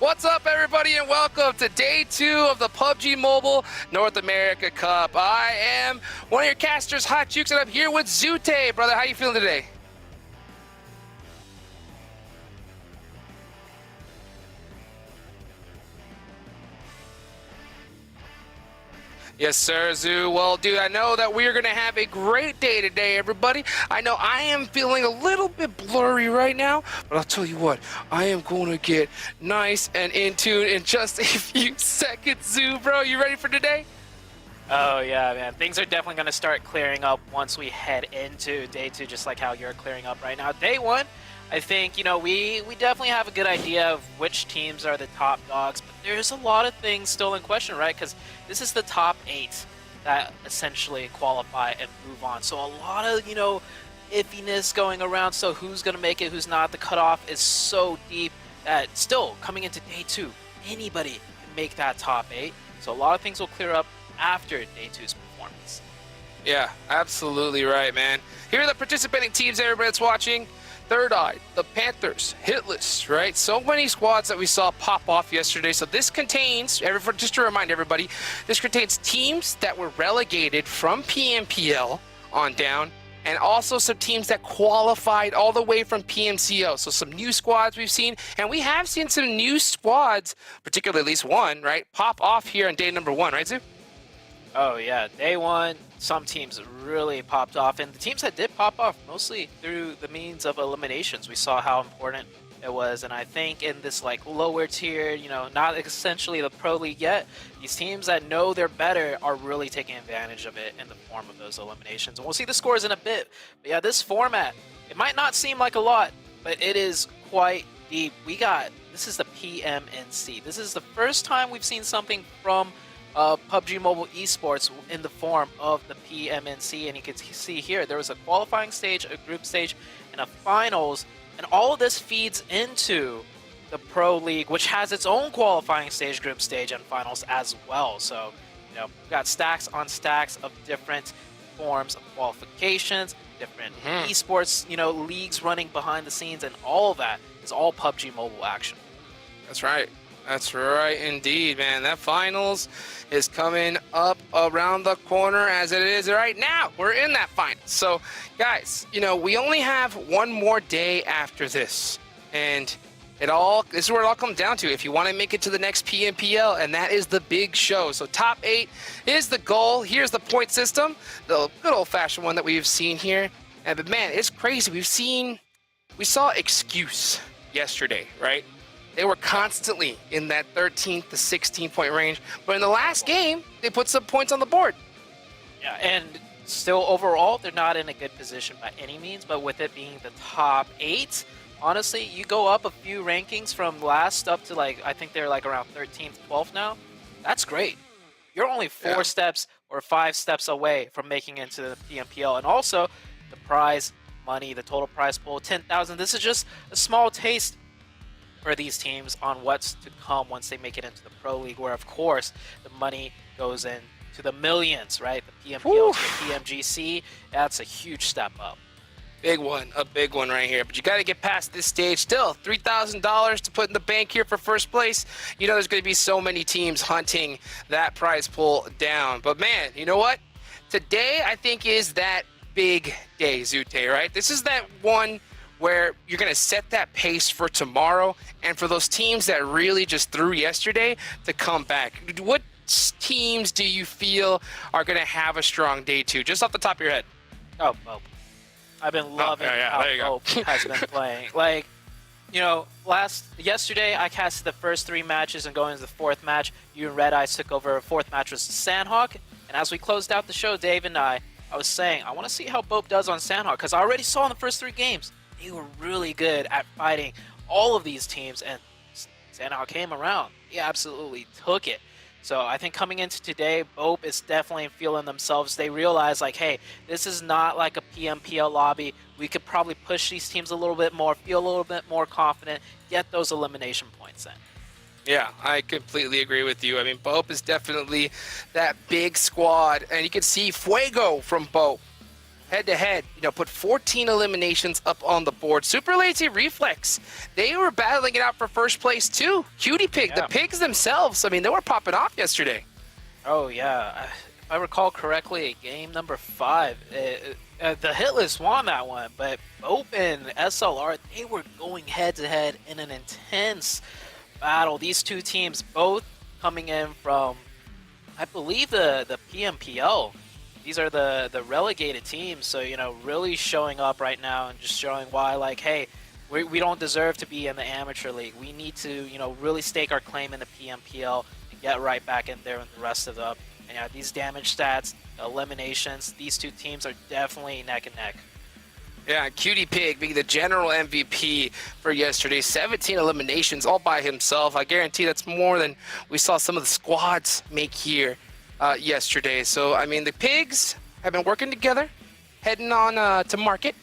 What's up, everybody, and welcome to day 2 of the PUBG Mobile North America Cup. I am one of your casters, Hot Jukes, and I'm here with Zute. Brother, how you feeling today? Yes, sir, Zoo. Well, dude, I know that we are going to have a great day today, everybody. I know I am feeling a little bit blurry right now, but I'll tell you what, I am going to get nice and in tune in just a few seconds, Zoo, bro. You ready for today? Oh, yeah, man. Things are definitely going to start clearing up once we head into day 2, just like how you're clearing up right now. Day 1, I think, you know, we definitely have a good idea of which teams are the top dogs, but there's a lot of things still in question, right? Because this is the top 8 that essentially qualify and move on. So a lot of, you know, iffiness going around. So who's going to make it, who's not? The cutoff is so deep that still coming into day 2, anybody can make that top 8. So a lot of things will clear up after day 2's performance. Yeah, absolutely right, man. Here are the participating teams, everybody that's watching. THIRDEYE, the PANTHERS, HITLIST, right? So many squads that we saw pop off yesterday. So this contains, just to remind everybody, this contains teams that were relegated from PMPL on down, and also some teams that qualified all the way from PMCO. So some new squads we've seen, and we have seen some new squads, particularly at least one, right, pop off here on day number 1, right, Zoo? Oh yeah, day 1, some teams really popped off, and the teams that did pop off mostly through the means of eliminations. We saw how important it was, and I think in this like lower tier, you know, not essentially the pro league yet, these teams that know they're better are really taking advantage of it in the form of those eliminations. And we'll see the scores in a bit, but yeah, this format, it might not seem like a lot, but it is quite deep. This is the PMNC. This is the first time we've seen something from PUBG Mobile Esports in the form of the PMNC, and you can see here there was a qualifying stage, a group stage, and a finals, and all of this feeds into the Pro League, which has its own qualifying stage, group stage, and finals as well. So, you know, we've got stacks on stacks of different forms of qualifications, different esports, you know, leagues running behind the scenes, and all of that is all PUBG Mobile action. That's right. That's right indeed, man. That finals is coming up around the corner as it is right now. We're in that final. So, guys, you know, we only have one more day after this. And this is where it all comes down to. If you want to make it to the next PMPL, and that is the big show. So top 8 is the goal. Here's the point system, the good old-fashioned one that we've seen here. But man, it's crazy. We saw Excuse yesterday, right? They were constantly in that 13 to 16 point range, but in the last game, they put some points on the board. Yeah, and still overall, they're not in a good position by any means, but with it being the top 8, honestly, you go up a few rankings from last up to like, I think they're like around 13th, 12th now. That's great. You're only 4 steps or 5 steps away from making it into the PMPL, and also the prize money, the total prize pool, 10,000. This is just a small taste for these teams on what's to come once they make it into the Pro League, where of course the money goes in to the millions, right? The PMPL to the PMGC, that's a huge step up. Big one, a big one right here. But you got to get past this stage. Still, $3,000 to put in the bank here for first place. You know there's going to be so many teams hunting that prize pool down. But man, you know what? Today I think is that big day, Zute, right? This is that one where you're going to set that pace for tomorrow, and for those teams that really just threw yesterday to come back. What teams do you feel are going to have a strong day 2, just off the top of your head? Oh, BOPE. I've been loving how BOPE has been playing. Like, you know, yesterday I casted the first 3 matches, and going into the 4th match, you and Red Eyes took over. 4th match was Sanhok, and as we closed out the show, Dave and I was saying, I want to see how BOPE does on Sanhok, because I already saw in the first 3 games, they were really good at fighting all of these teams, and Sanhok came around. He absolutely took it. So I think coming into today, BOPE is definitely feeling themselves. They realize, like, hey, this is not like a PMPL lobby. We could probably push these teams a little bit more, feel a little bit more confident, get those elimination points in. Yeah, I completely agree with you. I mean, BOPE is definitely that big squad, and you can see Fuego from BOPE. head-to-head, put 14 eliminations up on the board. Super Lazy Reflex, they were battling it out for first place too. Cutie Pig, the pigs themselves, I mean, they were popping off yesterday. Oh yeah, if I recall correctly, game number 5, the HITLIST won that one, but BOPE and SLR, they were going head-to-head in an intense battle. These two teams both coming in from, I believe, the PMPL. These are the relegated teams, so really showing up right now and just showing why, like, hey, we don't deserve to be in the amateur league. We need to really stake our claim in the PMPL and get right back in there with the rest of them. And these damage stats, eliminations, these two teams are definitely neck and neck. Yeah, Cutie Pig being the general MVP for yesterday. 17 eliminations all by himself. I guarantee that's more than we saw some of the squads make here yesterday. So, I mean, the Pigs have been working together, heading on to market,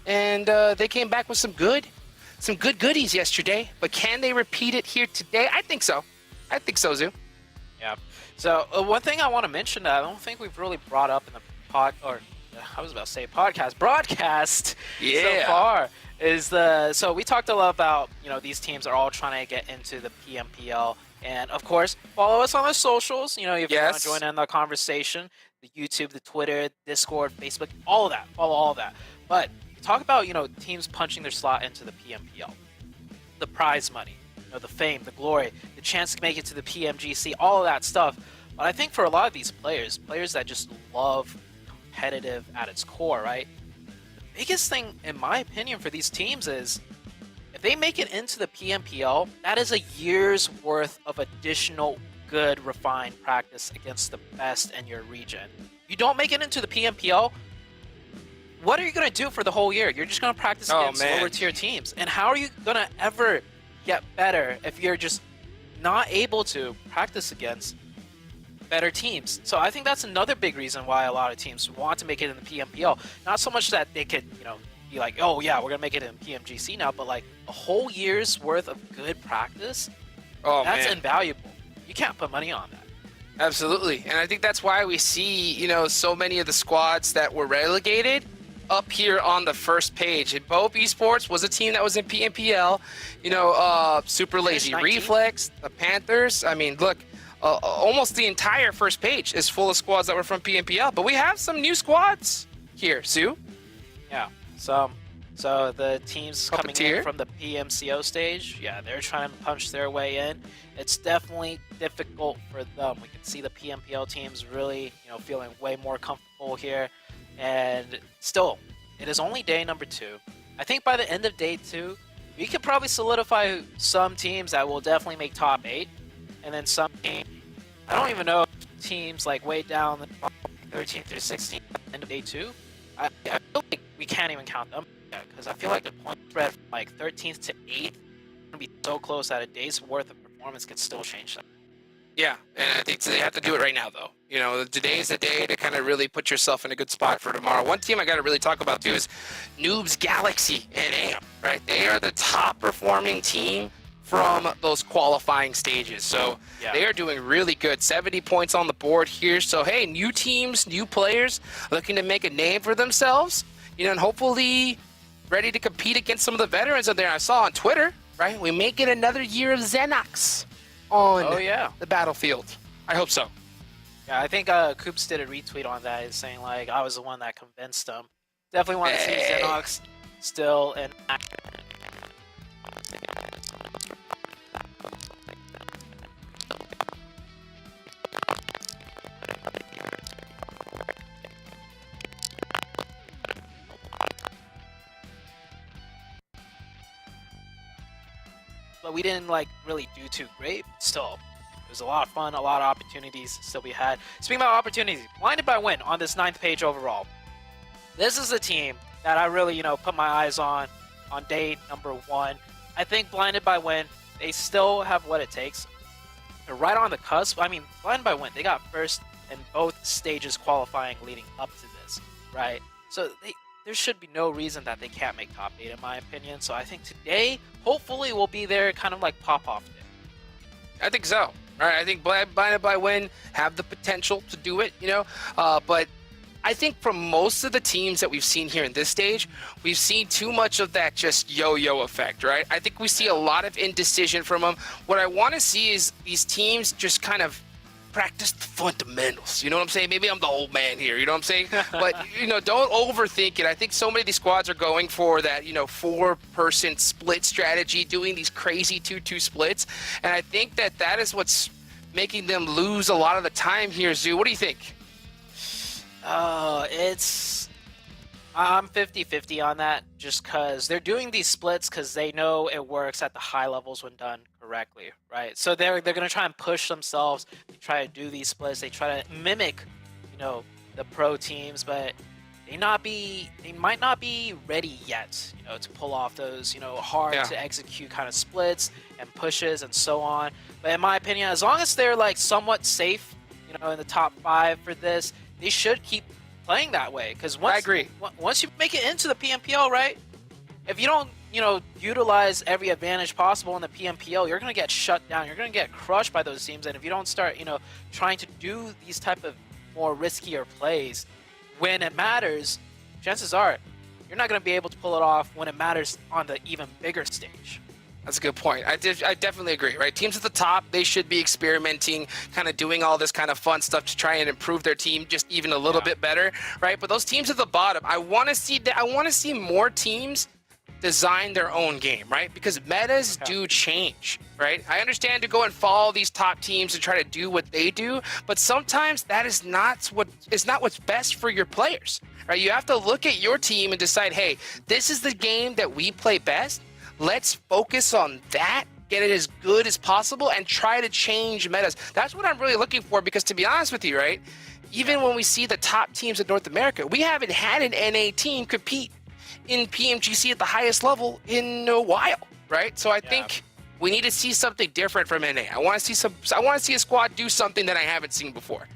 and they came back with some good goodies yesterday. But can they repeat it here today? I think so. I think so, Zoo. Yeah. So, one thing I want to mention that I don't think we've really brought up in the broadcast so far is so we talked a lot about, these teams are all trying to get into the PMPL, and of course, follow us on the socials, if you want to join in the conversation, the YouTube, the Twitter, Discord, Facebook, all of that, follow all of that. But talk about, teams punching their slot into the PMPL, the prize money, the fame, the glory, the chance to make it to the PMGC, all of that stuff. But I think for a lot of these players that just love competitive at its core, right? The biggest thing, in my opinion, for these teams is if they make it into the PMPL, that is a year's worth of additional good, refined practice against the best in your region. You don't make it into the PMPL, what are you going to do for the whole year? You're just going to practice against lower tier teams. And how are you going to ever get better if you're just not able to practice against better teams? So I think that's another big reason why a lot of teams want to make it in the PMPL. Not so much that they could, be like, oh yeah, we're gonna make it in PMGC now, but like a whole year's worth of good practice. That's invaluable. You can't put money on that. Absolutely, and I think that's why we see, so many of the squads that were relegated up here on the first page. And BOPE Esports was a team that was in PMPL. Super Lazy Reflex, the Panthers. I mean, look. Almost the entire first page is full of squads that were from PMPL, but we have some new squads here, Sue. Yeah, so the teams coming in from the PMCO stage, yeah, they're trying to punch their way in. It's definitely difficult for them. We can see the PMPL teams really, feeling way more comfortable here. And still, it is only day number 2. I think by the end of day 2, we could probably solidify some teams that will definitely make top 8. And then some teams, I don't even know, teams like way down the 13th through 16th, end of day 2. I feel like we can't even count them because I feel like the point spread from like 13th to 8th is going to be so close that a day's worth of performance could still change them. Yeah, and I think they have to do it right now, though. Today is the day to kind of really put yourself in a good spot for tomorrow. One team I got to really talk about, too, is NOOBS Galaxy and AM, right? They are the top performing team from those qualifying stages. So they are doing really good. 70 points on the board here. So, hey, new teams, new players looking to make a name for themselves, and hopefully ready to compete against some of the veterans out there. I saw on Twitter, right? We may get another year of Xenox on the battlefield. I hope so. Yeah, I think Coops did a retweet on that, saying, like, I was the one that convinced them. Definitely want to see Xenox still in action. But we didn't really do too great. Still, it was a lot of fun, a lot of opportunities still we had. Speaking about opportunities, Blinded by Win on this 9th page overall. This is a team that I really, put my eyes on day number 1. I think Blinded by Win, they still have what it takes. They're right on the cusp. I mean, Blinded by Win, they got first in both stages qualifying leading up to this, right? So there should be no reason that they can't make top 8 in my opinion. So I think today, hopefully, will be their kind of like pop-off day. I think so. All right, I think Blinded by Win have the potential to do it, but I think from most of the teams that we've seen here in this stage, we've seen too much of that just yo-yo effect, right? I think we see a lot of indecision from them. What I want to see is these teams just kind of practice the fundamentals. You know what I'm saying? Maybe I'm the old man here, you know what I'm saying? But, you know, don't overthink it. I think so many of these squads are going for that, you know, 4-person split strategy, doing these crazy 2-2 splits. And I think that that is what's making them lose a lot of the time here, Zoo. What do you think? I'm 50-50 on that, just because they're doing these splits because they know it works at the high levels when done correctly, right? So they're gonna try and push themselves. They try to do these splits. They try to mimic, you know, the pro teams, but they might not be ready yet, you know, to pull off those, you know, hard to execute kind of splits and pushes and so on. But in my opinion, as long as they're like somewhat safe, you know, in the top 5 for this, they should keep playing that way, because I agree. Once you make it into the PMPL, right? If you don't, you know, utilize every advantage possible in the PMPL, you're gonna get shut down. You're gonna get crushed by those teams, and if you don't start, you know, trying to do these type of more riskier plays when it matters, chances are you're not gonna be able to pull it off when it matters on the even bigger stage. That's a good point. I definitely agree, right? Teams at the top, they should be experimenting, kind of doing all this kind of fun stuff to try and improve their team just even a little bit better, right? But those teams at the bottom, I want to see more teams design their own game, right? Because metas do change, right? I understand to go and follow these top teams and try to do what they do, but sometimes that is not what's best for your players, right? You have to look at your team and decide, hey, this is the game that we play best. Let's focus on that, get it as good as possible, and try to change metas. That's what I'm really looking for, because to be honest with you, right, even when we see the top teams in North America, we haven't had an NA team compete in PMGC at the highest level in a while, right? So I think we need to see something different from NA. I want to see a squad do something that I haven't seen before.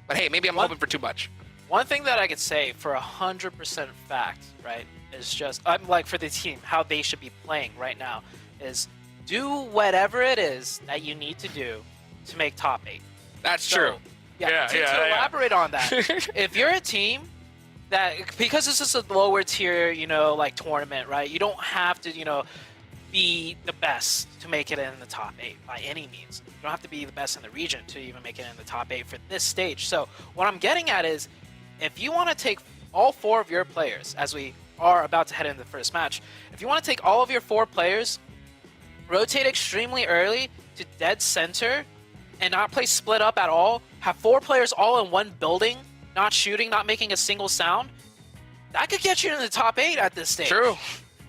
But hey, maybe I'm hoping for too much. One thing that I could say for 100% fact, right, is just, I'm like, for the team, how they should be playing right now is do whatever it is that you need to do to make top 8. That's true. To elaborate on that, if you're a team that, because this is a lower tier, you know, like tournament, right, you don't have to, you know, be the best to make it in the top 8 by any means. You don't have to be the best in the region to even make it in the top 8 for this stage. So what I'm getting at is, if you want to take all 4 of your players, as we are about to head into the first match, if you want to take all of your 4 players, rotate extremely early to dead center, and not play split up at all, have 4 players all in one building, not shooting, not making a single sound, that could get you in the top 8 at this stage. True.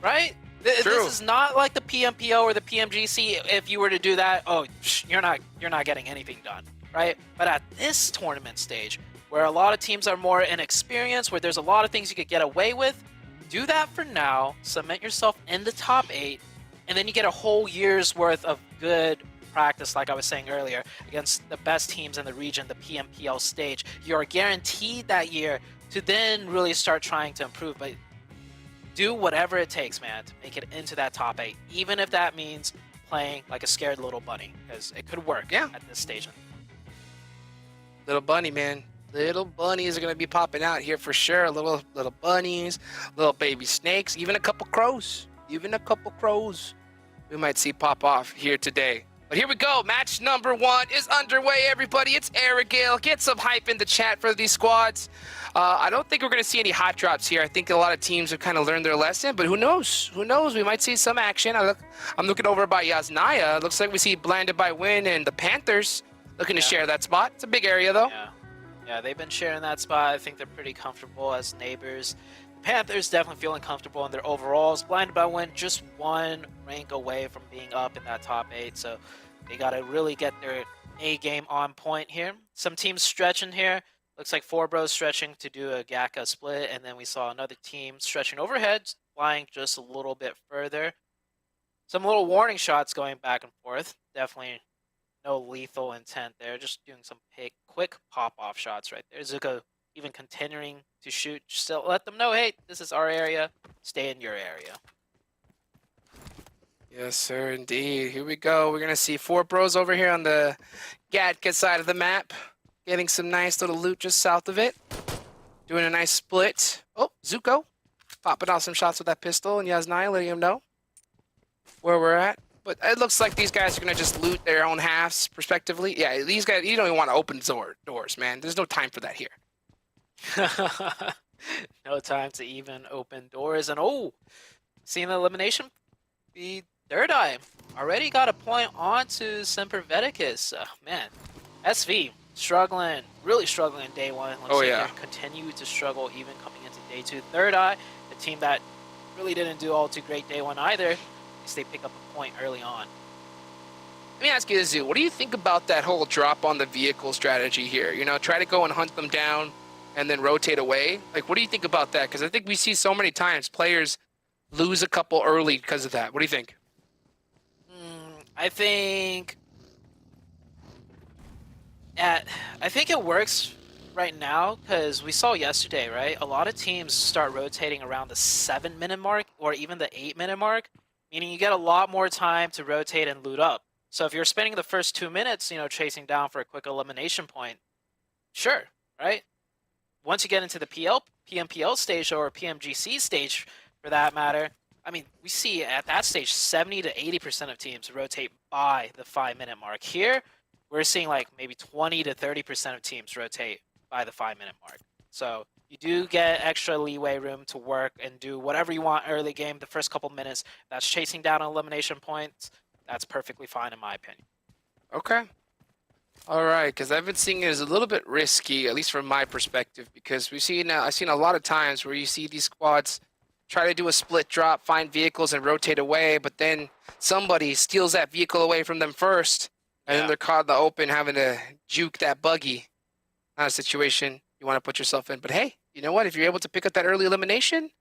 Right? This is not like the PMPO or the PMGC. If you were to do that, oh, you're not getting anything done, right? But at this tournament stage, where a lot of teams are more inexperienced, where there's a lot of things you could get away with, do that for now, cement yourself in the top 8, and then you get a whole year's worth of good practice, like I was saying earlier, against the best teams in the region, the PMPL stage. You're guaranteed that year to then really start trying to improve, but do whatever it takes, man, to make it into that top 8, even if that means playing like a scared little bunny, because it could work at this stage. Little bunny, man. Little bunnies are going to be popping out here for sure. Little bunnies, little baby snakes, even a couple crows. Even a couple crows we might see pop off here today. But here we go. Match number 1 is underway, everybody. It's Erangel. Get some hype in the chat for these squads. I don't think we're going to see any hot drops here. I think a lot of teams have kind of learned their lesson, but who knows? Who knows? We might see some action. I'm looking over by Yasnaya. Looks like we see Blinded by Wind and the Panthers looking to share that spot. It's a big area, though. Yeah, they've been sharing that spot. I think they're pretty comfortable as neighbors. Panthers definitely feeling comfortable in their overalls. Blinded by Wind just 1 rank away from being up in that top 8, so they got to really get their A game on point here. Some teams stretching here. Looks like 4 bros stretching to do a Gaka split, and then we saw another team stretching overhead, flying just a little bit further. Some little warning shots going back and forth. Definitely no lethal intent there. Just doing some quick pop-off shots right there. Zuko even continuing to shoot. Just to let them know, hey, this is our area. Stay in your area. Yes, sir, indeed. Here we go. We're going to see 4 bros over here on the Gatka side of the map. Getting some nice little loot just south of it. doing a nice split. Oh, Zuko popping out some shots with that pistol, and Yas9 letting him know where we're at. But it looks like these guys are going to just loot their own halves, respectively. Yeah, these guys, you don't even want to open doors, man. There's no time for that here. No time to even open doors. And oh, seeing the elimination, the THIRDEYE already got a point on to SEMPER Veticus. Man, SV struggling, really struggling in day one. Looks like yeah. they continue to struggle even coming into day two. THIRDEYE, a team that really didn't do all too great day one either. At least they pick up a point early on. Let me ask you this, Zoo. What do you think about that whole drop on the vehicle strategy here? You know, try to go and hunt them down and then rotate away. Like, what do you think about that? Because I think we see so many times players lose a couple early because of that. What do you think? I think it works right now because we saw yesterday, right? A lot of teams start rotating around the 7-minute mark or even the 8-minute mark, meaning you get a lot more time to rotate and loot up. So if you're spending the first 2 minutes, you know, chasing down for a quick elimination point, sure, right? Once you get into the PMPL stage or PMGC stage, for that matter, I mean, we see at that stage 70 to 80% of teams rotate by the 5-minute mark. Here, we're seeing like maybe 20 to 30% of teams rotate by the 5-minute mark. So you do get extra leeway room to work and do whatever you want early game. The first couple minutes, that's chasing down elimination points. That's perfectly fine in my opinion. Okay. All right, because I've been seeing it as a little bit risky, at least from my perspective, because I've seen a lot of times where you see these squads try to do a split drop, find vehicles, and rotate away, but then somebody steals that vehicle away from them first, and then they're caught in the open having to juke that buggy. Not a situation you want to put yourself in. But hey, you know what? If you're able to pick up that early elimination,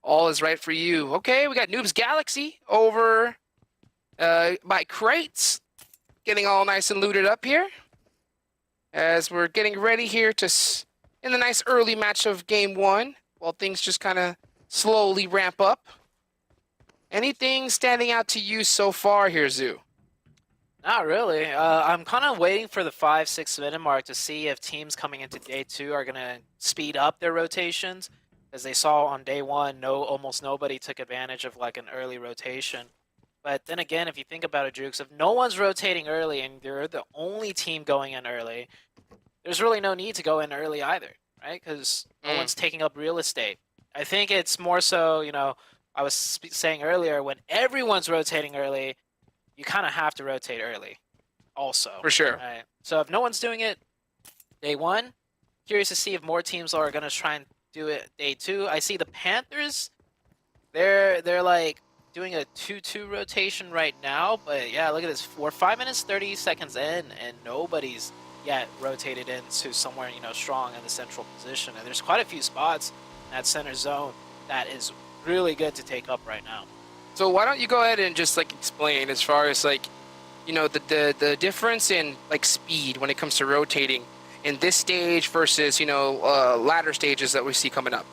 all is right for you. Okay, we got Noobs Galaxy over by Crates, getting all nice and looted up here. As we're getting ready here to, in the nice early match of game one, while things just kind of slowly ramp up. Anything standing out to you so far here, Zoo? Not really. I'm kind of waiting for the 5-6 minute mark to see if teams coming into day two are going to speed up their rotations. As they saw on day one, almost nobody took advantage of like an early rotation. But then again, if you think about it, Jukes, if no one's rotating early and they're the only team going in early, there's really no need to go in early either, right? Because no one's taking up real estate. I think it's more so, you know, I was saying earlier, when everyone's rotating early, you kind of have to rotate early also. For sure. Right? So if no one's doing it day one, curious to see if more teams are going to try and do it day two. I see the Panthers, they're like doing a 2-2 rotation right now, but yeah, look at this. We're 5 minutes 30 seconds in and nobody's yet rotated into somewhere, you know, strong in the central position, and there's quite a few spots in that center zone that is really good to take up right now. So why don't you go ahead and just like explain as far as like, you know, the difference in like speed when it comes to rotating in this stage versus, you know, latter stages that we see coming up.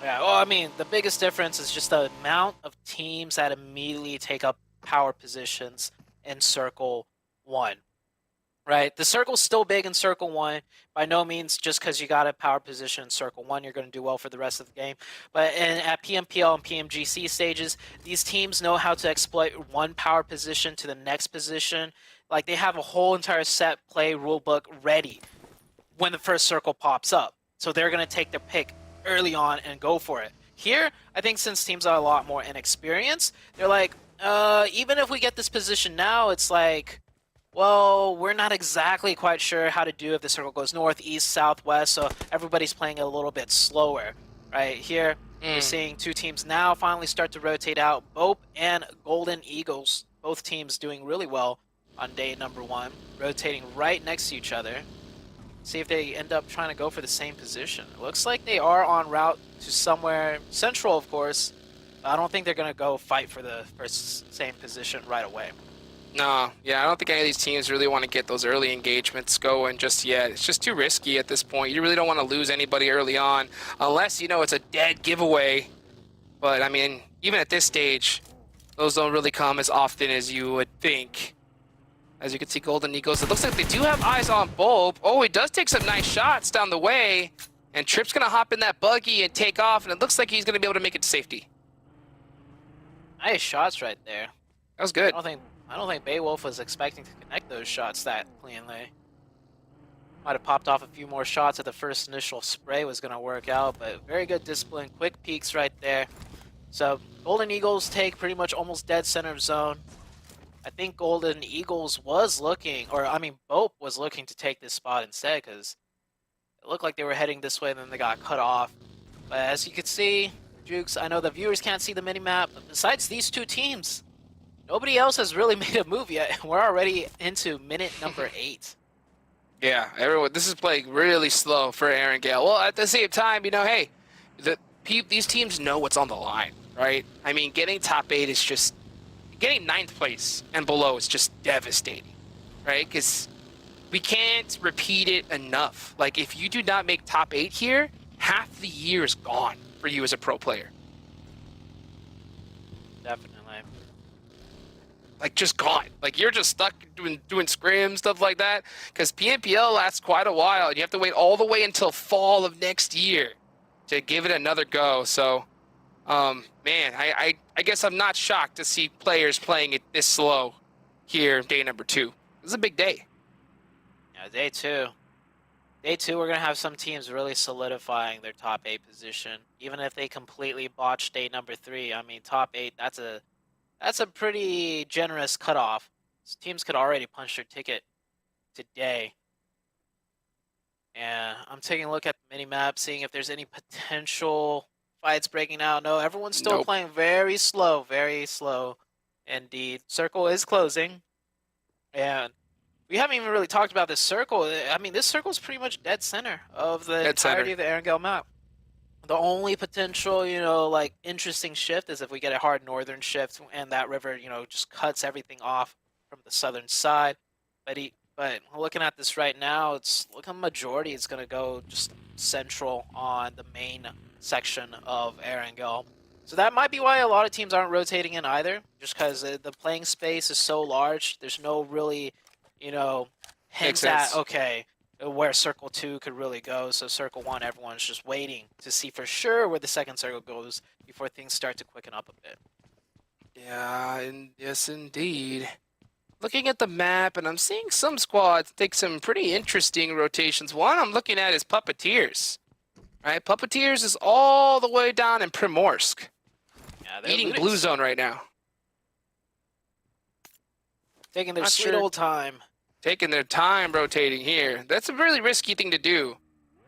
Yeah, well, I mean, the biggest difference is just the amount of teams that immediately take up power positions in Circle 1. Right? The circle's still big in Circle 1. By no means just because you got a power position in Circle 1, you're going to do well for the rest of the game. But at PMPL and PMGC stages, these teams know how to exploit one power position to the next position. Like, they have a whole entire set play rulebook ready when the first circle pops up. So they're going to take their pick early on and go for it. Here, I think since teams are a lot more inexperienced, they're like, even if we get this position now, it's like, well, we're not exactly quite sure how to do if the circle goes north, east, southwest, so everybody's playing a little bit slower. Right here, you're seeing two teams now finally start to rotate out. BOPE and Golden Eagles, both teams doing really well on day number one, rotating right next to each other. See if they end up trying to go for the same position. It looks like they are en route to somewhere central, of course. But I don't think they're going to go fight for the same position right away. No, yeah, I don't think any of these teams really want to get those early engagements going just yet. It's just too risky at this point. You really don't want to lose anybody early on unless, you know, it's a dead giveaway. But, I mean, even at this stage, those don't really come as often as you would think. As you can see, Golden Eagles, it looks like they do have eyes on BOPE. Oh, he does take some nice shots down the way. And Trip's going to hop in that buggy and take off, and it looks like he's going to be able to make it to safety. Nice shots right there. That was good. I don't think Beowulf was expecting to connect those shots that cleanly. Might have popped off a few more shots if the first initial spray was going to work out, but very good discipline, quick peeks right there. So Golden Eagles take pretty much almost dead center of zone. I think Golden Eagles was looking, or I mean BOPE was looking to take this spot instead, because it looked like they were heading this way and then they got cut off. But as you can see, Jukes, I know the viewers can't see the minimap, but besides these two teams, nobody else has really made a move yet. We're already into minute number 8. Yeah, everyone. This is playing really slow for Erangel. Well, at the same time, you know, hey, these teams know what's on the line, right? I mean, getting top 8 is just getting 9th place and below is just devastating, right? Because we can't repeat it enough. Like, if you do not make top 8 here, half the year is gone for you as a pro player. Definitely. Like, just gone. Like, you're just stuck doing scrims, stuff like that. Because PNPL lasts quite a while, and you have to wait all the way until fall of next year to give it another go. So, man, I guess I'm not shocked to see players playing it this slow here, day number 2. This is a big day. Yeah, day 2. Day 2, we're going to have some teams really solidifying their top 8 position. Even if they completely botch day number 3, I mean, top 8, that's a pretty generous cutoff. So teams could already punch their ticket today. And I'm taking a look at the mini-map, seeing if there's any potential fights breaking out. No, everyone's still playing very slow indeed. Circle is closing. And we haven't even really talked about this circle. I mean, this circle is pretty much dead center of the entirety of the Erangel map. The only potential, you know, like interesting shift is if we get a hard northern shift and that river, you know, just cuts everything off from the southern side. But looking at this right now, it's looking majority is going to go just central on the main section of Erangel. So that might be why a lot of teams aren't rotating in either, just because the playing space is so large. There's no really, you know, hints at, okay, where Circle 2 could really go. So Circle 1, everyone's just waiting to see for sure where the second circle goes before things start to quicken up a bit. Yeah, and yes, indeed. Looking at the map, and I'm seeing some squads take some pretty interesting rotations. One I'm looking at is Puppeteers. Right, Puppeteers is all the way down in Primorsk. Yeah, eating blue zone right now. Taking their sweet old time. Taking their time rotating here. That's a really risky thing to do,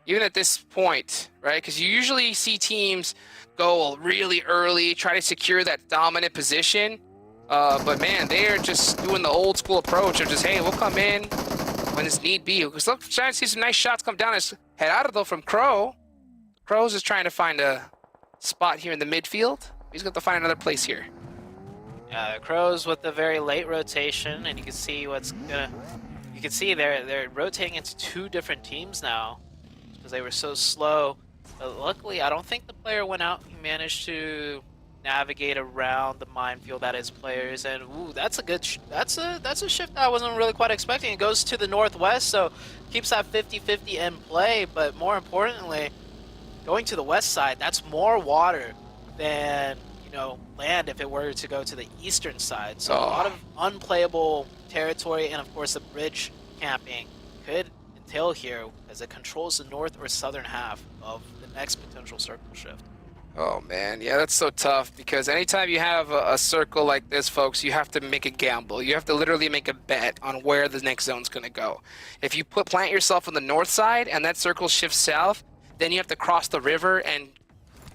even at this point, right? Because you usually see teams go really early, try to secure that dominant position. But man, they're just doing the old school approach of just, hey, we'll come in when it's need be. Because look, trying to see some nice shots come down. It's Gerardo from Crow. Crow's just trying to find a spot here in the midfield. He's going to find another place here. Yeah, the Crows with the very late rotation, and you can see what's gonna. You can see they're rotating into 2 different teams now because they were so slow. But luckily, I don't think the player went out. He managed to navigate around the minefield that is players, and ooh, that's a good. That's a shift that I wasn't really quite expecting. It goes to the northwest, so keeps that 50-50 in play. But more importantly, going to the west side, that's more water than, you know, land if it were to go to the eastern side. So a lot of unplayable territory, and of course the bridge camping could entail here as it controls the north or southern half of the next potential circle shift. Oh man, yeah, that's so tough because anytime you have a circle like this, folks, you have to make a gamble. You have to literally make a bet on where the next zone's going to go. If you plant yourself on the north side and that circle shifts south, then you have to cross the river and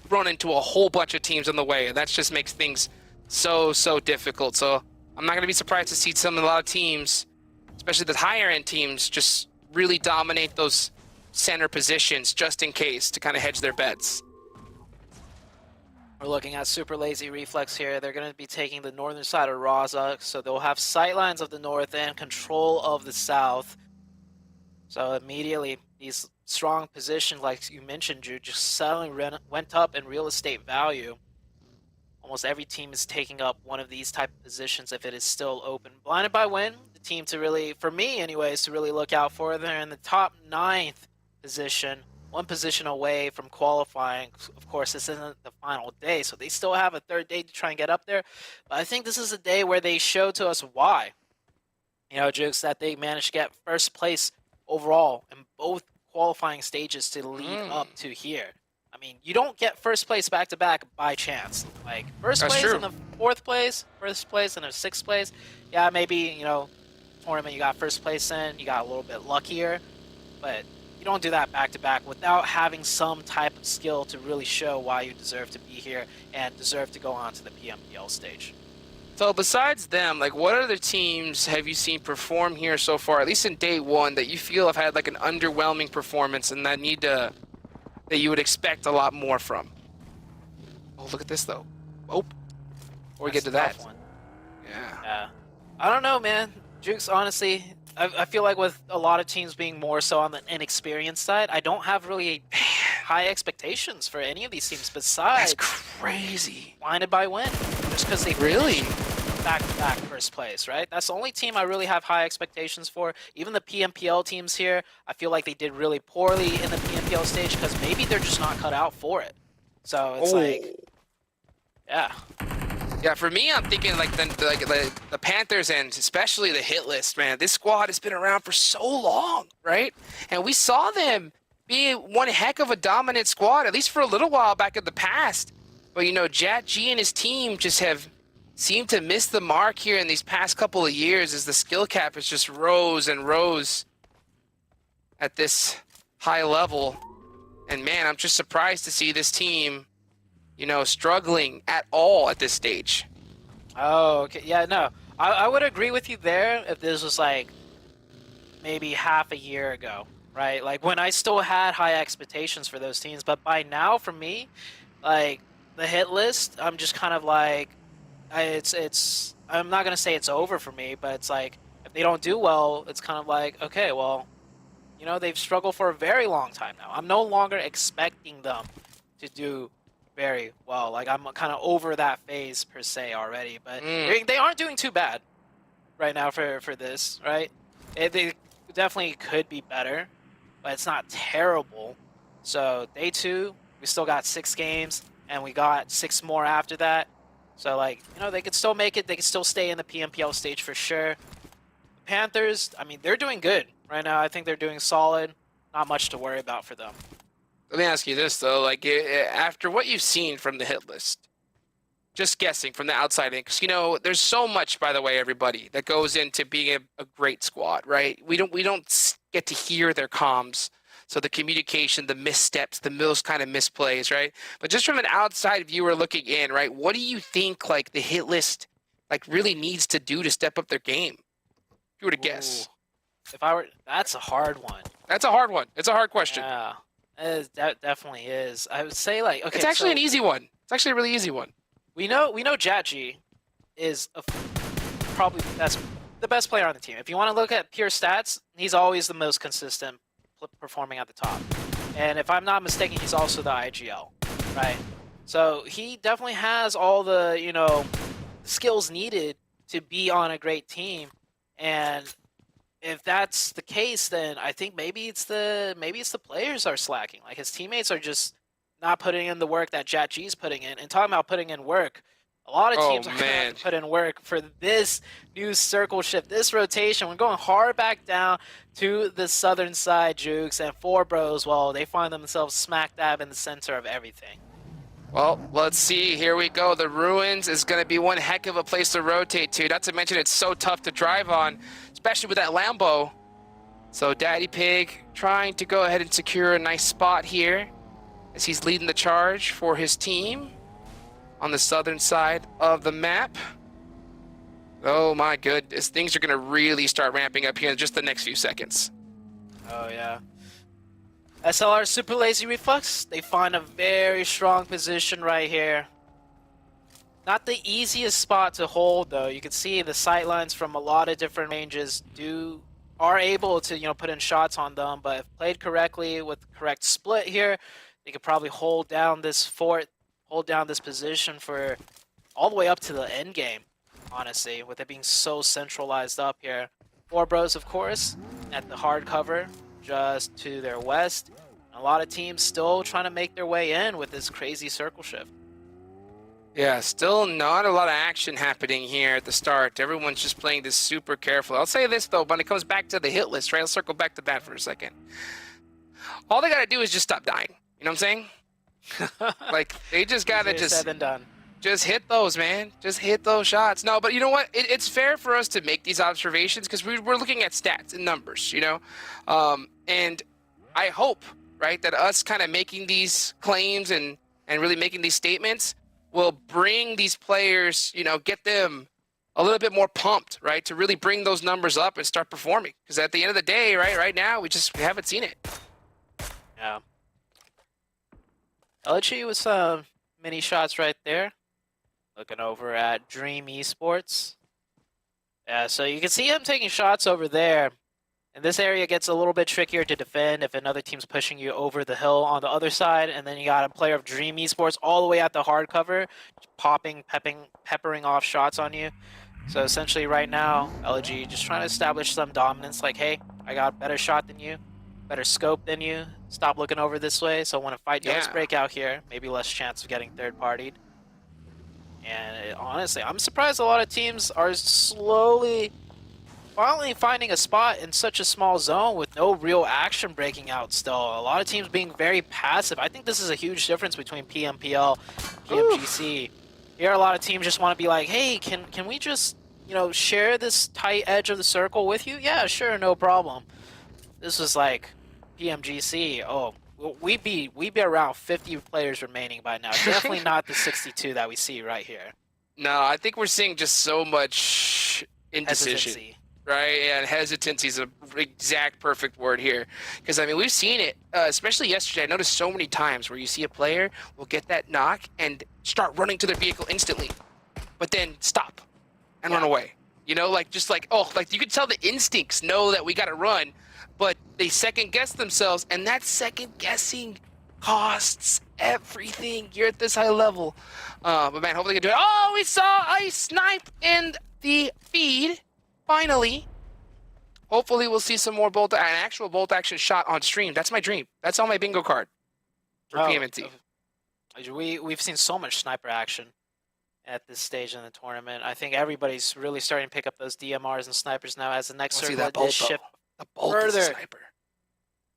run into a whole bunch of teams on the way, and that just makes things so difficult. So I'm not going to be surprised to see a lot of teams, especially the higher end teams, just really dominate those center positions just in case to kind of hedge their bets. We're looking at Super Lazy Reflex here. They're going to be taking the northern side of Raza, so they'll have sightlines of the north and control of the south. So immediately, these strong positions, like you mentioned, Drew, just suddenly went up in real estate value. Almost every team is taking up one of these type of positions if it is still open. Blinded by Wind, the team to really, for me anyways, to really look out for. They're in the top 9th position one position away from qualifying. Of course, this isn't the final day, so they still have a third day to try and get up there. But I think this is a day where they show to us why. You know, Jukes, that they managed to get first place overall in both qualifying stages to lead up to here. I mean, you don't get first place back-to-back by chance. Like, first That's place true. and the fourth place, first place and the sixth place. Yeah, maybe, you know, tournament you got first place in, you got a little bit luckier. But you don't do that back-to-back without having some type of skill to really show why you deserve to be here and deserve to go on to the PMPL stage. So besides them, like what other teams have you seen perform here so far, at least in day one, that you feel have had like an underwhelming performance and that you would expect a lot more from? Oh, look at this though. Oh, before we get to that. One. Yeah. I don't know, man. Jukes, honestly, I feel like with a lot of teams being more so on the inexperienced side, I don't have really high expectations for any of these teams besides That's crazy. blinded by win. Just because they Really back-to-back first place, right? That's the only team I really have high expectations for. Even the PMPL teams here, I feel like they did really poorly in the PMPL stage because maybe they're just not cut out for it. So it's like, yeah. Yeah, for me, I'm thinking like the Panthers and especially the HITLIST, man. This squad has been around for so long, right? And we saw them be one heck of a dominant squad, at least for a little while back in the past. But, you know, Jat G and his team just have seemed to miss the mark here in these past couple of years as the skill cap has just rose and rose at this high level. And, man, I'm just surprised to see this team, you know, struggling at all at this stage. Oh, okay. Yeah, no. I would agree with you there if this was like maybe half a year ago, right? Like when I still had high expectations for those teams. But by now, for me, like the hit list, I'm just kind of like, I'm not going to say it's over for me, but it's like if they don't do well, it's kind of like, okay, well, you know, they've struggled for a very long time now. I'm no longer expecting them to do very well. Like I'm kind of over that phase per se already, but they aren't doing too bad right now for this, right? They definitely could be better, but it's not terrible. So day 2, we still got 6 games, and we got 6 more after that. So like, you know, they could still make it. They could still stay in the PMPL stage for sure. The Panthers, I mean, they're doing good right now. I think they're doing solid. Not much to worry about for them. Let me ask you this, though. Like, after what you've seen from the hit list, just guessing from the outside in, because, you know, there's so much, by the way, everybody, that goes into being a great squad, right? We don't get to hear their comms. So the communication, the missteps, those kind of misplays, right? But just from an outside viewer looking in, right, what do you think, like, the hit list, like, really needs to do to step up their game? If you were to guess. If I were, that's a hard one. That's a hard one. It's a hard question. Yeah. That definitely is. I would say like okay. It's actually so an easy one. It's actually a really easy one. We know Jatji is probably the best player on the team. If you want to look at pure stats, he's always the most consistent performing at the top. And if I'm not mistaken, he's also the IGL, right? So he definitely has all the, you know, skills needed to be on a great team. And if that's the case, then I think maybe it's the players are slacking. Like his teammates are just not putting in the work that Jat G's putting in. And talking about putting in work, a lot of teams are going to have to put in work for this new circle shift, this rotation. We're going hard back down to the southern side, Jukes, and 4 Bros, well, they find themselves smack dab in the center of everything. Well, let's see. Here we go. The Ruins is going to be one heck of a place to rotate to. Not to mention it's so tough to drive on, especially with that Lambo. So Daddy Pig trying to go ahead and secure a nice spot here as he's leading the charge for his team on the southern side of the map. Oh my goodness. Things are going to really start ramping up here in just the next few seconds. Oh, yeah. SLR Super Lazy Reflex, they find a very strong position right here. Not the easiest spot to hold, though. You can see the sightlines from a lot of different ranges are able to, you know, put in shots on them, but if played correctly with the correct split here, they could probably hold down this fort, hold down this position for all the way up to the end game, honestly, with it being so centralized up here. 4 Bros, of course, at the hard cover, just to their west. Now A lot of teams still trying to make their way in with this crazy circle shift. Yeah, still not a lot of action happening here at the start. Everyone's just playing this super carefully. I'll say this, though, when it comes back to the hit list, right? Let's circle back to that for a second. All they got to do is just stop dying. You know what I'm saying? Like, they just got to just... said and done. Just hit those, man. Just hit those shots. No, but you know what? It's fair for us to make these observations because we're looking at stats and numbers, you know? And I hope, right, that us kind of making these claims and really making these statements will bring these players, you know, get them a little bit more pumped, right, to really bring those numbers up and start performing. Because at the end of the day, right now, we haven't seen it. Yeah. LG with some mini shots right there. Looking over at Dream Esports. Yeah, so you can see him taking shots over there. And this area gets a little bit trickier to defend if another team's pushing you over the hill on the other side, and then you got a player of Dream Esports all the way at the hard cover, popping, peppering off shots on you. So essentially right now, LG just trying to establish some dominance, like, hey, I got a better shot than you, better scope than you, stop looking over this way, so when a fight does break out here, maybe less chance of getting third-partied. And honestly, I'm surprised a lot of teams are finally finding a spot in such a small zone with no real action breaking out still. A lot of teams being very passive. I think this is a huge difference between PMPL and PMGC. Here a lot of teams just want to be like, hey, can we just, you know, share this tight edge of the circle with you? Yeah, sure, no problem. This was like PMGC. Oh, we'd be around 50 players remaining by now. Definitely not the 62 that we see right here. No, I think we're seeing just so much indecision. Hesitancy. Right, and hesitancy is an exact perfect word here. Because, I mean, we've seen it, especially yesterday. I noticed so many times where you see a player will get that knock and start running to their vehicle instantly, but then stop and run away. You know, like, just like, oh, like, you could tell the instincts know that we got to run, but they second-guess themselves, and that second-guessing costs everything. You're at this high level. But, man, hopefully they can do it. Oh, we saw a snipe in the feed. Finally, hopefully we'll see some more an actual bolt action shot on stream. That's my dream. That's on my bingo card for PMNT. We've seen so much sniper action at this stage in the tournament. I think everybody's really starting to pick up those DMRs and snipers now as the next circle is shift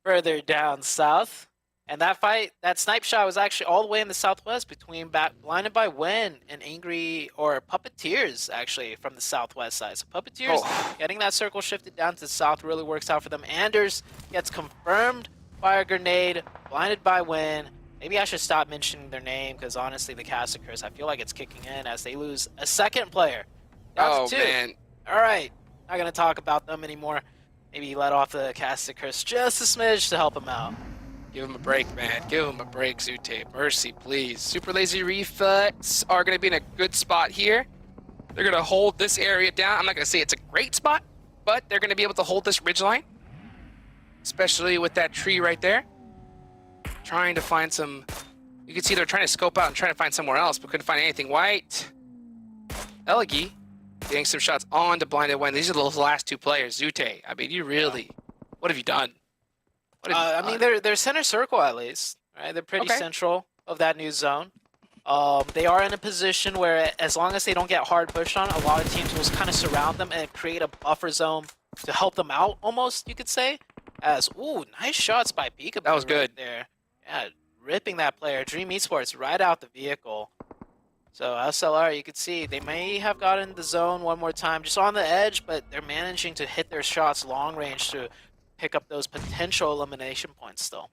further down south. And that fight, that snipe shot was actually all the way in the southwest between Blinded by Wen and Puppeteers, actually, from the southwest side. So Puppeteers getting that circle shifted down to the south really works out for them. Anders gets confirmed fire grenade, Blinded by Wen. Maybe I should stop mentioning their name because honestly, the Cassacres, I feel like it's kicking in as they lose a second player. Down to 2. Man. All right, not going to talk about them anymore. Maybe let off the Cassacres just a smidge to help them out. Give him a break, man. Give him a break, Zute. Mercy, please. Super Lazy Reflex are going to be in a good spot here. They're going to hold this area down. I'm not going to say it's a great spot, but they're going to be able to hold this ridgeline, especially with that tree right there. Trying to find some... You can see they're trying to scope out and trying to find somewhere else, but couldn't find anything. White. Elegi getting some shots on to Blinded Wen. These are the last 2 players. Zute, I mean, you really... What have you done? I mean, they're center circle at least, right? They're pretty central of that new zone. They are in a position where, as long as they don't get hard pushed on, a lot of teams will kind of surround them and create a buffer zone to help them out, almost, you could say. As, ooh, nice shots by Peekaboo. That was good. There. Yeah, ripping that player. Dream Esports right out the vehicle. So SLR, you could see, they may have gotten the zone one more time, just on the edge, but they're managing to hit their shots long range to pick up those potential elimination points still.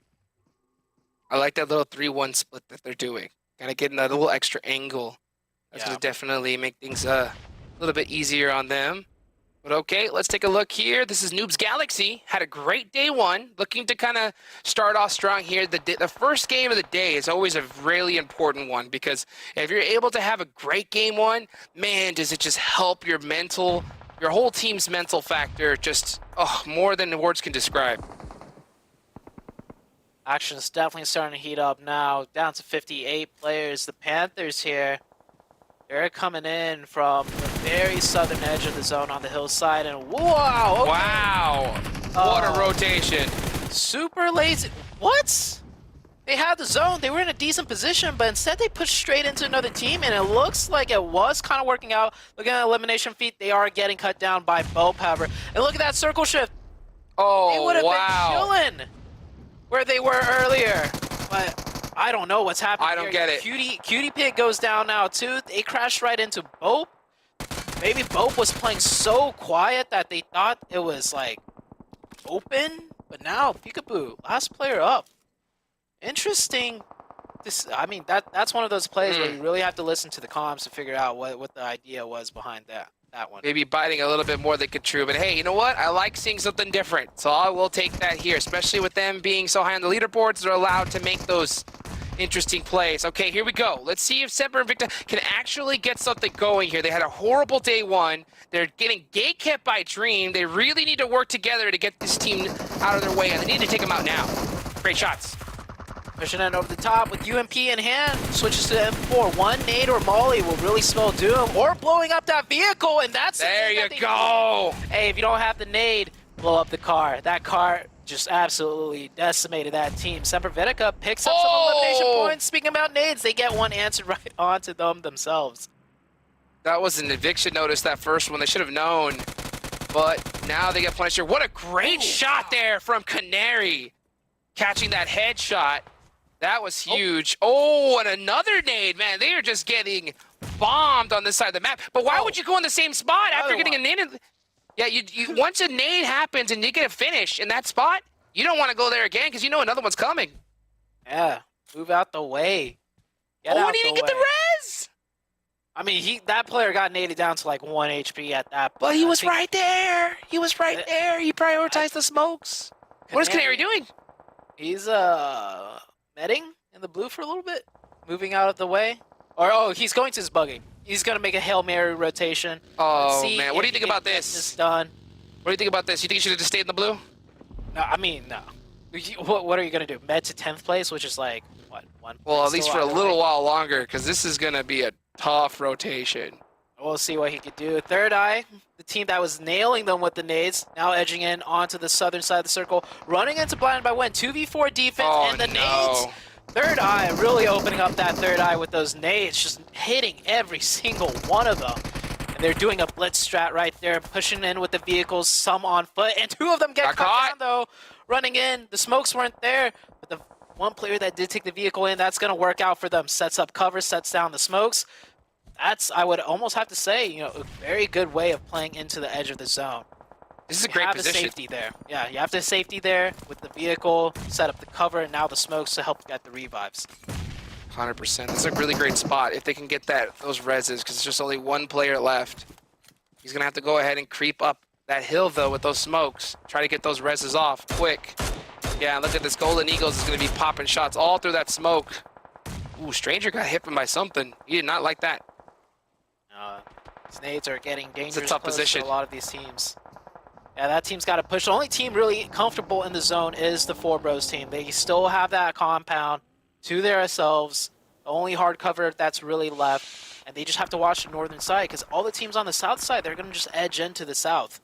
I like that little 3-1 split that they're doing. Kind of getting that little extra angle. That's going to definitely make things a little bit easier on them. But okay, let's take a look here. This is Noobs Galaxy. Had a great day 1. Looking to kind of start off strong here. The first game of the day is always a really important one because if you're able to have a great game 1, man, does it just help your whole team's mental factor just more than the words can describe. Action is definitely starting to heat up now. Down to 58 players. The Panthers here, they're coming in from the very southern edge of the zone on the hillside. And wow! Okay. Wow! What a rotation. Super lazy. What? They had the zone. They were in a decent position, but instead they pushed straight into another team, and it looks like it was kind of working out. Looking at elimination feat, they are getting cut down by BOPE, however. And look at that circle shift. They would have been chilling where they were earlier. But I don't know what's happening. I don't get it. Cutie Pig goes down now too. They crashed right into BOPE. Maybe BOPE was playing so quiet that they thought it was like open. But now Peekaboo, last player up. Interesting. I mean, that's one of those plays where you really have to listen to the comms to figure out what the idea was behind that one. Maybe biting a little bit more than could true, but hey, you know what? I like seeing something different, so I will take that here, especially with them being so high on the leaderboards. They're allowed to make those interesting plays. Okay, here we go. Let's see if SEMPER and INVICTA can actually get something going here. They had a horrible day one. They're getting gate kept by Dream. They really need to work together to get this team out of their way, and they need to take them out now. Great shots. Pushing it over the top with UMP in hand, switches to M4. One nade or molly will really spell doom, or blowing up that vehicle, and that's there you go. Hey, if you don't have the nade, blow up the car. That car just absolutely decimated that team. Semper Vitica picks up some elimination points. Speaking about nades, they get one answered right onto them themselves. That was an eviction notice, that first one. They should have known, but now they get punished here. What a great shot there from Canary, catching that headshot. That was huge. Oh, and another nade, man. They are just getting bombed on this side of the map. But why would you go in the same spot after getting a nade? Yeah, you once a nade happens and you get a finish in that spot, you don't want to go there again because you know another one's coming. Yeah, move out the way. Get and he didn't get the res. I mean, that player got naded down to like 1 HP at that point. But he was right there. He was right there. He prioritized the smokes. What is Canary doing? He's netting in the blue for a little bit, moving out of the way. Or he's going to his bugging. He's going to make a Hail Mary rotation. Oh man, what do you think about this? Done. What do you think about this? You think you should have just stayed in the blue? No, I mean, no. What are you going to do? Med to 10th place, which is like, what, one? Well, at least for a little while longer, because this is going to be a tough rotation. We'll see what he could do. THIRDEYE, the team that was nailing them with the nades, now edging in onto the southern side of the circle, running into Blind by Win. 2v4 defense and the nades. THIRDEYE really opening up that THIRDEYE with those nades, just hitting every single one of them. And they're doing a blitz strat right there, pushing in with the vehicles, some on foot, and two of them get cut down though. Running in, the smokes weren't there, but the one player that did take the vehicle in, that's going to work out for them. Sets up cover, sets down the smokes. That's, I would almost have to say, you know, a very good way of playing into the edge of the zone. This is a great position. You have the safety there. Yeah, you have the safety there with the vehicle, set up the cover, and now the smokes to help get the revives. 100%. This is a really great spot if they can get those reses, because there's just only one player left. He's going to have to go ahead and creep up that hill, though, with those smokes. Try to get those reses off quick. Yeah, look at this. Golden Eagles is going to be popping shots all through that smoke. Ooh, Stranger got hit by something. He did not like that. These nades are getting dangerous. It's a tough position for a lot of these teams. Yeah, that team's got to push. The only team really comfortable in the zone is the 4Bros team. They still have that compound to themselves. The only hard cover that's really left. And they just have to watch the northern side, because all the teams on the south side, they're going to just edge into the south.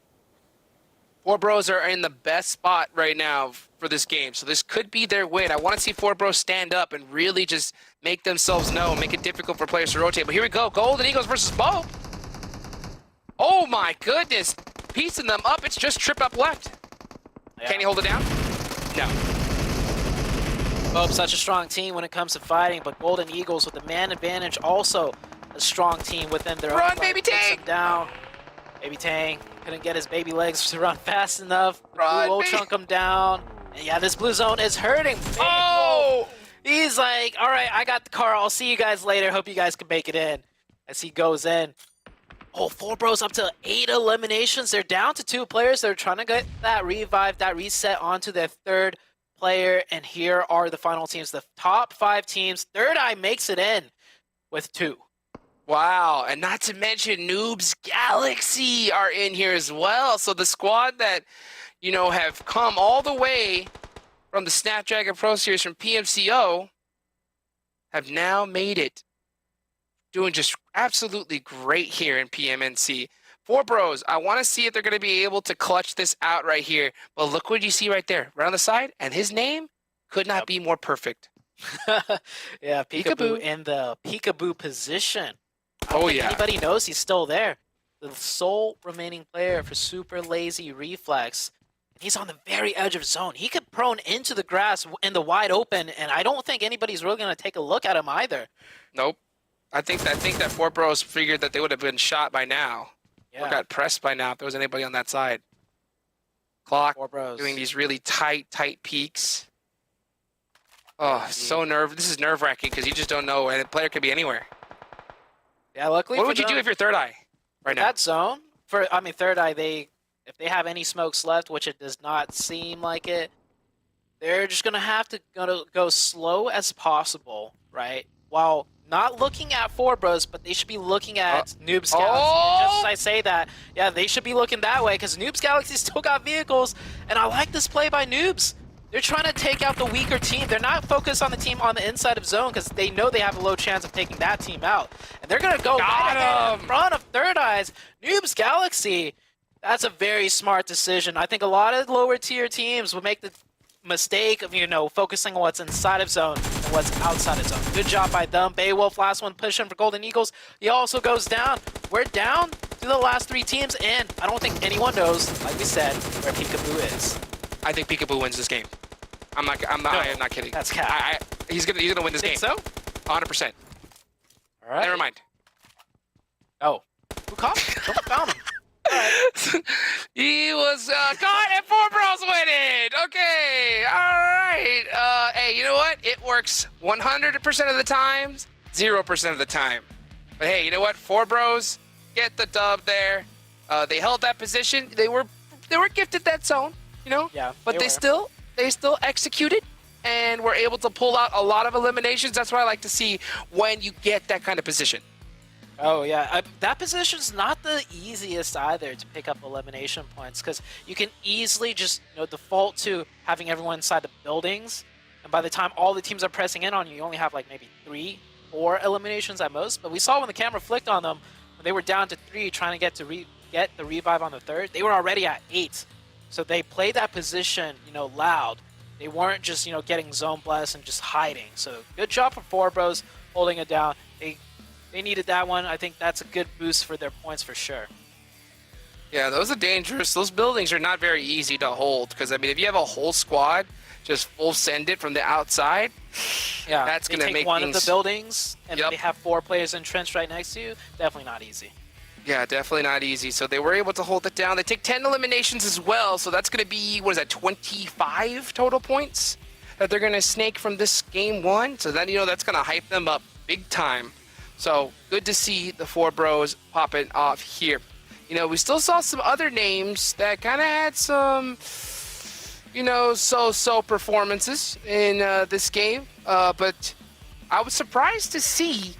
4Bros are in the best spot right now for this game, so this could be their win. I want to see 4Bros stand up and really just make themselves known, make it difficult for players to rotate. But here we go, Golden Eagles versus BOPE. Oh my goodness, piecing them up. It's just trip up left. Yeah. Can he hold it down? No. BOPE, such a strong team when it comes to fighting, but Golden Eagles with the man advantage, also a strong team within their own. Run, Baby Tang! Down. Baby Tang couldn't get his baby legs to run fast enough. Run, blue will chunk him down. And yeah, this blue zone is hurting. Oh! He's like, all right, I got the car. I'll see you guys later. Hope you guys can make it in. As he goes in. Oh, 4Bros up to 8 eliminations. They're down to 2 players. They're trying to get that revive, that reset onto their third player. And here are the final teams. The top 5 teams. THIRDEYE makes it in with 2. Wow, and not to mention NOOBS Galaxy are in here as well. So the squad that, you know, have come all the way from the Snapdragon Pro Series from PMCO have now made it. Doing just absolutely great here in PMNC. 4Bros, I want to see if they're going to be able to clutch this out right here. But look what you see right there, right on the side. And his name could not be more perfect. Yeah, Peekaboo. Peekaboo in the peekaboo position. I don't Oh, think yeah. anybody knows he's still there. The sole remaining player for super lazy reflex. He's on the very edge of zone. He could prone into the grass in the wide open, and I don't think anybody's really going to take a look at him either. Nope. I think that four bros figured that they would have been shot by now. Yeah. Or got pressed by now if there was anybody on that side. Clock Four bros doing these really tight peaks. Oh, so this is nerve-wracking because you just don't know, and the player could be anywhere. Yeah, luckily. What would you do if you're THIRDEYE right now? That zone THIRDEYE, if they have any smokes left, which it does not seem like it, they're just gonna have to go slow as possible, right? While not looking at four bros, but they should be looking at NOOBS Galaxy. And just as I say that, yeah, they should be looking that way because NOOBS Galaxy still got vehicles, and I like this play by NOOBS. They're trying to take out the weaker team. They're not focused on the team on the inside of zone because they know they have a low chance of taking that team out. And they're going to go right ahead in front of THIRDEYE's NOOBS Galaxy. That's a very smart decision. I think a lot of lower tier teams will make the mistake of, focusing on what's inside of zone and what's outside of zone. Good job by them. Beowulf, last one, pushing for Golden Eagles. He also goes down. We're down to the last three teams, and I don't think anyone knows, like we said, where Peekaboo is. I think Peekaboo wins this game. I'm not kidding. That's cap. He's gonna win this game. So? 100%. All right. Never mind. Oh. Who caught him? Someone found him. Right. He was caught and four bros winning. Okay. All right. Hey, you know what? It works 100% of the times, 0% of the time. But hey, you know what? Four bros get the dub there. They held that position. They were gifted that zone, Yeah. But they still executed and were able to pull out a lot of eliminations. That's what I like to see when you get that kind of position. Oh, yeah. That position's not the easiest either to pick up elimination points because you can easily just default to having everyone inside the buildings. And by the time all the teams are pressing in on you, you only have like maybe 3, 4 eliminations at most. But we saw when the camera flicked on them, when they were down to 3 trying to get the revive on the third, they were already at 8. So they played that position, loud. They weren't just, getting zone blessed and just hiding. So good job for four bros holding it down. They needed that one. I think that's a good boost for their points for sure. Yeah, those are dangerous. Those buildings are not very easy to hold because, I mean, if you have a whole squad, just full send it from the outside, yeah, that's going to make one things... of the buildings and Yep. they have 4 players entrenched right next to you. Definitely not easy. Yeah, definitely not easy. So they were able to hold it down. They take 10 eliminations as well, so that's going to be, 25 total points that they're going to snake from this game 1. So then, that's going to hype them up big time. So good to see the four bros popping off here. We still saw some other names that kind of had some, so-so performances in this game. But I was surprised to see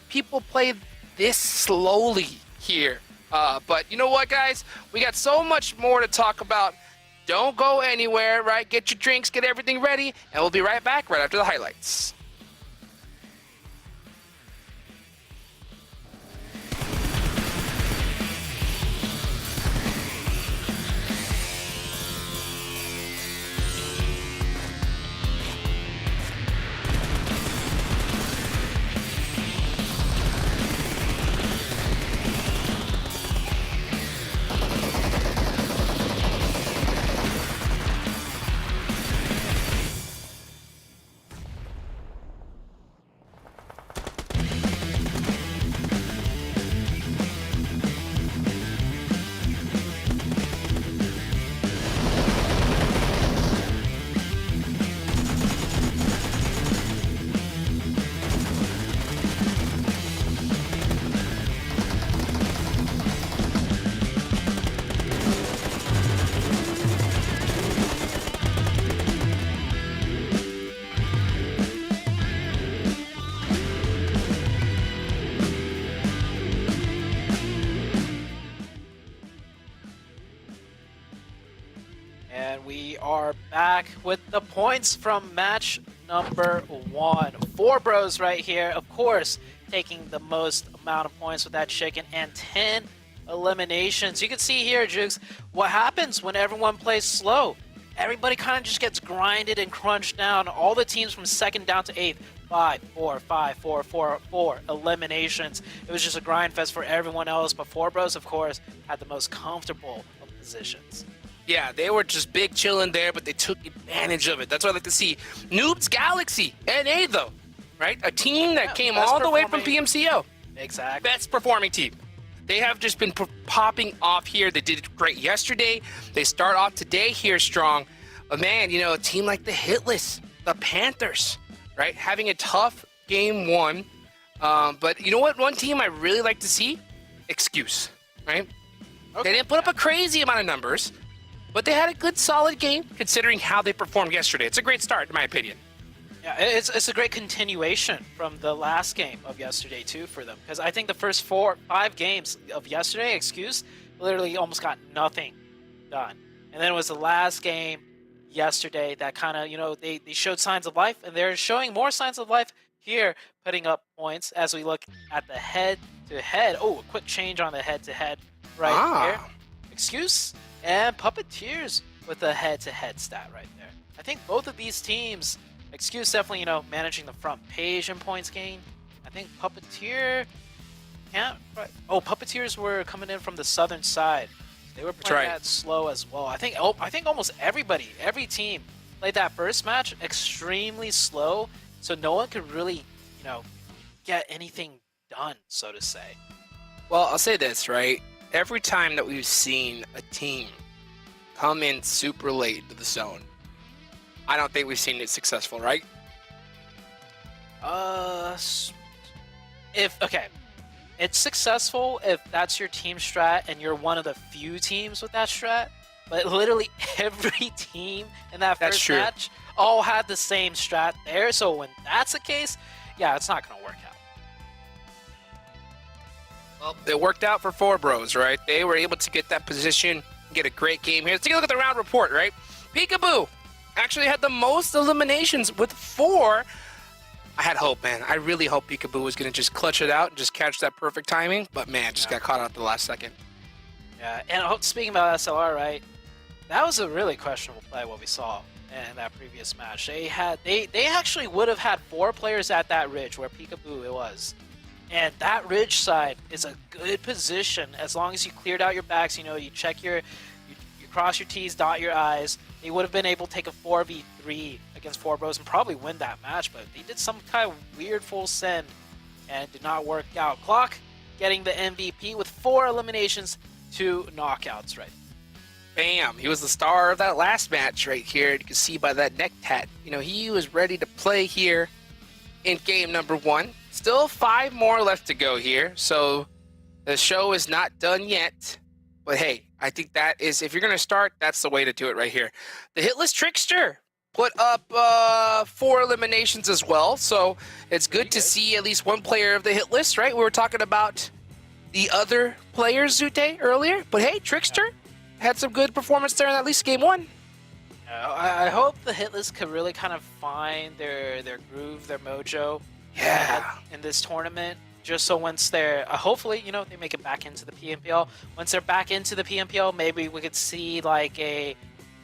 people play this slowly here. But you know what, guys? We got so much more to talk about. Don't go anywhere, right? Get your drinks, get everything ready, and we'll be right back right after the highlights. And we are back with the points from match number 1. Four bros right here, of course, taking the most amount of points with that chicken and 10 eliminations. You can see here, Jukes, what happens when everyone plays slow. everybody kind of just gets grinded and crunched down. All the teams from 2nd down to 8th, 5, 4, 5, 4, 4, 4 eliminations. It was just a grind fest for everyone else, but 4Bros, of course, had the most comfortable of positions. Yeah, they were just big chilling there, but they took advantage of it. That's what I like to see. Noobs Galaxy, NA though, right? A team that came all the way from PMCO. Exactly. Best performing team. They have just been popping off here. They did great yesterday. They start off today here strong. But man, you know, a team like the HITLIST, the Panthers, right? Having a tough game 1. But you know what? One team I really like to see? Excuse, right? Okay. They didn't put up a crazy amount of numbers, but they had a good, solid game considering how they performed yesterday. It's a great start, in my opinion. Yeah, it's a great continuation from the last game of yesterday, too, for them. Because I think the first 5 games of yesterday, Excuse, literally almost got nothing done. And then it was the last game yesterday that kind of, you know, they showed signs of life. And they're showing more signs of life here, putting up points as we look at the head-to-head. Oh, a quick change on the head-to-head right here. Excuse and Puppeteers with a head-to-head stat right there. I think both of these teams, Excuse definitely, you know, managing the front page in points gain. I think Puppeteer can't. Oh, Puppeteers were coming in from the southern side. They were playing that slow as well. I think almost every team played that first match extremely slow, so no one could really, you know, get anything done, so to say. Well, I'll say this, right? Every time that we've seen a team come in super late to the zone, I don't think we've seen it successful, right? It's successful if that's your team strat and you're one of the few teams with that strat. But literally every team in that first match all had the same strat there. So when that's the case, yeah, it's not going to work out. Well, it worked out for 4Bros, right? They were able to get that position, get a great game here. Let's take a look at the round report, right? Peekaboo actually had the most eliminations with 4. I had hope, man. I really hope Peekaboo was going to just clutch it out and just catch that perfect timing. But, man, just got caught out at the last second. Yeah, and speaking about SLR, right, that was a really questionable play, what we saw in that previous match. They actually would have had 4 players at that ridge where Peekaboo it was. And that ridge side is a good position as long as you cleared out your backs, you know, you check you cross your T's, dot your I's. They would have been able to take a 4v3 against 4Bros and probably win that match, but they did some kind of weird full send and it did not work out. Clock getting the MVP with 4 eliminations, 2 knockouts, right? Bam! He was the star of that last match right here. You can see by that neck tat. You know, he was ready to play here in game number 1. Still 5 more left to go here, so the show is not done yet. But hey, I think that is, if you're going to start, that's the way to do it right here. The HITLIST Trickster put up 4 eliminations as well, so it's good to see at least one player of the HITLIST, right? We were talking about the other players, Zute, earlier, but hey, Trickster had some good performance there in at least game 1. I hope the HITLIST could really kind of find their groove, their mojo in this tournament. Just so once they're, hopefully, you know, they make it back into the PMPL. Once they're back into the PMPL, maybe we could see like a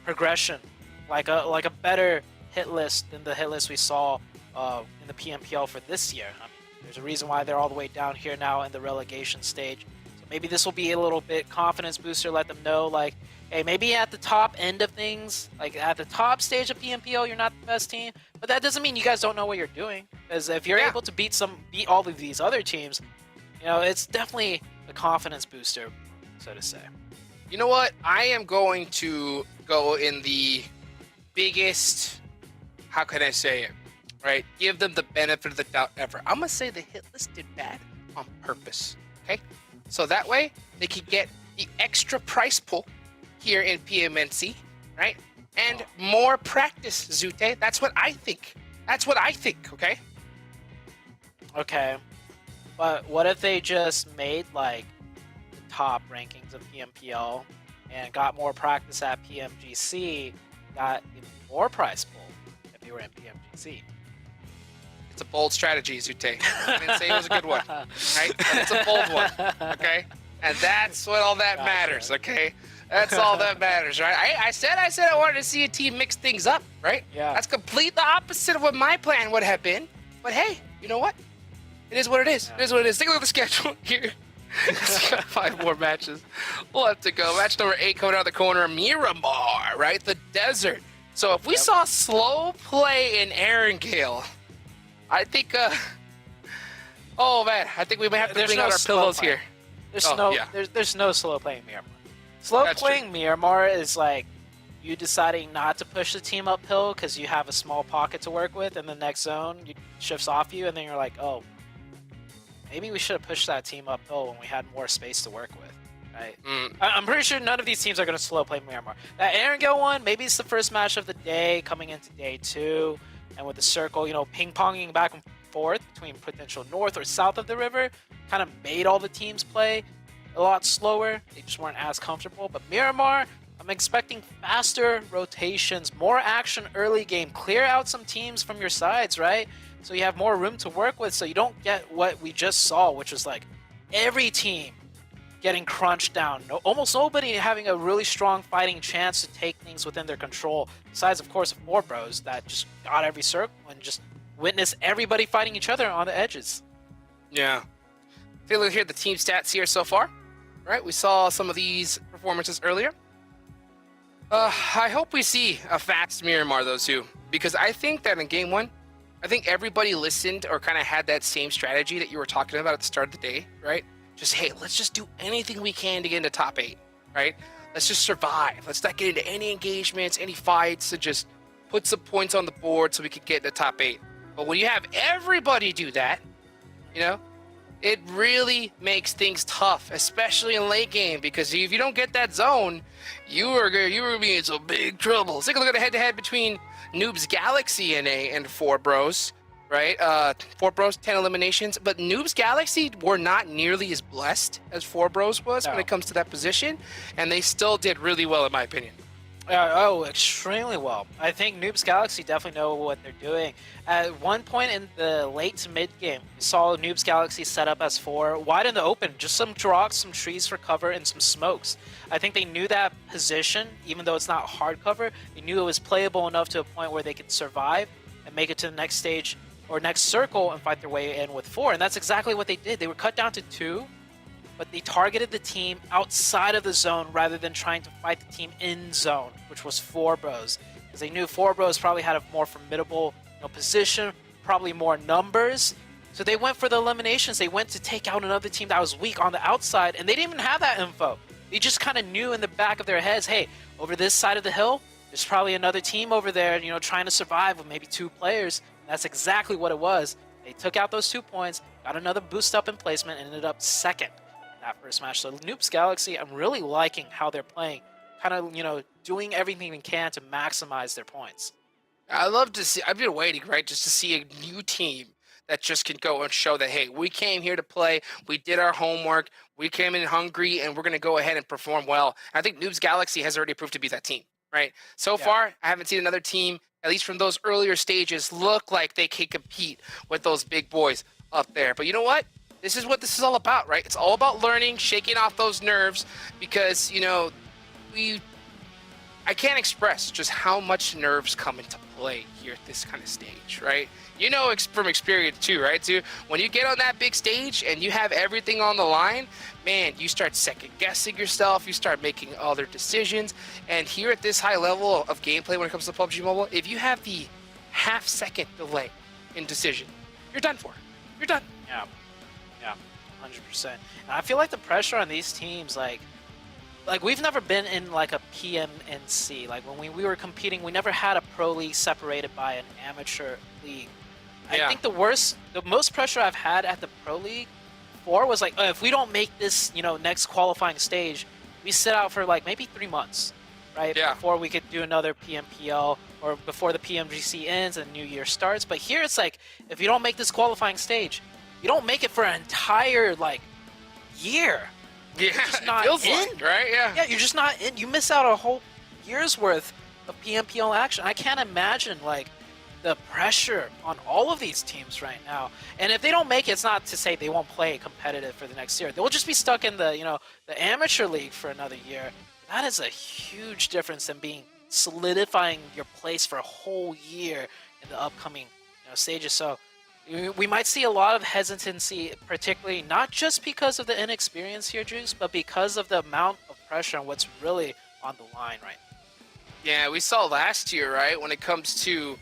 progression, like a better HITLIST than the HITLIST we saw in the PMPL for this year. I mean, there's a reason why they're all the way down here now in the relegation stage. So maybe this will be a little bit confidence booster. Let them know, like, hey, maybe at the top end of things, like at the top stage of PMPL, you're not the best team, but that doesn't mean you guys don't know what you're doing. Because if you're able to beat all of these other teams, you know, it's definitely a confidence booster, so to say. You know what? I am going to go in the biggest, how can I say it, right? Give them the benefit of the doubt ever. I'm going to say the HITLIST did bad on purpose, okay? So that way, they can get the extra price pool here in PMNC, right? And more practice, Zute. That's what I think. That's what I think, okay? Okay. But what if they just made, like, the top rankings of PMPL and got more practice at PMGC, got even more prize pool if they were in PMGC? It's a bold strategy, Zute. I didn't say it was a good one, right? But it's a bold one, okay? And that's what all that matters, okay? That's all that matters, right? I said I wanted to see a team mix things up, right? Yeah. That's complete the opposite of what my plan would have been. But hey, you know what? It is what it is. Yeah. It is what it is. Take a look at the schedule here. It's got 5 more matches left to go. Match number 8 coming out of the corner, Miramar, right? The desert. So if we saw slow play in Erangel, I think, oh man, I think we may have to bring out our pillows here. There's no slow playing Miramar. Slow playing Miramar is like you deciding not to push the team uphill because you have a small pocket to work with, and the next zone shifts off you, and then you're like, oh, maybe we should have pushed that team uphill when we had more space to work with. Right? I'm pretty sure none of these teams are going to slow play Miramar. That Erangel one, maybe it's the first match of the day coming into day 2, and with the circle, ping-ponging back and forth between potential north or south of the river, kind of made all the teams play a lot slower. They just weren't as comfortable. But Miramar, I'm expecting faster rotations, more action early game, clear out some teams from your sides, right? So you have more room to work with, so you don't get what we just saw, which was like every team getting crunched down. Almost nobody having a really strong fighting chance to take things within their control, besides, of course, 4 bros that just got every circle and just witnessed everybody fighting each other on the edges. Yeah. Take a look here at the team stats here so far. Right, we saw some of these performances earlier. I hope we see a fast Miramar, though, too, because I think that in Game 1, I think everybody listened or kind of had that same strategy that you were talking about at the start of the day, right? Just, hey, let's just do anything we can to get into top 8, right? Let's just survive. Let's not get into any engagements, any fights, and just put some points on the board so we could get into top 8. But when you have everybody do that, it really makes things tough, especially in late game, because if you don't get that zone, you are going to be in some big trouble. Let's take a look at the head-to-head between Noobs Galaxy and 4 Bros, right? 4 Bros, 10 eliminations, but Noobs Galaxy were not nearly as blessed as 4 Bros was when it comes to that position, and they still did really well, in my opinion. Extremely well. I think Noobs Galaxy definitely know what they're doing. At one point in the late to mid game, we saw Noobs Galaxy set up as 4, wide in the open, just some rocks, some trees for cover, and some smokes. I think they knew that position, even though it's not hard cover, they knew it was playable enough to a point where they could survive and make it to the next stage or next circle and fight their way in with 4. And that's exactly what they did. They were cut down to 2. But they targeted the team outside of the zone rather than trying to fight the team in zone, which was 4 Bros. Because they knew 4 Bros probably had a more formidable position, probably more numbers. So they went for the eliminations. They went to take out another team that was weak on the outside, and they didn't even have that info. They just kind of knew in the back of their heads, hey, over this side of the hill, there's probably another team over there, trying to survive with maybe 2 players. And that's exactly what it was. They took out those 2 points, got another boost up in placement, and ended up second. That first match. So Noobs Galaxy, I'm really liking how they're playing, kind of, doing everything they can to maximize their points. I love to see, I've been waiting, right, just to see a new team that just can go and show that, hey, we came here to play, we did our homework, we came in hungry, and we're going to go ahead and perform well. I think Noobs Galaxy has already proved to be that team, right? So far, I haven't seen another team, at least from those earlier stages, look like they can compete with those big boys up there. But you know what? This is what this is all about, right? It's all about learning, shaking off those nerves, because, I can't express just how much nerves come into play here at this kind of stage, right? From experience too, right? So when you get on that big stage and you have everything on the line, man, you start second guessing yourself, you start making other decisions, and here at this high level of gameplay when it comes to PUBG Mobile, if you have the half-second delay in decision, you're done for. You're done. Yeah. 100%. And I feel like the pressure on these teams, like we've never been in like a PMNC. Like when we were competing, we never had a pro league separated by an amateur league. I think the most pressure I've had at the pro league before was like, if we don't make this, next qualifying stage, we sit out for like maybe 3 months, right? Yeah. Before we could do another PMPL or before the PMGC ends and the new year starts. But here it's like, if you don't make this qualifying stage, you don't make it for an entire year. Yeah, not it feels in. like, right? Yeah, you're just not in. You miss out a whole year's worth of PMPL action. I can't imagine the pressure on all of these teams right now. And if they don't make it, it's not to say they won't play competitive for the next year. They'll just be stuck in the the amateur league for another year. that is a huge difference in solidifying your place for a whole year in the upcoming stages. So we might see a lot of hesitancy, particularly not just because of the inexperience here, Juice, but because of the amount of pressure and what's really on the line right now. Yeah, we saw last year, right, when it comes to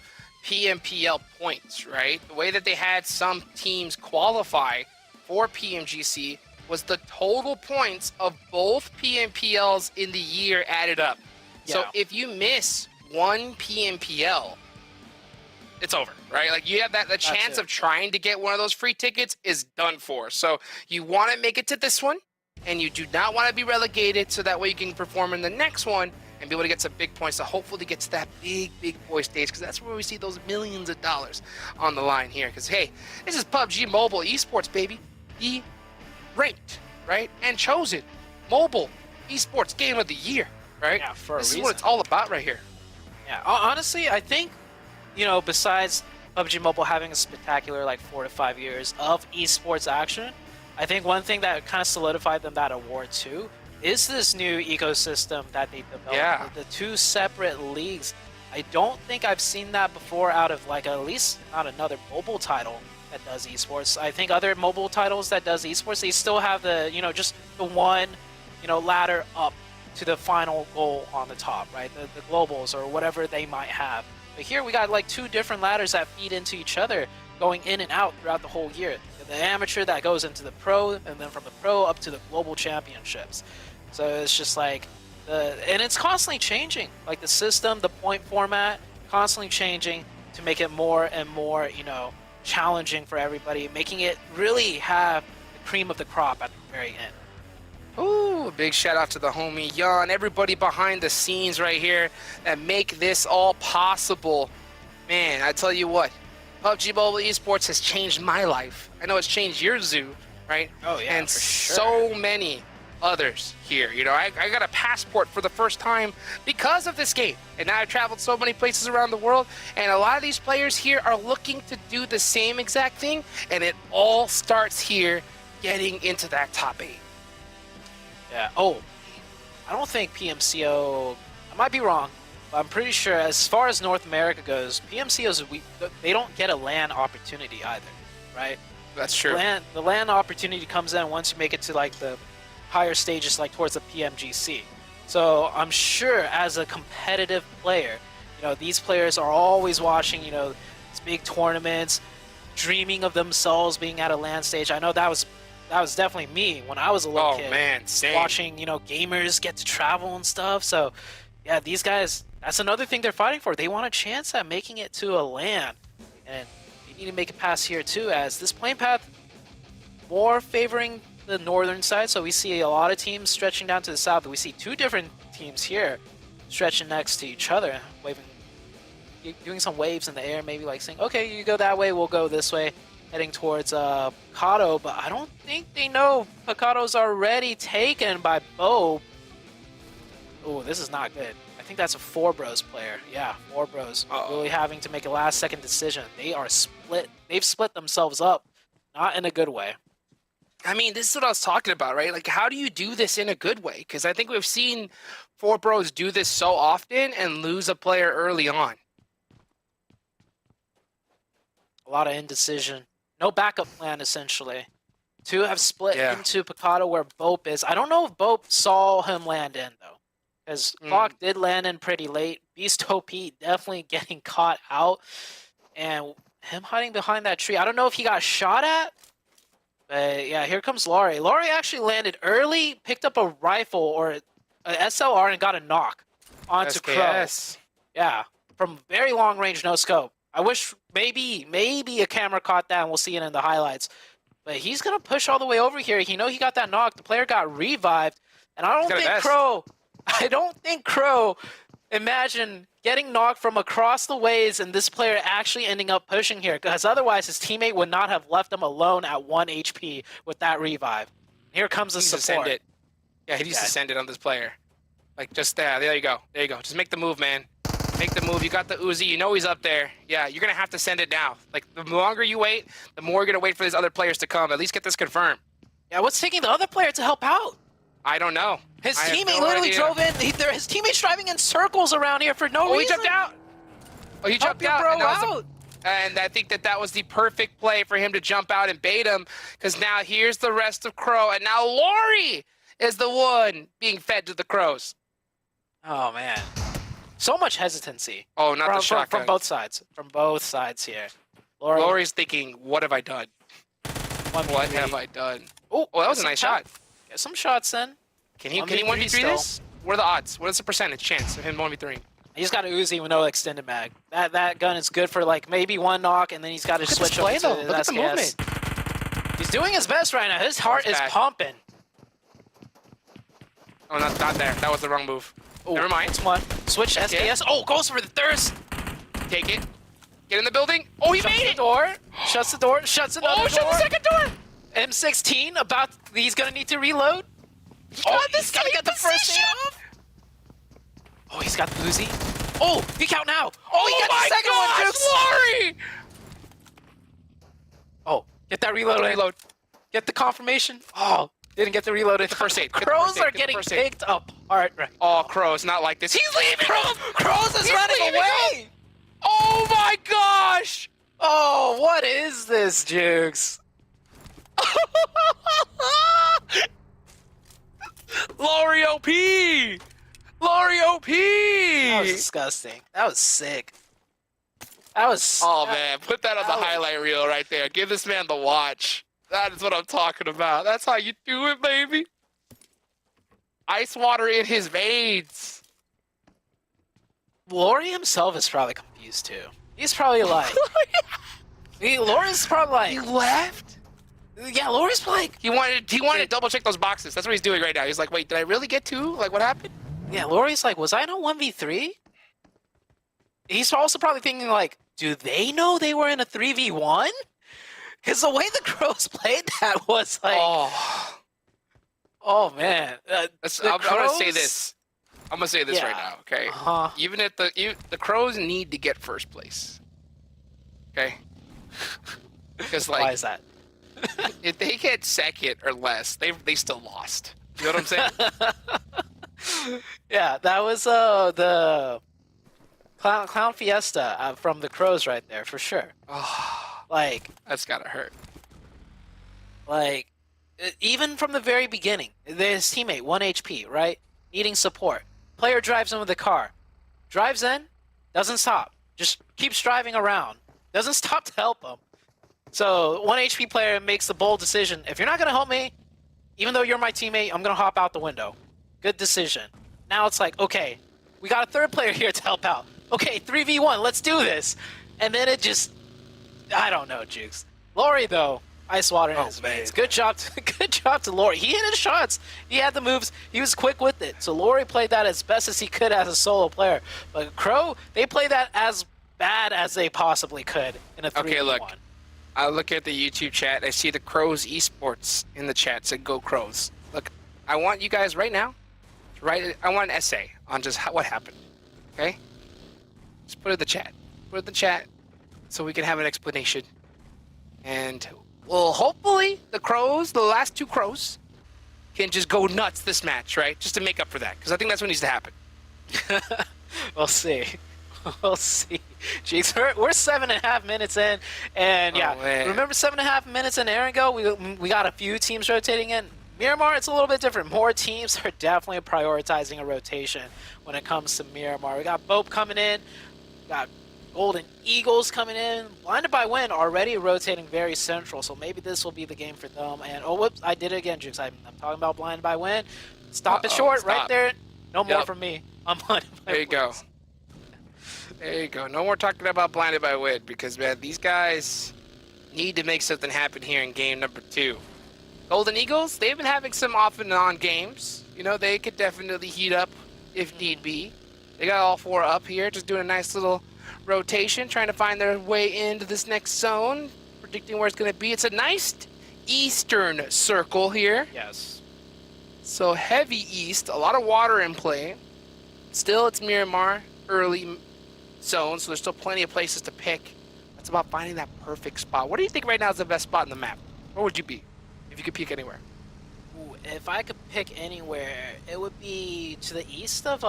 PMPL points, right? The way that they had some teams qualify for PMGC was the total points of both PMPLs in the year added up. So Yeah. if you miss one PMPL, it's over, right? Like you have the chance of trying to get one of those free tickets is done for. So you want to make it to this one, and you do not want to be relegated, so that way you can perform in the next one and be able to get some big points to hopefully get to that big boy stage, because that's where we see those millions of dollars on the line here. Because hey, this is PUBG Mobile Esports, baby. The ranked, right, and chosen mobile esports game of the year, right? Yeah, for a this reason. is what it's all about right here. Yeah, honestly, I think, besides PUBG Mobile having a spectacular 4 to 5 years of esports action, I think one thing that kind of solidified them that award too is this new ecosystem that they developed. Yeah. The two separate leagues. I don't think I've seen that before out of at least not another mobile title that does esports. I think other mobile titles that does esports, they still have the, just the one, ladder up to the final goal on the top, right? The globals or whatever they might have. But here we got two different ladders that feed into each other, going in and out throughout the whole year. The amateur that goes into the pro, and then from the pro up to the global championships. So it's just and it's constantly changing. The system, the point format, constantly changing to make it more and more, challenging for everybody, making it really have the cream of the crop at the very end. Ooh, big shout out to the homie Jan, everybody behind the scenes right here that make this all possible. Man, I tell you what, PUBG Mobile Esports has changed my life. I know it's changed your zoo, right? Oh yeah, and for sure. So many others here. I got a passport for the first time because of this game, and now I've traveled so many places around the world, and a lot of these players here are looking to do the same exact thing, and it all starts here, getting into that top 8. Yeah. Oh, I don't think PMCO, I might be wrong, but I'm pretty sure as far as North America goes, PMCOs, they don't get a LAN opportunity either, right? That's true. The LAN opportunity comes in once you make it to the higher stages, towards the PMGC. So I'm sure as a competitive player, these players are always watching, these big tournaments, dreaming of themselves being at a LAN stage. I know that was definitely me when I was a little kid. Oh man, same. Watching, gamers get to travel and stuff. So yeah, these guys, that's another thing they're fighting for. They want a chance at making it to a LAN. And they need to make it past here too, as this playing path more favoring the northern side. So we see a lot of teams stretching down to the south. We see two different teams here stretching next to each other, doing some waves in the air, maybe saying, okay, you go that way, we'll go this way, heading towards Picado. But I don't think they know Picado's already taken by BOPE. Oh, this is not good. I think that's a 4Bros player. Yeah, 4Bros really having to make a last-second decision. They are split. They've split themselves up, not in a good way. I mean, this is what I was talking about, right? How do you do this in a good way? Because I think we've seen 4Bros do this so often and lose a player early on. A lot of indecision. No backup plan, essentially. Two have split into Picado where BOPE is. I don't know if BOPE saw him land in, though. Because Clock did land in pretty late. Beast OP definitely getting caught out. And him hiding behind that tree. I don't know if he got shot at. But yeah, here comes Laurie. Laurie actually landed early, picked up a rifle or an SLR and got a knock onto Crow. Yeah, from very long range, no scope. I wish maybe a camera caught that and we'll see it in the highlights. But he's going to push all the way over here. He got that knock. The player got revived. And I don't think Crow, imagine getting knocked from across the ways and this player actually ending up pushing here, because otherwise his teammate would not have left him alone at 1 HP with that revive. Here comes the support. Yeah, he needs to send it on this player. Just there. There you go. There you go. Just make the move, man. Make the move. You got the Uzi. You know he's up there. Yeah, you're going to have to send it now. The longer you wait, the more you're going to wait for these other players to come. At least get this confirmed. Yeah, what's taking the other player to help out? I don't know. His I have teammate no literally idea. drove in. His teammate's driving in circles around here for no Oh, reason. he jumped out. Oh, he Help jumped your out. bro And, that was out. and I think that was the perfect play for him to jump out and bait him, because now here's the rest of Crow, and now Lori is the one being fed to the Crows. Oh man, so much hesitancy. Oh, not the shotgun. From both sides. From both sides here. Lori's thinking, what have I done? What 1v3. have I done? Oh, that was a nice shot. Get some shots then. Can he 1v3 1v3 still. this? What are the odds? What is the percentage chance of him 1v3? He's got a Uzi with no extended mag. That gun is good for like maybe one knock, and then he's got to switch over to Look at the movement. He's doing his best right now. His heart is bad. pumping. Oh, not there. That was the wrong move. Ooh, Never mind. That's one. Switch SDS. Oh, goes for the thirst. Take it. Get in the building. Oh, he Shuts made the it. door. Shuts the door. Shuts another door. Shut the second door. M16 about. He's gonna need to reload. He's gotta get the first aid off. Oh, he's got the Uzi. Oh, peek out now. Oh, he got the second one, Jukes. Lori! Oh, get that reload. Reload. Get the confirmation. Oh, didn't get the reload. Get the first aid. Get the Crows first aid. are Get the getting first aid. picked apart right. Oh, Crow's not like this. He's leaving. Crows is He's running leaving away. Oh my gosh! Oh, what is this, Jukes? Lori OP! Lori OP! That was disgusting. That was sick. That was. Oh man, put that on the that was- highlight reel right there. Give this man the watch. That is what I'm talking about. That's how you do it, baby. Ice water in his veins. Lori himself is probably confused too. He's probably like. Lori's probably like. He left? Yeah, Lori's like. He wanted to double check those boxes. That's what he's doing right now. He's like, wait, did I really get two? Like, what happened? Yeah, Lori's like, was I in a 1v3? He's also probably thinking like, do they know they were in a 3v1? Because the way the Crows played that was like, oh man. I'm gonna say this. I'm gonna say this right now, okay? Even if the Crows need to get first place, okay? Because like, why is that? if they get second or less, they still lost. You know what I'm saying? Yeah, that was the Clown Fiesta from the Crows right there for sure. Like That's gotta hurt. Like even from the very beginning, his teammate 1 HP, right? Needing support. Player drives in with the car. Drives in, doesn't stop. Just keeps driving around. Doesn't stop to help him. So 1 HP player makes the bold decision. If you're not gonna help me, even though you're my teammate, I'm gonna hop out the window. Good decision. Now it's like, okay, we got a third player here to help out. Okay, 3v1, let's do this. And then it just, I don't know, Jukes. Lori though, ice water in his veins. Good job to Lori. He hit his shots. He had the moves. He was quick with it. So Lori played that as best as he could as a solo player. But Crow, they played that as bad as they possibly could in a 3v1. Okay, look. I look at the YouTube chat. I see the Crows Esports in the chat. Said go Crows. Look, I want you guys right now to write. I want an essay on just what happened. Okay? Just put it in the chat. Put it in the chat so we can have an explanation. And well, hopefully the Crows, the last two Crows, can just go nuts this match, right? Just to make up for that, because I think that's what needs to happen. We'll see. We'll see. Jeez, we're 7.5 minutes in, and yeah, man. remember 7.5 minutes in Erangel? We got a few teams rotating in. Miramar, it's a little bit different. More teams are definitely prioritizing a rotation when it comes to Miramar. We got BOPE coming in. We got Golden Eagles coming in. Blinded by Wind already rotating very central, so maybe this will be the game for them. And oh, whoops, I did it again, Jukes. I'm talking about Blinded by Wind. Stop it short right there. No more from me. I'm Blinded by There you go. There you go. No more talking about Blinded by Wind, because, man, these guys need to make something happen here in game number 2. Golden Eagles, they've been having some off and on games. You know, they could definitely heat up if need be. They got all 4 up here, just doing a nice little rotation, trying to find their way into this next zone, predicting where it's going to be. It's a nice eastern circle here. Yes. So heavy east, a lot of water in play. Still, it's Miramar, early zone, so there's still plenty of places to pick. It's about finding that perfect spot. What do you think right now is the best spot in the map? Where would you be if you could peek anywhere? Ooh, if I could pick anywhere, it would be to the east of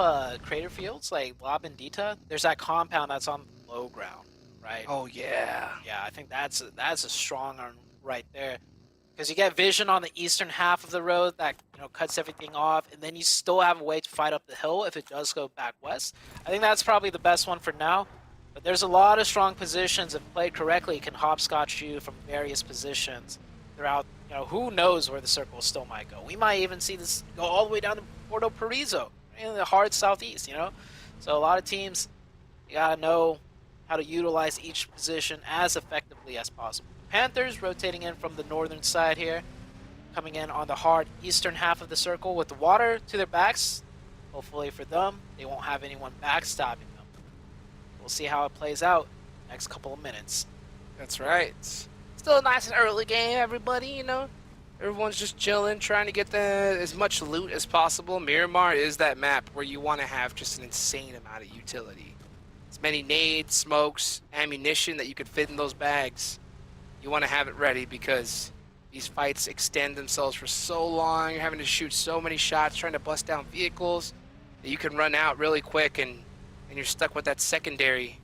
Crater Fields, like Labendita. There's that compound that's on the low ground, right? Oh yeah. Yeah, I think that's a strong one right there. Because you get vision on the eastern half of the road that cuts everything off, and then you still have a way to fight up the hill if it does go back west. I think that's probably the best one for now. But there's a lot of strong positions. If played correctly, can hopscotch you from various positions throughout. Who knows where the circle still might go. We might even see this go all the way down to Porto Paraiso in the hard southeast. So a lot of teams, you gotta know how to utilize each position as effectively as possible. Panthers rotating in from the northern side here, coming in on the hard eastern half of the circle with the water to their backs. Hopefully for them, they won't have anyone backstabbing them. We'll see how it plays out next couple of minutes. That's right. Still a nice and early game, everybody, Everyone's just chilling, trying to get as much loot as possible. Miramar is that map where you want to have just an insane amount of utility. As many nades, smokes, ammunition that you could fit in those bags. You want to have it ready because these fights extend themselves for so long. You're having to shoot so many shots, trying to bust down vehicles that you can run out really quick, and you're stuck with that secondary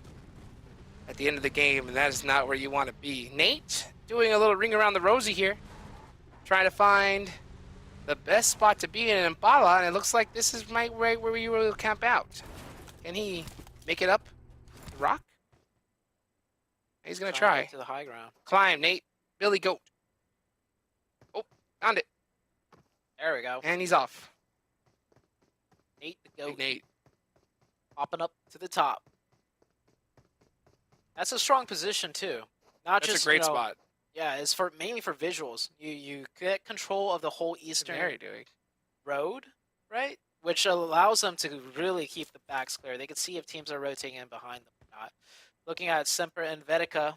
at the end of the game, and that is not where you want to be. Nate doing a little ring around the rosy here, trying to find the best spot to be in Impala, and it looks like this is right where we will camp out. Can he make it up the rock? He's gonna try. To the high ground. Climb, Nate. Billy Goat. Oh, found it. There we go. And he's off. Nate the goat. Nate. Popping up to the top. That's a strong position too. Not That's just a great spot. Yeah, it's mainly for visuals. You get control of the whole eastern road, right? Which allows them to really keep the backs clear. They can see if teams are rotating in behind them or not. Looking at SEMPER and NVICTA,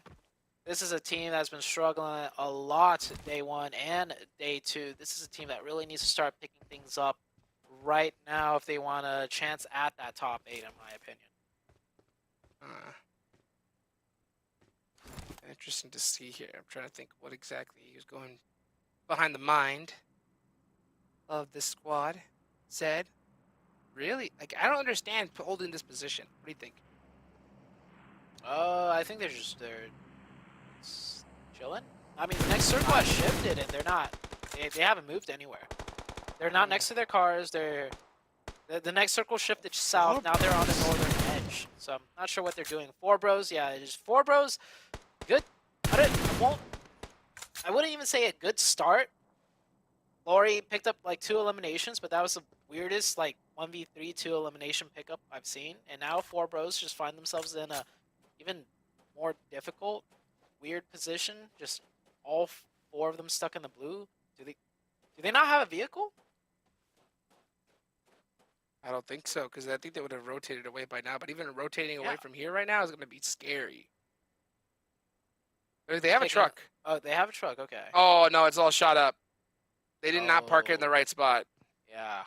this is a team that's been struggling a lot day one and day two. This is a team that really needs to start picking things up right now if they want a chance at that top 8, in my opinion. Interesting to see here. I'm trying to think what exactly he was going behind the mind of this squad. Said, really? Like, I don't understand holding this position. What do you think? I think they're chilling. I mean, the next circle has shifted, and they're not. They haven't moved anywhere. They're not next to their cars. The next circle shifted south. Now they're on the northern edge. So I'm not sure what they're doing. 4 bros, yeah, it is 4 bros. Good. I wouldn't even say a good start. Lori picked up like 2 eliminations, but that was the weirdest like 1v3 2 elimination pickup I've seen. And now 4 bros just find themselves in a even more difficult, weird position. Just all 4 of them stuck in the blue. Do they not have a vehicle? I don't think so, because I think they would have rotated away by now. But even rotating away from here right now is going to be scary. They have a truck. Oh, they have a truck. Okay. Oh, no, it's all shot up. They did not park it in the right spot. Yeah.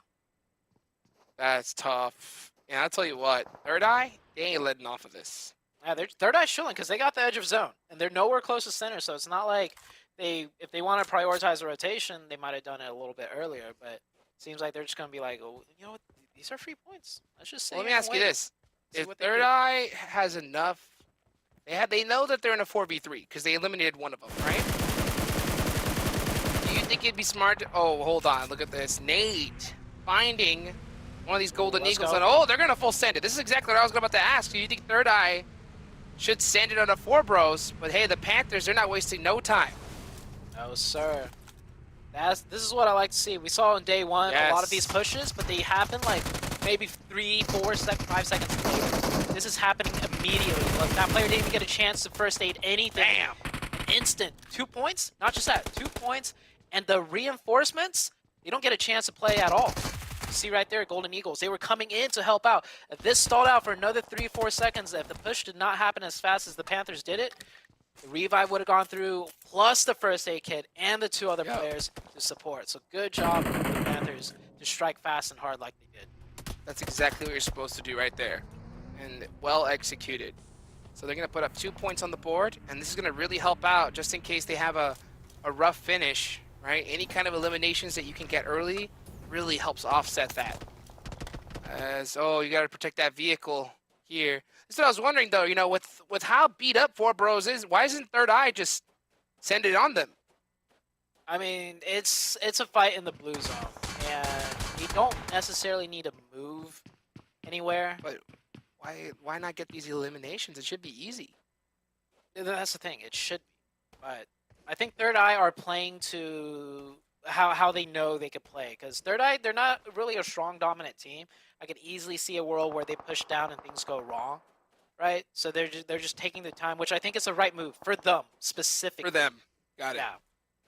That's tough. And I'll tell you what, THIRDEYE, they ain't letting off of this. Yeah, THIRDEYE's chilling because they got the edge of zone. And they're nowhere close to center, so it's not like if they want to prioritize the rotation, they might have done it a little bit earlier. But it seems like they're just going to be like, oh, you know what, these are free points. Let's just say. Well, let me ask you this. If THIRDEYE has enough, they know that they're in a 4v3 because they eliminated one of them, right? Do you think it'd be smart to... Oh, hold on. Look at this. Nate finding one of these golden eagles. And, oh, they're going to full send it. This is exactly what I was about to ask. Do you think THIRDEYE should send it on a 4 bros? But, hey, the Panthers, they're not wasting no time. No, sir. This is what I like to see. We saw in day one a lot of these pushes, but they happen like maybe 3, 4, 5 seconds later. This is happening immediately. Look, that player didn't even get a chance to first aid anything. Bam! Instant. 2 points? Not just that, 2 points. And the reinforcements, they don't get a chance to play at all. You see right there, Golden Eagles. They were coming in to help out. If this stalled out for another 3, 4 seconds, if the push did not happen as fast as the Panthers did it, the revive would have gone through, plus the first aid kit and the 2 other players to support. So good job for the Panthers to strike fast and hard like they did. That's exactly what you're supposed to do right there. And well executed. So they're going to put up 2 points on the board, and this is going to really help out just in case they have a rough finish right? Any kind of eliminations that you can get early really helps offset that. Oh, you got to protect that vehicle here. That's what I was wondering, though. You know, with how beat up Four Bros is, why isn't Third Eye just send it on them? I mean, it's a fight in the blue zone, and you don't necessarily need to move anywhere. But why not get these eliminations? It should be easy. That's the thing. It should be, but I think Third Eye are playing to how they know they could play. Because Third Eye, they're not really a strong dominant team. I could easily see a world where they push down and things go wrong, right? So they're just taking the time, which I think is the right move for them specifically. For them, got it. Yeah.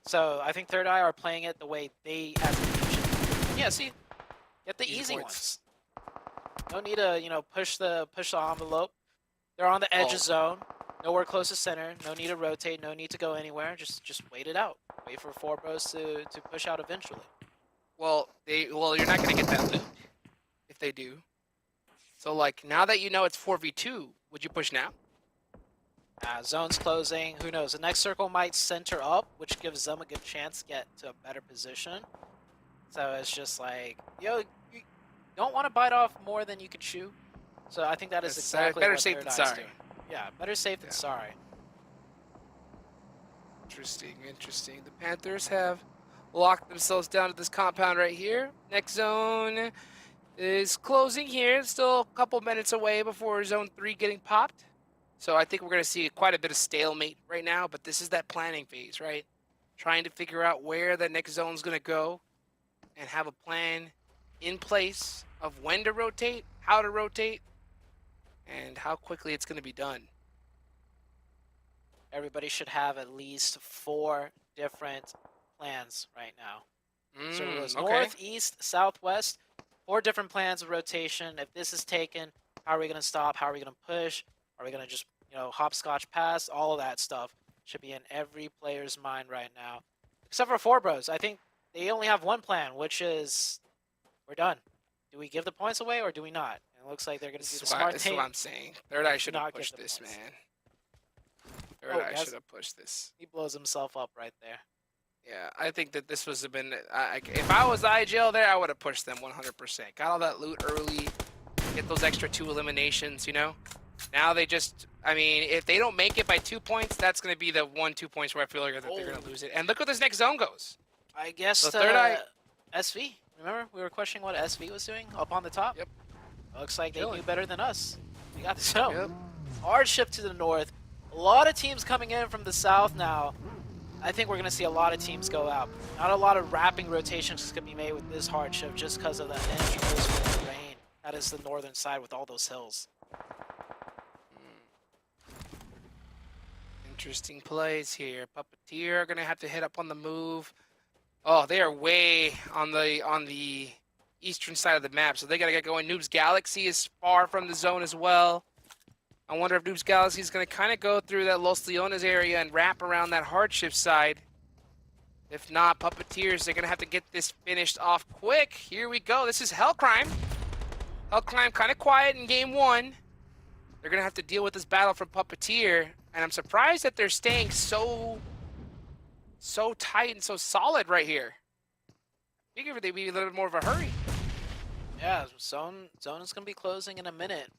So I think Third Eye are playing it the way they as a team should. Yeah. See, get the easy points. ones. No need to push the envelope. They're on the edge of zone. Nowhere close to center. No need to rotate. No need to go anywhere. Just wait it out. Wait for Four Bros to push out eventually. Well, you're not gonna get that loot if they do. So like now that you know it's 4v2, would you push now? Zone's closing. Who knows? The next circle might center up, which gives them a good chance to get to a better position. So it's just like, you don't want to bite off more than you can chew. So I think that is exactly better what safe Third than Eye's sorry. doing. Yeah, better safe than sorry. Interesting. The Panthers have locked themselves down to this compound right here. Next zone is closing here. Still a couple minutes away before zone 3 getting popped. So I think we're going to see quite a bit of stalemate right now, but this is that planning phase, right? Trying to figure out where the next zone is going to go and have a plan in place of when to rotate, how to rotate, and how quickly it's going to be done. Everybody should have at least 4 different plans right now. So it goes north, east, southwest, 4 different plans of rotation. If this is taken, how are we going to stop? How are we going to push? Are we going to just, hopscotch past? All of that stuff should be in every player's mind right now. Except for Four Bros. I think they only have one plan, which is we're done. Do we give the points away or do we not? And it looks like they're going to do the smart This thing. is what I'm saying. Third Eye should have pushed this, man. Third Eye should have pushed this. He blows himself up right there. Yeah, I think that this was been. If I was IGL there, I would have pushed them 100%. Got all that loot early, get those extra 2 eliminations. Now they just. I mean, if they don't make it by 2 points, that's going to be the 1-2 points where I feel like they're going to lose it. And look where this next zone goes. I guess the Third Eye. SV. Remember, we were questioning what SV was doing up on the top. Yep. Looks like they knew better than us. We got the zone. Yep. Hardship to the north. A lot of teams coming in from the south now. I think we're going to see a lot of teams go out. Not a lot of wrapping rotations can be made with this hardship just because of the introduced rain. That is the northern side with all those hills. Interesting plays here. Puppeteer are going to have to hit up on the move. Oh, they are way on the eastern side of the map, so they got to get going. Noobs Galaxy is far from the zone as well. I wonder if Noobs Galaxy is going to kind of go through that Los Leones area and wrap around that hardship side. If not, Puppeteers, they're going to have to get this finished off quick. Here we go. This is Hellcrime. Hellcrime kind of quiet in game 1. They're going to have to deal with this battle from Puppeteer, and I'm surprised that they're staying so tight and so solid right here. I figure they'd be a little bit more of a hurry. Yeah, zone is going to be closing in a minute.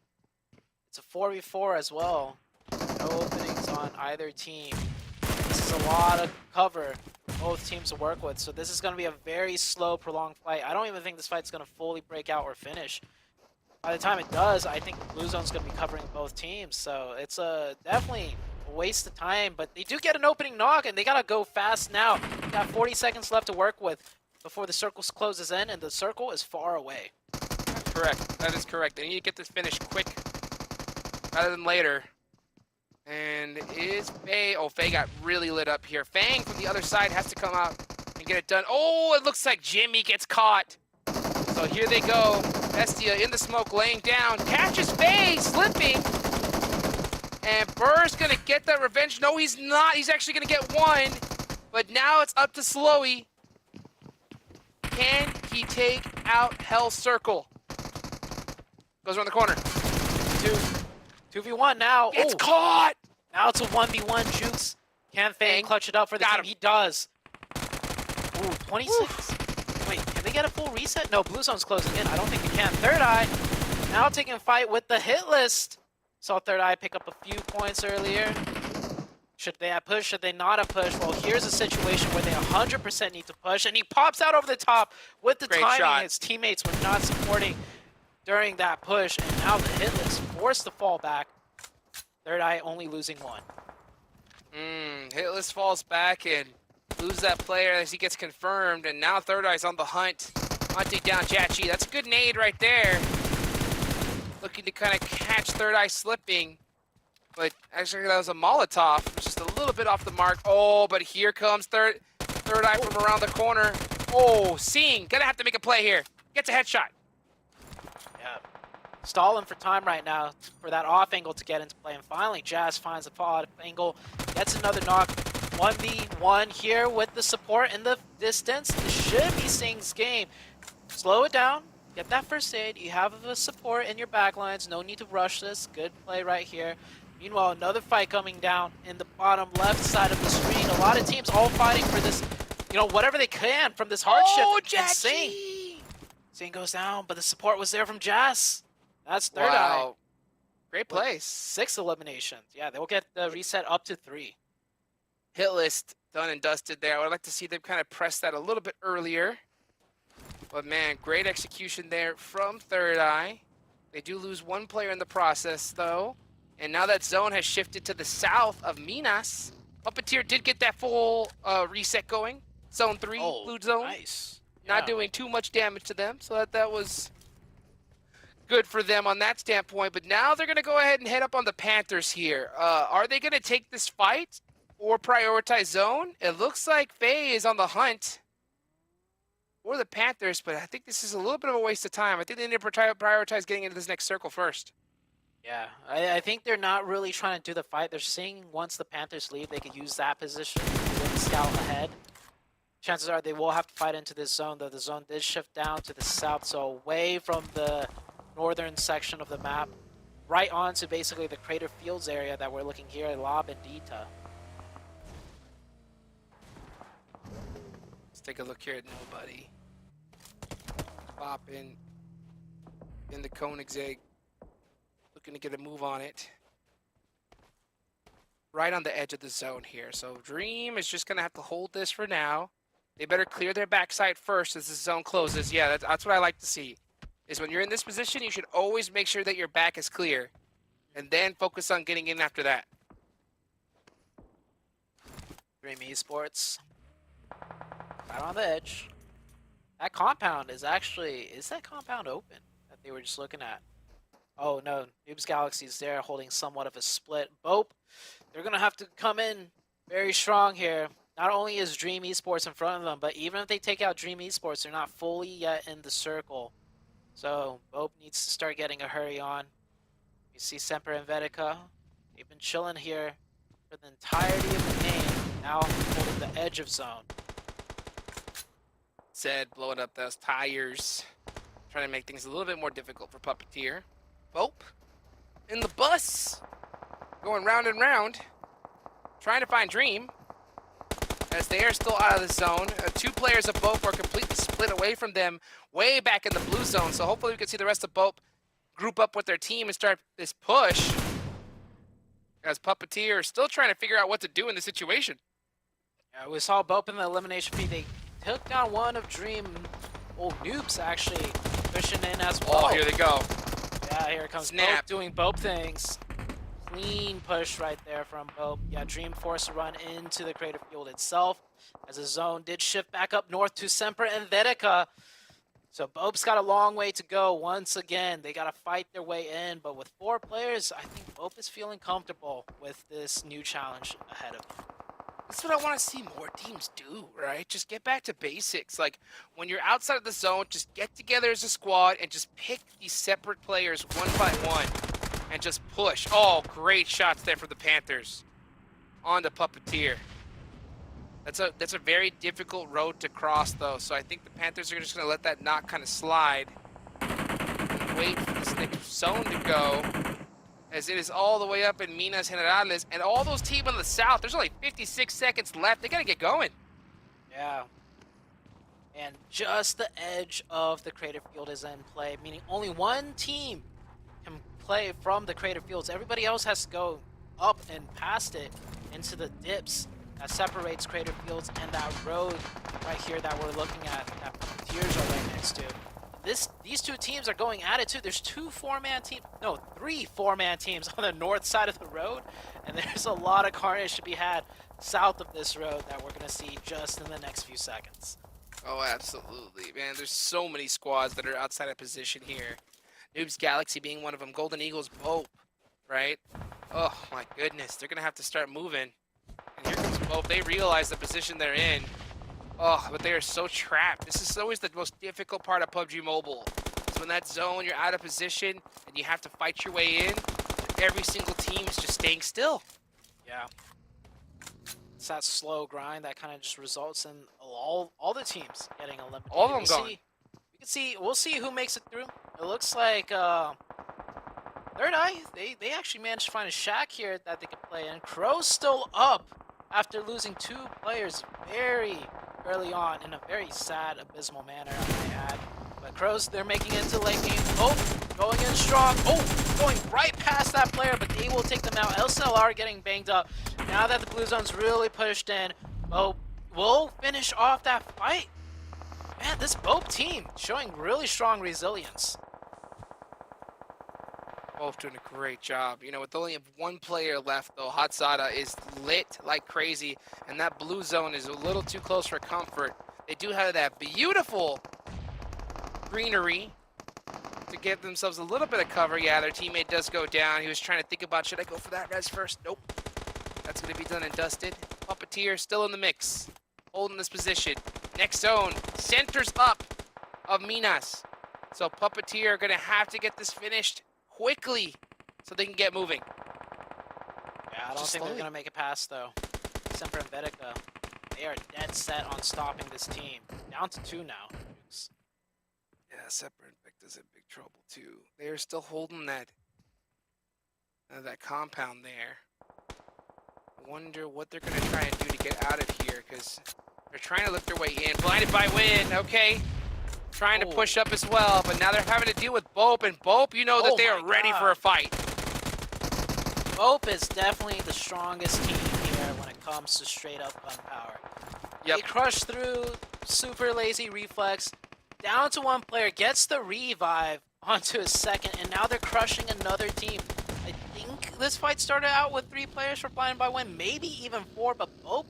It's a 4v4 as well. No openings on either team. This is a lot of cover for both teams to work with, so this is going to be a very slow, prolonged fight. I don't even think this fight's going to fully break out or finish. By the time it does, I think the blue zone's going to be covering both teams, so it's definitely a waste of time, but they do get an opening knock, and they got to go fast now. Got 40 seconds left to work with before the circle closes in, and the circle is far away. That's correct. That is correct. They need to get this finished quick rather than later. And is Faye... Oh, Faye got really lit up here. Fang from the other side has to come out and get it done. Oh, it looks like Jimmy gets caught. So here they go. Bestia in the smoke, laying down. Catches Faye, slipping. And Burr's going to get that revenge. No, he's not. He's actually going to get one. But now it's up to Slowy. Can he take out Hell Circle? Goes around the corner. 2v1 now. It's caught! Now it's a 1v1 Jukes. Can Fang clutch it up for the team? Him. He does. Ooh, 26. Wait, can they get a full reset? No, Blue Zone's closing in. I don't think they can. THIRDEYE now taking a fight with the hit list. Saw THIRDEYE pick up a few points earlier. Should they have pushed? Should they not have pushed? Well, here's a situation where they 100% need to push, and he pops out over the top with the Great timing. shot. His teammates were not supporting during that push, and now the hit list forced to fall back. THIRDEYE only losing one. Hitlist falls back and lose that player as he gets confirmed, and now THIRDEYE's on the hunt. Hunting down Jachi. That's a good nade right there. Looking to kind of catch THIRDEYE slipping. But actually that was a Molotov, just a little bit off the mark. Oh, but here comes THIRDEYE from around the corner. Oh, seeing, gonna have to make a play here. Gets a headshot. Yeah. Stalling for time right now for that off angle to get into play. And finally, Jazz finds the off angle, gets another knock. 1v1 here with the support in the distance. This should be Sing's game. Slow it down. Get that first aid. You have the support in your backlines. No need to rush this. Good play right here. Meanwhile, another fight coming down in the bottom left side of the screen. A lot of teams all fighting for this, you know, whatever they can from this hardship. Oh, and Sing goes down, but the support was there from Jazz. That's THIRDEYE. Wow. Great place. 6 eliminations. Yeah, they'll get the reset up to 3. Hit list done and dusted there. I would like to see them kind of press that a little bit earlier. But man, great execution there from THIRDEYE. They do lose one player in the process though. And now that zone has shifted to the south of Minas. PUPPETEER did get that full reset going. Zone 3, blue zone. Nice. Not doing too much damage to them. So that was good for them on that standpoint. But now they're going to go ahead and head up on the Panthers here. Are they going to take this fight or prioritize zone? It looks like Faye is on the hunt for the Panthers, but I think this is a little bit of a waste of time. I think they need to prioritize getting into this next circle first. Yeah, I think they're not really trying to do the fight. They're seeing once the Panthers leave, they could use that position to scout ahead. Chances are they will have to fight into this zone, though the zone did shift down to the south, so away from the northern section of the map, right onto basically the Crater Fields area that we're looking here at Lob and Dita. Let's take a look here at nobody. Popping in the Koenigsegg. Looking to get a move on it. Right on the edge of the zone here. So Dream is just going to have to hold this for now. They better clear their backside first as the zone closes. Yeah, that's what I like to see. Is when you're in this position, you should always make sure that your back is clear. And then focus on getting in after that. Dream Esports. Right on the edge. That compound is actually... Is that compound open that they were just looking at? Oh no, Noobs Galaxy's there holding somewhat of a split. BOPE, they're going to have to come in very strong here. Not only is Dream Esports in front of them, but even if they take out Dream Esports, they're not fully yet in the circle. So BOPE needs to start getting a hurry on. You see SEMPER and INVICTA. They've been chilling here for the entirety of the game. Now holding the edge of zone. Said blowing up those tires. Trying to make things a little bit more difficult for PUPPETEER. BOPE in the bus. Going round and round. Trying to find Dream. As they are still out of the zone. 2 players of BOPE are completely split away from them. Way back in the blue zone. So hopefully we can see the rest of BOPE group up with their team and start this push. As PUPPETEER are still trying to figure out what to do in this situation. Yeah, we saw BOPE in the elimination feed. They took down one of Dream. Oh, Noobs actually pushing in as well. Oh, here they go. Yeah, here it comes. Snap. BOPE doing BOPE things. Clean push right there from BOPE. Yeah, Dream forced to run into the Crater Field itself as the zone did shift back up north to SEMPER and INVICTA. So BOPE's got a long way to go. Once again, they got to fight their way in. But with 4 players, I think BOPE is feeling comfortable with this new challenge ahead of them. That's what I want to see more teams do, right? Just get back to basics. Like, when you're outside of the zone, just get together as a squad and just pick these separate players one by one and just push. Oh, great shots there for the Panthers. On to PUPPETEER. That's a very difficult road to cross, though, so I think the Panthers are just going to let that knock kind of slide and wait for this next zone to go, as it is all the way up in Minas Generales, and all those teams on the south, there's only 56 seconds left. They got to get going. Yeah. And just the edge of the creative field is in play, meaning only one team can play from the creative fields. Everybody else has to go up and past it into the dips that separates creative fields and that road right here that we're looking at, that tiers are right next to. These two teams are going at it too. There's three four-man teams on the north side of the road, and there's a lot of carnage to be had south of this road that we're gonna see just in the next few seconds. Oh, absolutely, man. There's so many squads that are outside of position here. Noobs Galaxy being one of them. Golden Eagles BOPE, right? Oh, my goodness. They're going to have to start moving. And here comes BOPE. They realize the position they're in. Oh, but they are so trapped. This is always the most difficult part of PUBG Mobile. Is when that zone, you're out of position, and you have to fight your way in. Every single team is just staying still. Yeah. It's that slow grind that kind of just results in all the teams getting eliminated. All of them gone. We'll see who makes it through. It looks like THIRDEYE, they actually managed to find a shack here that they could play in. Crow's still up after losing 2 players very early on in a very sad, abysmal manner, I might add. But Crows, they're making it into late game. Oh, going in strong. Oh, going right past that player, but they will take them out. LCLR getting banged up. Now that the blue zone's really pushed in, BOPE will finish off that fight. Man, this BOPE team showing really strong resilience. Both doing a great job. You know, with only 1 player left, though, Hatsada is lit like crazy, and that blue zone is a little too close for comfort. They do have that beautiful greenery to give themselves a little bit of cover. Yeah, their teammate does go down. He was trying to think about, should I go for that res first? Nope. That's going to be done and dusted. PUPPETEER still in the mix, holding this position. Next zone, centers up of Minas. So PUPPETEER are going to have to get this finished quickly so they can get moving. Yeah, I don't think they're going to make it past, though. SEMPER and INVICTA, they are dead set on stopping this team. Down to 2 now. Yeah, SEMPER and INVICTA's in big trouble, too. They are still holding that compound there. I wonder what they're going to try and do to get out of here, because they're trying to lift their way in. Blinded by wind, okay. Trying to push up as well, but now they're having to deal with BOPE, and BOPE, you know that they are ready for a fight. BOPE is definitely the strongest team here when it comes to straight up gunpowder. Yep. They crush through, super lazy reflex, down to 1 player, gets the revive onto a second, and now they're crushing another team. I think this fight started out with 3 players for Blinded by Wind, maybe even 4, but BOPE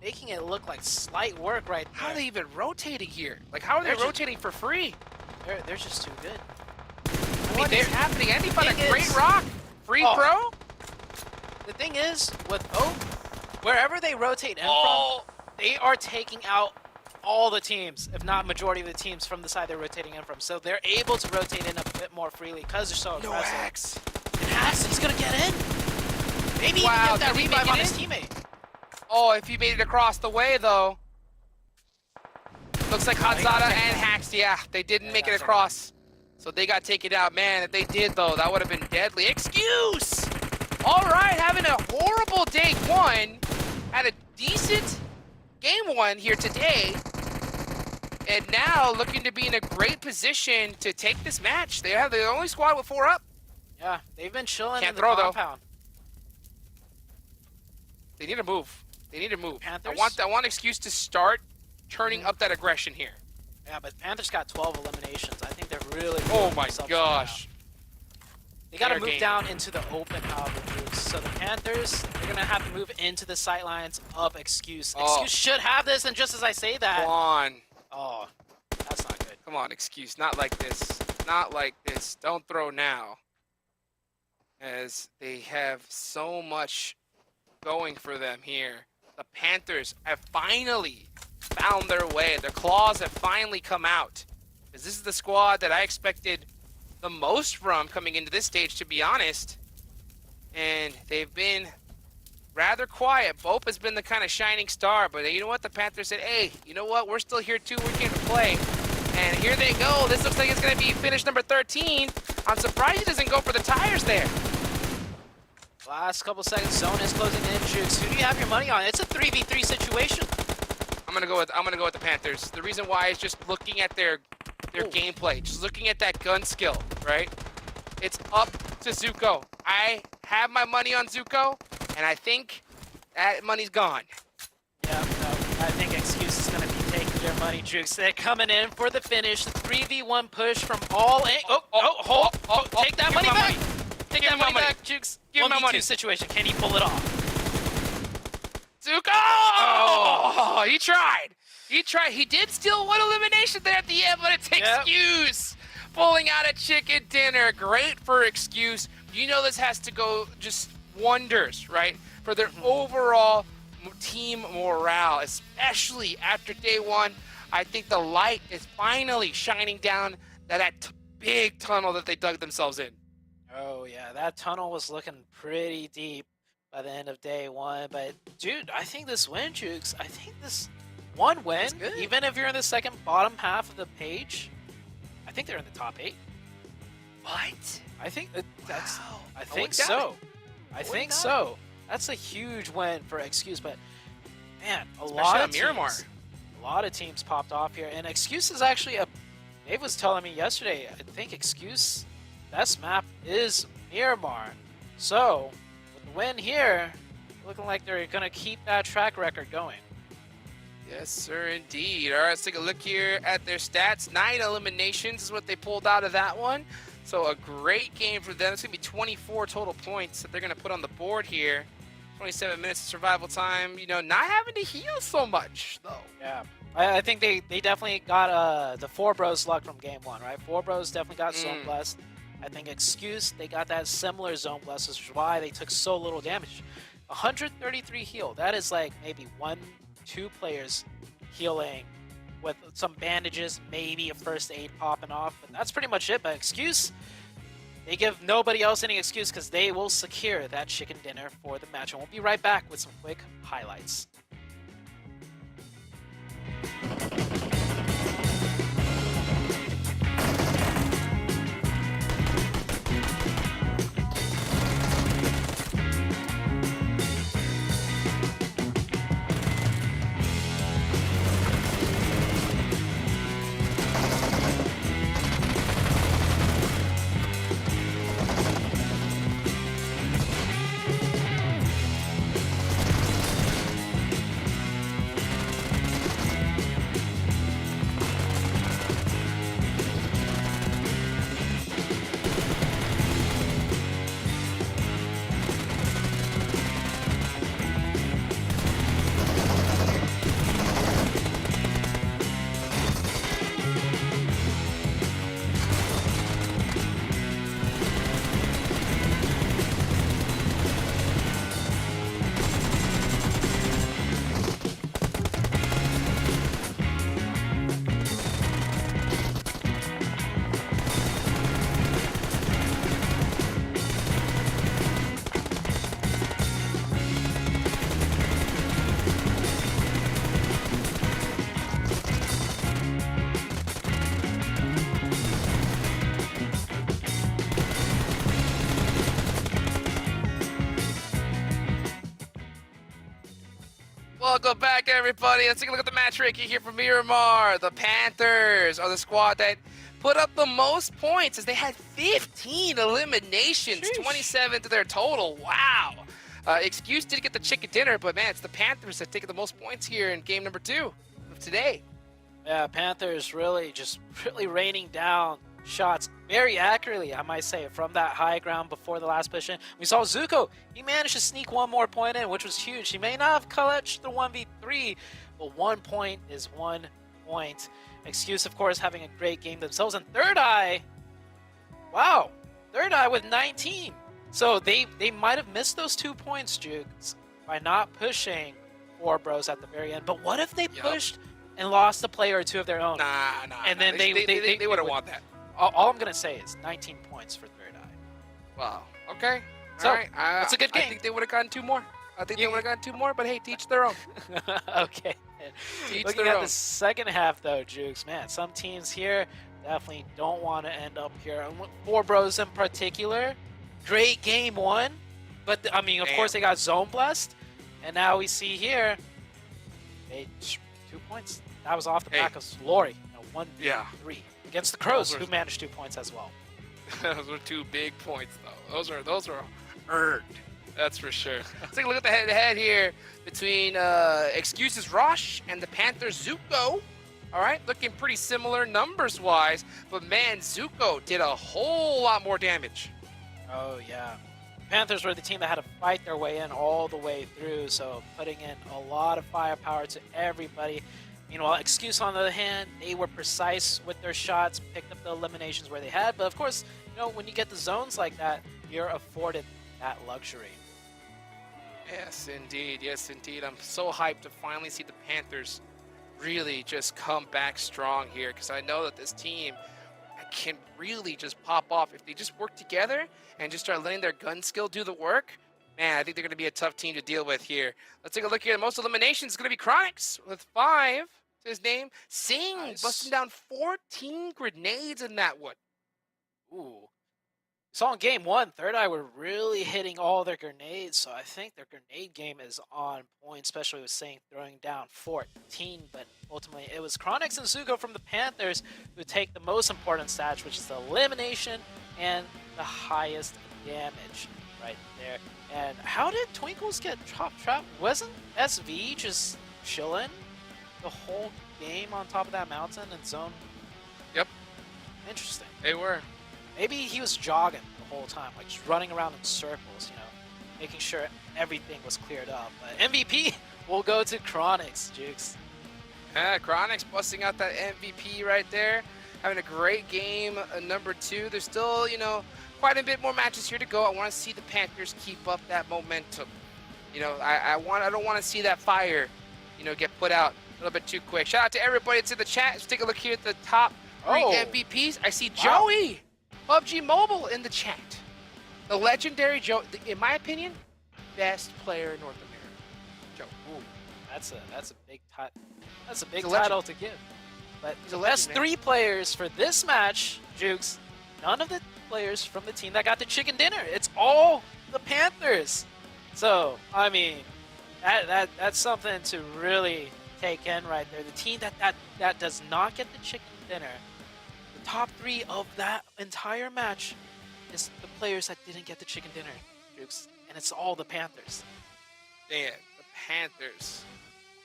making it look like slight work right there. How are they even rotating here? Like, how are they rotating for free? They're just too good. What is happening? Andy found a great rock. Free throw? The thing is, with BOPE, wherever they rotate in from, they are taking out all the teams, if not majority of the teams from the side they're rotating in from. So they're able to rotate in a bit more freely because they're so aggressive. No hacks. And Hacks, he's going to get in. Maybe even get that revive on his teammate. Oh, if he made it across the way, though. Looks like Hatsada and Hacks, yeah, they didn't make it across. So they got taken out. Man, if they did, though, that would have been deadly. Excuse! All right, having a horrible day 1. Had a decent game 1 here today. And now looking to be in a great position to take this match. They have the only squad with 4 up. Yeah, they've been chilling in the throw, compound. They need to move. They need to move. Panthers? I want Excuse to start turning up that aggression here. Yeah, but Panthers got 12 eliminations. I think they're really... Oh my gosh. They got to move down into the open, however, moves. So the Panthers, they're going to have to move into the sightlines of Excuse. Excuse should have this, and just as I say that... Come on. Oh, that's not good. Come on, Excuse. Not like this. Not like this. Don't throw now. As they have so much going for them here. The Panthers have finally found their way. Their claws have finally come out. Because this is the squad that I expected the most from coming into this stage, to be honest. And they've been rather quiet. BOPE has been the kind of shining star, but you know what? The Panthers said, hey, you know what? We're still here too. We're here to play. And here they go. This looks like it's going to be finish number 13. I'm surprised he doesn't go for the tires there. Last couple seconds, zone is closing in. Jukes, who do you have your money on? It's a 3v3 situation. I'm gonna go with the Panthers. The reason why is just looking at their gameplay, just looking at that gun skill, right? It's up to Zuko. I have my money on Zuko, and I think that money's gone. Yeah, no, I think Excuse is going to be taking their money, Jukes. They're coming in for the finish. The 3v1 push from all hold. Take that money back. Take that money back, Jukes. Give me my money. Situation. Can he pull it off? Zuko! Oh, he tried. He tried. He did steal one elimination there at the end, but it's Excuse pulling out a chicken dinner. Great for Excuse. You know this has to go just wonders, right? For their overall team morale, especially after day one. I think the light is finally shining down that big tunnel that they dug themselves in. Oh, yeah. That tunnel was looking pretty deep by the end of day one. But, dude, I think this win, Jukes, I think this one win, even if you're in the second bottom half of the page, I think they're in the top 8. What? I think that's... Wow. I think so. I think so. That's a huge win for Excuse, but, man, a lot of Miramar. A lot of teams popped off here, and Excuse is actually a... Dave was telling me yesterday, I think Excuse best map is Miramar. So, with the win here, looking like they're going to keep that track record going. Yes, sir, indeed. All right, let's take a look here at their stats. 9 eliminations is what they pulled out of that one. So a great game for them. It's going to be 24 total points that they're going to put on the board here. 27 minutes of survival time. You know, not having to heal so much, though. Yeah. I think they definitely got the 4 Bros luck from game 1, right? 4 Bros definitely got Zone Blessed. I think Excuse, they got that similar Zone Blessed, which is why they took so little damage. 133 heal. That is like maybe 1-2 players healing with some bandages, maybe a first aid popping off, but that's pretty much it. But Excuse, they give nobody else any excuse because they will secure that chicken dinner for the match. And we'll be right back with some quick highlights. Welcome back, everybody. Let's take a look at the match ranking here for Miramar. The Panthers are the squad that put up the most points as they had 15 eliminations, 27 to their total. Wow. Excuse did get the chicken dinner, but man, it's the Panthers that take the most points here in game number 2 of today. Yeah, Panthers really raining down shots very accurately, I might say, from that high ground before the last push in. We saw Zuko. He managed to sneak 1 more point in, which was huge. He may not have clutched the 1v3, but 1 point is 1 point. Excuse, of course, having a great game themselves. And THIRDEYE, wow, THIRDEYE with 19. So they might have missed those 2 points, Jukes, by not pushing 4 Bros at the very end. But what if they pushed and lost a player or 2 of their own? Nah. And then they wouldn't want that. All I'm going to say is 19 points for THIRDEYE. Wow. Okay. So, all right. it's a good game. I think they would have gotten 2 more. They would have gotten 2 more, but hey, teach their own. Okay. Teach Looking their at own. the second half, though, Jukes, man, some teams here definitely don't want to end up here. 4 Bros in particular, great game 1. But, I mean, of course, they got Zone Blessed. And now we see here, they 2 points. That was off the Hey. back of Lori. 1-3 Yeah. against the Crows, Those were- who managed 2 points as well. Those were 2 big points, though. Those are earned. That's for sure. Let's take a look at the head-to-head here between Excuses Rosh and the Panthers Zuko. All right, looking pretty similar numbers-wise, but man, Zuko did a whole lot more damage. Oh, yeah. Panthers were the team that had to fight their way in all the way through, so putting in a lot of firepower to everybody. Meanwhile, Excuse on the other hand, they were precise with their shots, picked up the eliminations where they had, but of course, when you get the zones like that, you're afforded that luxury. Yes, indeed. Yes, indeed. I'm so hyped to finally see the Panthers really just come back strong here, because I know that this team can really just pop off if they just work together and just start letting their gun skill do the work. Man, I think they're going to be a tough team to deal with here. Let's take a look here. The most eliminations is going to be Chronix with 5 to his name. Sing Nice. busting down 14 grenades in that one. Ooh. So in game 1, THIRDEYE were really hitting all their grenades, so I think their grenade game is on point, especially with Sing throwing down 14, but ultimately it was Chronix and Zuko from the Panthers who take the most important stats, which is the elimination and the highest damage right there. And how did Twinkles get trapped? Wasn't SV just chilling the whole game on top of that mountain in zone? Yep, Interesting. they were. Maybe he was jogging the whole time, like just running around in circles, making sure everything was cleared up. But MVP will go to Chronix, Jukes. Yeah, Chronix busting out that MVP right there. Having a great game, number 2. There's still, quite a bit more matches here to go. I want to see the Panthers keep up that momentum. I don't want to see that fire, get put out a little bit too quick. Shout out to everybody that's in the chat. Let's take a look here at the top 3 MVPs. I see Joey, PUBG Mobile in the chat. The legendary Joe, in my opinion, best player in North America. Joe. Ooh, that's a big that's a big He's a title to give. But He's the a best legend, man. 3 players for this match, Jukes, none of the players from the team that got the chicken dinner. It's all the Panthers. So, I mean, that's something to really take in right there. The team that does not get the chicken dinner, the top 3 of that entire match is the players that didn't get the chicken dinner, Jukes, and it's all the Panthers. Man, the Panthers.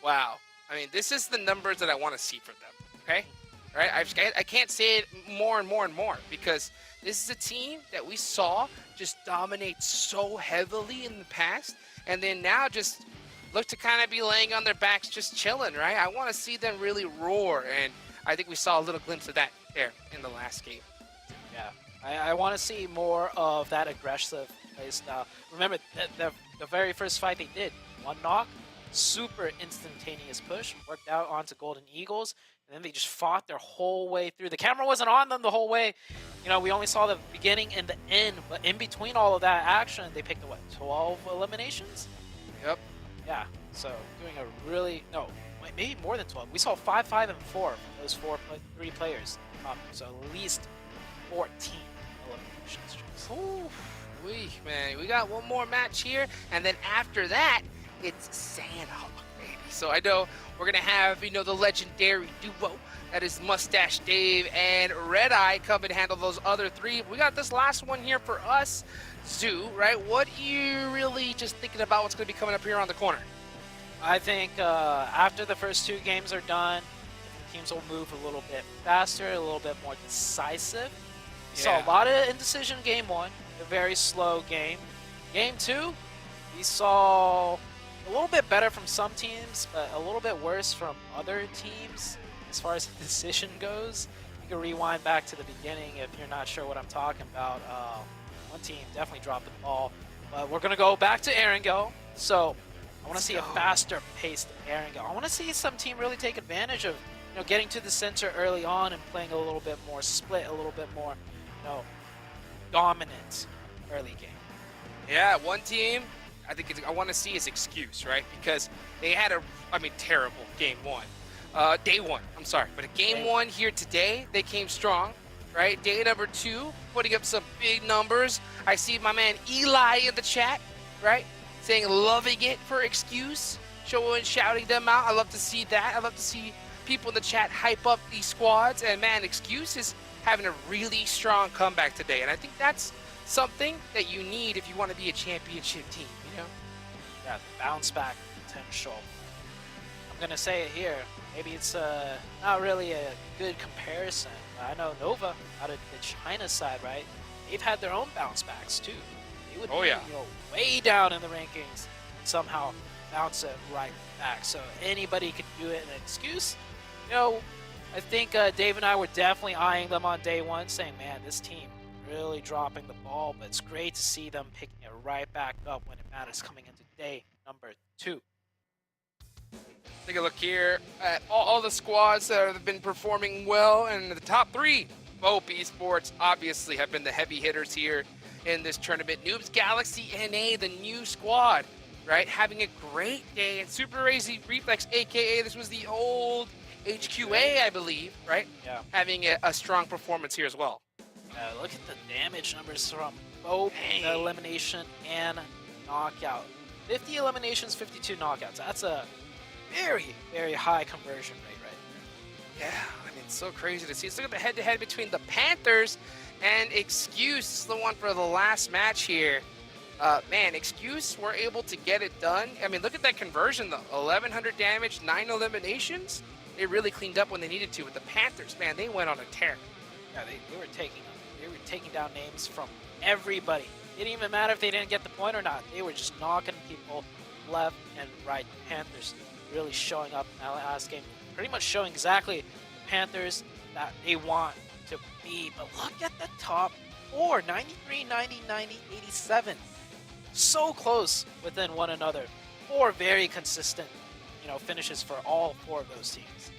Wow. I mean, this is the numbers that I want to see from them, okay? All right? I can't say it more and more and more, because this is a team that we saw just dominate so heavily in the past, and then now just look to kind of be laying on their backs just chilling, right? I want to see them really roar, and I think we saw a little glimpse of that there in the last game. Yeah, I want to see more of that aggressive play style. Remember, the very first fight they did, 1 knock, super instantaneous push, worked out onto Golden Eagles, and then they just fought their whole way through. The camera wasn't on them the whole way. We only saw the beginning and the end, but in between all of that action, they picked, 12 eliminations? Yep. Yeah, so doing a really, no, maybe more than 12. We saw 5, 5, and 4 from those 3 players. So at least 14 eliminations. Ooh, man, we got one more match here, and then after that, it's Sanhok, baby. So I know we're gonna have, the legendary duo that is Mustache Dave and Red Eye come and handle those other 3. We got this last one here for us, Zoo, right? What are you really just thinking about what's gonna be coming up here on the corner? I think after the first 2 games are done, teams will move a little bit faster, a little bit more decisive. We saw a lot of indecision game 1, a very slow game. Game 2, we saw a little bit better from some teams, but a little bit worse from other teams as far as decision goes. You can rewind back to the beginning if you're not sure what I'm talking about. One team definitely dropped the ball, but we're gonna go back to Erangel. So I want to see a faster paced Erangel. I want to see some team really take advantage of getting to the center early on and playing a little bit more split, a little bit more dominant early game. Yeah, one team I want to see is Excuse, right? Because they had terrible game 1. Day 1, I'm sorry. But game 1 here today, they came strong, right? Day number 2, putting up some big numbers. I see my man Eli in the chat, right? Saying loving it for Excuse. shouting them out. I love to see that. I love to see people in the chat hype up these squads. And man, Excuse is having a really strong comeback today. And I think that's something that you need if you want to be a championship team, you know? Yeah, the bounce back potential. I'm gonna say it here. Maybe it's not really a good comparison. I know Nova out of the China side, right? They've had their own bounce backs too. They would be, you know, way down in the rankings and somehow bounce it right back. So anybody could do it. An Excuse, you know, I think Dave and I were definitely eyeing them on day one, saying, man, this team really dropping the ball, but it's great to see them picking it right back up when it matters coming into day number 2. Take a look here at all the squads that have been performing well, and the top 3. BOPE Esports obviously have been the heavy hitters here in this tournament. Noobs Galaxy NA, the new squad, right? Having a great day. And Super Crazy Reflex, aka this was the old HQA, I believe, right? Yeah. Having a strong performance here as well. Look at the damage numbers from both the elimination and knockout. 50 eliminations, 52 knockouts. That's a very, very high conversion rate right there. Yeah, I mean, it's so crazy to see. Let's look at the head-to-head between the Panthers and Excuse, the one for the last match here. Man, Excuse were able to get it done. I mean, look at that conversion, though. 1,100 damage, 9 eliminations. They really cleaned up when they needed to. With the Panthers, man, they went on a tear. Yeah, they were taking down names from everybody. It didn't even matter if they didn't get the point or not. They were just knocking people left and right. The Panthers really showing up in that last game, pretty much showing exactly the Panthers that they want to be. But look at the top 4, 93, 90, 90, 87. So close within one another. 4 very consistent, you know, finishes for all 4 of those teams.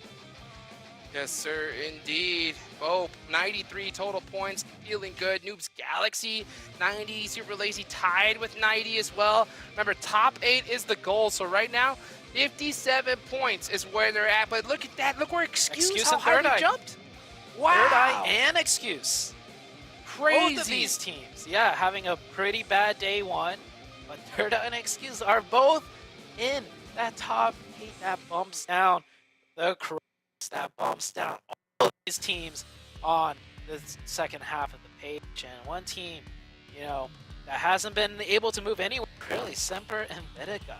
Yes, sir, indeed. BOPE, 93 total points, feeling good. Noobs Galaxy, 90. Super Lazy tied with 90 as well. Remember, top 8 is the goal. So right now, 57 points is where they're at. But look at that. Look where Excuse how and high they THIRDEYE jumped. Wow. THIRDEYE and Excuse. Crazy. Both of these teams, yeah, having a pretty bad day 1. But THIRDEYE and Excuse are both in that top 8 that bumps down the cross, that bumps down all of these teams on the second half of the page. And one team, you know, that hasn't been able to move anywhere, really, SEMPER and INVICTA.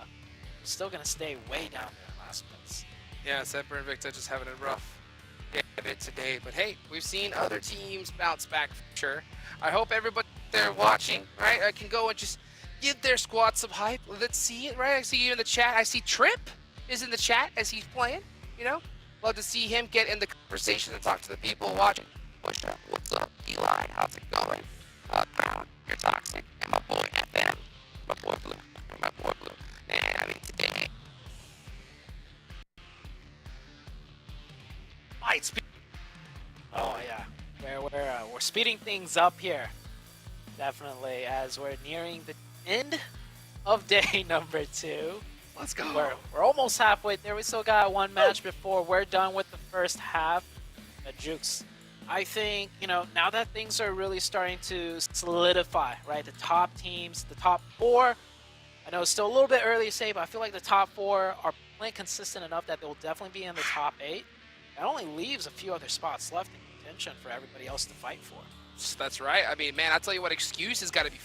Still going to stay way down there in last place. Yeah, SEMPER and INVICTA just having a rough day of it today. But hey, we've seen other teams bounce back for sure. I hope everybody there watching, right, can go and just give their squad some hype. Let's see it, right? I see you in the chat. I see Trip is in the chat as he's playing, you know? Love to see him get in the conversation and talk to the people watching. What's up? What's up, Eli? How's it going? Crown, you're toxic. And my boy FM, my boy Blue, my boy Blue. Man, I mean today. Might speed. Oh yeah, we're speeding things up here, definitely, as we're nearing the end of day number 2. Let's go. We're almost halfway there. We still got one match before we're done with the first half. Jukes, I think, you know, now that things are really starting to solidify, right? The top teams, the top 4. I know it's still a little bit early to say, but I feel like the top 4 are playing consistent enough that they'll definitely be in the top 8. That only leaves a few other spots left in contention for everybody else to fight for. That's right. I mean, man, I'll tell you what, Excuse has got to be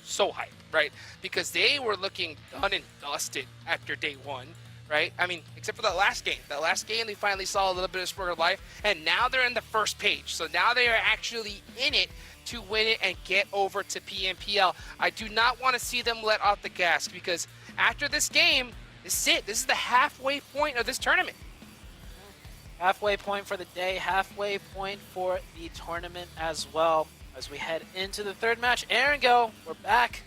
so hyped, right? Because they were looking done and dusted after day 1, right? I mean, except for that last game. That last game, they finally saw a little bit of spurt of life, and now they're in the first page. So now they are actually in it to win it and get over to PNPL. I do not want to see them let off the gas, because after this game, this is it. This is the halfway point of this tournament. Halfway point for the day, halfway point for the tournament as well. As we head into the third match, Erangel, we're back.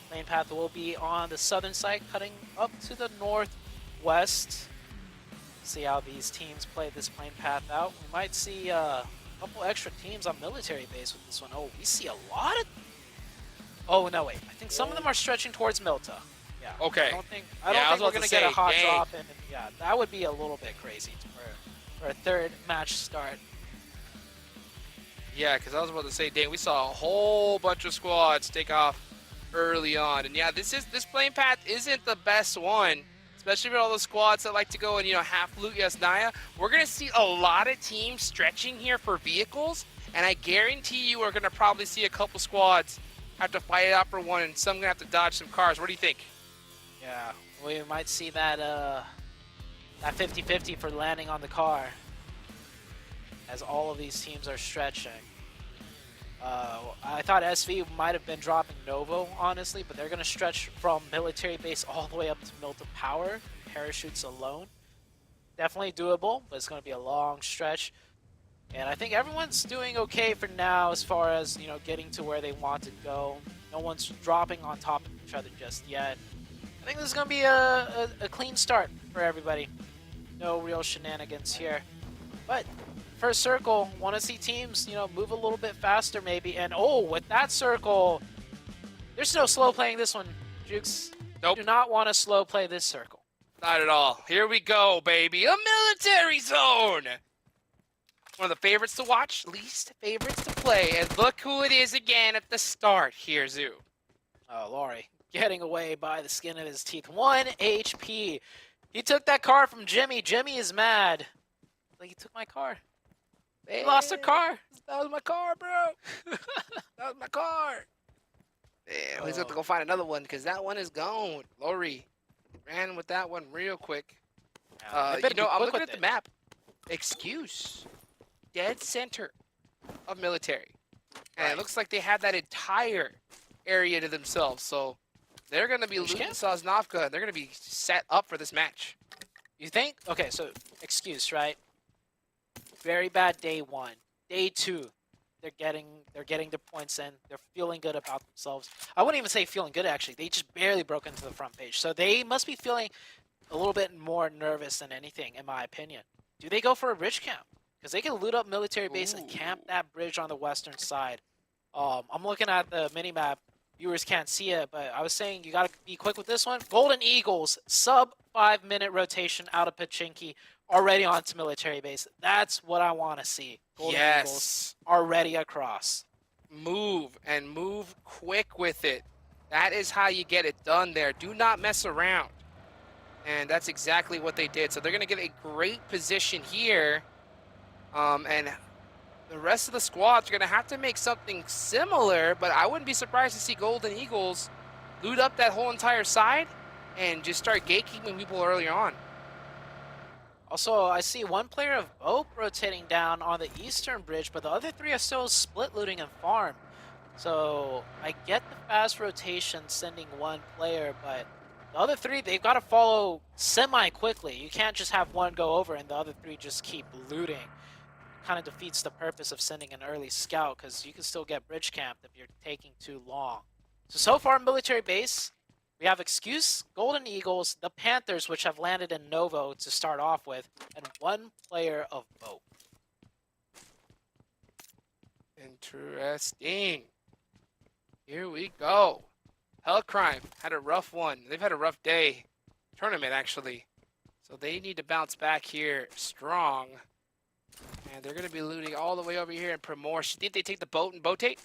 Lane path will be on the southern side, cutting up to the northwest. See how these teams play this plane path out. We might see a couple extra teams on military base with this one. Oh, we see a lot of... Oh, no, wait. I think some of them are stretching towards Milta. Yeah. Okay. I don't think we're going to get a hot drop. And yeah, that would be a little bit crazy for a third match start. Yeah, because I was about to say, dang, we saw a whole bunch of squads take off early on. And yeah, this plane path isn't the best one. It's especially for all those squads that like to go and, you know, half loot Yasnaya. We're going to see a lot of teams stretching here for vehicles, and I guarantee you we're going to probably see a couple squads have to fight it out for one, and some going to have to dodge some cars. What do you think? Yeah, we might see that that 50-50 for landing on the car as all of these teams are stretching. I thought SV might have been dropping Novo, honestly, but they're going to stretch from military base all the way up to Milta Power, parachutes alone. Definitely doable, but it's going to be a long stretch. And I think everyone's doing okay for now as far as, you know, getting to where they want to go. No one's dropping on top of each other just yet. I think this is going to be a clean start for everybody. No real shenanigans here. But first circle, want to see teams, you know, move a little bit faster maybe. And oh, with that circle, there's no slow playing this one, Jukes. Nope. Do not want to slow play this circle. Not at all. Here we go, baby. A military zone. One of the favorites to watch, least favorites to play. And look who it is again at the start here, Zoo. Oh, Laurie, getting away by the skin of his teeth. 1 HP. He took that car from Jimmy. Jimmy is mad. Like, he took my car. He lost their car. That was my car, bro. That was my car. Damn, he's got to go find another one because that one is gone. Lori ran with that one real quick. You know, I'm looking at the map. Excuse. Dead center of military. And it looks like they have that entire area to themselves. So they're going to be looting Sosnovka, and they're going to be set up for this match. You think? Okay, so excuse, right? Very bad day 1. Day 2, they're getting their points in. They're feeling good about themselves. I wouldn't even say feeling good, actually. They just barely broke into the front page. So they must be feeling a little bit more nervous than anything, in my opinion. Do they go for a bridge camp? Because they can loot up military base and camp that bridge on the western side. I'm looking at the minimap. Viewers can't see it, but I was saying you got to be quick with this one. Golden Eagles, sub 5-minute rotation out of Pachinki, already onto military base. That's what I want to see. Golden Eagles already across. Move, and move quick with it. That is how you get it done there. Do not mess around. And that's exactly what they did. So they're going to get a great position here. And the rest of the squads are going to have to make something similar, but I wouldn't be surprised to see Golden Eagles loot up that whole entire side and just start gatekeeping people earlier on. Also, I see one player of BOPE rotating down on the eastern bridge, but the other 3 are still split looting and farm. So I get the fast rotation sending one player, but the other 3, they've got to follow semi-quickly. You can't just have one go over and the other 3 just keep looting. Kind of defeats the purpose of sending an early scout because you can still get bridge camped if you're taking too long. So far military base, we have Excuse, Golden Eagles, the Panthers, which have landed in Novo to start off with, and 1 player of BOPE. Interesting. Here we go. Hellcrime had a rough one. They've had a rough day. Tournament, actually. So they need to bounce back here strong. And they're going to be looting all the way over here in Primorsk. Did they take the boat and boatate?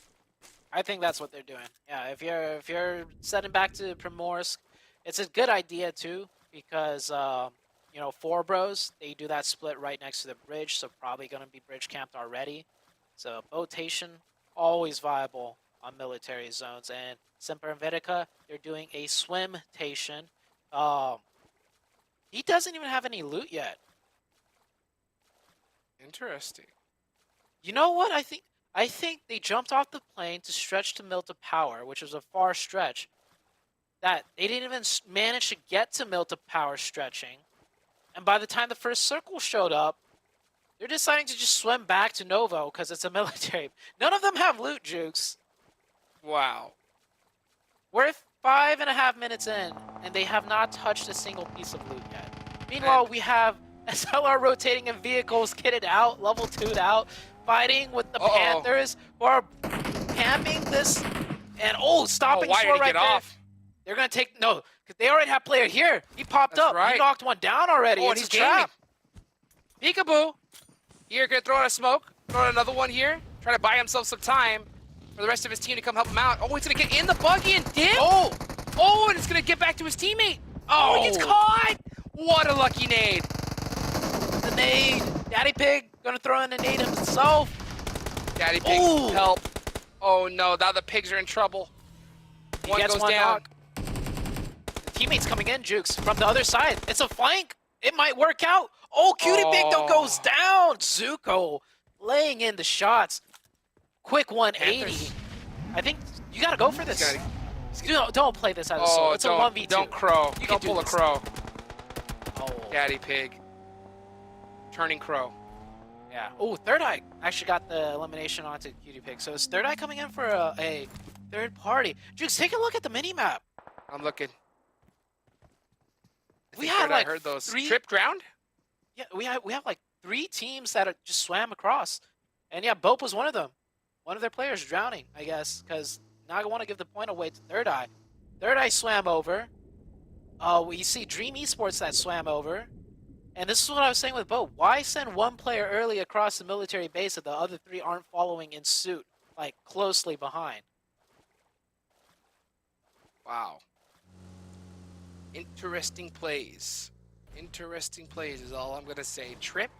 I think that's what they're doing. Yeah, if you're setting back to Primorsk, it's a good idea too because you know, 4 bros, they do that split right next to the bridge, so probably going to be bridge camped already. So boatation always viable on military zones, and SEMPER and NVICTA, they're doing a swimtation. He doesn't even have any loot yet. Interesting. You know what? I think they jumped off the plane to stretch to Milta Power, which was a far stretch. That they didn't even manage to get to Milta Power stretching. And by the time the first circle showed up, they're deciding to just swim back to Novo because it's a military. None of them have loot, Jukes. Wow. We're 5.5 minutes in, and they have not touched a single piece of loot yet. Meanwhile, we have SLR rotating in vehicles, kitted out, level 2'd out, fighting with the Panthers, who are camping this, and stopping short right there. Off? They're gonna take, no, because they already have player here. He popped up, he knocked one down already, and he's trapped. Peekaboo, here, gonna throw out a smoke, throw out another one here, try to buy himself some time for the rest of his team to come help him out. Oh, he's gonna get in the buggy and dip. And it's gonna get back to his teammate. Oh, he gets caught. What a lucky nade! The nade! Daddy Pig gonna throw in a nade himself. Daddy Pig, Ooh. help. Oh no, now the pigs are in trouble. He One gets goes one down. knock. The teammate's coming in, Jukes, from the other side. It's a flank. It might work out. Oh, Cutie Pig though goes down. Zuko laying in the shots. Quick 180. Panthers. I think you gotta go for this. Don't play this as a Oh, solo. It's a 1v2. don't crow. You Don't can pull do a this. crow. Oh. Daddy Pig. Turning crow. Yeah. Oh, THIRDEYE actually got the elimination onto Cutie Pig. So is THIRDEYE coming in for a third party? Jukes, take a look at the minimap. I'm looking. We had like I heard those. three. Trip drowned? Yeah, we have like 3 teams that just swam across, and yeah, BOPE was one of them. One of their players drowning, I guess, because now I want to give the point away to THIRDEYE. THIRDEYE swam over. We see Dream Esports that swam over. And this is what I was saying with BOPE. Why send one player early across the military base if the other 3 aren't following in suit, like closely behind? Wow. Interesting plays. Interesting plays is all I'm going to say. Trip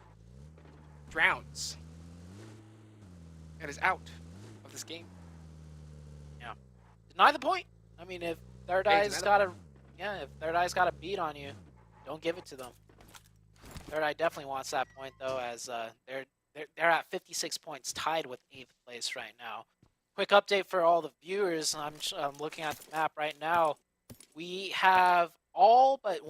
drowns and is out of this game. Yeah. Deny the point. I mean, if THIRDEYE's got a beat on you, don't give it to them. THIRDEYE definitely wants that point though, as they're at 56 points, tied with 8th place right now. Quick update for all the viewers. I'm looking at the map right now. We have all but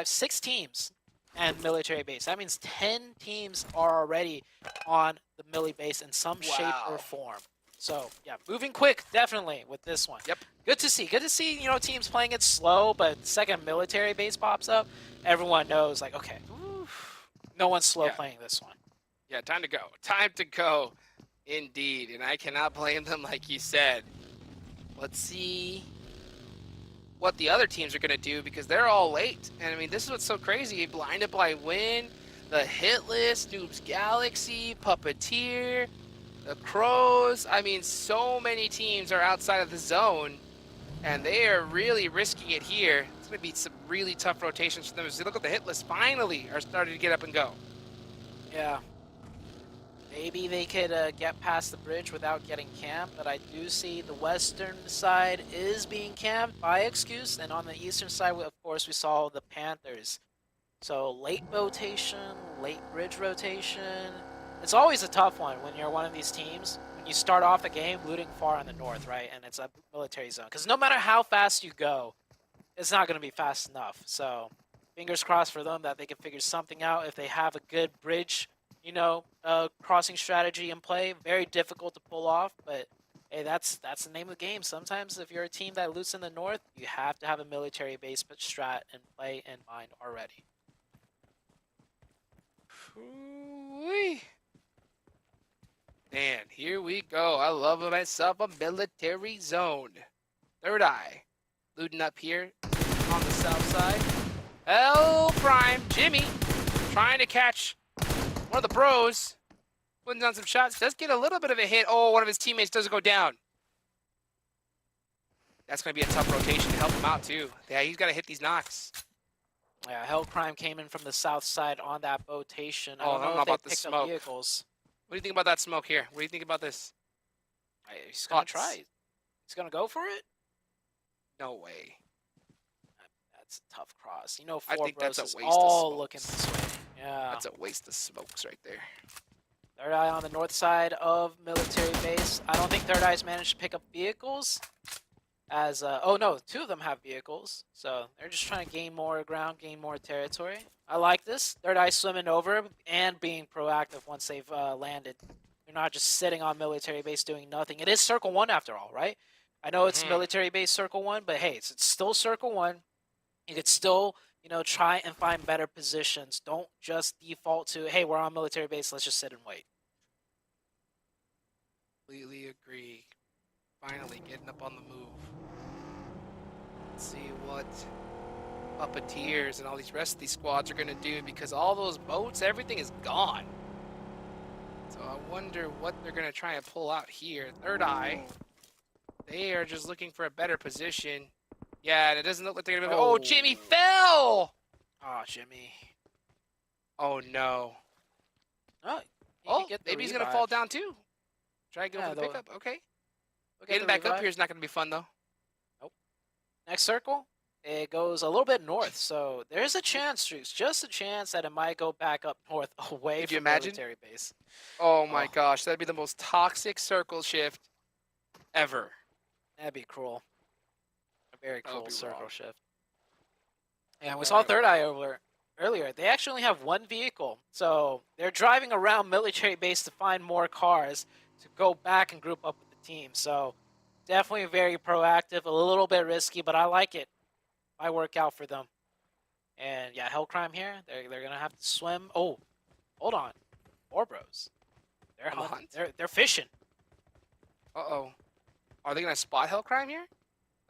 6 teams and military base. That means 10 teams are already on the milli base in some shape or form. So yeah, moving quick definitely with this one. Yep. Good to see. Good to see, you know, teams playing it slow, but the second military base pops up, everyone knows like, okay, no one's slow playing this one. Yeah, time to go. Time to go. Indeed. And I cannot blame them like you said. Let's see what the other teams are going to do because they're all late. And I mean, this is what's so crazy. Blinded by Win, the HITLIST, Noobs Galaxy, Puppeteer, the Crows. I mean, so many teams are outside of the zone, and they are really risking it here. It's going to be some really tough rotations for them. As you look at the HITLIST, finally are starting to get up and go. Yeah. Maybe they could get past the bridge without getting camped, but I do see the western side is being camped by Excuse, and on the eastern side, of course, we saw the Panthers. So late rotation, late bridge rotation. It's always a tough one when you're one of these teams. When you start off the game looting far in the north, right, and it's a military zone. Because no matter how fast you go, it's not going to be fast enough. So fingers crossed for them that they can figure something out if they have a good bridge, you know, crossing strategy in play. Very difficult to pull off, but hey, that's the name of the game. Sometimes if you're a team that loots in the north, you have to have a military base strat and play in mind already. Ooh-wee. Man, here we go. I love myself a military zone. THIRDEYE looting up here on the south side. L Prime Jimmy trying to catch one of the bros. Putting down some shots. Does get a little bit of a hit. Oh, one of his teammates doesn't go down. That's going to be a tough rotation to help him out, too. Yeah, he's got to hit these knocks. Yeah, Hellcrime came in from the south side on that rotation. I Oh, don't I don't know know if they about the picked up smoke. vehicles. What do you think about that smoke here? What do you think about this? He's going to try. He's going to go for it? No way. That's a tough cross. You know, I four think bros that's is a waste of all smokes. looking this way. Yeah. That's a waste of smokes right there. THIRDEYE on the north side of military base. I don't think THIRDEYE's managed to pick up vehicles. As oh no, 2 of them have vehicles, so they're just trying to gain more ground, gain more territory. I like this. THIRDEYE swimming over and being proactive once they've landed. They're not just sitting on military base doing nothing. It is Circle 1 after all, right? I know it's military base Circle 1, but hey, it's still Circle 1. You could still, you know, try and find better positions. Don't just default to, hey, we're on military base, let's just sit and wait. Completely agree. Finally getting up on the move. Let's see what Puppeteers and all these rest of these squads are going to do, because all those boats, everything is gone. So I wonder what they're going to try and pull out here. THIRDEYE, they are just looking for a better position. Yeah, and it doesn't look like they're going to move. Oh, Jimmy fell! Oh, Jimmy. Oh no. Oh, he Oh, could get the maybe he's revive. gonna fall down too. Try and go Yeah, for the pickup. Okay. We'll get Getting the back up revive. here is not gonna be fun though. Nope. Next circle, it goes a little bit north, so there's a chance, Juice, just a chance that it might go back up north away Could you from imagine? military base. Oh my Oh, gosh, that'd be the most toxic circle shift ever. that'd be cruel. A very That would cruel be circle wrong. shift. And we All saw right, Third well. Eye over earlier. They actually only have one vehicle, so they're driving around military base to find more cars to go back and group up with the team. So definitely very proactive, a little bit risky, but I like it. Might work out for them. And yeah, Hellcrime here. They're gonna have to swim. Oh, hold on, Four Bros. They're On the hunting. hunt? They're fishing. Uh-oh. Are they gonna spot Hellcrime here?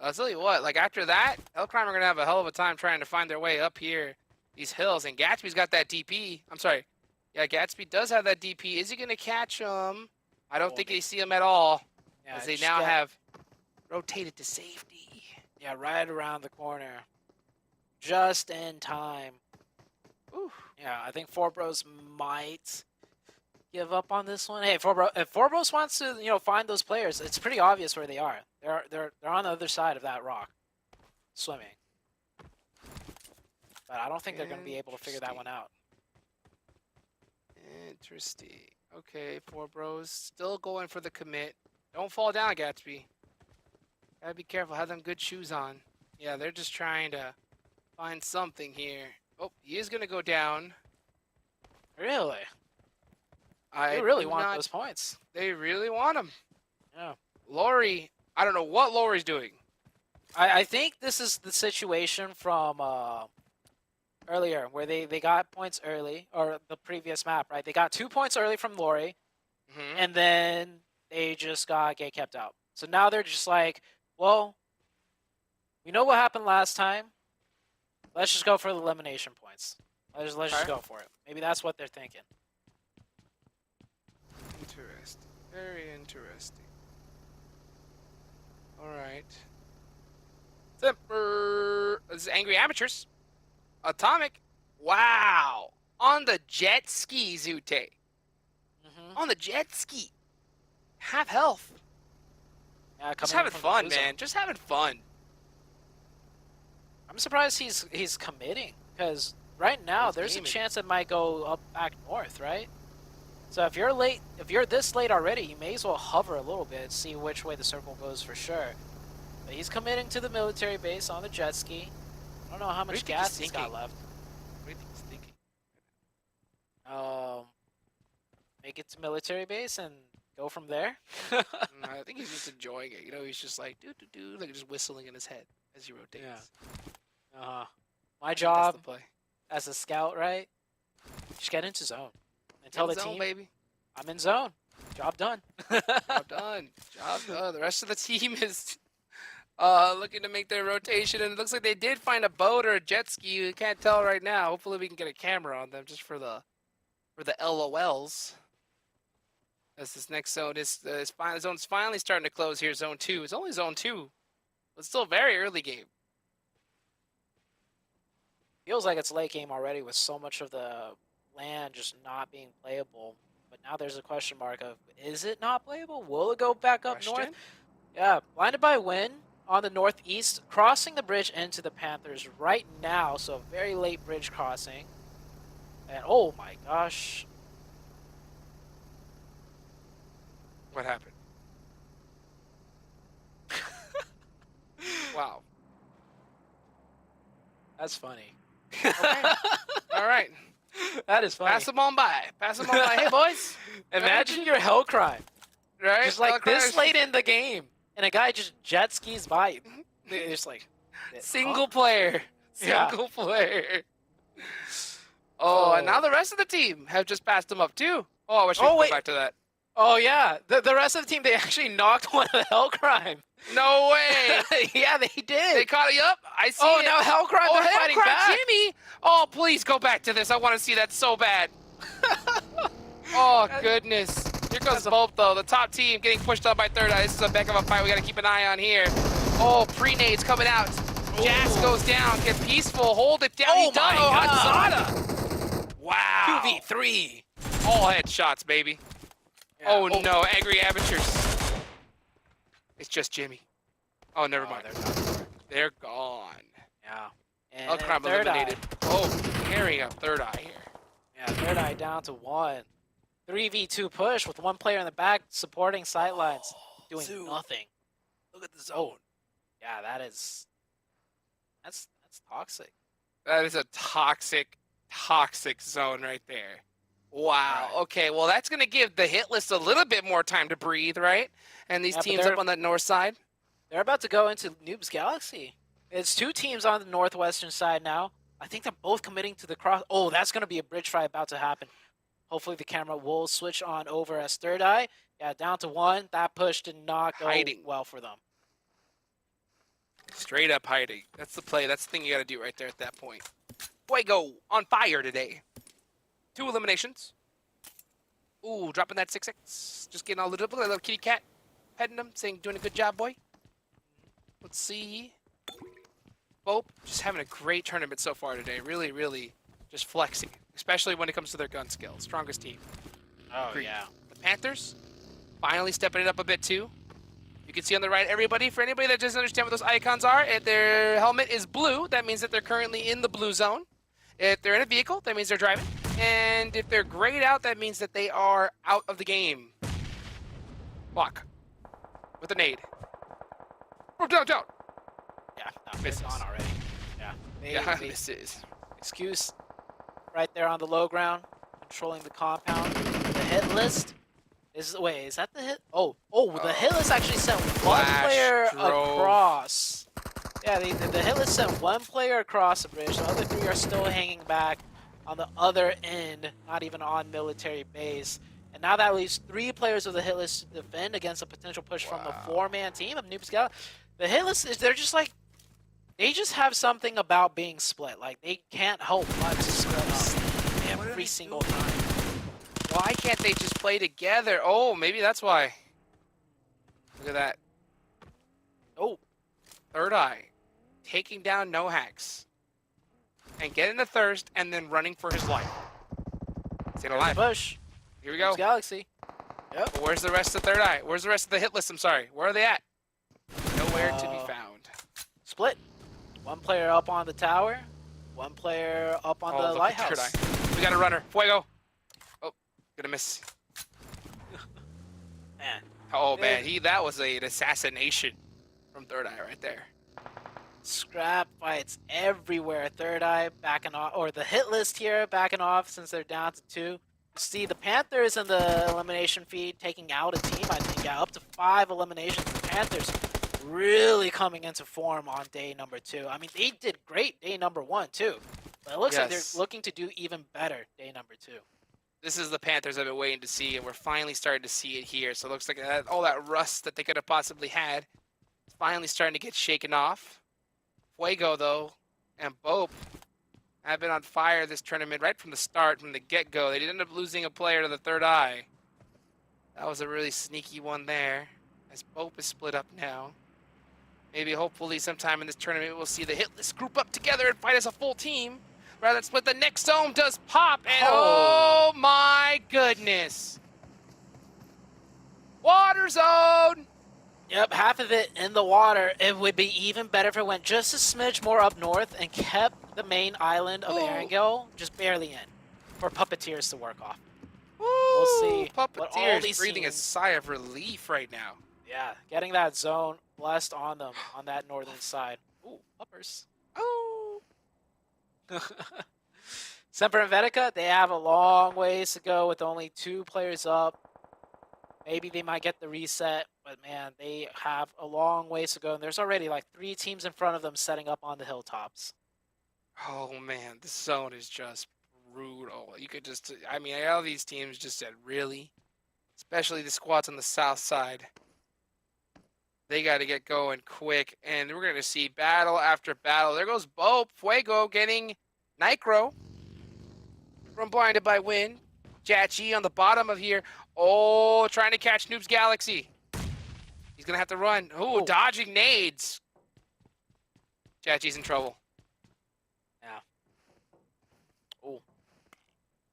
I'll tell you what, like after that, Hellcrime are gonna have a hell of a time trying to find their way up here, these hills. And Gatsby's got that DP. I'm sorry. Yeah, Gatsby does have that DP. Is he gonna catch him? I don't think they see him at all, Yeah, as they just now get- have rotated to safety. Yeah, right around the corner. Just in time. Ooh. Yeah, I think Four Bros might give up on this one. Hey, if Four Bros wants to, find those players, it's pretty obvious where they are. They're on the other side of that rock, swimming. But I don't think they're going to be able to figure that one out. Interesting. Okay, Four Bros still going for the commit. Don't fall down, Gatsby. Gotta be careful. Have them good shoes on. Yeah, they're just trying to find something here. Oh, he is gonna go down. Really? I They really do want not- those points. They really want him. Yeah. Lori, I don't know what Lori's doing. I think this is the situation from earlier where they got points early, or the previous map, right? They got 2 points early from Lori, Mhm. and then they just got gate kept out. So now they're just like, well, we know what happened last time. Let's just go for the elimination points. Let's just Okay. go for it. Maybe that's what they're thinking. Interesting. Very interesting. All right. Semper. This is Angry Amateurs. Atomic. Wow. On the jet ski, Zute. On the jet ski. Have health. Yeah, Just coming having from fun, Blue Zone. man. Just having fun. I'm surprised he's committing, because right now He's there's aiming. a chance it might go up back north, right? So if you're this late already, you may as well hover a little bit, see which way the circle goes for sure. But he's committing to the military base on the jet ski. I don't know how do you much think gas he's he's got thinking? left. What do you think he's thinking? Make it to military base and go from there. I think he's just enjoying it. You know, he's just like, do, like just whistling in his head as he rotates. Yeah. I My think that's job the play. as a scout, right? Just get into zone. And tell In the zone, team, baby. I'm in zone. Job done. Job done. Job done. The rest of the team is looking to make their rotation, and it looks like they did find a boat or a jet ski. We can't tell right now. Hopefully, we can get a camera on them just for the LOLs. As this next zone zone's finally starting to close here. Zone 2. It's only zone 2, but still very early game. Feels like it's late game already with so much of the land just not being playable. But now there's a question mark of, is it not playable? Will it go back up north? Question? Yeah, blinded by wind on the northeast, crossing the bridge into the Panthers right now. So very late bridge crossing. And oh my gosh. What happened? Wow. That's funny. Okay. All right. That is funny. Pass them on by. Pass them on by. Hey, boys. Imagine your hell crime. Right? Just like this Crash. late in the game. And a guy just jet skis by you. They're just like... Single player. Yeah. Single player. Oh, and now the rest of the team have just passed him up too. Oh, I wish we could go wait. back to that. Oh, yeah. The rest of the team, they actually knocked one of the Hellcrime. No way. Yeah, they did. They caught you up. I see Oh, it. now Hellcrime, Oh, they're fighting Hellcrime back. Jimmy. Oh, please go back to this. I want to see that so bad. Oh, goodness. Here goes BOPE, though. The top team getting pushed up by THIRDEYE. This is a heck of a fight we got to keep an eye on here. Oh, pre-nades coming out. Jax goes down. Get peaceful. Hold it down. Oh He does. my Oh, God. Hatsada. Wow. 2v3. All headshots, baby. Yeah. Oh no, angry amateurs. It's just Jimmy. Oh, never mind. They're gone. Yeah. Oh, And crap, eliminated. Oh, carrying up THIRDEYE here. Yeah, THIRDEYE down to 1. 3v2 push with one player in the back supporting sidelines, doing nothing. Look at the zone. Yeah, that's toxic. That is a toxic zone right there. Wow. Right. Okay, well, that's going to give the hit list a little bit more time to breathe, right? And these teams up on the north side. They're about to go into NOOBS Galaxy. It's 2 teams on the northwestern side now. I think they're both committing to the cross. Oh, that's going to be a bridge fight about to happen. Hopefully the camera will switch on over as THIRDEYE. Yeah, down to 1. That push did not go well for them. Straight up hiding. That's the play. That's the thing you got to do right there at that point. Fuego on fire today. 2 eliminations. Ooh, dropping that 6-6. Just getting all lit up. Look at that little kitty cat. Petting him, saying, doing a good job, boy. Let's see. BOPE just having a great tournament so far today. Really, really just flexing. Especially when it comes to their gun skills. Strongest team. Oh, yeah. The Panthers finally stepping it up a bit, too. You can see on the right, for anybody that doesn't understand what those icons are, if their helmet is blue, that means that they're currently in the blue zone. If they're in a vehicle, that means they're driving. And if they're grayed out, that means that they are out of the game. Block. With a nade. Oh, down. Yeah, no, misses. On already. Yeah. Misses. Excuse right there on the low ground, controlling the compound. The hit list is, wait, is that the hit? Oh, the hit list actually sent one player across. Yeah, the hit list sent one player across the bridge. The other 3 are still hanging back on the other end, not even on military base. And now that leaves 3 players of the hit list to defend against a potential push from the 4-man team of NOOBS Galaxy. The hit list is, they're just like, they just have something about being split. Like, they can't help but to split up every single time. Why can't they just play together? Oh, maybe that's why. Look at that. Oh, THIRDEYE taking down No Hacks and getting the thirst and then running for his life. Staying alive. Push. Here we go. NOOBS Galaxy. Yep. But where's the rest of THIRDEYE? Where's the rest of the hit list? I'm sorry. Where are they at? Nowhere to be found. Split. 1 player up on the tower. 1 player up on the lighthouse. THIRDEYE. We got a runner. Fuego. Oh, gonna miss. Man. Oh man, that was an assassination from THIRDEYE right there. Scrap fights everywhere. THIRDEYE backing off, or the hit list here backing off since they're down to 2. You see the Panthers in the elimination feed taking out a team. I think up to 5 eliminations. The Panthers really coming into form on day number 2. I mean, they did great day number 1 too, but it looks like they're looking to do even better day number 2. This is the Panthers I've been waiting to see, and we're finally starting to see it here. So it looks like all that rust that they could have possibly had is finally starting to get shaken off. Fuego, though, and BOPE have been on fire this tournament right from the start, from the get-go. They did end up losing a player to the THIRDEYE. That was a really sneaky one there, as BOPE is split up now. Maybe, hopefully, sometime in this tournament, we'll see the hit list group up together and fight as a full team. Rather than split. The next zone does pop, and oh my goodness. Water zone! Yep, half of it in the water. It would be even better if it went just a smidge more up north and kept the main island of Erangel just barely in for Puppeteers to work off. We'll see. Puppeteers breathing a sigh of relief right now. Yeah, getting that zone blessed on them on that northern side. Ooh, uppers. Oh. SEMPER and INVICTA, they have a long ways to go with only 2 players up. Maybe they might get the reset, but man, they have a long ways to go. And there's already like 3 teams in front of them setting up on the hilltops. Oh man, this zone is just brutal. You could just, I mean, all these teams just said, really? Especially the squads on the south side. They got to get going quick, and we're going to see battle after battle. There goes BOPE. Fuego getting Nicro from Blinded by Wind. Jachi on the bottom of here. Oh, trying to catch NOOBS Galaxy. He's going to have to run. Oh, dodging nades. Chachi's in trouble. Yeah. Oh,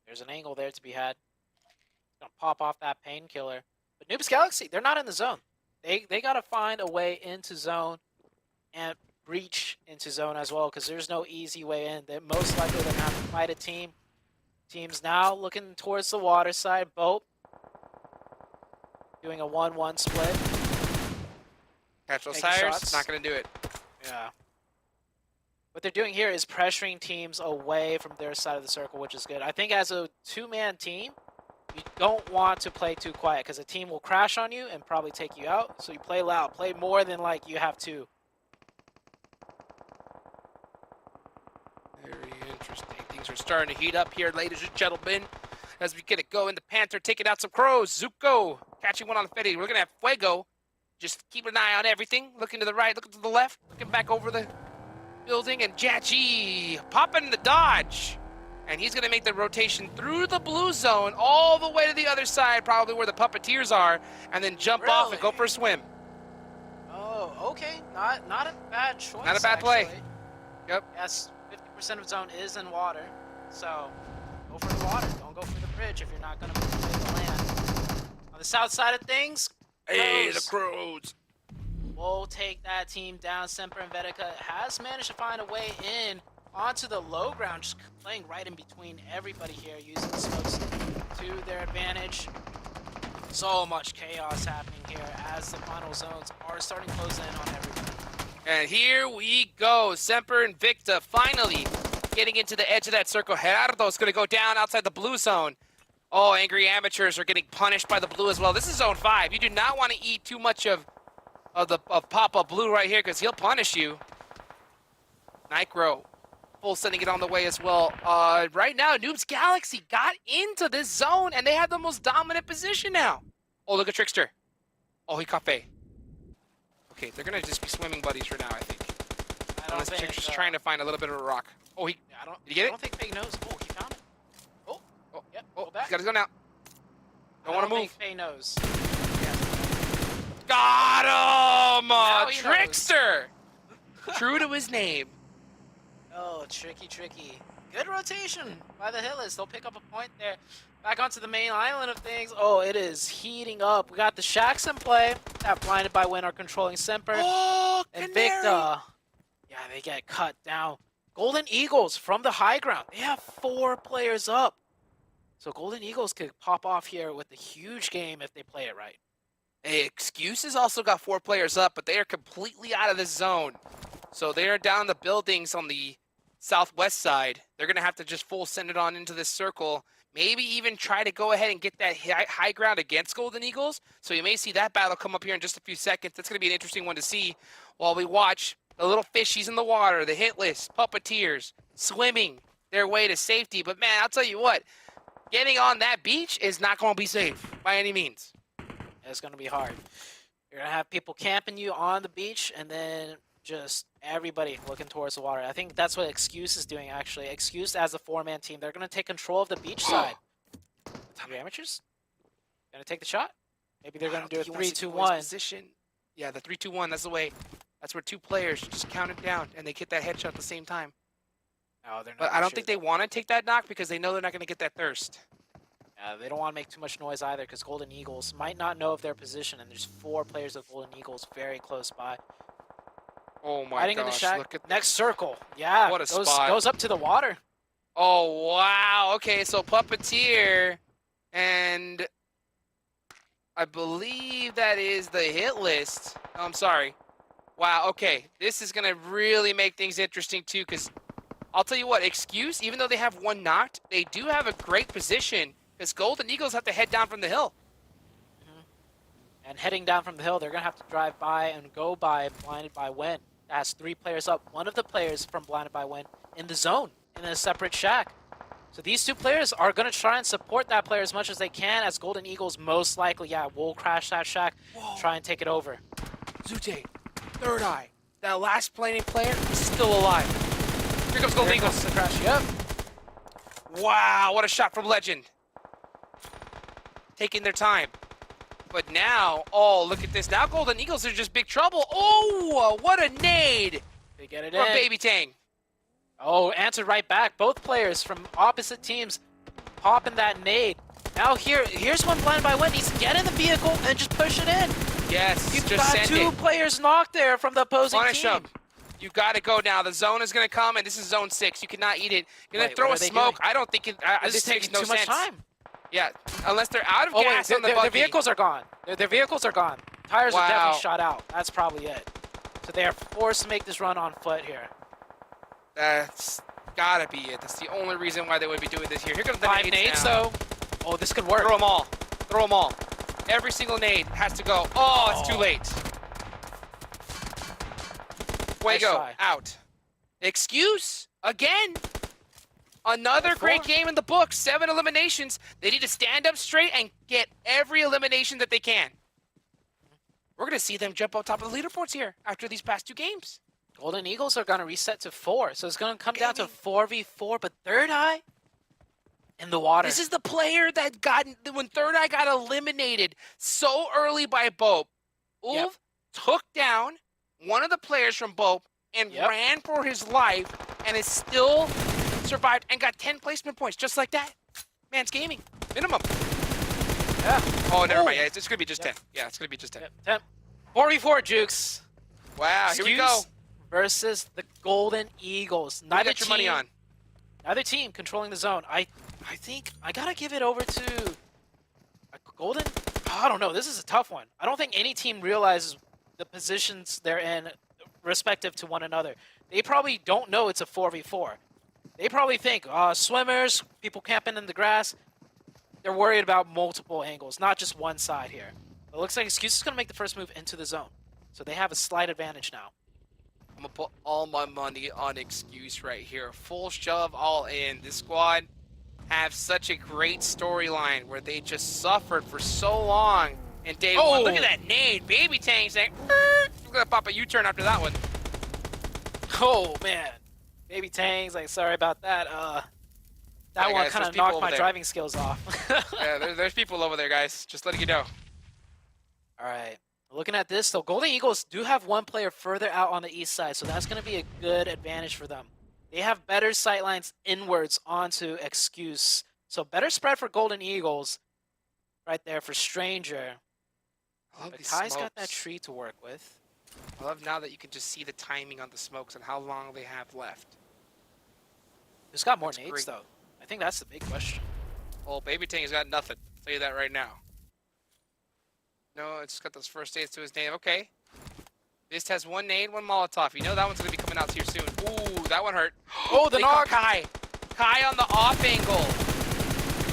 there's an angle there to be had. Gonna pop off that painkiller. But Noobs Galaxy, they're not in the zone. They gotta find a way into zone and breach into zone as well, because there's no easy way in. They're most likely gonna have to fight a team. Teams now looking towards the water side. BOPE doing a 1-1 split. Catch those Taking tires. shots. Not gonna do it. Yeah. What they're doing here is pressuring teams away from their side of the circle, which is good. I think as a two-man team, you don't want to play too quiet, because a team will crash on you and probably take you out. So you play loud. Play more than like you have to. Very interesting. Things are starting to heat up here, ladies and gentlemen. As we get it going, the Panther taking out some crows. Zuko catching one on the Fetty. We're gonna have Fuego. Just keep an eye on everything. Looking to the right, looking to the left, looking back over the building, and Jachi popping the dodge. And he's gonna make the rotation through the blue zone all the way to the other side, probably where the Puppeteers are, and then jump off and go for a swim. Oh, okay. Not a bad choice. Not a bad play. Actually. Yep. Yes, 50% of zone is in water, so go for the water. Don't go for the bridge if you're not gonna play the land. On the south side of things, Hey, the Crows crows. will take that team down. Semper and Vetica has managed to find a way in onto the low ground, just playing right in between everybody here, using the smokes to their advantage. So much chaos happening here as the final zones are starting to close in on everybody. And here we go. Semper and Invicta finally getting into the edge of that circle. Gerardo's going to go down outside the blue zone. Oh, Angry Amateurs are getting punished by the blue as well. This is zone 5. You do not want to eat too much of Papa Blue right here, because he'll punish you. Nicro, full sending it on the way as well. Right now, Noobs Galaxy got into this zone, and they have the most dominant position now. Oh, look at Trickster. Oh, he caught Faye. Okay, they're going to just be swimming buddies for now, I think. I don't Unless think, Trickster's trying to find a little bit of a rock. Oh, he... I don't, Did you get it? I don't think Faye knows. Oh, he found it. Oh, Oh, yep, oh, go back. he's got his gun out. Don't want to move. Faye knows. Got him! Now he Trickster! True to his name. Oh, tricky. Good rotation by the HITLIST. They'll pick up a point there. Back onto the main island of things. Oh, it is heating up. We got the Shacks in play. That blinded by Win are controlling Semper. Oh, INVICTA. Yeah, they get cut down. Golden Eagles from the high ground. They have 4 players up. So Golden Eagles could pop off here with a huge game if they play it right. Hey, Excuses also got 4 players up, but they are completely out of this zone. So they are down the buildings on the southwest side. They're going to have to just full send it on into this circle. Maybe even try to go ahead and get that high ground against Golden Eagles. So you may see that battle come up here in just a few seconds. That's going to be an interesting one to see while we watch the little fishies in the water, the HITLIST, Puppeteers, swimming their way to safety. But man, I'll tell you what, getting on that beach is not going to be safe by any means. It's going to be hard. You're going to have people camping you on the beach, and then just everybody looking towards the water. I think that's what Excuse is doing, actually. Excuse as a 4-man team. They're going to take control of the beach side. Hungry Amateurs? Going to take the shot? Maybe they're going to do a 3-2-1. Position. Yeah, the 3-2-1, that's the way. That's where 2 players just count it down, and they get that headshot at the same time. No, they're not. But I don't think they want to take that knock because they know they're not going to get that thirst. They don't want to make too much noise either, because Golden Eagles might not know of their position, and there's 4 players of Golden Eagles very close by. Oh my Hiding in the gosh, shack. look at Next circle. Yeah, What a spot. goes up to the water. Oh, wow. Okay, so Puppeteer, and I believe that is the HITLIST. Oh, I'm sorry. Wow, okay. This is going to really make things interesting, too, because I'll tell you what, Excuse, even though they have 1 knocked, they do have a great position, because Golden Eagles have to head down from the hill. And heading down from the hill, they're going to have to drive by and go by Blinded by Win. That has 3 players up. One of the players from Blinded by Win in the zone, in a separate shack. So these 2 players are going to try and support that player as much as they can, as Golden Eagles most likely, will crash that shack, try and take it over. Zute, THIRDEYE, that last player is still alive. Here comes Golden Eagles. The crash. Yep. Wow, what a shot from Legend. Taking their time. But now, oh, look at this. Now Golden Eagles are just big trouble. Oh, what a nade. They get it from in. Baby Tang. Oh, answered right back. Both players from opposite teams popping that nade. Now here's one blinded by Wind. He's get in the vehicle and just push it in. Yes, You've just got send two it. players knocked there from the opposing Punish team. them. You got to go now. The zone is going to come, and this is zone 6. You cannot eat it. You're going to throw a smoke. I don't think it. This is makes taking no too much sense. time. Yeah, unless they're out of Oh gas wait, on the their buggy. vehicles are gone. Their vehicles are gone. Tires are definitely shot out. That's probably it. So they are forced to make this run on foot here. That's gotta be it. That's the only reason why they would be doing this here. Here comes the 5 nades though. Oh, this could work. Throw them all. Throw them all. Every single nade has to go. Oh, it's too late. Fuego out. Excuse again. Another great game in the book. 7 eliminations. They need to stand up straight and get every elimination that they can. We're gonna see them jump on top of the leaderboards here after these past 2 games. Golden Eagles are going to reset to 4, so it's going to come down to 4v4, but THIRDEYE in the water. This is the player that got, when THIRDEYE got eliminated so early by BOPE, Ulv took down one of the players from BOPE and ran for his life and is still survived and got 10 placement points just like that. Man's gaming. Minimum. Yeah. Oh, never mind. Yeah, it's going to be just 10. Yeah, it's going to be just 10. 10. 4v4, Jukes. Wow, here we go. Versus the Golden Eagles. Neither team, your money on. Neither team controlling the zone. I think I gotta give it over to Golden. I don't know. This is a tough one. I don't think any team realizes the positions they're in respective to one another. They probably don't know it's a 4v4. They probably think, swimmers, people camping in the grass. They're worried about multiple angles, not just one side here. It looks like Excuse is gonna make the first move into the zone, so they have a slight advantage now. I'm gonna put all my money on Excuse right here. Full shove, all in. This squad have such a great storyline where they just suffered for so long in day one. Look at that nade. Baby Tang saying, we're gonna pop a U-turn after that one. Oh man, Baby Tang's like, sorry about that. That one kind of knocked my driving skills off. Yeah, there's people over there, guys. Just letting you know. All right. Looking at this, though, Golden Eagles do have one player further out on the east side, so that's going to be a good advantage for them. They have better sightlines inwards onto Excuse. So better spread for Golden Eagles right there for Stranger. But Kai's got that tree to work with. I love now that you can just see the timing on the smokes and how long they have left. Who's got more nades, though? I think that's the big question. Well, Baby Tang has got nothing. I'll tell you that right now. No, it's got those first nades to his name. Okay. This has 1 nade, 1 Molotov. You know that one's going to be coming out here soon. Ooh, that one hurt. Oh, the knock! Kai on the off angle.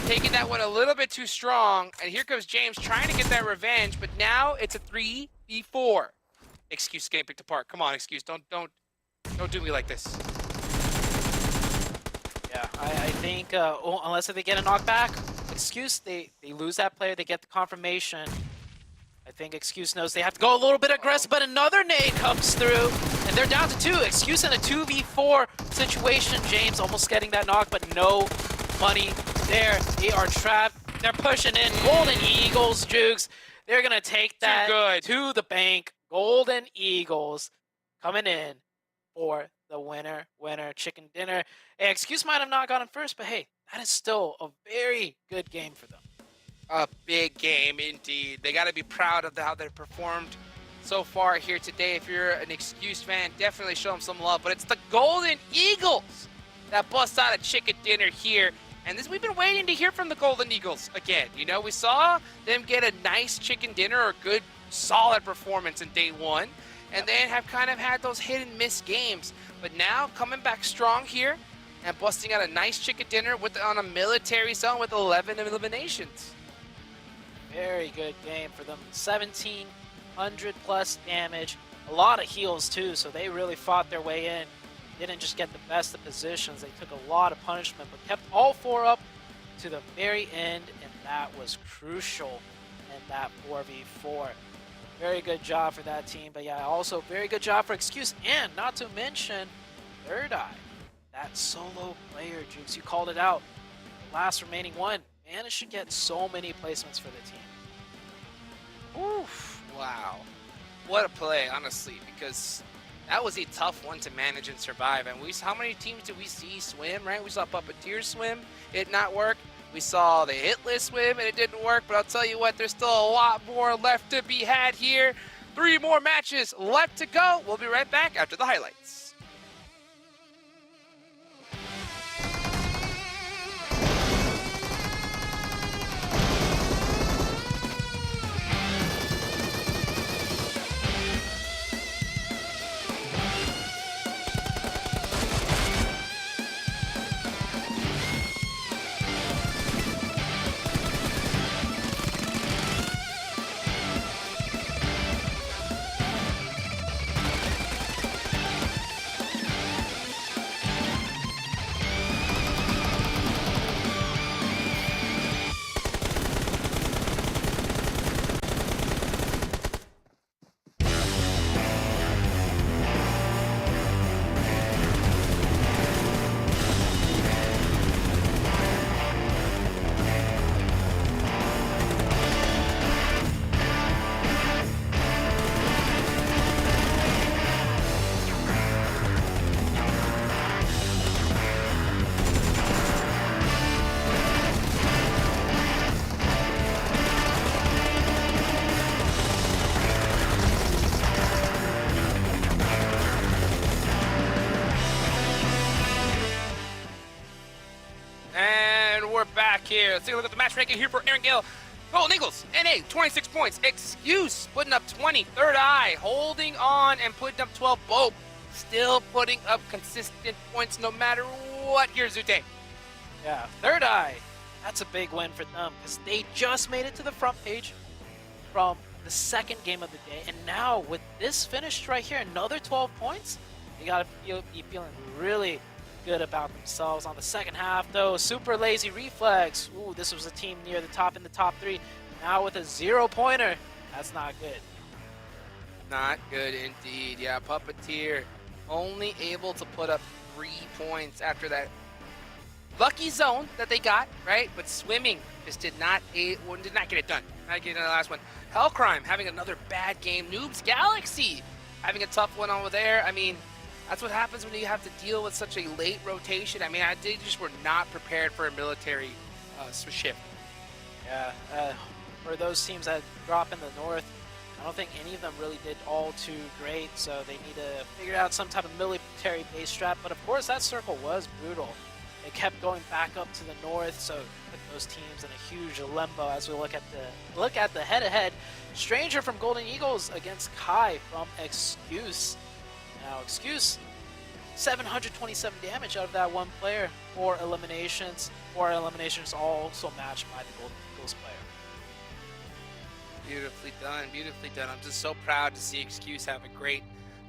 Taking that one a little bit too strong. And here comes James trying to get that revenge. But now it's a 3v4. Excuse getting picked apart. Come on, Excuse. Don't do me like this. Yeah, I think unless they get a knockback, Excuse, they lose that player. They get the confirmation. I think Excuse knows they have to go a little bit aggressive, but another nade comes through, and they're down to 2. Excuse in a 2v4 situation. James almost getting that knock, but no money there. They are trapped. They're pushing in. Golden Eagles, Jukes. They're going to take that to the bank. Golden Eagles coming in for the winner chicken dinner. Hey, Excuse might have not gotten first, but hey, that is still a very good game for them. A big game indeed. They got to be proud of how they performed so far here today. If you're an Excuse fan, definitely show them some love. But it's the Golden Eagles that bust out a chicken dinner here. And this, we've been waiting to hear from the Golden Eagles again. You know, we saw them get a nice chicken dinner or good, solid performance in day 1. And then have kind of had those hit and miss games. But now coming back strong here and busting out a nice chicken dinner on a military zone with 11 eliminations. Very good game for them. 1,700 plus damage. A lot of heals too, so they really fought their way in. Didn't just get the best of positions. They took a lot of punishment, but kept all 4 up to the very end, and that was crucial in that 4v4. Very good job for that team, but yeah, also very good job for Excuse, and not to mention THIRDEYE. That solo player, Jukes, you called it out. The last remaining one managed to get so many placements for the team. Oof, wow. What a play, honestly, because that was a tough one to manage and survive. And how many teams did we see swim, right? We saw Puppeteer swim, it not work. We saw the HITLIST swim, and it didn't work. But I'll tell you what, there's still a lot more left to be had here. 3 more matches left to go. We'll be right back after the highlights. Back here. Let's take a look at the match ranking here for Erangel. Golden Eagles, NA, 26 points. Excuse, putting up 20. THIRDEYE, holding on and putting up 12. BOPE, still putting up consistent points no matter what here, Zute. Yeah, THIRDEYE, that's a big win for them because they just made it to the front page from the second game of the day. And now with this finish right here, another 12 points, they got to be feeling really good about themselves. On the second half though, super lazy reflex. Ooh, this was a team near the top in the top 3. Now with a 0-pointer, that's not good. Not good indeed. Yeah, Puppeteer only able to put up 3 points after that lucky zone that they got, right? But swimming just did not get it done. Not getting the last one. Hellcrime having another bad game. Noobs Galaxy having a tough one over there. I mean, that's what happens when you have to deal with such a late rotation. I mean, they just were not prepared for a military shift. Yeah, for those teams that drop in the north, I don't think any of them really did all too great, so they need to figure out some type of military base strat. But of course, that circle was brutal. They kept going back up to the north, so put those teams in a huge limbo as we look at the head-to-head. Stranger from Golden Eagles against Kai from Excuse. Now, Excuse, 727 damage out of that one player. 4 eliminations. 4 eliminations also matched by the Golden Eagles player. Beautifully done, beautifully done. I'm just so proud to see Excuse have a great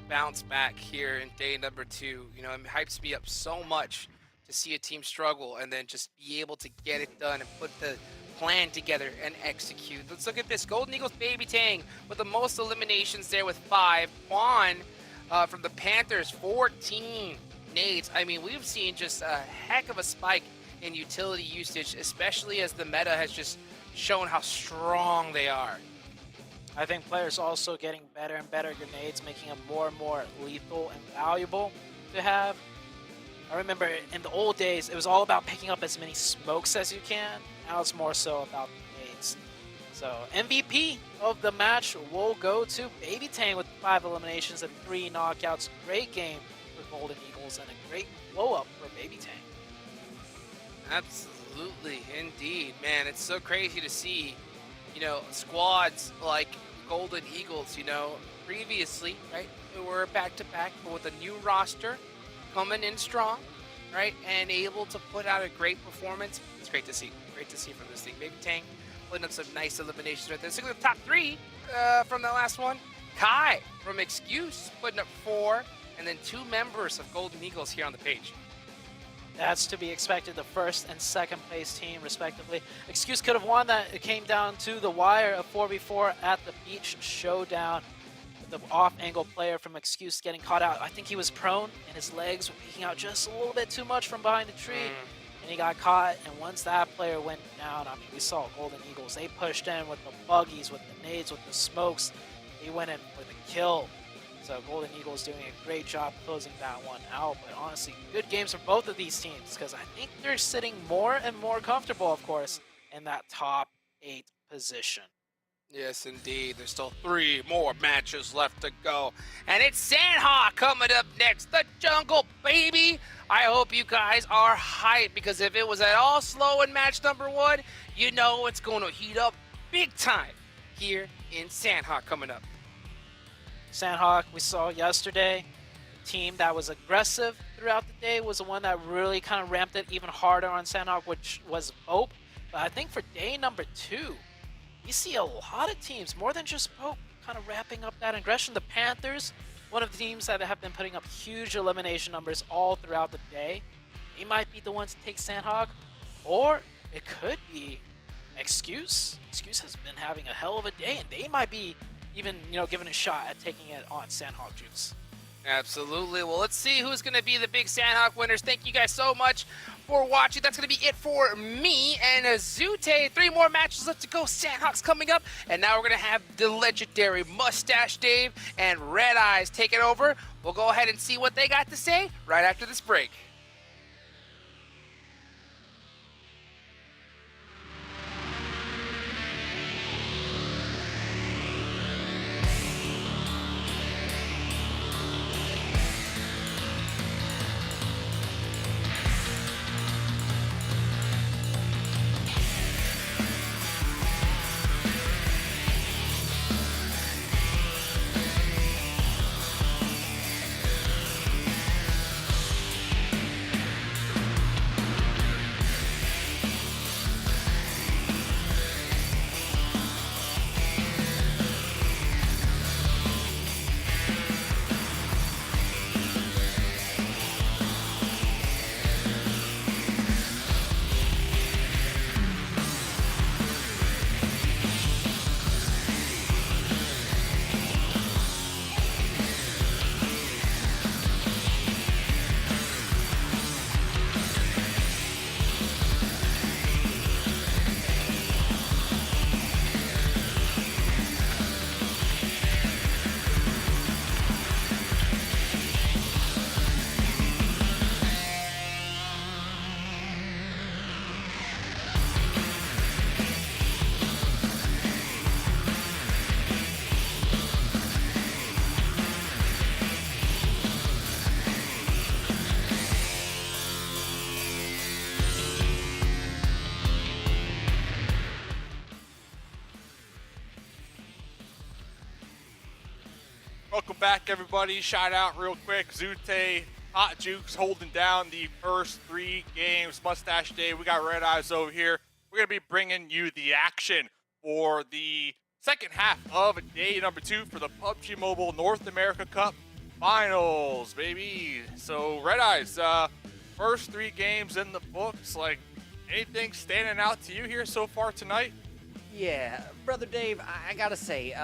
bounce back here in day number 2. You know, it hypes me up so much to see a team struggle and then just be able to get it done and put the plan together and execute. Let's look at this. Golden Eagles Baby Tang with the most eliminations there with 5. Quan from the Panthers, 14 nades. I mean, we've seen just a heck of a spike in utility usage, especially as the meta has just shown how strong they are. I think players also getting better and better grenades, making them more and more lethal and valuable to have. I remember in the old days, it was all about picking up as many smokes as you can. Now it's more so about the nades. So MVP of the match will go to Baby Tang with 5 eliminations and 3 knockouts. Great game for Golden Eagles and a great blow up for Baby Tang. Absolutely, indeed, man. It's so crazy to see, you know, squads like Golden Eagles. You know, previously, right, we were back to back, but with a new roster coming in strong, right, and able to put out a great performance. It's great to see. Great to see from this team. Baby Tang putting up some nice eliminations right there. So the top 3 from the last one. Kai from Excuse putting up 4, and then 2 members of Golden Eagles here on the page. That's to be expected, the first and second place team, respectively. Excuse could have won that. It came down to the wire of 4v4 at the beach showdown. The off-angle player from Excuse getting caught out. I think he was prone, and his legs were peeking out just a little bit too much from behind the tree. And he got caught, and once that player went down, I mean, we saw Golden Eagles. They pushed in with the buggies, with the nades, with the smokes. They went in for the kill. So Golden Eagles doing a great job closing that one out. But honestly, good games for both of these teams because I think they're sitting more and more comfortable, of course, in that top 8 position. Yes, indeed. There's still 3 more matches left to go. And it's Sanhok coming up next. The jungle, baby. I hope you guys are hyped because if it was at all slow in match number 1, you know it's going to heat up big time here in Sanhok coming up. Sanhok, we saw yesterday, the team that was aggressive throughout the day was the one that really kind of ramped it even harder on Sanhok, which was BOPE. But I think for day number 2, you see a lot of teams, more than just BOPE, kind of wrapping up that aggression. The Panthers, one of the teams that have been putting up huge elimination numbers all throughout the day. They might be the ones to take Sanhok, or it could be Excuse. Excuse has been having a hell of a day, and they might be even, given a shot at taking it on Sanhok Juice. Absolutely. Well, let's see who's going to be the big Sanhok winners. Thank you guys so much for watching. That's going to be it for me and Azute. 3 more matches left to go. Sanhok's coming up. And now we're going to have the legendary Mustache Dave and Red Eyes taking over. We'll go ahead and see what they got to say right after this break. Welcome back, everybody. Shout out real quick. Zute, Hot Jukes holding down the first 3 games. Mustache Day. We got Red Eyes over here. We're going to be bringing you the action for the second half of day number 2 for the PUBG Mobile North America Cup Finals, baby. So, Red Eyes, first 3 games in the books. Like, anything standing out to you here so far tonight? Yeah, Brother Dave, I gotta say,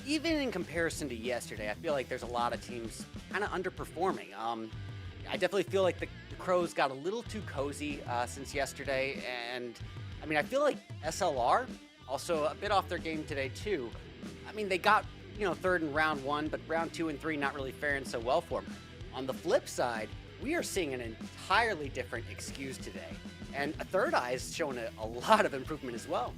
even in comparison to yesterday, I feel like there's a lot of teams kind of underperforming. I definitely feel like the Crows got a little too cozy since yesterday, and I mean, I feel like SLR also a bit off their game today too. I mean, they got, third in round 1, but round 2 and 3 not really faring so well for them. On the flip side, we are seeing an entirely different Excuse today, and THIRDEYE is showing a lot of improvement as well.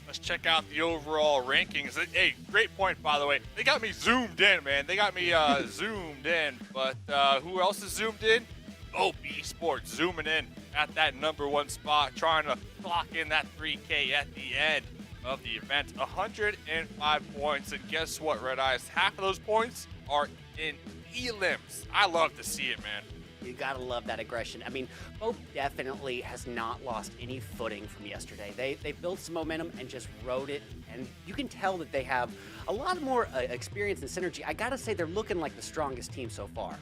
Let's check out the overall rankings. Hey, great point, by the way. They got me zoomed in, man. They got me zoomed in. But who else is zoomed in? BOPE Esports zooming in at that #1 spot, trying to clock in that 3K at the end of the event. 105 points. And guess what, Red Eyes? Half of those points are in elims. I love to see it, man. You gotta love that aggression. I mean, BOPE definitely has not lost any footing from yesterday. They built some momentum and just rode it, and you can tell that they have a lot more experience and synergy. I gotta say, they're looking like the strongest team so far.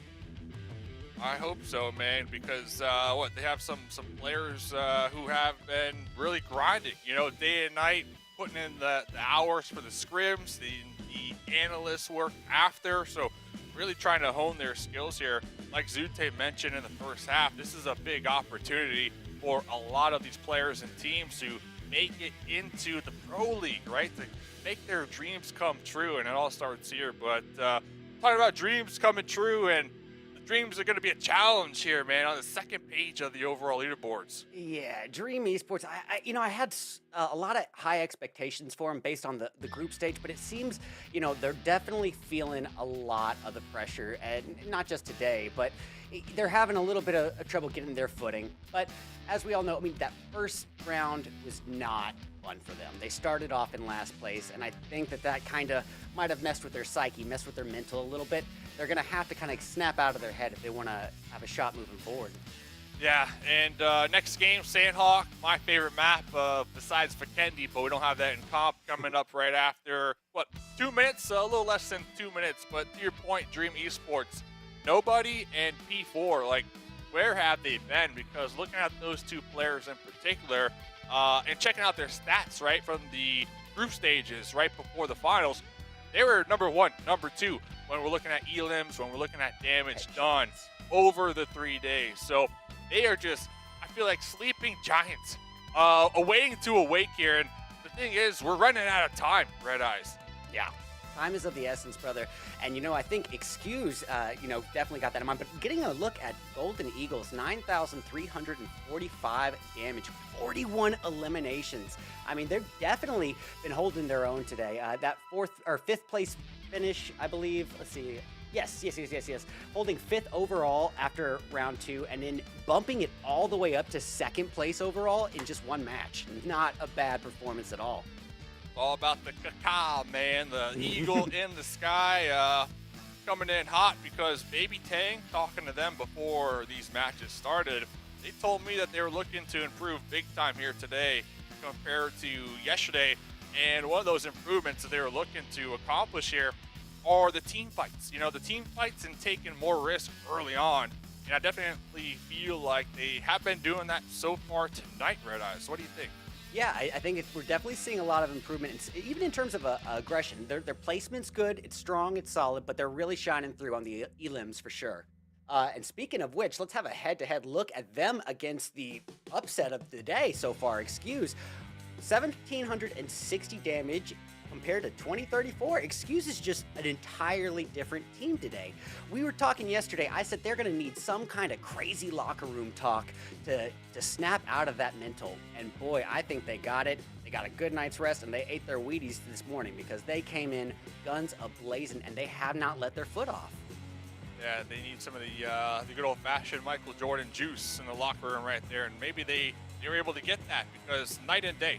I hope so, man, because they have some players who have been really grinding, day and night, putting in the hours for the scrims, the analyst work after, so really trying to hone their skills here. Like Zute mentioned in the first half, this is a big opportunity for a lot of these players and teams to make it into the Pro League, right? To make their dreams come true, and it all starts here. But talking about dreams coming true, and the dreams are going to be a challenge here, man, on the second page of the overall leaderboards. Yeah, Dream Esports. I had a lot of high expectations for them based on the group stage, but it seems, they're definitely feeling a lot of the pressure, and not just today, but they're having a little bit of trouble getting their footing. But as we all know, I mean, that first round was not fun for them. They started off in last place, and I think that kind of might have messed with their psyche, messed with their mental a little bit. They're going to have to kind of snap out of their head if they want to have a shot moving forward. Yeah, and next game, Sanhok, my favorite map besides Vikendi, but we don't have that in comp, coming up right after, 2 minutes? A little less than 2 minutes, but to your point, Dream Esports, nobody and P4, like, where have they been? Because looking at those two players in particular, and checking out their stats, right, from the group stages right before the finals, they were number 1, number 2 when we're looking at elims, when we're looking at damage done over the 3 days. So they are just, I feel like, sleeping giants, awaiting to awake here. And the thing is, we're running out of time, Red Eyes. Yeah. Time is of the essence, brother. And, I think Excuse, definitely got that in mind. But getting a look at Golden Eagles, 9,345 damage, 41 eliminations. I mean, they've definitely been holding their own today. That fifth place finish, I believe. Let's see. Yes. Holding 5th overall after round 2, and then bumping it all the way up to 2nd place overall in just one match. Not a bad performance at all. All about the caca, man. The eagle in the sky coming in hot, because Baby Tang, talking to them before these matches started, they told me that they were looking to improve big time here today compared to yesterday. And one of those improvements that they were looking to accomplish here are the team fights. The team fights and taking more risk early on. And I definitely feel like they have been doing that so far tonight, Red Eyes. What do you think? Yeah, I think we're definitely seeing a lot of improvement, even in terms of aggression. Their placement's good, it's strong, it's solid, but they're really shining through on the elims for sure. And speaking of which, let's have a head-to-head look at them against the upset of the day so far. Excuse, 1,760 damage compared to 2034. Excuse is just an entirely different team today. We were talking yesterday, I said they're going to need some kind of crazy locker room talk to snap out of that mental. And boy, I think they got it. They got a good night's rest, and they ate their Wheaties this morning, because they came in guns a-blazing, and they have not let their foot off. Yeah, they need some of the good old-fashioned Michael Jordan juice in the locker room right there, and maybe they were able to get that, because night and day,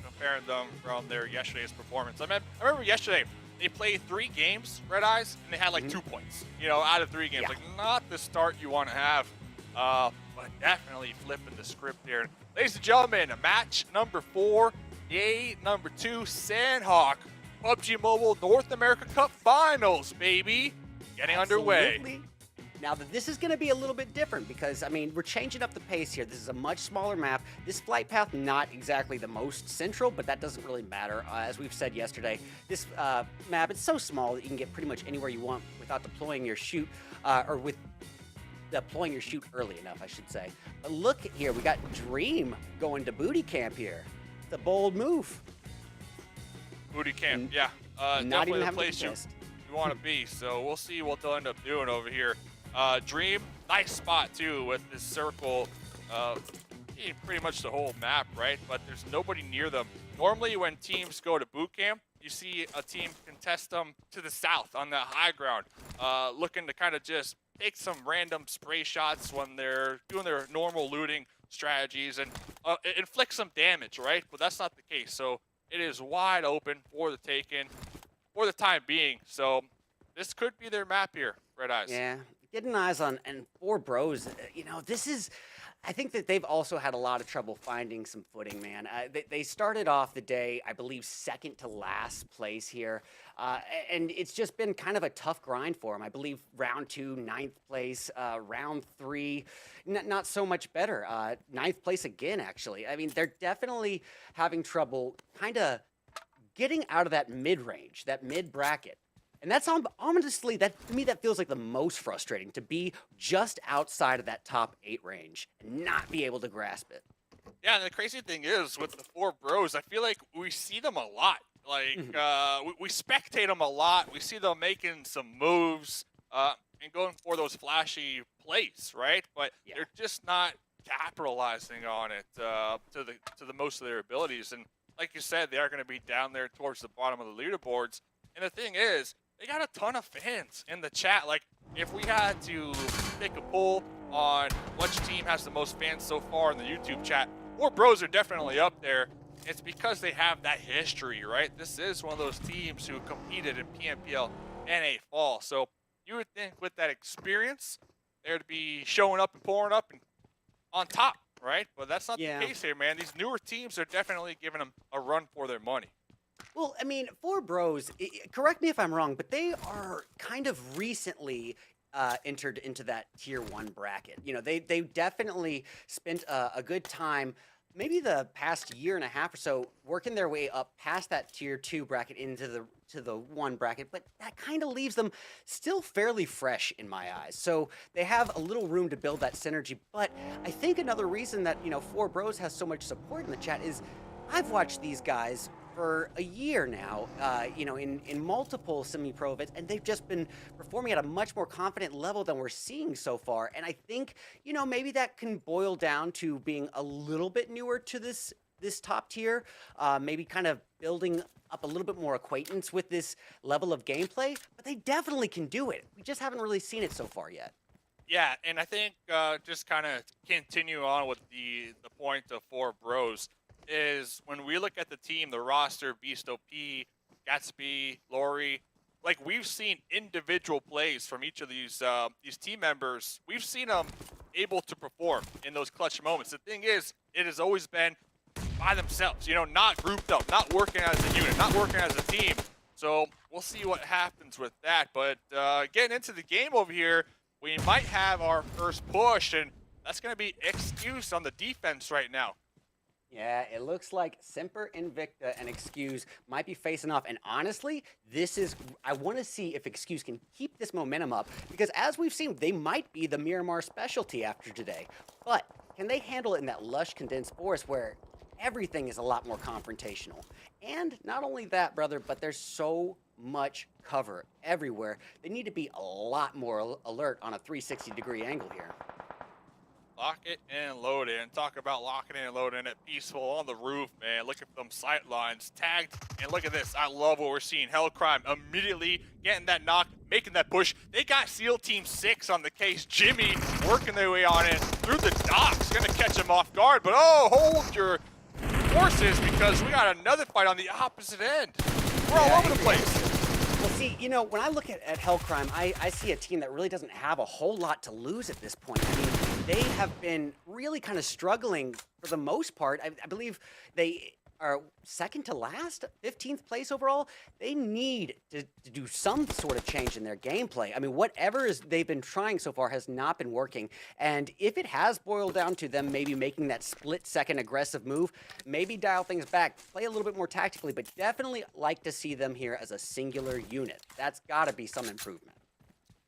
comparing them from their yesterday's performance. I remember yesterday, they played 3 games, Red Eyes, and they had like 2 points, out of 3 games. Yeah. Like, not the start you want to have, but definitely flipping the script here. Ladies and gentlemen, match number 4, day number 2, Sanhok, PUBG Mobile North America Cup Finals, baby. Getting underway. Absolutely. Now, this is going to be a little bit different, because, we're changing up the pace here. This is a much smaller map. This flight path, not exactly the most central, but that doesn't really matter. As we've said yesterday, this map, it's so small that you can get pretty much anywhere you want without deploying your chute, or with deploying your chute early enough, I should say. But look here, we got Dream going to booty camp here. It's a bold move. Booty camp, yeah. Not Definitely even the having place to you want to be. So we'll see what they'll end up doing over here. Dream, nice spot too with this circle, pretty much the whole map, right? But there's nobody near them. Normally when teams go to boot camp, you see a team contest them to the south on the high ground, looking to kind of just take some random spray shots when they're doing their normal looting strategies and inflict some damage, right? But that's not the case. So it is wide open for the taking for the time being. So this could be their map here, Red Eyes. Yeah, getting eyes on, and 4 bros, this is, I think that they've also had a lot of trouble finding some footing, man. They started off the day, I believe, 2nd to last place here, and it's just been kind of a tough grind for them. I believe round 2, 9th place, round 3, not so much better. 9th place again, actually. They're definitely having trouble kind of getting out of that mid-range, that mid-bracket. And that's honestly, to me, that feels like the most frustrating, to be just outside of that top 8 range and not be able to grasp it. Yeah, and the crazy thing is with the four bros, I feel like we see them a lot. Like we spectate them a lot. We see them making some moves and going for those flashy plays, right? But Yeah. they're just not capitalizing on it to the most of their abilities. And like you said, they are going to be down there towards the bottom of the leaderboards. And the thing is, they got a ton of fans in the chat. Like, if we had to take a poll on which team has the most fans so far in the YouTube chat, Four Bros are definitely up there. It's because they have that history, right? This is one of those teams who competed in PNPL and a fall. So you would think with that experience, they'd be showing up and pouring up and on top, right? But that's not the case here, man. These newer teams are definitely giving them a run for their money. Well, I mean, Four Bros, correct me if I'm wrong, but they are kind of recently entered into that tier 1 bracket. You know, they definitely spent a good time, maybe the past year and a half or so, working their way up past that tier 2 bracket into the 1 bracket, but that kind of leaves them still fairly fresh in my eyes. So they have a little room to build that synergy. But I think another reason that, you know, Four Bros has so much support in the chat is I've watched these guys for a year now, you know, in multiple semi-pro events, and they've just been performing at a much more confident level than we're seeing so far. And I think, you know, maybe that can boil down to being a little bit newer to this top tier, maybe kind of building up a little bit more acquaintance with this level of gameplay, but they definitely can do it. We just haven't really seen it so far yet. Yeah, and I think just kind of continue on with the point of Four Bros, is when we look at the team, the roster, Beast OP, Gatsby, Lori, like we've seen individual plays from each of these team members. We've seen them able to perform in those clutch moments. The thing is, it has always been by themselves, you know, not grouped up, not working as a unit, not working as a team. So we'll see what happens with that. But getting into the game over here, we might have our first push, and that's going to be Excuse on the defense right now. Yeah, it looks like SEMPER, INVICTA, and Excuse might be facing off. And honestly, I want to see if Excuse can keep this momentum up, because as we've seen, they might be the Miramar specialty after today. But can they handle it in that lush condensed forest where everything is a lot more confrontational? And not only that, brother, but there's so much cover everywhere. They need to be a lot more alert on a 360-degree angle here. Lock it and load it. And talk about locking in and loading it. Peaceful on the roof, man. Look at them sight lines. Tagged. And look at this. I love what we're seeing. Hellcrime immediately getting that knock, making that push. They got SEAL Team 6 on the case. Jimmy working their way on it through the docks. Going to catch him off guard. But oh, hold your horses, because we got another fight on the opposite end. We're all over the place. Well, see, you know, when I look at Hellcrime, I see a team that really doesn't have a whole lot to lose at this point. I mean, they have been really kind of struggling for the most part. I believe they are second to last, 15th place overall. They need to do some sort of change in their gameplay. I mean, whatever they've been trying so far has not been working. And if it has boiled down to them maybe making that split-second aggressive move, maybe dial things back, play a little bit more tactically, but definitely like to see them here as a singular unit. That's got to be some improvement.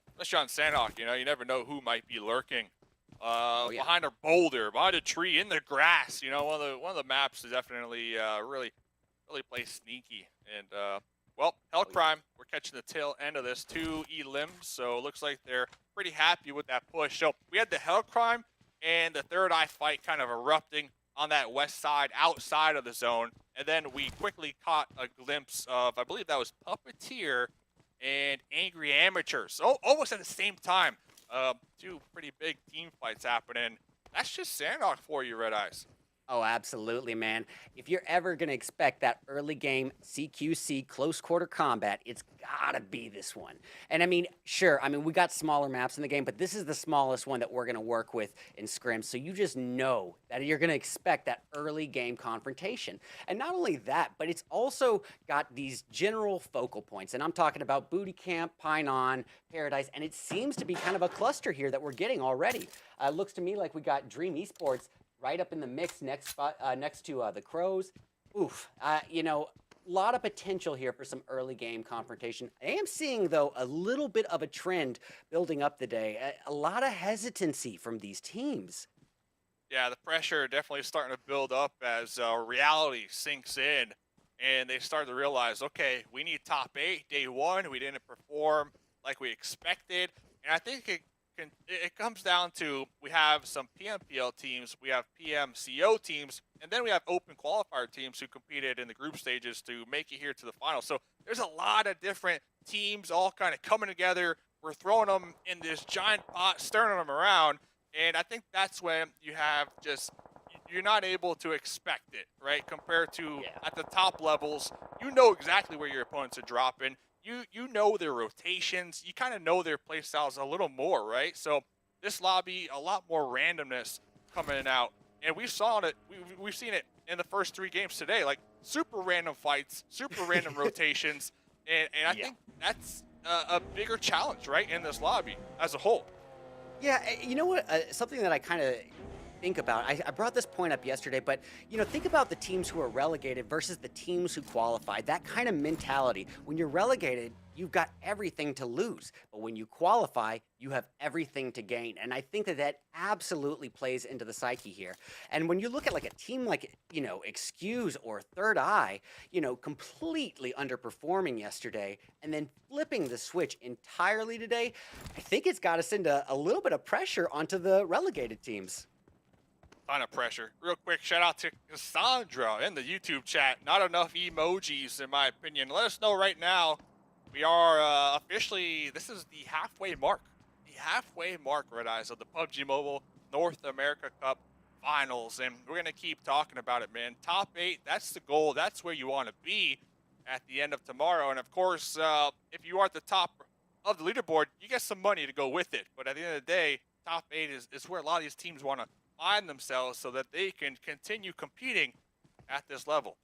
Especially on Sanhok, you know, you never know who might be lurking. Yeah. Behind a boulder, behind a tree, in the grass. You know, one of the maps is definitely really plays sneaky. And well, Hellcrime, we're catching the tail end of this. 2 limbs, so it looks like they're pretty happy with that push. So we had the Hellcrime and the THIRDEYE fight kind of erupting on that west side, outside of the zone, and then we quickly caught a glimpse of, I believe that was PUPPETEER and Angry Amateurs, almost at the same time. 2 pretty big team fights happening. That's just Sanhok for you, Red Eyes. Oh, absolutely, man. If you're ever going to expect that early game CQC close quarter combat, it's got to be this one. And I mean, sure, I mean, we got smaller maps in the game, but this is the smallest one that we're going to work with in scrims. So you just know that you're going to expect that early game confrontation. And not only that, but it's also got these general focal points. And I'm talking about Booty Camp, Pine On, Paradise, and it seems to be kind of a cluster here that we're getting already. Looks to me like we got Dream Esports right up in the mix next to the Crows. Oof, you know, a lot of potential here for some early game confrontation. I am seeing, though, a little bit of a trend building up the day. A lot of hesitancy from these teams. Yeah, the pressure definitely starting to build up as reality sinks in, and they start to realize, okay, we need top 8 day one. We didn't perform like we expected, and I think it comes down to we have some PMPL teams, we have PMCO teams, and then we have open qualifier teams who competed in the group stages to make it here to the final. So there's a lot of different teams all kind of coming together. We're throwing them in this giant pot, stirring them around. And I think that's when you have just, you're not able to expect it, right? Compared to at the top levels, you know exactly where your opponents are dropping. You know their rotations. You kind of know their play styles a little more, right? So this lobby, a lot more randomness coming out. And we saw it, we've seen it in the first 3 games today, like super random fights, super random rotations. And I think that's a bigger challenge, right, in this lobby as a whole. Yeah, you know what? Something that I kind of think about. I brought this point up yesterday, but think about the teams who are relegated versus the teams who qualified. That kind of mentality. When you're relegated, you've got everything to lose, but when you qualify, you have everything to gain. And I think that that absolutely plays into the psyche here. And when you look at like a team like Excuse or THIRDEYE, completely underperforming yesterday, and then flipping the switch entirely today, I think it's got us into a little bit of pressure onto the relegated teams. Ton of pressure. Real quick, shout out to Cassandra in the YouTube chat. Not enough emojis, in my opinion. Let us know right now. We are officially, this is the halfway mark. The halfway mark, Red Eyes, of the PUBG Mobile North America Cup Finals. And we're going to keep talking about it, man. Top 8, that's the goal. That's where you want to be at the end of tomorrow. And, of course, if you are at the top of the leaderboard, you get some money to go with it. But at the end of the day, top 8 is where a lot of these teams want to find themselves so that they can continue competing at this level.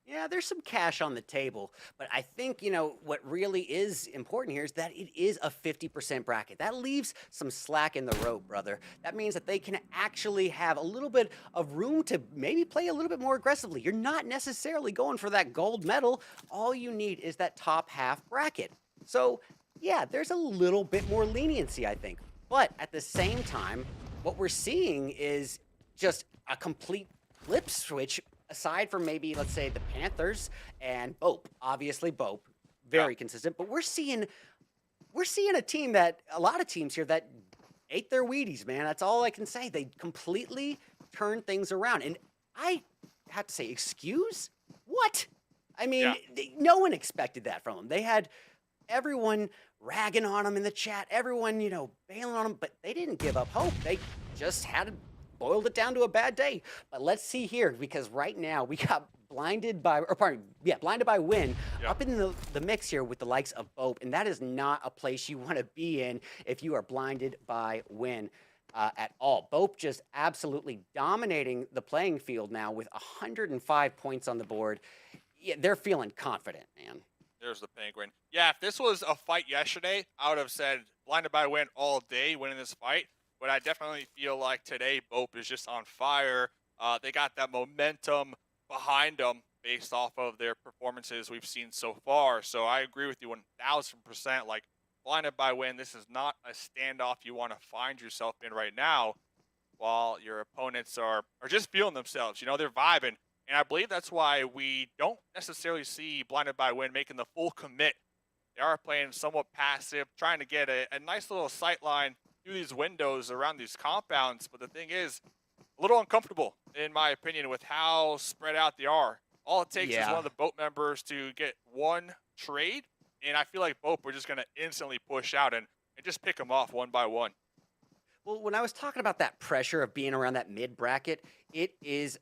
Yeah, there's some cash on the table, but I think, what really is important here is that it is a 50% bracket. That leaves some slack in the rope, brother. That means that they can actually have a little bit of room to maybe play a little bit more aggressively. You're not necessarily going for that gold medal. All you need is that top half bracket. So, yeah, there's a little bit more leniency, I think. But at the same time, what we're seeing is just a complete flip switch. Aside from maybe, let's say, the Panthers and BOPE, obviously BOPE, very consistent. But we're seeing a team that, a lot of teams here that ate their Wheaties, man. That's all I can say. They completely turned things around. And I have to say, excuse? What? I mean, no one expected that from them. They had everyone ragging on them in the chat, everyone, bailing on them, but they didn't give up hope. They just boiled it down to a bad day. But let's see here, because right now we got blinded by Win up in the mix here with the likes of BOPE, and that is not a place you want to be in if you are blinded by Win at all. BOPE just absolutely dominating the playing field now with 105 points on the board. Yeah, they're feeling confident, man. There's the Penguin. Yeah, if this was a fight yesterday, I would have said blinded by Win all day winning this fight. But I definitely feel like today BOPE is just on fire. They got that momentum behind them based off of their performances we've seen so far. So I agree with you 1,000%. Like, blinded by Win, this is not a standoff you want to find yourself in right now while your opponents are just feeling themselves. They're vibing. And I believe that's why we don't necessarily see blinded by Win making the full commit. They are playing somewhat passive, trying to get a nice little sight line through these windows around these compounds, but the thing is a little uncomfortable in my opinion with how spread out they are. All it takes is one of the BOPE members to get one trade, and I feel like BOPE are just going to instantly push out and just pick them off one by one. Well, when I was talking about that pressure of being around that mid bracket, it is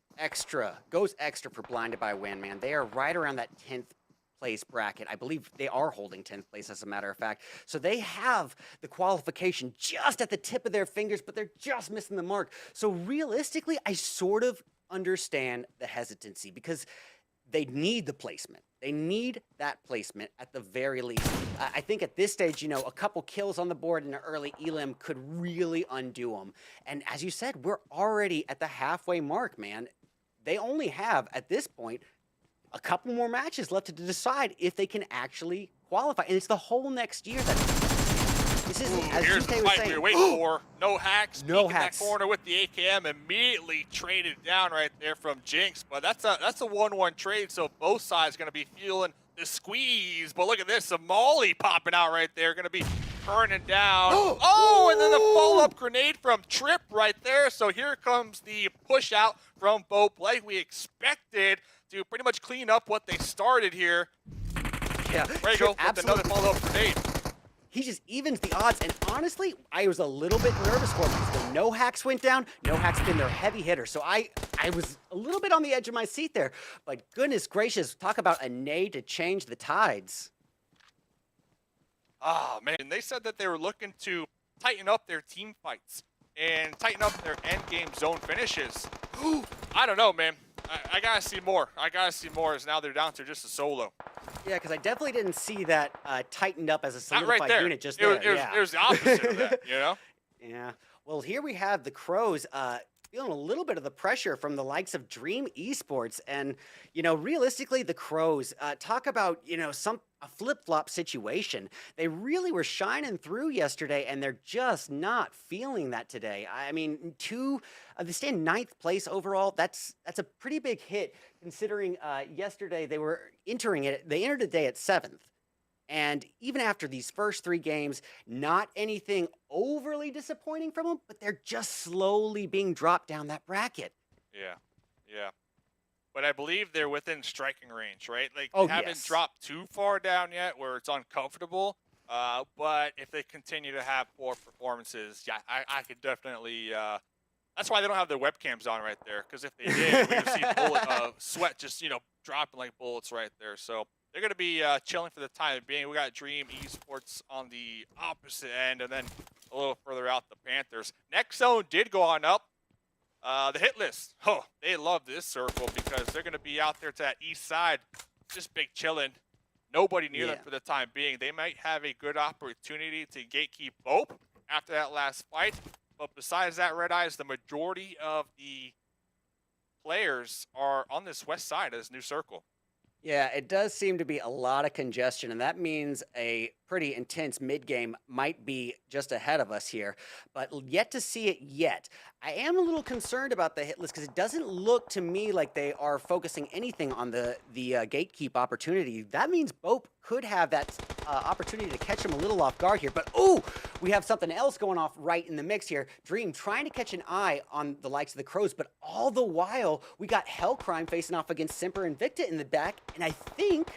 goes extra for blinded by Win, man. They are right around that 10th place bracket. I believe they are holding 10th place, as a matter of fact. So they have the qualification just at the tip of their fingers, but they're just missing the mark. So realistically, I sort of understand the hesitancy because they need the placement. They need that placement at the very least. I think at this stage, a couple kills on the board in an early elim could really undo them. And as you said, we're already at the halfway mark, man. They only have, at this point, a couple more matches left to decide if they can actually qualify. And it's the whole next year that This is, Ooh, as here's the Zute was fight we saying, were waiting for. No hacks. No Peek in hacks. that corner with the AKM, immediately traded down right there from Jinx. But that's a 1-1 trade, so both sides going to be feeling the squeeze. But look at this, a Molly popping out right there, going to be burning down. Oh, and then the follow-up grenade from Trip right there. So here comes the push out from BOPE, like we expected, to pretty much clean up what they started here. Yeah, Erangel with another follow-up grenade. He just evens the odds, and honestly, I was a little bit nervous for him because the no hacks went down. No hacks been their heavy hitter, so I was a little bit on the edge of my seat there. But goodness gracious, talk about a nade to change the tides. Oh, man, they said that they were looking to tighten up their team fights and tighten up their end-game zone finishes. I don't know, man. I gotta see more. I gotta see more as now they're down to just a solo. Yeah, because I definitely didn't see that tightened up as a Not solidified right there. unit just It was, there. it was the opposite of that, you know? Yeah. Well, here we have the Crows feeling a little bit of the pressure from the likes of Dream Esports. And, you know, realistically, the Crows, talk about, you know, a flip-flop situation. They really were shining through yesterday, and they're just not feeling that today. I mean, they stay in 9th place overall. That's a pretty big hit considering yesterday they were entering it. They entered the day at 7th. And even after these first 3 games, not anything overly disappointing from them, but they're just slowly being dropped down that bracket. Yeah, yeah. But I believe they're within striking range, right? Like, Oh, they haven't yes. dropped too far down yet where it's uncomfortable. But if they continue to have poor performances, yeah, I could definitely... that's why they don't have their webcams on right there, because if they did, we would see sweat just, you know, dropping like bullets right there. So they're going to be chilling for the time being. We got Dream Esports on the opposite end, and then a little further out, the Panthers. Next zone did go on up. The hit list. Oh, they love this circle because they're going to be out there to that east side, just big chilling. Nobody near them for the time being. They might have a good opportunity to gatekeep BOPE after that last fight. But besides that, Red Eyes, the majority of the players are on this west side of this new circle. Yeah, it does seem to be a lot of congestion, and that means a pretty intense mid-game might be just ahead of us here, but yet to see it yet. I am a little concerned about the hit list because it doesn't look to me like they are focusing anything on the gatekeep opportunity. That means BOPE could have that opportunity to catch him a little off guard here, but ooh, we have something else going off right in the mix here. Dream trying to catch an eye on the likes of the Crows, but all the while we got Hellcrime facing off against SEMPER INVICTA in the back, and I think,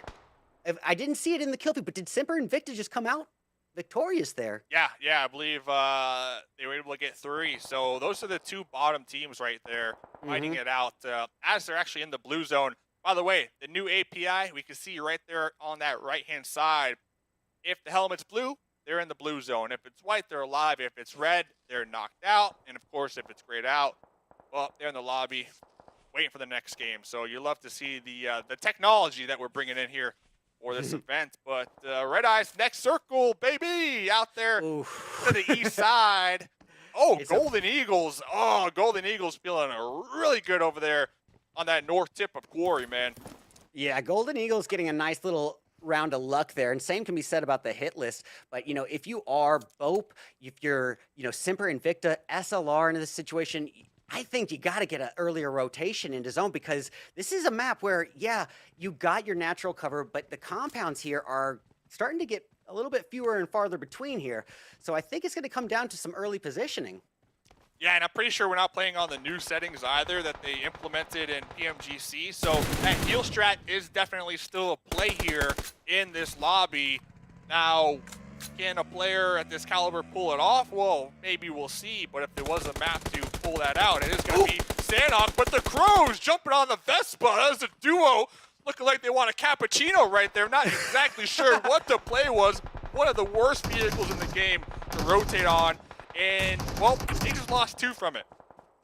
I didn't see it in the kill feed, but did SEMPER INVICTA just come out victorious there? Yeah, I believe they were able to get 3. So those are the 2 bottom teams right there fighting it out as they're actually in the blue zone. By the way, the new API, we can see right there on that right-hand side. If the helmet's blue, they're in the blue zone. If it's white, they're alive. If it's red, they're knocked out. And, of course, if it's grayed out, well, they're in the lobby waiting for the next game. So you love to see the technology that we're bringing in here for this event. But Red Eyes, next circle, baby, out there to the east side. Oh, it's Golden Eagles. Oh, Golden Eagles feeling really good over there on that north tip of Quarry, man. Yeah, Golden Eagles getting a nice little round of luck there, and same can be said about the hit list. But, you know, if you are BOPE, if you're, you know, SEMPER INVICTA, SLR in this situation, I think you got to get an earlier rotation into zone because this is a map where, yeah, you got your natural cover, but the compounds here are starting to get a little bit fewer and farther between here. So I think it's going to come down to some early positioning. Yeah, and I'm pretty sure we're not playing on the new settings either that they implemented in PMGC. So that heal strat is definitely still a play here in this lobby. Now, can a player at this caliber pull it off? Well, maybe we'll see. But if there was a map to pull that out, it is going to be Sanhok. But the Crows jumping on the Vespa. That's a duo looking like they want a cappuccino right there. Not exactly sure what the play was. One of the worst vehicles in the game to rotate on. And, well, they just lost 2 from it.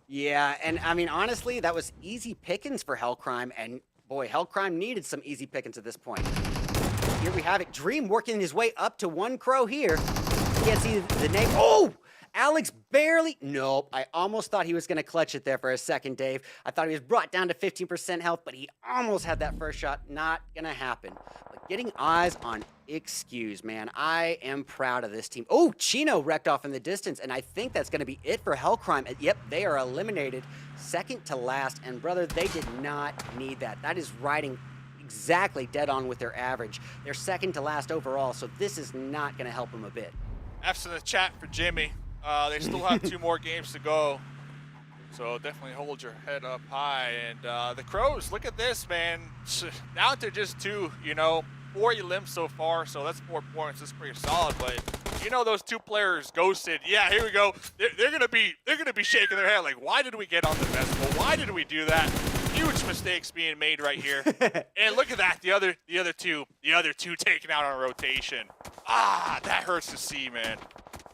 Yeah, and I mean, honestly, that was easy pickings for Hellcrime, and boy, Hellcrime needed some easy pickings at this point. Here we have it. Dream working his way up to 1 Crow here. Can't see the name. Oh! Alex barely, nope, I almost thought he was going to clutch it there for a second, Dave. I thought he was brought down to 15% health, but he almost had that first shot. Not going to happen. But getting eyes on Excuse, man. I am proud of this team. Oh, Chino wrecked off in the distance, and I think that's going to be it for Hellcrime. Yep, they are eliminated second to last, and brother, they did not need that. That is riding exactly dead on with their average. They're second to last overall, so this is not going to help them a bit. F's in the chat for Jimmy. They still have 2 more games to go, so definitely hold your head up high. And the Crows, look at this, man. Down to just 2, you know. 4 elims so far, so that's 4 points. That's pretty solid. But you know those 2 players ghosted. Yeah, here we go. They're gonna be shaking their head like, why did we get on the festival? Why did we do that? Huge mistakes being made right here. And look at that. The other two taken out on rotation. Ah, that hurts to see, man.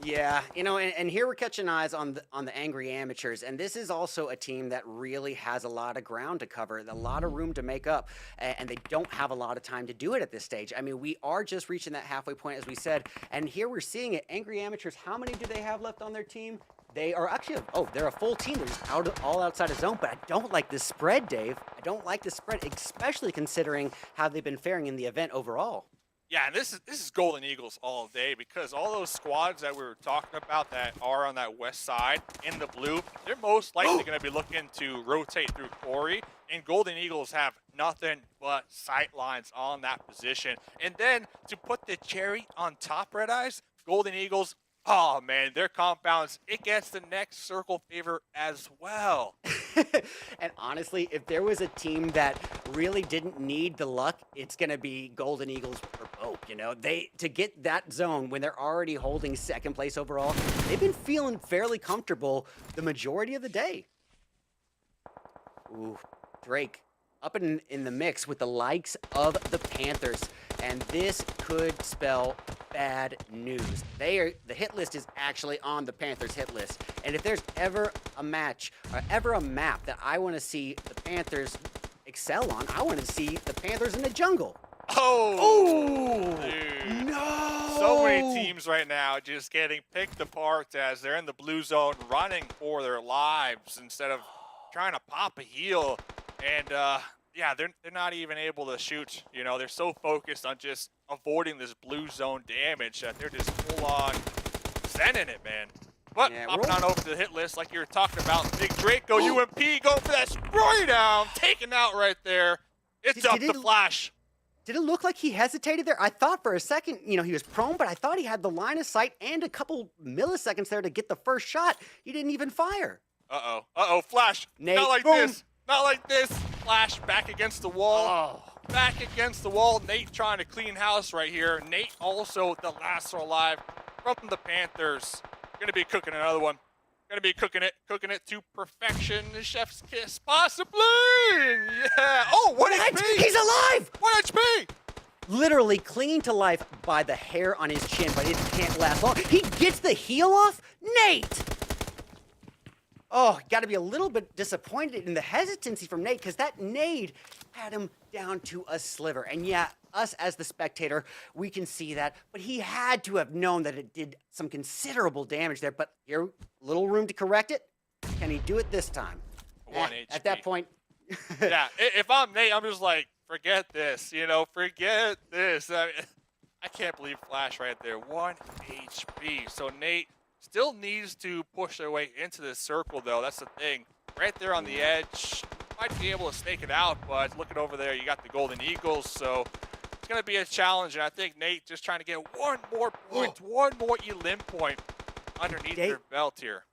Yeah, you know, and here we're catching eyes on the Angry Amateurs, and this is also a team that really has a lot of ground to cover, a lot of room to make up, and they don't have a lot of time to do it at this stage. I mean, we are just reaching that halfway point, as we said, and here we're seeing it. Angry Amateurs, how many do they have left on their team? They are actually, they're a full team. They're just all outside of zone, but I don't like this spread, Dave. I don't like the spread, especially considering how they've been faring in the event overall. Yeah, and this is Golden Eagles all day, because all those squads that we were talking about that are on that west side in the blue, they're most likely going to be looking to rotate through Corey, and Golden Eagles have nothing but sight lines on that position. And then to put the cherry on top, Red Eyes, Golden Eagles, oh man, their compounds, it gets the next circle favor as well. And honestly, if there was a team that really didn't need the luck, it's going to be Golden Eagles or BOPE. You know, to get that zone when they're already holding second place overall, they've been feeling fairly comfortable the majority of the day. Ooh, Drake up in the mix with the likes of the Panthers, and this could spell bad news. The hit list is actually on the Panthers hit list, and if there's ever a match or ever a map that I want to see the Panthers excel on, I want to see the Panthers in the jungle. Oh, dude. No! So many teams right now just getting picked apart as they're in the blue zone running for their lives instead of trying to pop a heal. And yeah, they're not even able to shoot. You know, they're so focused on just avoiding this blue zone damage that they're just full on sending it, man. But yeah, hopping on over to the hit list like you were talking about, Big Draco, UMP going for that spray down, taken out right there. It's up to Flash. Did it look like he hesitated there? I thought for a second, you know, he was prone, but I thought he had the line of sight and a couple milliseconds there to get the first shot. He didn't even fire. Uh-oh, Flash. Nate, not like boom. this. Not like this. Flash back against the wall. Oh. Back against the wall. Nate trying to clean house right here. Nate also the last one alive from the Panthers. Gonna be cooking another one. Gonna be cooking it to perfection. The chef's kiss, possibly. Yeah. Oh, what HP? He's alive. What HP? Literally clinging to life by the hair on his chin, but it can't last long. He gets the heal off. Nate. Oh, got to be a little bit disappointed in the hesitancy from Nate, because that nade had him down to a sliver. And yeah, us as the spectator, we can see that, but he had to have known that it did some considerable damage there. But here, little room to correct it. Can he do it this time? 1 HP. At that point. Yeah, if I'm Nate, I'm just like, forget this, you know, forget this. I mean, I can't believe Flash right there, 1 HP. So Nate still needs to push their way into this circle, though. That's the thing. Right there on the edge. Might be able to stake it out, but looking over there, you got the Golden Eagles, so it's going to be a challenge. And I think Nate just trying to get one more point, one more elim point underneath their belt here.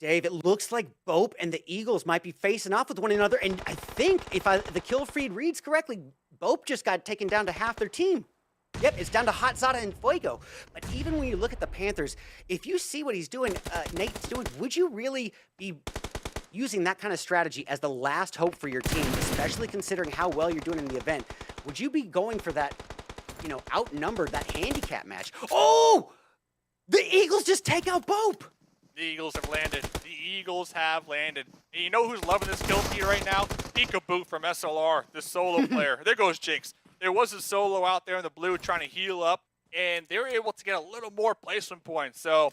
Dave, it looks like BOPE and the Eagles might be facing off with one another. And I think if the kill feed reads correctly, BOPE just got taken down to half their team. Yep, it's down to Hot Zada and Fuego. But even when you look at the Panthers, if you see what he's doing, Nate's doing, would you really be using that kind of strategy as the last hope for your team, especially considering how well you're doing in the event? Would you be going for that, you know, outnumbered, that handicap match? Oh! The Eagles just take out BOPE! The Eagles have landed. The Eagles have landed. And you know who's loving this kill feed right now? Peekaboo from SLR, the solo player. There goes Jinx. There was a solo out there in the blue trying to heal up, and they were able to get a little more placement points. So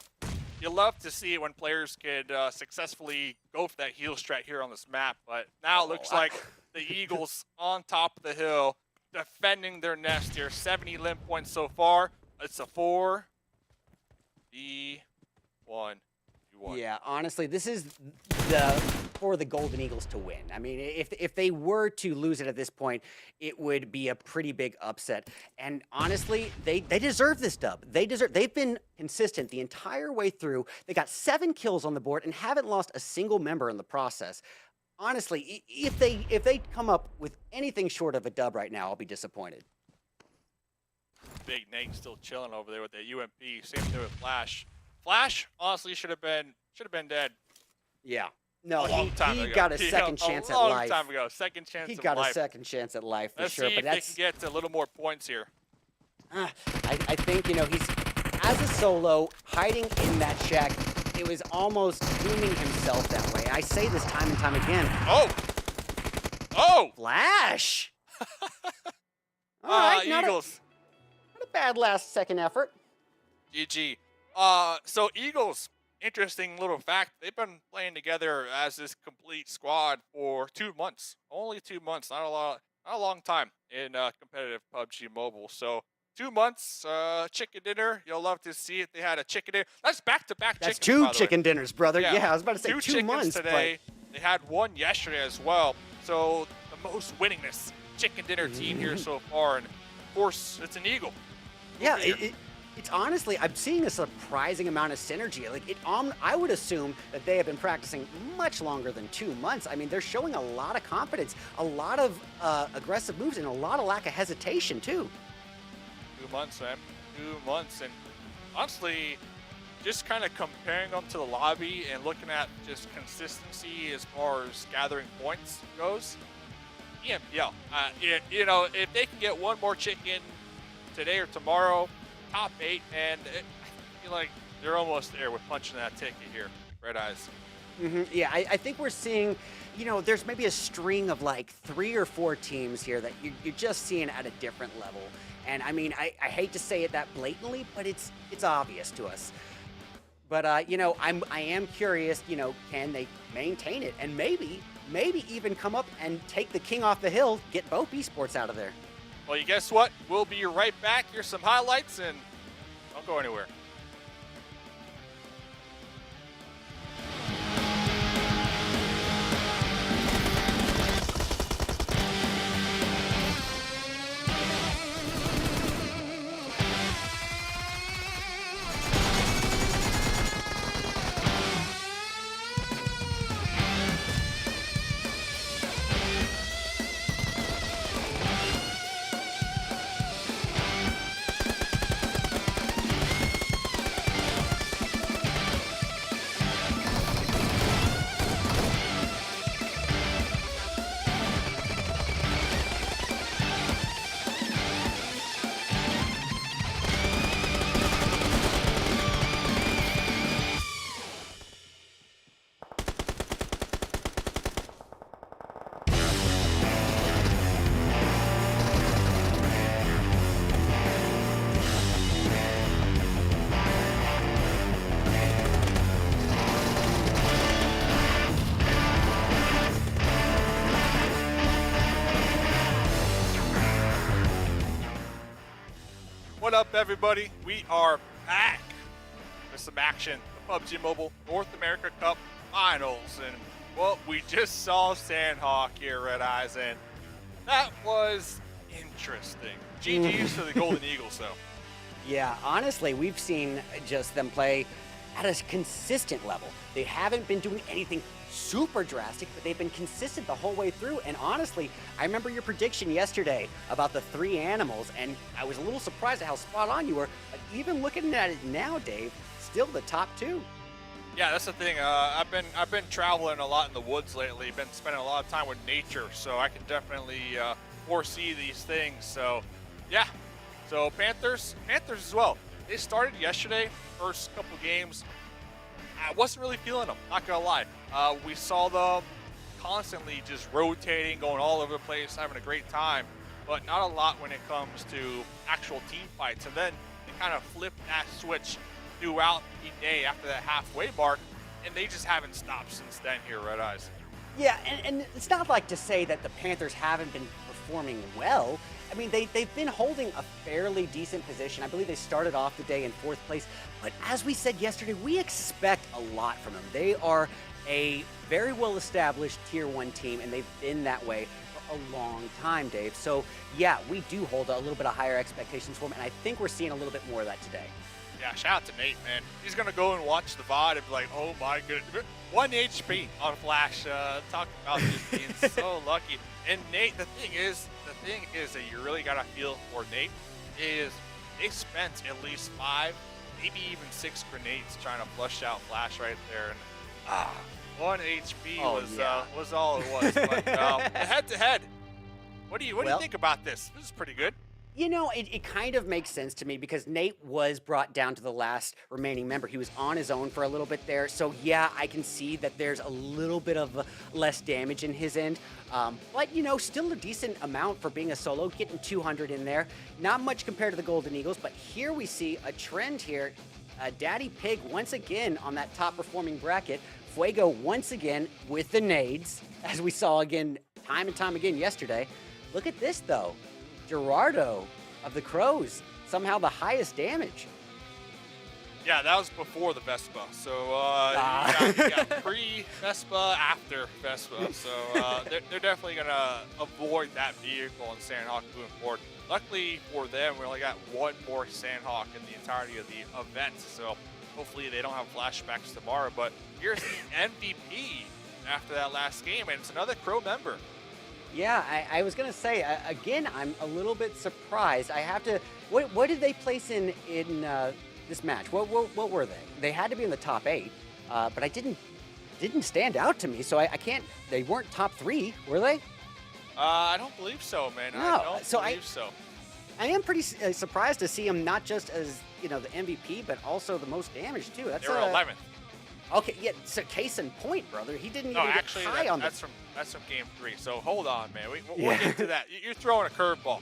You love to see it when players could successfully go for that heal strat here on this map, but now it looks like the Eagles on top of the hill, defending their nest here. 70 limb points so far. It's a 4-1. Yeah, honestly, this is for the Golden Eagles to win. I mean, if they were to lose it at this point, it would be a pretty big upset. And honestly, they deserve this dub. They've been consistent the entire way through. They got 7 kills on the board and haven't lost a single member in the process. Honestly, if they come up with anything short of a dub right now, I'll be disappointed. Big Nate still chilling over there with that UMP. Same thing with Flash. Flash honestly should have been dead. Yeah. No, he got a second chance at life. A long time ago. Second chance He at got life. a second chance at life for Let's sure. see But if they can get a little more points here. I think, you know, he's as a solo hiding in that shack. It was almost dooming himself that way. I say this time and time again. Oh! Flash! All right, Eagles. Not a bad last second effort. GG. So Eagles, interesting little fact, they've been playing together as this complete squad for 2 months. Only 2 months, not a long time in competitive PUBG Mobile. So 2 months, chicken dinner. You'll love to see it. They had a chicken dinner. That's back-to-back chickens, That's 2 by the chicken way. dinners, brother. Yeah, I was about to say 2 chickens months. today. They had 1 yesterday as well. So the most winningest chicken dinner team here so far. And of course, it's an Eagle. Yeah, it's honestly, I'm seeing a surprising amount of synergy. Like, I would assume that they have been practicing much longer than 2 months. I mean, they're showing a lot of confidence, a lot of aggressive moves, and a lot of lack of hesitation, too. 2 months, man. 2 months. And honestly, just kind of comparing them to the lobby and looking at just consistency as far as gathering points goes, yeah, you know, if they can get 1 more chicken today or tomorrow, top 8, and I feel like they're almost there with punching that ticket here. Red Eyes. Yeah, I think we're seeing, you know, there's maybe a string of like 3 or 4 teams here that you're just seeing at a different level. And I mean, I hate to say it that blatantly, but it's obvious to us. But you know, I am curious, you know, can they maintain it and maybe even come up and take the king off the hill, get BOPE Esports out of there. Well, you guess what? We'll be right back. Here's some highlights, and don't go anywhere. What up, everybody? We are back with some action. The PUBG Mobile North America Cup Finals. And, well, we just saw Sanhok here, Red Eyes, and that was interesting. GG's to the Golden Eagles, though. Yeah, honestly, we've seen just them play at a consistent level. They haven't been doing anything super drastic, but they've been consistent the whole way through. And honestly, I remember your prediction yesterday about the 3 animals, and I was a little surprised at how spot on you were. But even looking at it now, Dave, still the top 2. Yeah, that's the thing. I've been traveling a lot in the woods lately. Been spending a lot of time with nature, so I can definitely foresee these things. So, yeah. So Panthers as well. They started yesterday, first couple games. I wasn't really feeling them, not gonna lie. We saw them constantly just rotating, going all over the place, having a great time, but not a lot when it comes to actual team fights. And then they kind of flipped that switch throughout the day after that halfway mark, and they just haven't stopped since then here, Red Eyes. Yeah, and it's not like to say that the Panthers haven't been performing well. I mean, they've been holding a fairly decent position. I believe they started off the day in 4th place. But as we said yesterday, we expect a lot from them. They are a very well-established Tier 1 team, and they've been that way for a long time, Dave. So, yeah, we do hold a little bit of higher expectations for them, and I think we're seeing a little bit more of that today. Yeah, shout out to Nate, man. He's going to go and watch the VOD and be like, oh my goodness. 1 HP on Flash. Talk about just being so lucky. And Nate, the thing is that you really got to feel for Nate is they spent at least 5, maybe even 6 grenades trying to flush out Flash right there. And 1 HP was all it was. But head-to-head, what do you think about this? This is pretty good. You know, it kind of makes sense to me because Nate was brought down to the last remaining member. He was on his own for a little bit there. So, yeah, I can see that there's a little bit of less damage in his end. But, you know, still a decent amount for being a solo, getting 200 in there. Not much compared to the Golden Eagles, but here we see a trend here. Daddy Pig once again on that top performing bracket. Fuego once again with the nades, as we saw again time and time again yesterday. Look at this, though. Gerardo of the Crows, somehow the highest damage. Yeah, that was before the Vespa. So you got pre-Vespa, after Vespa. So they're definitely going to avoid that vehicle in Sanhok moving forward. Luckily for them, we only got 1 more Sanhok in the entirety of the event. So hopefully they don't have flashbacks tomorrow. But here's the MVP after that last game, and it's another Crow member. Yeah, I was gonna say again. I'm a little bit surprised. I have to. What did they place in this match? What were they? They had to be in the top 8, but I didn't stand out to me. So I can't. They weren't top 3, were they? I don't believe so, man. No, I don't believe so. I am pretty surprised to see him not just as the MVP, but also the most damage too. That's they were 11th. Okay, yeah, it's a case in point, brother. He didn't even get high on that's from game 3. So hold on, man. We'll get to that. You're throwing a curveball.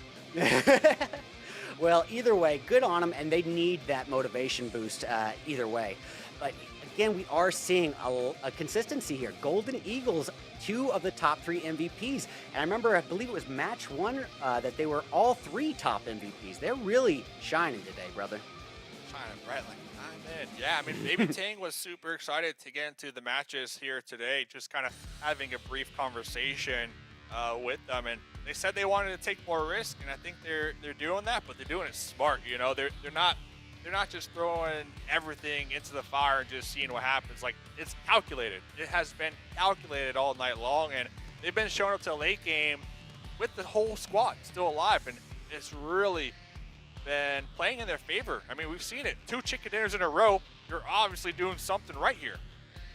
Well, either way, good on them, and they need that motivation boost either way. But again, we are seeing a consistency here. Golden Eagles, 2 of the top 3 MVPs. And I remember, I believe it was match 1 that they were all 3 top MVPs. They're really shining today, brother. Shining bright like yeah, I mean, Baby Tang was super excited to get into the matches here today, just kind of having a brief conversation with them, and they said they wanted to take more risk, and I think they're doing that, but they're doing it smart. You know, they're not just throwing everything into the fire and just seeing what happens. Like, it's calculated. It has been calculated all night long, and they've been showing up to the late game with the whole squad still alive, and it's really been playing in their favor. I mean, we've seen it. 2 chicken dinners in a row. You're obviously doing something right here.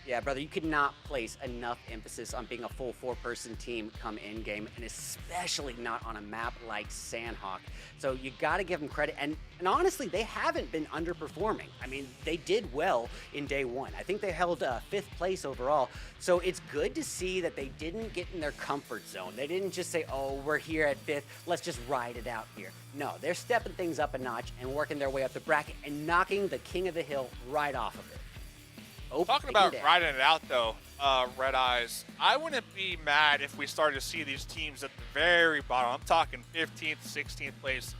Yeah, brother, you could not place enough emphasis on being a full 4-person team come in game, and especially not on a map like Sanhok. So you got to give them credit. And honestly, they haven't been underperforming. I mean, they did well in day 1. I think they held 5th place overall. So it's good to see that they didn't get in their comfort zone. They didn't just say, oh, we're here at 5th. Let's just ride it out here. No, they're stepping things up a notch and working their way up the bracket and knocking the king of the hill right off of it. Talking about riding it out, though, Red Eyes, I wouldn't be mad if we started to see these teams at the very bottom. I'm talking 15th, 16th place.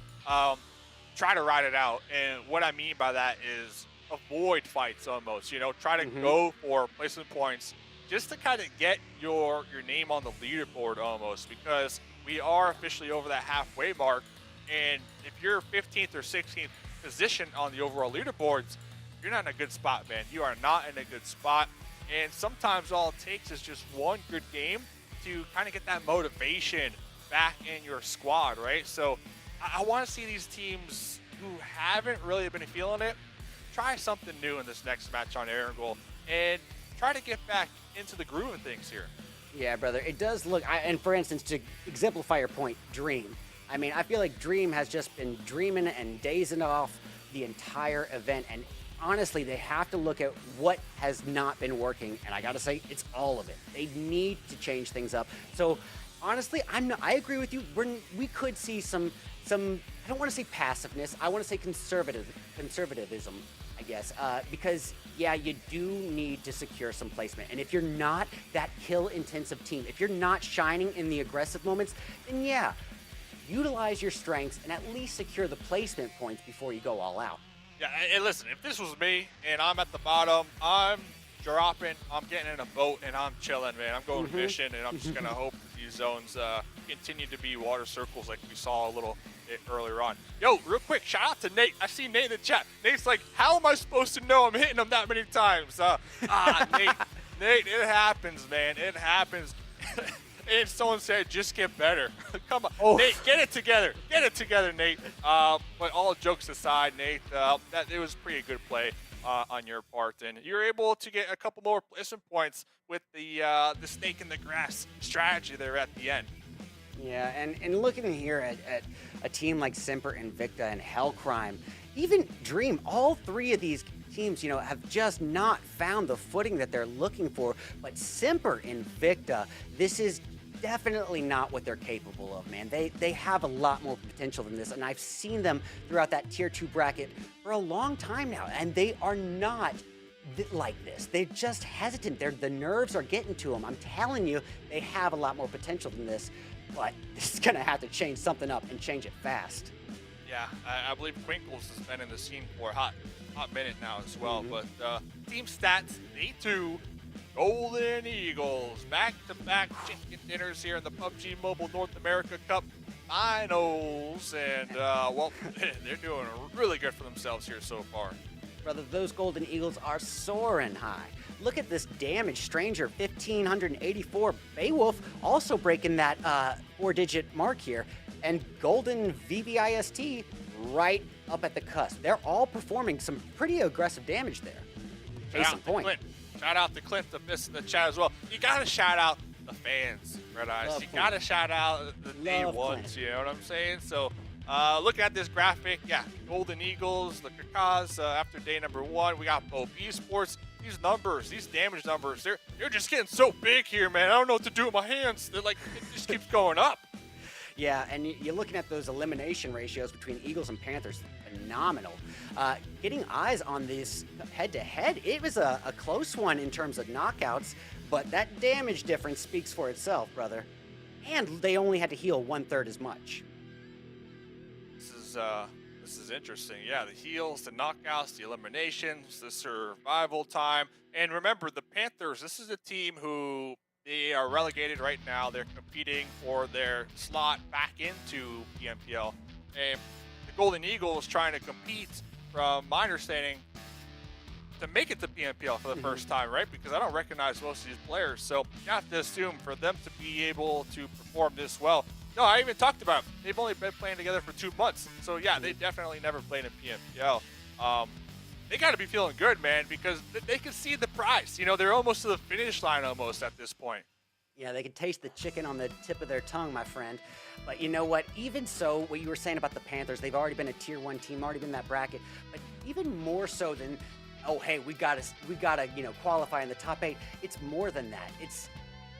Try to ride it out. And what I mean by that is avoid fights almost. You know, try to go for placement points just to kind of get your name on the leaderboard almost, because we are officially over that halfway mark. And if you're 15th or 16th position on the overall leaderboards, you're not in a good spot, man. You are not in a good spot. And sometimes all it takes is just 1 good game to kind of get that motivation back in your squad, right? So I want to see these teams who haven't really been feeling it try something new in this next match on Erangel and try to get back into the groove of things here. Yeah, brother. It does look, and for instance, to exemplify your point, Dream. I mean, I feel like Dream has just been dreaming and dazing off the entire event, and honestly, they have to look at what has not been working, and I gotta say, it's all of it. They need to change things up. So, honestly, I agree with you. We could see some. I don't want to say passiveness. I want to say conservatism I guess, because yeah, you do need to secure some placement. And if you're not that kill-intensive team, if you're not shining in the aggressive moments, then yeah, utilize your strengths and at least secure the placement points before you go all out. Yeah, and listen, if this was me and I'm at the bottom, I'm dropping, I'm getting in a boat and I'm chilling, man. I'm going fishing and I'm just gonna hope that these zones continue to be water circles like we saw a little bit earlier on. Yo, real quick, shout out to Nate. I see Nate in the chat. Nate's like, how am I supposed to know I'm hitting him that many times? Nate, it happens, man. It happens. And someone said, just get better. Come on. Oh. Nate, get it together. Get it together, Nate. But all jokes aside, Nate, it was pretty good play on your part. And you're able to get a couple more placement points with the snake in the grass strategy there at the end. Yeah, and looking here at a team like SEMPER, INVICTA, and Hellcrime, even Dream, all three of these teams, you know, have just not found the footing that they're looking for. But SEMPER, INVICTA, this is definitely not what they're capable of, man. They have a lot more potential than this, and I've seen them throughout that tier 2 bracket for a long time now, and they are not like this. They're just hesitant. The nerves are getting to them. I'm telling you, they have a lot more potential than this, but this is gonna have to change something up and change it fast. Yeah, I believe Quinkles has been in the scene for a hot minute now as well. But team stats, day 2, Golden Eagles, back-to-back chicken dinners here in the PUBG Mobile North America Cup Finals. And, well, they're doing really good for themselves here so far. Brother, those Golden Eagles are soaring high. Look at this damage. Stranger, 1,584. Beowulf also breaking that 4-digit mark here. And Golden VVIST right up at the cusp. They're all performing some pretty aggressive damge there. Case in point. Shout out to Clint the Miss in the chat as well. You gotta shout out the fans, Red Eyes. You gotta shout out the day ones, you know what I'm saying? So looking at this graphic, yeah, Golden Eagles, the Kakaz after day number 1. We got BOPE Esports. These numbers, these damage numbers, they're just getting so big here, man. I don't know what to do with my hands. They're like, it just keeps going up. Yeah, and you're looking at those elimination ratios between Eagles and Panthers, phenomenal. Getting eyes on this head-to-head, it was a close one in terms of knockouts, but that damage difference speaks for itself, brother. And they only had to heal 1/3 as much. This is interesting. Yeah, the heals, the knockouts, the eliminations, the survival time. And remember, the Panthers, this is a team who they are relegated right now. They're competing for their slot back into PMPL. And the Golden Eagles trying to compete, from my understanding, to make it to PMPL for the first time, right? Because I don't recognize most of these players. So you have to assume for them to be able to perform this well. No, I even talked about it. They've only been playing together for 2 months. So yeah, they definitely never played in PMPL. They got to be feeling good, man, because they can see the prize. You know, they're almost to the finish line almost at this point. Yeah, they can taste the chicken on the tip of their tongue, my friend. But you know what? Even so, what you were saying about the Panthers, they've already been a tier 1 team, already been in that bracket. But even more so than, oh, hey, we gotta, you know, qualify in the top 8. It's more than that. It's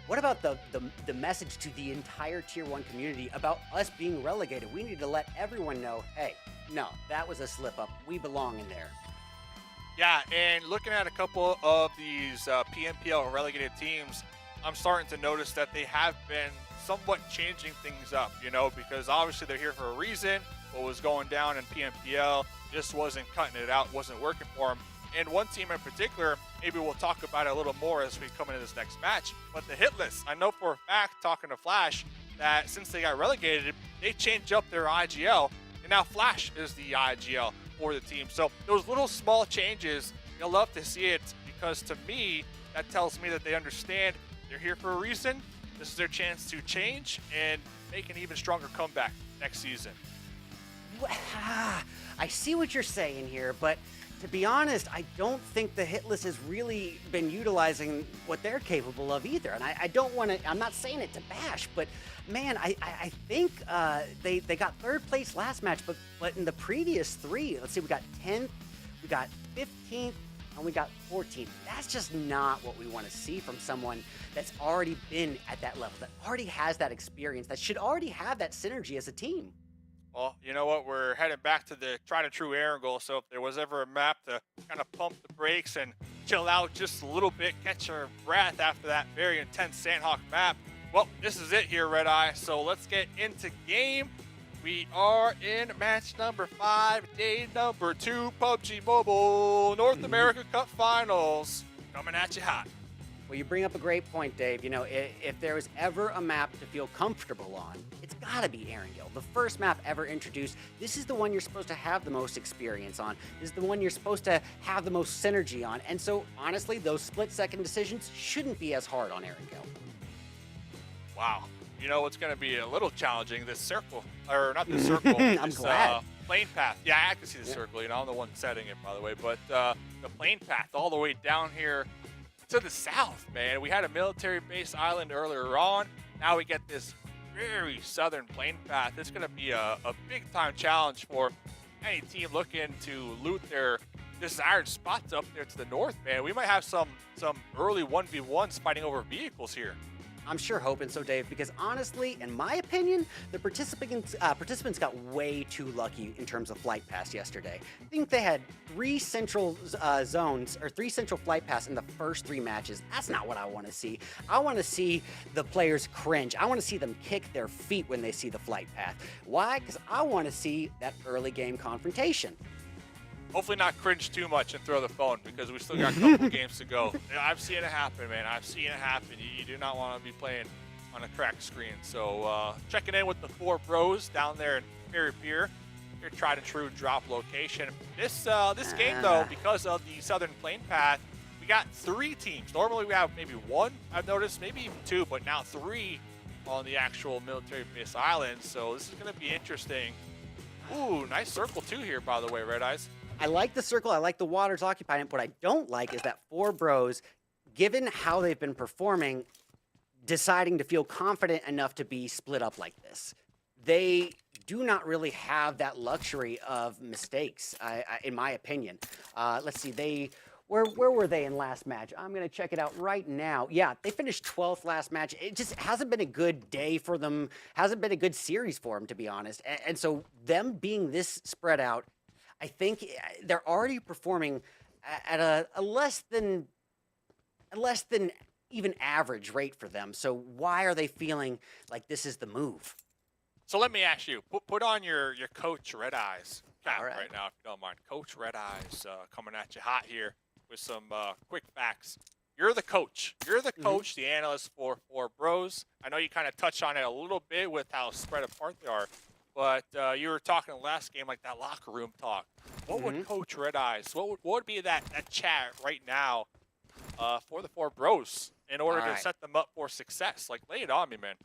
what about the message to the entire tier 1 community about us being relegated? We need to let everyone know, hey, no, that was a slip up. We belong in there. Yeah, and looking at a couple of these PMPL relegated teams, I'm starting to notice that they have been somewhat changing things up, you know, because obviously they're here for a reason. What was going down in PMPL just wasn't cutting it out, wasn't working for them. And one team in particular, maybe we'll talk about it a little more as we come into this next match, but the HITLIST. I know for a fact, talking to Flash, that since they got relegated, they changed up their IGL, and now Flash is the IGL for the team. So those little small changes, you'll love to see it, because to me, that tells me that they understand they're here for a reason. This is their chance to change and make an even stronger comeback next season. I see what you're saying here, but to be honest, I don't think the HITLIST has really been utilizing what they're capable of either. And I don't want to, I'm not saying it to bash, but man, I think they got 3rd place last match, but in the previous 3, let's see, we got 10th, we got 15th, and we got 14th. That's just not what we want to see from someone that's already been at that level, that already has that experience, that should already have that synergy as a team. Well, you know what? We're heading back to the tried and true Erangel. So if there was ever a map to kind of pump the brakes and chill out just a little bit, catch our breath after that very intense Sanhok map, well, this is it here, Red Eye. So let's get into game. We are in match number 5, day number 2, PUBG Mobile North America Cup Finals. Coming at you hot. Well, you bring up a great point, Dave. You know, if there was ever a map to feel comfortable on, it's got to be Erangel. The first map ever introduced. This is the one you're supposed to have the most experience on. This is the one you're supposed to have the most synergy on. And so, honestly, those split-second decisions shouldn't be as hard on Erangel. Wow. You know what's going to be a little challenging? This circle, or not this circle. I'm this, glad. Plane path. Yeah, I can see the circle. You know, I'm the one setting it, by the way. But the plane path all the way down here to the south, man. We had a military base island earlier on. Now we get this very southern plane path. It's going to be a big-time challenge for any team looking to loot their desired spots up there to the north, man. We might have some early 1v1s fighting over vehicles here. I'm sure hoping so, Dave, because honestly, in my opinion, the participants got way too lucky in terms of flight pass yesterday. I think they had 3 central zones, or 3 central flight pass in the first 3 matches. That's not what I want to see. I want to see the players cringe. I want to see them kick their feet when they see the flight path. Why? Because I want to see that early game confrontation. Hopefully not cringe too much and throw the phone, because we still got a couple games to go. I've seen it happen, man. I've seen it happen. You do not want to be playing on a cracked screen. So checking in with the 4 bros down there in PUPPETEER, your tried and true drop location. This game, though, because of the southern plane path, we got 3 teams. Normally we have maybe 1, I've noticed, maybe even 2, but now 3 on the actual military base island. So this is going to be interesting. Ooh, nice circle too here, by the way, Red Eyes. I like the circle. I like the waters occupied it. What I don't like is that 4 bros, given how they've been performing, deciding to feel confident enough to be split up like this. They do not really have that luxury of mistakes, in my opinion. Let's see. Where were they in last match? I'm going to check it out right now. Yeah, they finished 12th last match. It just hasn't been a good day for them. Hasn't been a good series for them, to be honest. And so them being this spread out, I think they're already performing at a less than even average rate for them. So why are they feeling like this is the move? So let me ask you, put on your Coach Red Eyes cap All right. right now, if you don't mind. Coach Red Eyes coming at you hot here with some quick facts. You're the coach. You're the coach, the analyst for bros. I know you kind of touched on it a little bit with how spread apart they are. But you were talking last game, like that locker room talk. What would Coach Red Eyes, what would be that chat right now for the 4 bros in order to set them up for success? Like, lay it on me, man.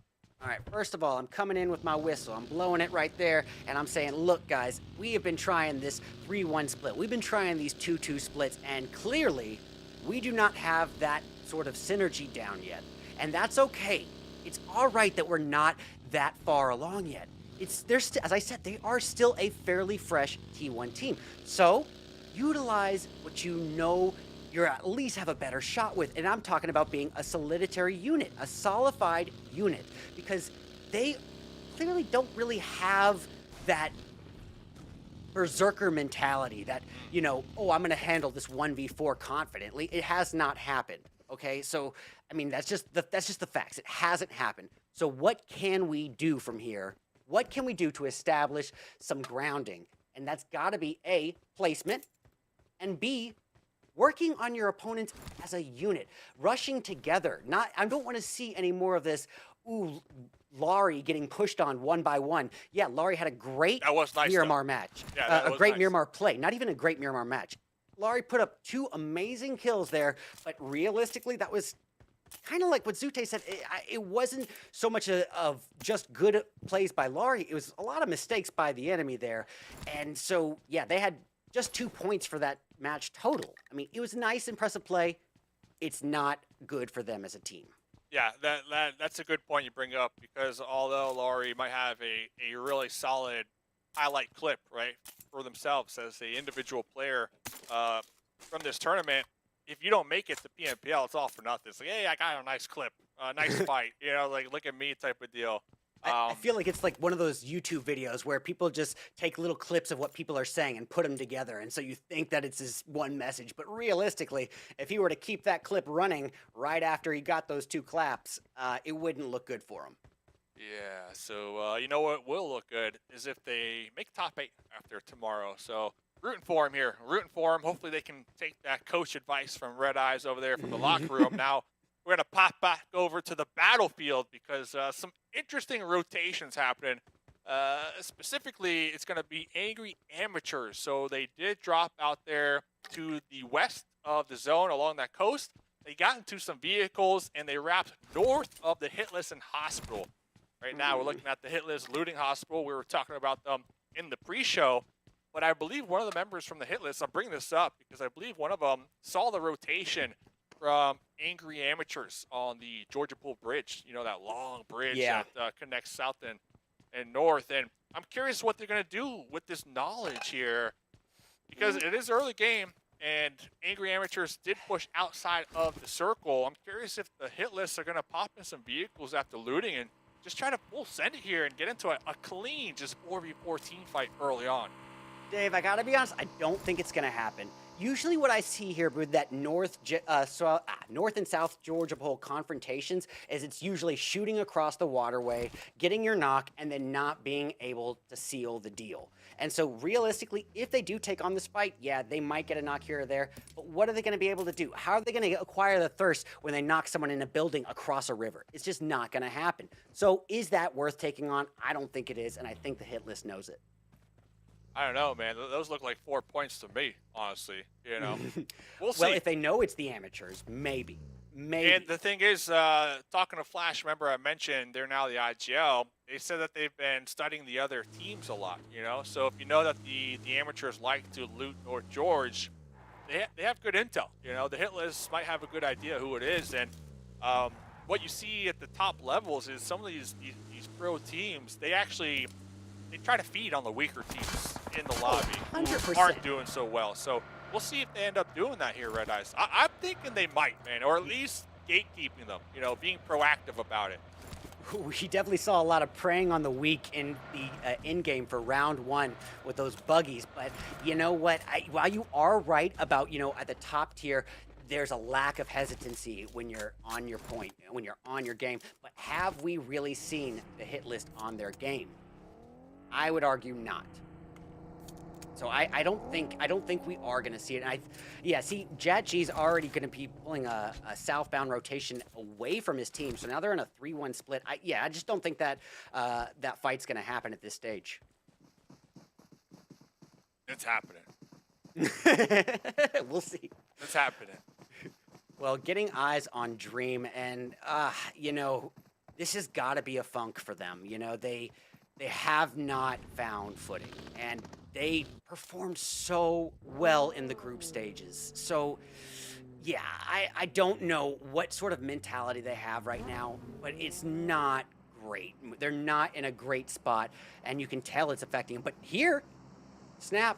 All right, first of all, I'm coming in with my whistle. I'm blowing it right there, and I'm saying, look, guys, we have been trying this 3-1 split. We've been trying these 2-2 splits, and clearly, we do not have that sort of synergy down yet. And that's okay. It's all right that we're not that far along yet. As I said, they are still a fairly fresh T1 team. So, utilize what you know you at least have a better shot with. And I'm talking about being a solitary unit, a solidified unit. Because they clearly don't really have that berserker mentality that, you know, oh, I'm going to handle this 1v4 confidently. It has not happened. Okay, so, I mean, that's just the facts. It hasn't happened. So what can we do from here? What can we do to establish some grounding? And that's got to be A, placement, and B, working on your opponents as a unit, rushing together. I don't want to see any more of this, ooh, Laurie getting pushed on 1 by 1. Yeah, Laurie had a great Miramar match. Yeah, a great Miramar play, not even a great Miramar match. Laurie put up 2 amazing kills there, but realistically, that was kind of like what Zute said. It wasn't so much of just good plays by Laurie. It was a lot of mistakes by the enemy there. And so, yeah, they had just 2 points for that match total. I mean, it was a nice, impressive play. It's not good for them as a team. Yeah, that's a good point you bring up, because although Laurie might have a really solid highlight clip, right, for themselves as an individual player from this tournament, if you don't make it to PNPL, it's all for nothing. It's like, hey, I got a nice clip, a nice fight, you know, like, look at me type of deal. I feel like it's like one of those YouTube videos where people just take little clips of what people are saying and put them together. And so you think that it's this one message. But realistically, if he were to keep that clip running right after he got those 2 claps, it wouldn't look good for him. Yeah, so you know what will look good is if they make top 8 after tomorrow. So rooting for him here, rooting for him. Hopefully they can take that coach advice from Red Eyes over there from the locker room. Now we're going to pop back over to the battlefield because some interesting rotations happening. Specifically, it's going to be Angry Amateurs. So they did drop out there to the west of the zone along that coast. They got into some vehicles and they wrapped north of the HITLIST and hospital. Right now, we're looking at the HITLIST looting hospital. We were talking about them in the pre-show, but I believe one of the members from the HITLIST, I'm bringing this up because I believe one of them saw the rotation from Angry Amateurs on the Georgia Pool Bridge. You know, that long bridge that connects south and north. And I'm curious what they're going to do with this knowledge here because it is early game and Angry Amateurs did push outside of the circle. I'm curious if the HITLIST are going to pop in some vehicles after looting and just try to full send it here and get into a clean just 4v4 team fight early on. Dave, I gotta be honest, I don't think it's gonna happen. Usually what I see here with that north and south Georgia Pole confrontations is it's usually shooting across the waterway, getting your knock, and then not being able to seal the deal. And so realistically, if they do take on this fight, yeah, they might get a knock here or there, but what are they gonna be able to do? How are they gonna acquire the thirst when they knock someone in a building across a river? It's just not gonna happen. So is that worth taking on? I don't think it is, and I think the HITLIST knows it. I don't know, man. Those look like 4 points to me, honestly. You know, we'll see. Well, if they know it's the amateurs, maybe. And the thing is, talking to Flash, remember I mentioned they're now the IGL. They said that they've been studying the other teams a lot, you know? So if you know that the amateurs like to loot North George, they have good intel, you know? The HITLIST might have a good idea who it is. And what you see at the top levels is some of these pro teams, they try to feed on the weaker teams in the lobby 100%. who aren't doing so well. So we'll see if they end up doing that here, Red Eyes. I'm thinking they might, man, or at least gatekeeping them, you know, being proactive about it. We definitely saw a lot of preying on the weak in the in-game for round 1 with those buggies. But you know what? While you are right about, you know, at the top tier, there's a lack of hesitancy when you're on your point, when you're on your game. But have we really seen the HITLIST on their game? I would argue not. So I don't think we are going to see it. And see, JatG's already going to be pulling a southbound rotation away from his team. So now they're in a 3-1 split. I just don't think that that fight's going to happen at this stage. It's happening. We'll see. It's happening. Well, getting eyes on Dream, and you know, this has got to be a funk for them. You know, they have not found footing, and they performed so well in the group stages. So, yeah, I don't know what sort of mentality they have right now, but it's not great. They're not in a great spot, and you can tell it's affecting them. But here, Snap,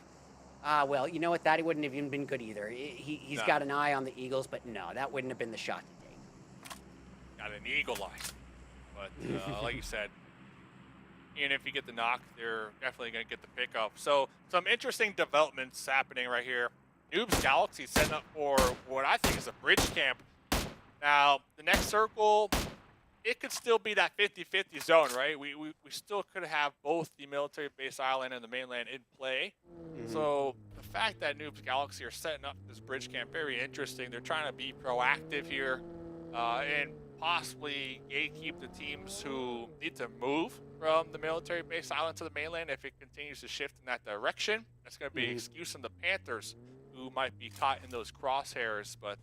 well, you know what? That wouldn't have even been good either. He's got an eye on the Eagles, but no, that wouldn't have been the shot today. Got an eagle eye. But like you said, even if you get the knock, they're definitely going to get the pickup. So some interesting developments happening right here. Noobs Galaxy setting up for what I think is a bridge camp. Now, the next circle, it could still be that 50-50 zone, right? We still could have both the military base island and the mainland in play. So the fact that Noobs Galaxy are setting up this bridge camp, very interesting. They're trying to be proactive here and possibly gatekeep the teams who need to move from the military base island to the mainland if it continues to shift in that direction. That's going to be an excuse on the Panthers, who might be caught in those crosshairs. But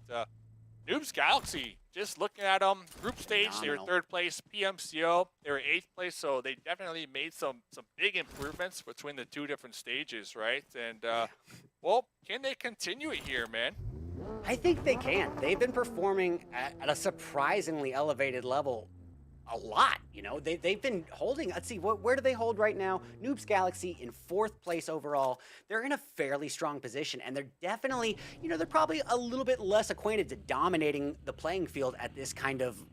Noobs Galaxy, just looking at them, group stage, they were 3rd place. PMCO, they were 8th place, so they definitely made some big improvements between the 2 different stages, right? And, well, can they continue it here, man? I think they can. They've been performing at a surprisingly elevated level a lot, you know. They've been holding, let's see, where do they hold right now? Noobs Galaxy in 4th place overall. They're in a fairly strong position, and they're definitely, you know, they're probably a little bit less acquainted to dominating the playing field at this kind of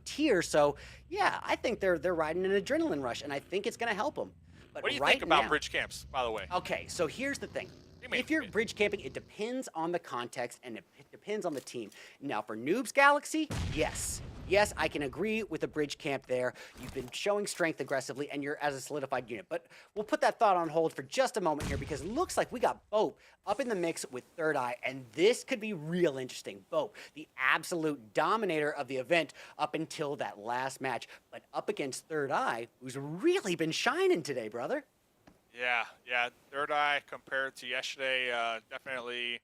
tier. So yeah, I think they're riding an adrenaline rush, and I think it's going to help them. But What do you right think about now, bridge camps, by the way? Okay, so here's the thing. If you're bridge camping, it depends on the context and it depends on the team. Now, for Noobs Galaxy, yes. Yes, I can agree with the bridge camp there. You've been showing strength aggressively, and you're as a solidified unit. But we'll put that thought on hold for just a moment here, because it looks like we got BOPE up in the mix with THIRDEYE, and this could be real interesting. BOPE, the absolute dominator of the event up until that last match, but up against THIRDEYE, who's really been shining today, brother. Yeah. THIRDEYE compared to yesterday, definitely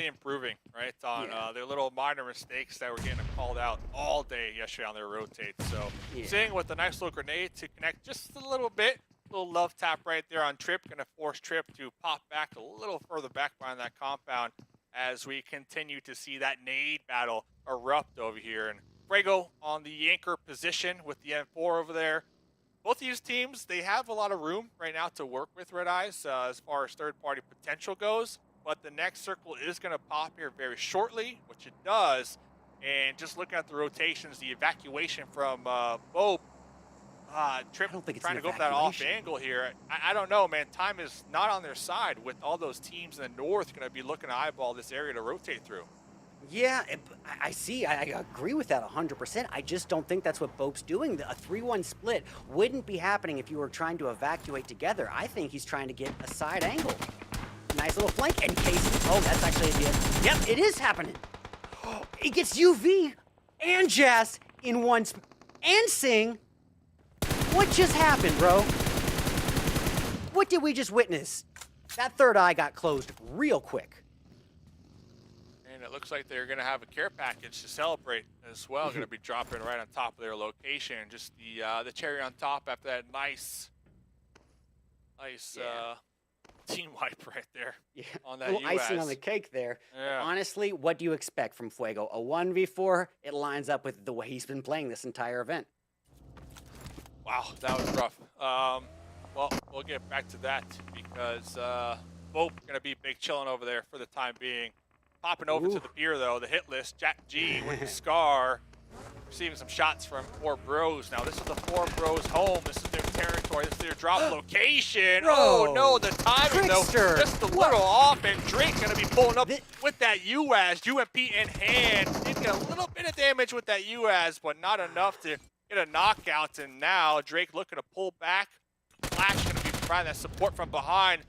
improving, right? On their little minor mistakes that were getting called out all day yesterday on their rotate. So seeing with a nice little grenade to connect just a little bit, little love tap right there on Trip, gonna force Trip to pop back a little further back behind that compound as we continue to see that nade battle erupt over here. And Fuego on the anchor position with the M4 over there. Both these teams, they have a lot of room right now to work with Red Eyes as far as third-party potential goes, but the next circle is going to pop here very shortly, which it does. And just looking at the rotations, the evacuation from BOPE, Trip trying to go for that off angle here. I don't know, man. Time is not on their side with all those teams in the north going to be looking to eyeball this area to rotate through. Yeah, I see. I agree with that 100%. I just don't think that's what BOPE's doing. A 3-1 split wouldn't be happening if you were trying to evacuate together. I think he's trying to get a side angle. Nice little flank and Casey. Oh, that's actually a deal. Yep, it is happening. He gets UV and Jazz in one and Sing. What just happened, bro? What did we just witness? That third eye got closed real quick. And it looks like they're going to have a care package to celebrate as well. Going to be dropping right on top of their location. Just the cherry on top after that nice team wipe right there on that little icing on the cake there. Yeah. Honestly, what do you expect from Fuego? A 1v4, it lines up with the way he's been playing this entire event. Wow, that was rough. Well, we'll get back to that because BOPE going to be big chilling over there for the time being. Popping over to the pier, though, the hit list. Jack G with the Scar. Receiving some shots from 4Bros. Now, this is the 4Bros home. This is their territory. This is their drop location. Oh, no, the timing, though, just a little off. And Drake going to be pulling up with that UAS. UMP in hand. Taking a little bit of damage with that UAS, but not enough to get a knockout. And now, Drake looking to pull back. Flash going to be providing that support from behind.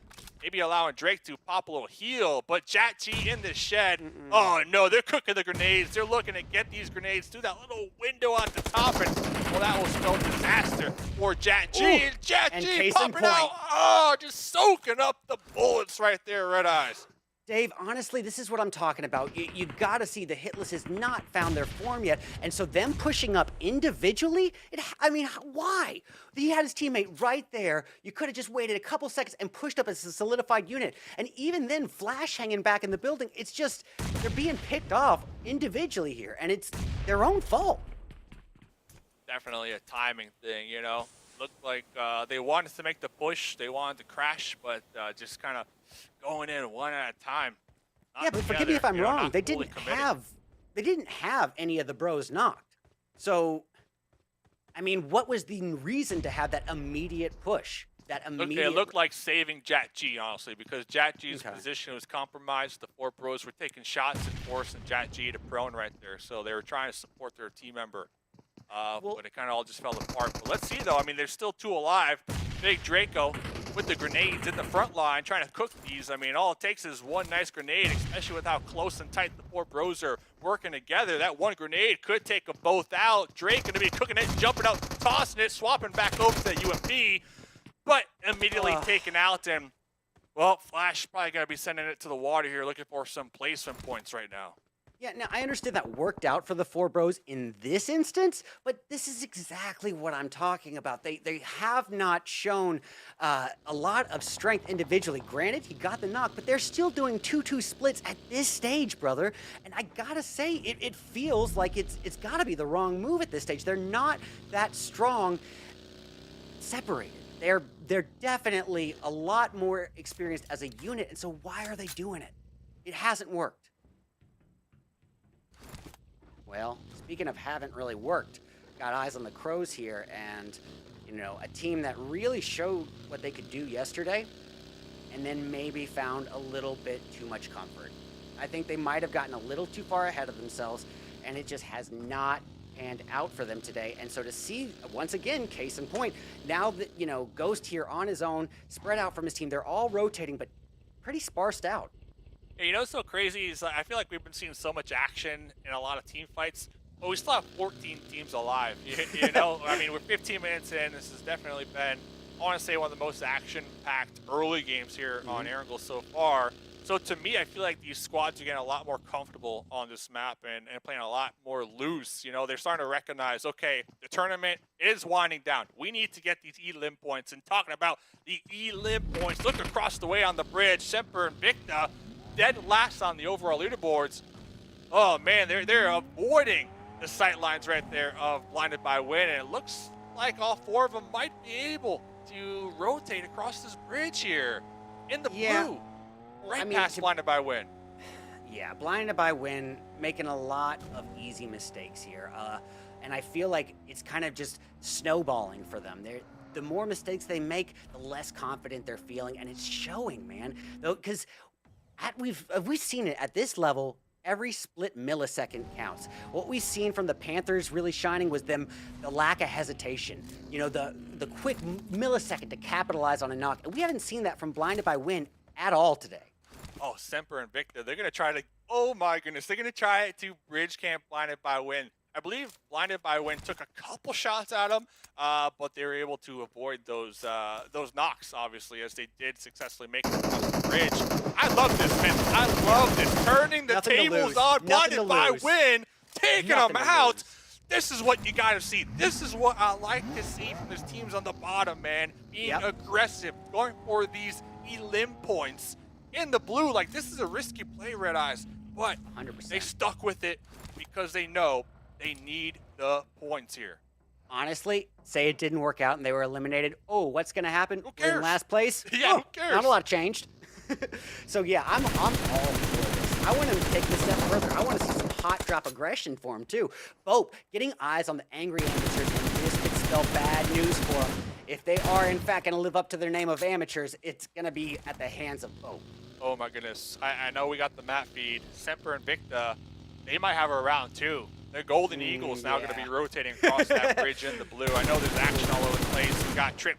Maybe allowing Drake to pop a little heal, but Jat G in the shed. Oh no, they're cooking the grenades. They're looking to get these grenades through that little window at the top, and well, that will spell disaster for Jat G. And Jat G popping out. Oh, just soaking up the bullets right there, Red Eyes. Dave, honestly, this is what I'm talking about. You got to see the hit list has not found their form yet. And so them pushing up individually, I mean, why? He had his teammate right there. You could have just waited a couple seconds and pushed up as a solidified unit. And even then, Flash hanging back in the building, it's just, they're being picked off individually here. And it's their own fault. Definitely a timing thing, you know. Looked like they wanted to make the push. They wanted to crash, but just kind of going in one at a time. Yeah, but forgive me if I'm wrong. They didn't have any of the bros knocked. So, I mean, what was the reason to have that immediate push? It looked like saving Jat G, honestly, because Jat G's position was compromised. The 4Bros were taking shots and forcing Jat G to prone right there. So they were trying to support their team member. But it kind of all just fell apart. But let's see, though. I mean, there's still two alive. Big Draco with the grenades in the front line trying to cook these. I mean, all it takes is one nice grenade, especially with how close and tight the 4Bros are working together. That one grenade could take them both out. Drake going to be cooking it, jumping out, tossing it, swapping back over to the UMP, but immediately taken out. And, well, Flash probably going to be sending it to the water here, looking for some placement points right now. Yeah, now I understand that worked out for the 4Bros in this instance, but this is exactly what I'm talking about. They have not shown a lot of strength individually. Granted, he got the knock, but they're still doing 2-2 splits at this stage, brother. And I gotta say, it feels like it's gotta be the wrong move at this stage. They're not that strong separated. They're definitely a lot more experienced as a unit, and so why are they doing it? It hasn't worked. Well, speaking of haven't really worked, got eyes on the Crows here, and you know, a team that really showed what they could do yesterday, and then maybe found a little bit too much comfort. I think they might have gotten a little too far ahead of themselves, and it just has not panned out for them today. And so to see, once again, case in point, now that, you know, Ghost here on his own, spread out from his team, they're all rotating, but pretty sparsed out. Hey, you know what's so crazy is I feel like we've been seeing so much action in a lot of team fights, but we still have 14 teams alive. You know, I mean, we're 15 minutes in. This has definitely been, I want to say, one of the most action-packed early games here on Erangel so far. So to me, I feel like these squads are getting a lot more comfortable on this map and playing a lot more loose. You know, they're starting to recognize, okay, the tournament is winding down. We need to get these elim points. And talking about the elim points, look across the way on the bridge. SEMPER and INVICTA dead last on the overall leaderboards. Oh man, they're avoiding the sight lines right there of Blinded by Wind, and it looks like all 4 of them might be able to rotate across this bridge here in the blue. Right past Blinded by Wind. Yeah, Blinded by Wind, making a lot of easy mistakes here. And I feel like it's kind of just snowballing for them. The more mistakes they make, the less confident they're feeling, and it's showing, man. Though, because we've seen it at this level, every split millisecond counts. What we've seen from the Panthers really shining was the lack of hesitation. You know, the quick millisecond to capitalize on a knock. And we haven't seen that from Blinded by Wind at all today. Oh, SEMPER and INVICTA, they're going to try to, oh my goodness, they're going to try to bridge camp Blinded by Wind. I believe Blinded by Wind took a couple shots at them, but they were able to avoid those knocks, obviously, as they did successfully make it across the bridge. I love this, man. I love this. Turning the tables on Blinded by Wind, taking them out. This is what you got to see. This is what I like to see from these teams on the bottom, man. Being aggressive, going for these elim points. In the blue, like, this is a risky play, Red Eyes, but 100%. They stuck with it because they know they need the points here. Honestly, say it didn't work out and they were eliminated. Oh, what's going to happen? Who cares? We're in last place? Yeah, who cares? Not a lot changed. So, yeah, I'm all for this. I want him to take this step further. I want to see some hot drop aggression for him, too. BOPE, getting eyes on the angry amateurs, and this could spell bad news for them. If they are, in fact, going to live up to their name of amateurs, it's going to be at the hands of BOPE. Oh my goodness. I know we got the map feed. SEMPER and INVICTA, they might have a round too. The Golden Eagles now going to be rotating across that bridge in the blue. I know there's action all over the place. We got Trip.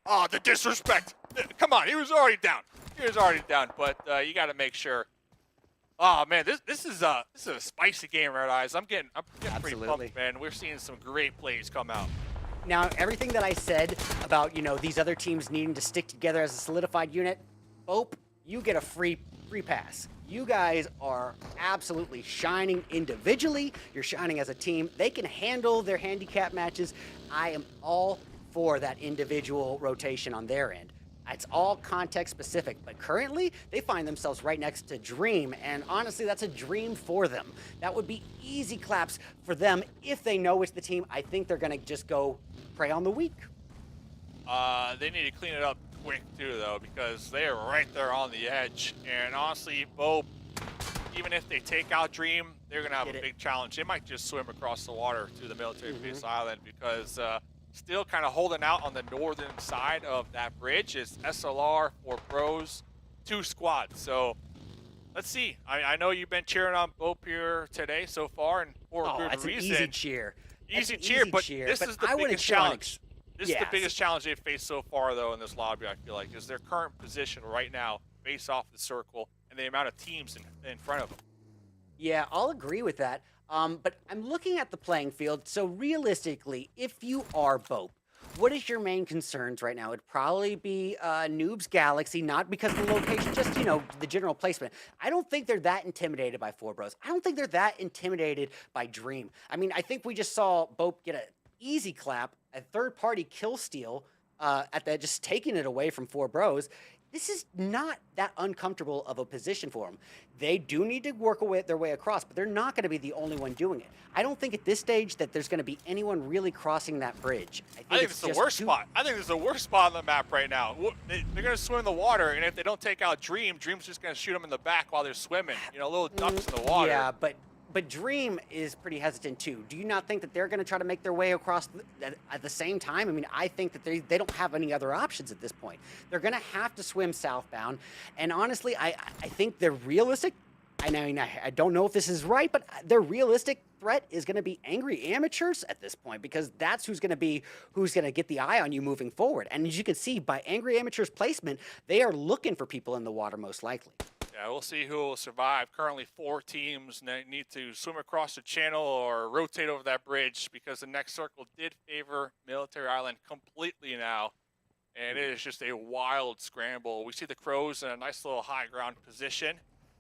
Oh, the disrespect. Come on, he was already down. But you got to make sure. Oh man, this is a spicy game, Red Eyes. I'm getting pretty pumped, man. We're seeing some great plays come out. Now, everything that I said about, you know, these other teams needing to stick together as a solidified unit, BOPE, you get a free pass. You guys are absolutely shining individually. You're shining as a team. They can handle their handicap matches. I am all for that individual rotation on their end. It's all context specific, but currently they find themselves right next to Dream, and honestly, that's a dream for them. That would be easy claps for them if they know it's the team. I think they're gonna just go prey on the weak. They need to clean it up quick too, though, because they are right there on the edge. And honestly, BOPE, even if they take out Dream, they're gonna have a big challenge. They might just swim across the water to the military base island, because still kind of holding out on the northern side of that bridge is SLR, 4 pros, 2 squads. So let's see. I know you've been cheering on BOPE here today so far, and for a good reason. Easy cheer. Easy cheer, but this is the biggest challenge. This is the biggest challenge they've faced so far, though, in this lobby, I feel like, is their current position right now based off the circle and the amount of teams in front of them. Yeah, I'll agree with that. But I'm looking at the playing field. So realistically, if you are BOPE, what is your main concerns right now? It'd probably be NOOBS Galaxy, not because of the location, just, you know, the general placement. I don't think they're that intimidated by 4 Bros. I don't think they're that intimidated by Dream. I mean, I think we just saw BOPE get an easy clap, a third-party kill steal at that, just taking it away from 4 Bros. This is not that uncomfortable of a position for them. They do need to work their way across, but they're not going to be the only one doing it. I don't think at this stage that there's going to be anyone really crossing that bridge. I think it's the worst spot. I think it's the worst spot on the map right now. They're going to swim in the water, and if they don't take out Dream, Dream's just going to shoot them in the back while they're swimming. You know, little ducks in the water. Yeah, but but Dream is pretty hesitant too. Do you not think that they're going to try to make their way across at the same time? I mean, I think that they don't have any other options at this point. They're going to have to swim southbound. And honestly, I think they're realistic. I mean, I don't know if this is right, but their realistic threat is going to be angry amateurs at this point, because that's who's going to get the eye on you moving forward. And as you can see by angry amateurs placement, they are looking for people in the water most likely. Yeah, we'll see who will survive. Currently 4 teams need to swim across the channel or rotate over that bridge, because the next circle did favor Military Island completely now. And it is just a wild scramble. We see the Crows in a nice little high ground position.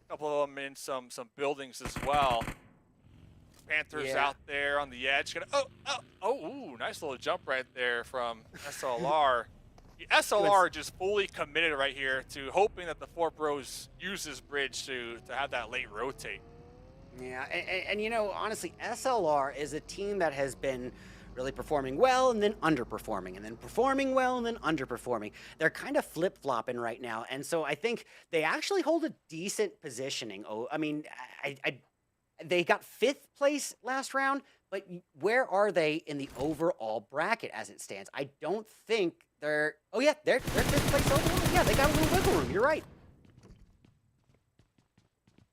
A couple of them in some buildings as well. Panthers out there on the edge. Ooh, nice little jump right there from SLR. The SLR just fully committed right here to hoping that the 4 Bros use this bridge to have that late rotate. Yeah, and you know, honestly, SLR is a team that has been really performing well and then underperforming, and then performing well and then underperforming. They're kind of flip-flopping right now, and so I think they actually hold a decent positioning. Oh, I mean, they got 5th place last round, but where are they in the overall bracket as it stands? I don't think they're... Oh yeah, they're 5th place overall. Yeah, they got a little wiggle room. You're right.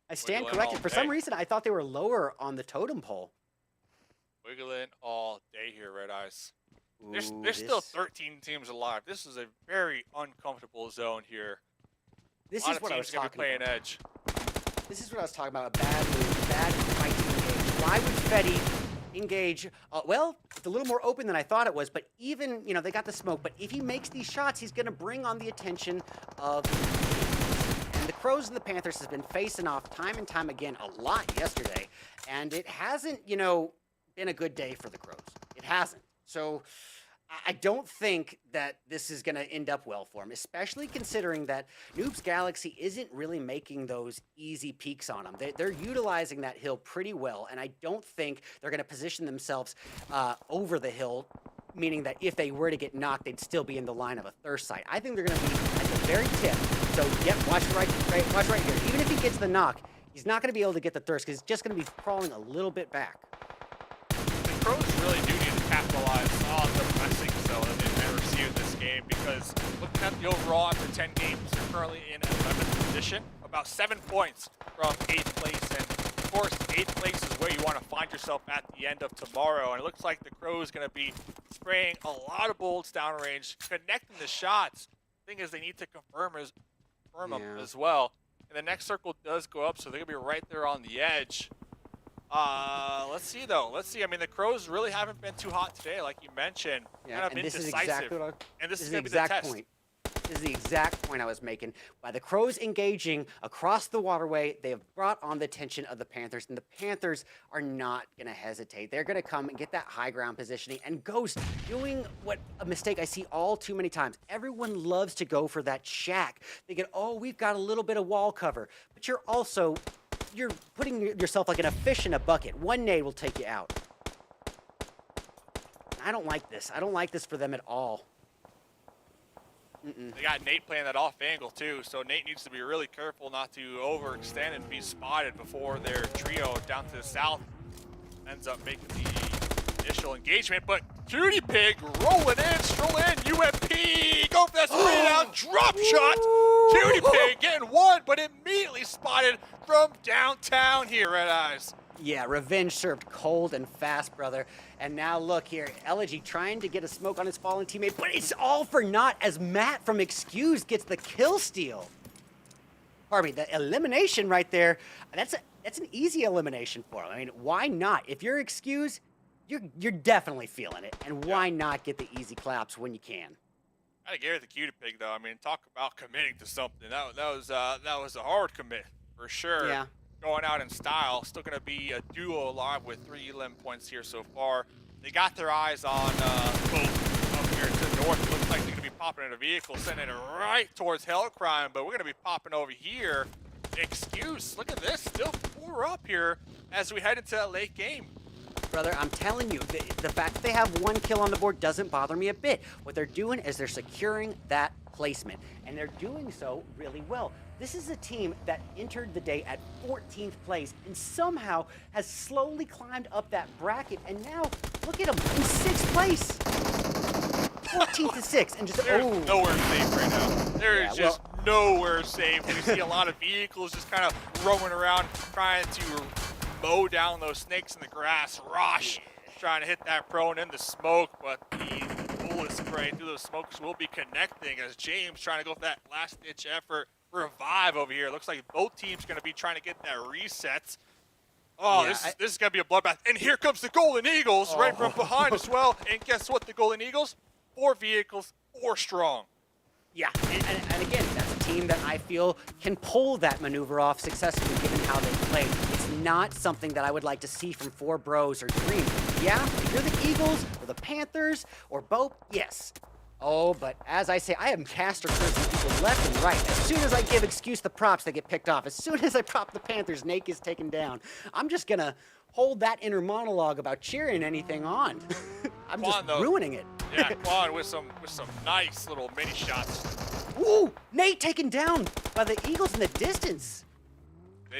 I stand corrected. For some reason, I thought they were lower on the totem pole. Wiggling all day here, Red Eyes. There's still 13 teams alive. This is a very uncomfortable zone here. This is what I was talking about. Edge. This is what I was talking about. A bad move, bad fight to engage. Why would Fetty engage? Well, it's a little more open than I thought it was, but even, you know, they got the smoke, but if he makes these shots, he's going to bring on the attention of... And the Crows and the Panthers has been facing off time and time again a lot yesterday, and it hasn't, you know, been a good day for the Crows. It hasn't. So I don't think that this is going to end up well for him, especially considering that Noobs Galaxy isn't really making those easy peaks on him. They're utilizing that hill pretty well, and I don't think they're going to position themselves over the hill, meaning that if they were to get knocked, they'd still be in the line of a thirst site. I think they're going to be at the very tip. So, yep, watch right here. Even if he gets the knock, he's not going to be able to get the thirst, because he's just going to be crawling a little bit back. The Crows really do need to capitalize on the pressing zone that they've received this game, because looking at the overall after 10 games, they're currently in 11th position, about 7 points from 8th place. And of course, 8th place is where you want to find yourself at the end of tomorrow. And it looks like the Crows going to be spraying a lot of bullets downrange, connecting the shots. The thing is, they need to confirm them as well. And the next circle does go up, so they're going to be right there on the edge. Let's see, though. Let's see. I mean, the Crows really haven't been too hot today, like you mentioned. Yeah, kind of and this is indecisive. exactly what and this is the going to be the exact test. point. This is the exact point I was making. By the Crows engaging across the waterway, they have brought on the attention of the Panthers, and the Panthers are not going to hesitate. They're going to come and get that high ground positioning. And Ghost doing a mistake I see all too many times. Everyone loves to go for that shack. They get, oh, we've got a little bit of wall cover, but you're putting yourself like a fish in a bucket. One nade will take you out. I don't like this. I don't like this for them at all. They got Nate playing that off angle too, so Nate needs to be really careful not to overextend and be spotted before their trio down to the south ends up making the initial engagement. But Cutie Pig rolling in, strolling in, UMP, go for that spray down, drop shot. Cutie Pig getting one, but immediately spotted from downtown here, Red Eyes. Yeah, revenge served cold and fast, brother. And now look here, Elegy trying to get a smoke on his fallen teammate, but it's all for naught as Matt from Excuse gets the kill steal. Pardon me, the elimination right there, that's an easy elimination for him. I mean, why not? If you're Excuse, you're definitely feeling it. And why not get the easy claps when you can? Gotta give it the Cutie Pig though. I mean, talk about committing to something. That was a hard commit for sure. Yeah. Going out in style. Still going to be a duo alive with 3 elim points here so far. They got their eyes on BOPE up here to the north. It looks like they're going to be popping in a vehicle, sending it right towards Hellcrime, but we're going to be popping over here. Excuse, look at this. Still 4 up here as we head into that late game. Brother, I'm telling you, the fact that they have 1 kill on the board doesn't bother me a bit. What they're doing is they're securing that placement, and they're doing so really well. This is a team that entered the day at 14th place and somehow has slowly climbed up that bracket, and now look at them in 6th place. 14th to 6th, and just There's nowhere safe right now. There is just well, nowhere safe. We see a lot of vehicles just kind of roaming around, trying to mow down those snakes in the grass. Rosh trying to hit that prone in the smoke, but the bullet spray through those smokes will be connecting as James trying to go for that last-ditch effort. Revive over here. Looks like both teams going to be trying to get that reset. Oh, Yeah, this is going to be a bloodbath. And here comes the Golden Eagles right from behind as well. And guess what? The Golden Eagles, 4 vehicles, 4 strong. Yeah, and again, that's a team that I feel can pull that maneuver off successfully given how they played. It's not something that I would like to see from 4 Bros or Dream. Yeah, if you're the Eagles or the Panthers or BOPE, yes. Oh, but as I say, I am caster cursing people left and right. As soon as I give excuse the props, they get picked off. As soon as I prop the Panthers, Nate is taken down. I'm just gonna hold that inner monologue about cheering anything on. I'm just ruining it. Yeah, Quan with some nice little mini shots. Ooh, Nate taken down by the Eagles in the distance.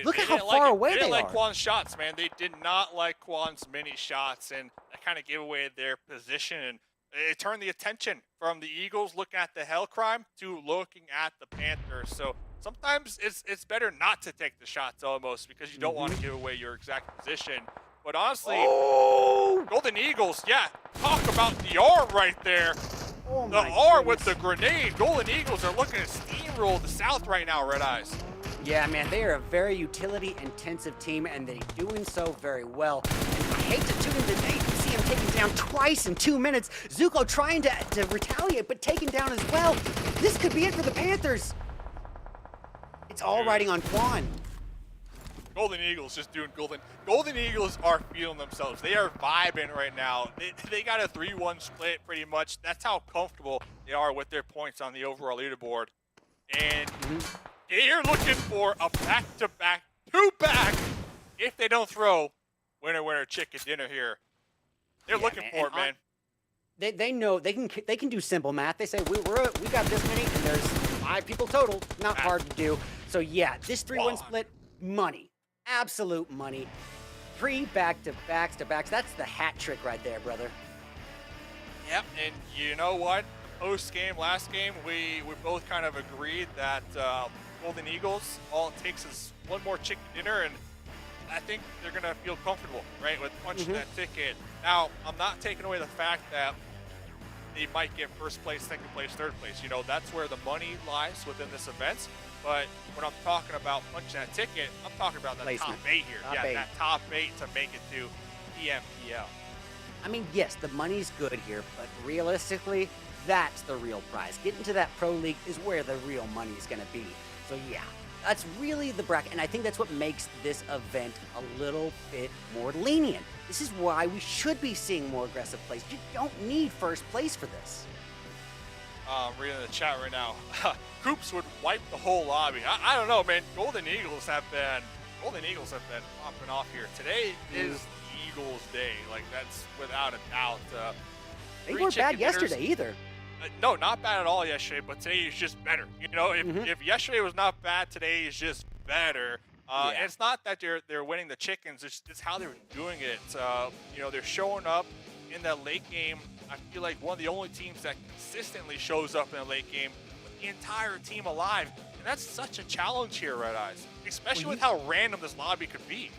Look at how far away they are. They didn't like Quan's shots, man. They did not like Quan's mini shots, and that kind of gave away their position. And it turned the attention from the Eagles looking at the hell crime to looking at the Panthers. So sometimes it's better not to take the shots almost because you don't want to give away your exact position. But honestly, Golden Eagles, yeah, talk about the R right there. Oh the R with the grenade. Golden Eagles are looking to steamroll the South right now, Red Eyes. Yeah, man, they are a very utility-intensive team, and they're doing so very well. And I hate to tune in today to see him taken down twice in 2 minutes. Zuko trying to retaliate, but taken down as well. This could be it for the Panthers. It's all riding on Quan. Golden Eagles just doing Golden. Golden Eagles are feeling themselves. They are vibing right now. They got a 3-1 split pretty much. That's how comfortable they are with their points on the overall leaderboard. And they're looking for a back-to-back, 2-back if they don't throw winner chicken dinner here. They're looking for it, man. They know they can do simple math. They say we got this many and there's 5 people total. Not hard to do. So yeah, this 3-1 split, money. Absolute money. 3 back-to-backs. That's the hat trick right there, brother. Yep, and you know what? Post-game, last game, we both kind of agreed that Golden Eagles, all it takes is 1 more chicken dinner, and I think they're going to feel comfortable, right, with punching that ticket. Now, I'm not taking away the fact that they might get 1st place, 2nd place, 3rd place. You know, that's where the money lies within this event. But when I'm talking about punching that ticket, I'm talking about the top 8 here. That top 8 to make it to PMPL. I mean, yes, the money's good here, but realistically, that's the real prize. Getting to that Pro League is where the real money is going to be. So yeah, that's really the bracket, and I think that's what makes this event a little bit more lenient. This is why we should be seeing more aggressive plays. You don't need 1st place for this. I'm reading the chat right now. Coops would wipe the whole lobby. I don't know, man. Golden Eagles have been popping off here. Today is the Eagles' day. Like, that's without a doubt. They weren't bad yesterday either. No, not bad at all yesterday, but today is just better. You know, if yesterday was not bad, today is just better. And it's not that they're winning the chickens, it's how they're doing it. You know, they're showing up in that late game. I feel like one of the only teams that consistently shows up in the late game with the entire team alive. And that's such a challenge here, Red Eyes, especially with how random this lobby could be.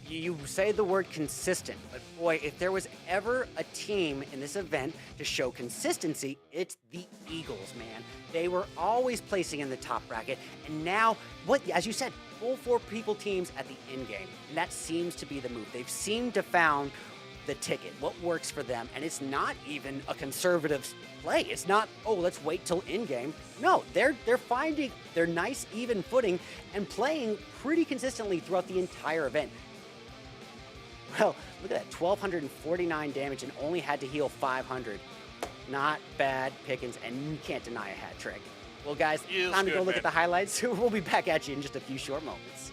You say the word consistent, but boy, if there was ever a team in this event to show consistency, it's the Eagles, man. They were always placing in the top bracket, and now, as you said, full 4-people teams at the end game, and that seems to be the move. They've seemed to found the ticket, what works for them, and it's not even a conservative play. It's not, oh, let's wait till end game. No, they're finding their nice even footing and playing pretty consistently throughout the entire event. Well, look at that, 1,249 damage and only had to heal 500. Not bad pickings, and you can't deny a hat trick. Well, guys, time to go look at the highlights. We'll be back at you in just a few short moments.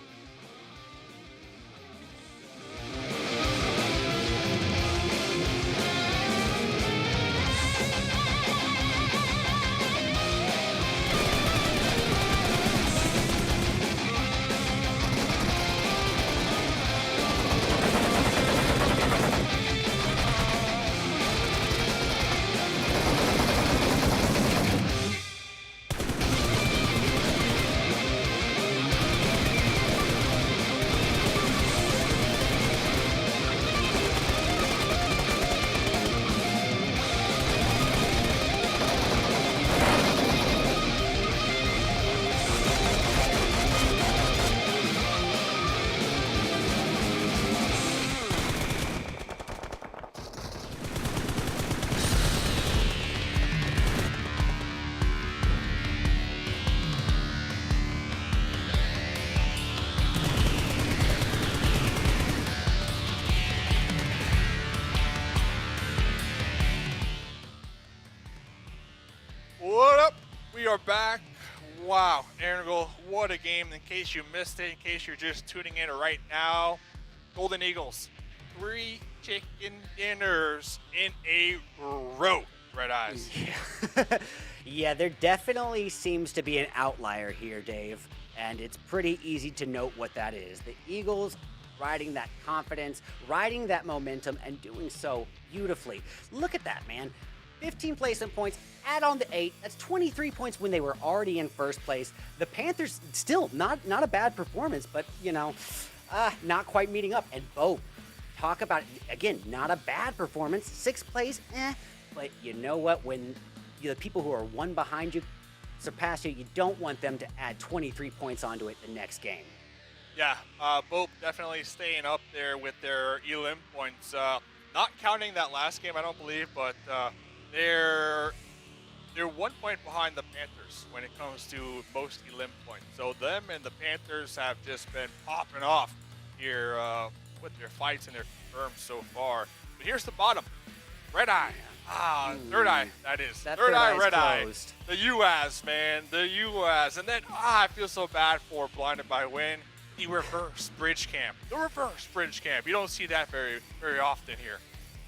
are back. Wow, Erangel, what a game. In case you missed it, in case you're just tuning in right now, Golden Eagles, 3 chicken dinners in a row, Red Eyes. Yeah. Yeah, there definitely seems to be an outlier here, Dave, and it's pretty easy to note what that is. The Eagles riding that confidence, riding that momentum, and doing so beautifully. Look at that, man. 15 placement points, add on the 8. That's 23 points when they were already in first place. The Panthers, still not a bad performance, but, you know, not quite meeting up. And BOPE, talk about, again, not a bad performance. 6th place, but you know what? When the people who are one behind you surpass you, you don't want them to add 23 points onto it the next game. Yeah, BOPE definitely staying up there with their elim points. Not counting that last game, I don't believe, but they're 1 point behind the Panthers when it comes to most elim points. So them and the Panthers have just been popping off here with their fights and their confirms so far. But here's the bottom. Red Eye. THIRDEYE, that is. That THIRDEYE, Red Eye. The US, man. The US. And then, I feel so bad for Blinded by Win. The reverse bridge camp. The reverse bridge camp. You don't see that very, very often here.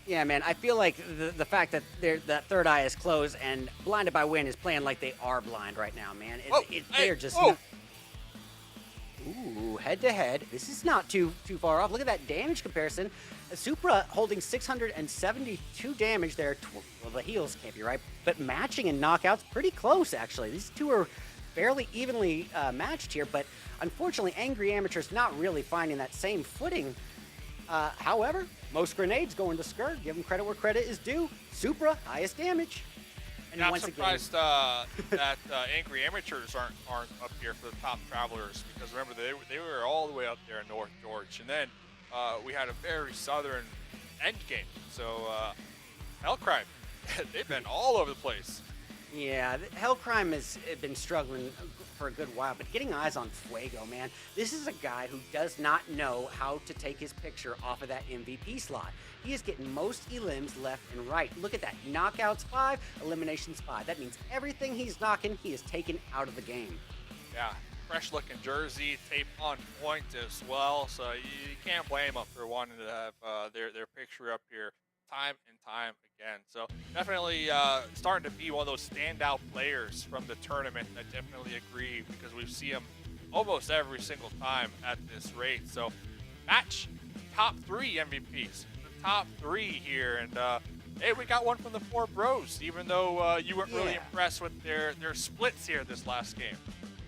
Yeah, man, I feel like the fact that that THIRDEYE is closed and Blinded by Win is playing like they are blind right now, man. They're just... Ooh, head-to-head. This is not too far off. Look at that damage comparison. Supra holding 672 damage there. Well, the heals can't be right, but matching and knockouts pretty close, actually. These two are fairly evenly matched here, but unfortunately, Angry Amateur's not really finding that same footing. However, most grenades going to Skirt. Give him credit where credit is due. Supra, highest damage. And I'm once surprised that Angry Amateurs aren't up here for the top travelers, because remember they were all the way up there in North George, and then we had a very southern end game. So Hellcrime, they've been all over the place. Yeah, Hellcrime has been struggling for a good while, but getting eyes on Fuego, man. This is a guy who does not know how to take his picture off of that MVP slot. He is getting most elims left and right. Look at that. Knockouts 5, eliminations 5. That means everything he's knocking, he is taken out of the game. Yeah, fresh looking jersey, tape on point as well. So you can't blame them for wanting to have their picture up here time and time again. So definitely starting to be one of those standout players from the tournament. I definitely agree, because we see him almost every single time at this rate. So match top 3 MVPs, the top 3 here, and hey, we got one from the 4 bros, even though you weren't really impressed with their splits here this last game.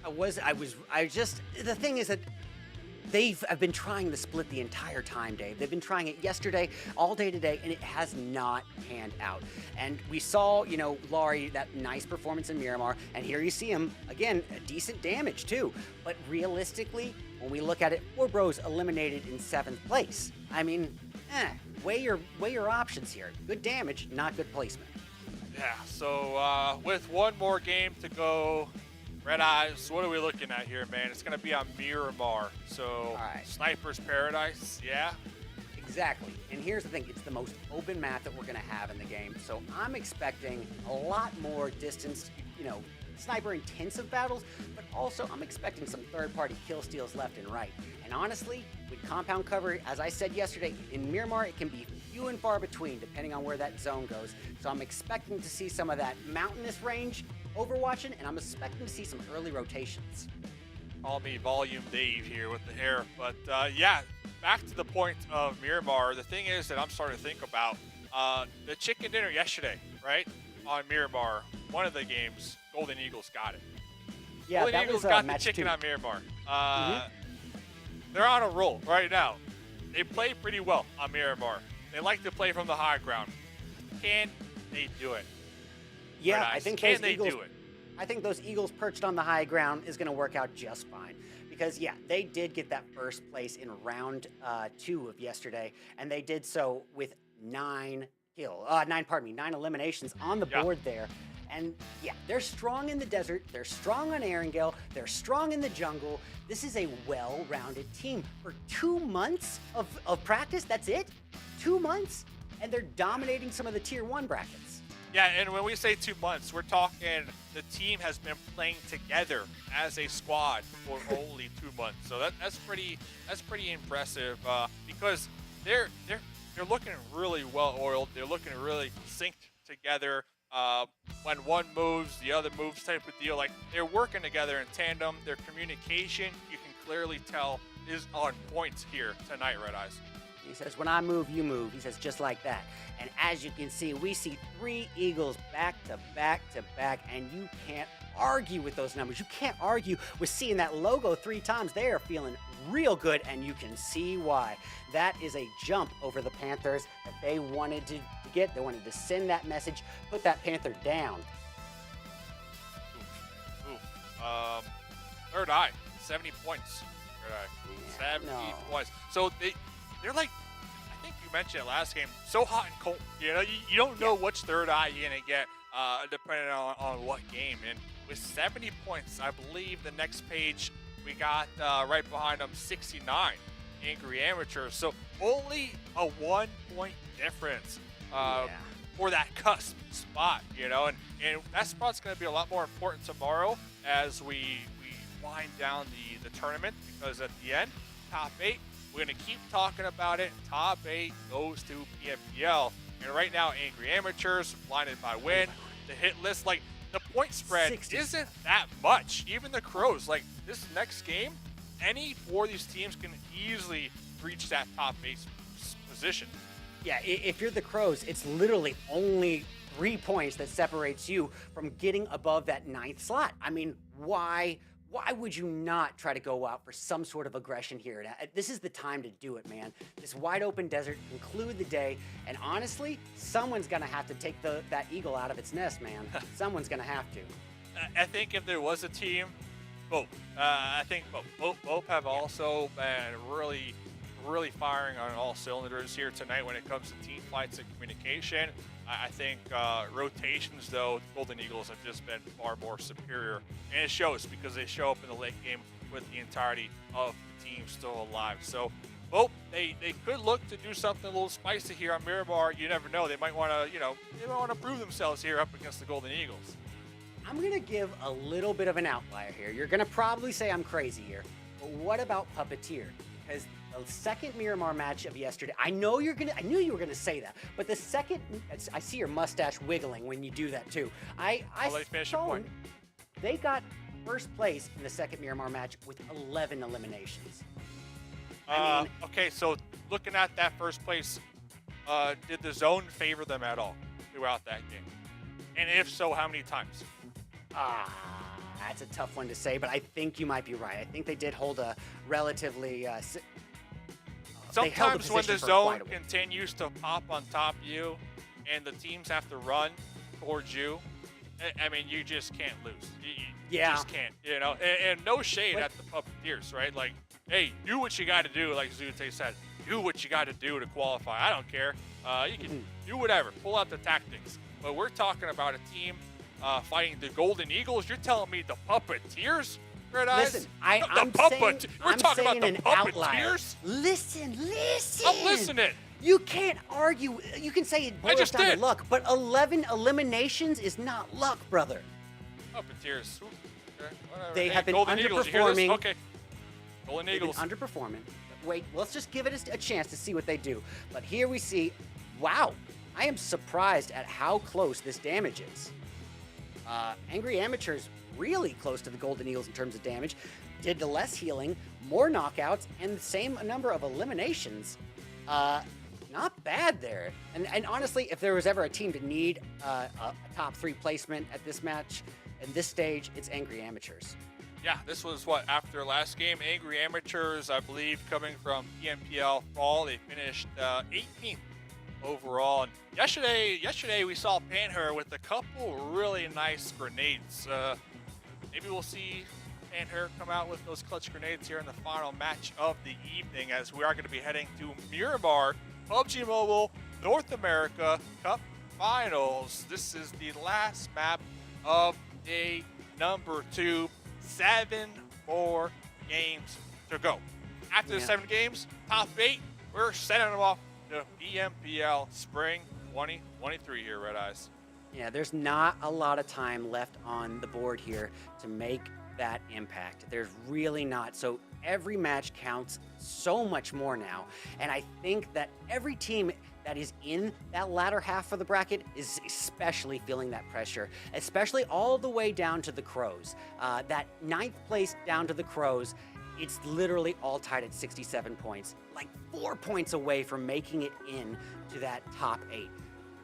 The thing is that I've been trying the split the entire time, Dave. They've been trying it yesterday, all day today, and it has not panned out. And we saw, you know, Laurie, that nice performance in Miramar, and here you see him, again, a decent damage too. But realistically, when we look at it, 4 bros eliminated in 7th place. I mean, weigh your options here. Good damage, not good placement. Yeah, so with one more game to go, Red Eyes, what are we looking at here, man? It's going to be on Miramar. So, Sniper's Paradise, yeah? Exactly. And here's the thing. It's the most open map that we're going to have in the game. So I'm expecting a lot more distance, you know, sniper-intensive battles, but also I'm expecting some third-party kill steals left and right. And honestly, with compound cover, as I said yesterday, in Miramar, it can be few and far between, depending on where that zone goes. So I'm expecting to see some of that mountainous range overwatching, and I'm expecting to see some early rotations. Call me Volume Dave here with the hair. But yeah, back to the point of Miramar. The thing is that I'm starting to think about the chicken dinner yesterday, right? On Miramar, one of the games, Golden Eagles got it. Yeah, Golden that Eagles was got the match chicken 2. on Miramar. They're on a roll right now. They play pretty well on Miramar. They like to play from the high ground. Can they do it? Yeah, I think those Eagles, do it? I think those Eagles perched on the high ground is going to work out just fine. Because, yeah, they did get that first place in round 2 of yesterday, and they did so with 9 eliminations on the board there. And, yeah, they're strong in the desert, they're strong on Erangel, they're strong in the jungle. This is a well-rounded team. For 2 months of practice, that's it? 2 months? And they're dominating some of the Tier 1 brackets. Yeah, and when we say 2 months, we're talking the team has been playing together as a squad for only 2 months. So that's pretty impressive because they're looking really well oiled. They're looking really synced together. When one moves, the other moves type of deal. Like they're working together in tandem. Their communication, you can clearly tell, is on point here tonight, Red Eyes. He says, when I move, you move. He says, just like that. And as you can see, we see 3 Eagles back to back to back, and you can't argue with those numbers. You can't argue with seeing that logo 3 times. They are feeling real good, and you can see why. That is a jump over the Panthers that they wanted to get. They wanted to send that message, put that Panther down. Third Eye, 70 points. Third Eye, 70 points. So they're like, I think you mentioned it last game, so hot and cold. You know, you don't know which Third Eye you're gonna get depending on what game. And with 70 points, I believe the next page we got right behind them 69 Angry Amateurs. So only a 1-point difference for that cusp spot, you know, and that spot's going to be a lot more important tomorrow as we wind down the tournament, because at the end, top 8, we're going to keep talking about it. Top 8 goes to PMPL. And right now, Angry Amateurs, blinded by win, the hit list, like the point spread 60. isn't that much. Even the Crows, like this next game, any 4 of these teams can easily reach that top 8 position. Yeah, if you're the Crows, it's literally only 3 points that separates you from getting above that 9th slot. I mean, why would you not try to go out for some sort of aggression here? This is the time to do it, man. This wide open desert, conclude the day, and honestly, someone's gonna have to take that eagle out of its nest, man. Someone's gonna have to. I think if there was a team, BOPE. I think BOPE have also been really firing on all cylinders here tonight when it comes to team fights and communication. I think rotations, though, the Golden Eagles have just been far more superior. And it shows because they show up in the late game with the entirety of the team still alive. So, BOPE, they could look to do something a little spicy here on Miramar. You never know. They might want to, they might want to prove themselves here up against the Golden Eagles. I'm going to give a little bit of an outlier here. You're going to probably say I'm crazy here. But what about Puppeteer? Because the second Miramar match of yesterday, I knew you were gonna say that, but the second, I see your mustache wiggling when you do that too. I saw they got first place in the second Miramar match with 11 eliminations. Okay, so looking at that first place, did the zone favor them at all throughout that game? And if so, how many times? That's a tough one to say, but I think you might be right. I think they did hold a relatively sometimes when the zone continues to pop on top of you and the teams have to run towards you, I mean, you just can't lose. You just can't, and no shade at the Puppeteers, right? Like, hey, do what you got to do, like Zute said. Do what you got to do to qualify. I don't care. You can do whatever. Pull out the tactics. But we're talking about a team fighting the Golden Eagles. You're telling me the Puppeteers? Listen, I'm saying an outlier. Listen. I'm listening. You can't argue. You can say it boils down to luck, but 11 eliminations is not luck, brother. Puppeteers. They have been underperforming. Okay. Golden Eagles. They've been underperforming. Wait, let's just give it a chance to see what they do. But here we see, wow, I am surprised at how close this damage is. Angry Amateurs really close to the Golden Eagles in terms of damage, did the less healing, more knockouts, and the same number of eliminations. Not bad there. And honestly, if there was ever a team to need a top 3 placement at this match, in this stage, it's Angry Amateurs. Yeah, this was after last game, Angry Amateurs, I believe, coming from PMPL Fall, they finished 18th overall. And yesterday we saw Panther with a couple really nice grenades. Maybe we'll see Panther come out with those clutch grenades here in the final match of the evening, as we are going to be heading to Miramar PUBG Mobile North America Cup Finals. This is the last map of day number 2. 7 more games to go. After the 7 games, top 8, we're sending them off to PMPL Spring 2023 here, Red Eyes. Yeah, there's not a lot of time left on the board here to make that impact. There's really not. So every match counts so much more now. And I think that every team that is in that latter half of the bracket is especially feeling that pressure, especially all the way down to the Crows. That 9th place down to the Crows, it's literally all tied at 67 points, like 4 points away from making it in to that top 8.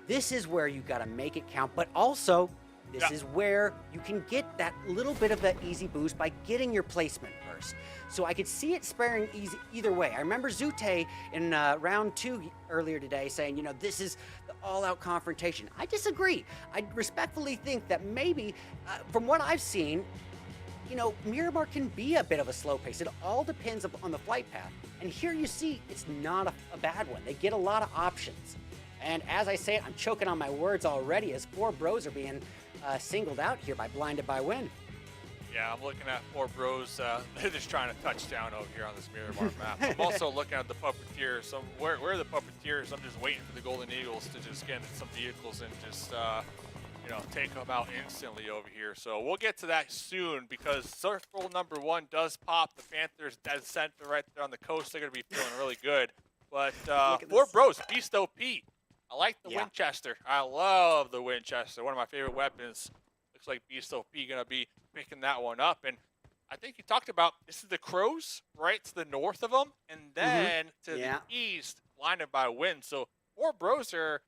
This is where you gotta make it count, but also this is where you can get that little bit of that easy boost by getting your placement first. So I could see it sparing easy either way. I remember Zute in round 2 earlier today saying, you know, this is the all-out confrontation. I disagree. I respectfully think that maybe, from what I've seen, you know, Miramar can be a bit of a slow pace. It all depends on the flight path. And here you see it's not a bad one. They get a lot of options. And as I say it, I'm choking on my words already as 4 bros are being singled out here by Blinded by Win. Yeah, I'm looking at 4 bros. They're just trying to touch down over here on this Miramar map. I'm also looking at the Puppeteers. So where are the Puppeteers? I'm just waiting for the Golden Eagles to just get into some vehicles and just, you know, take them out instantly over here. So we'll get to that soon because circle number 1 does pop. The Panthers dead center right there on the coast. They're going to be feeling really good. But 4 bros, Beast OP. I like the Winchester. I love the Winchester. One of my favorite weapons. Looks like Beast OP gonna be picking that one up. And I think you talked about this is the Crows, right to the north of them, and then to the east, Blinded by Wind. So 4 bros they're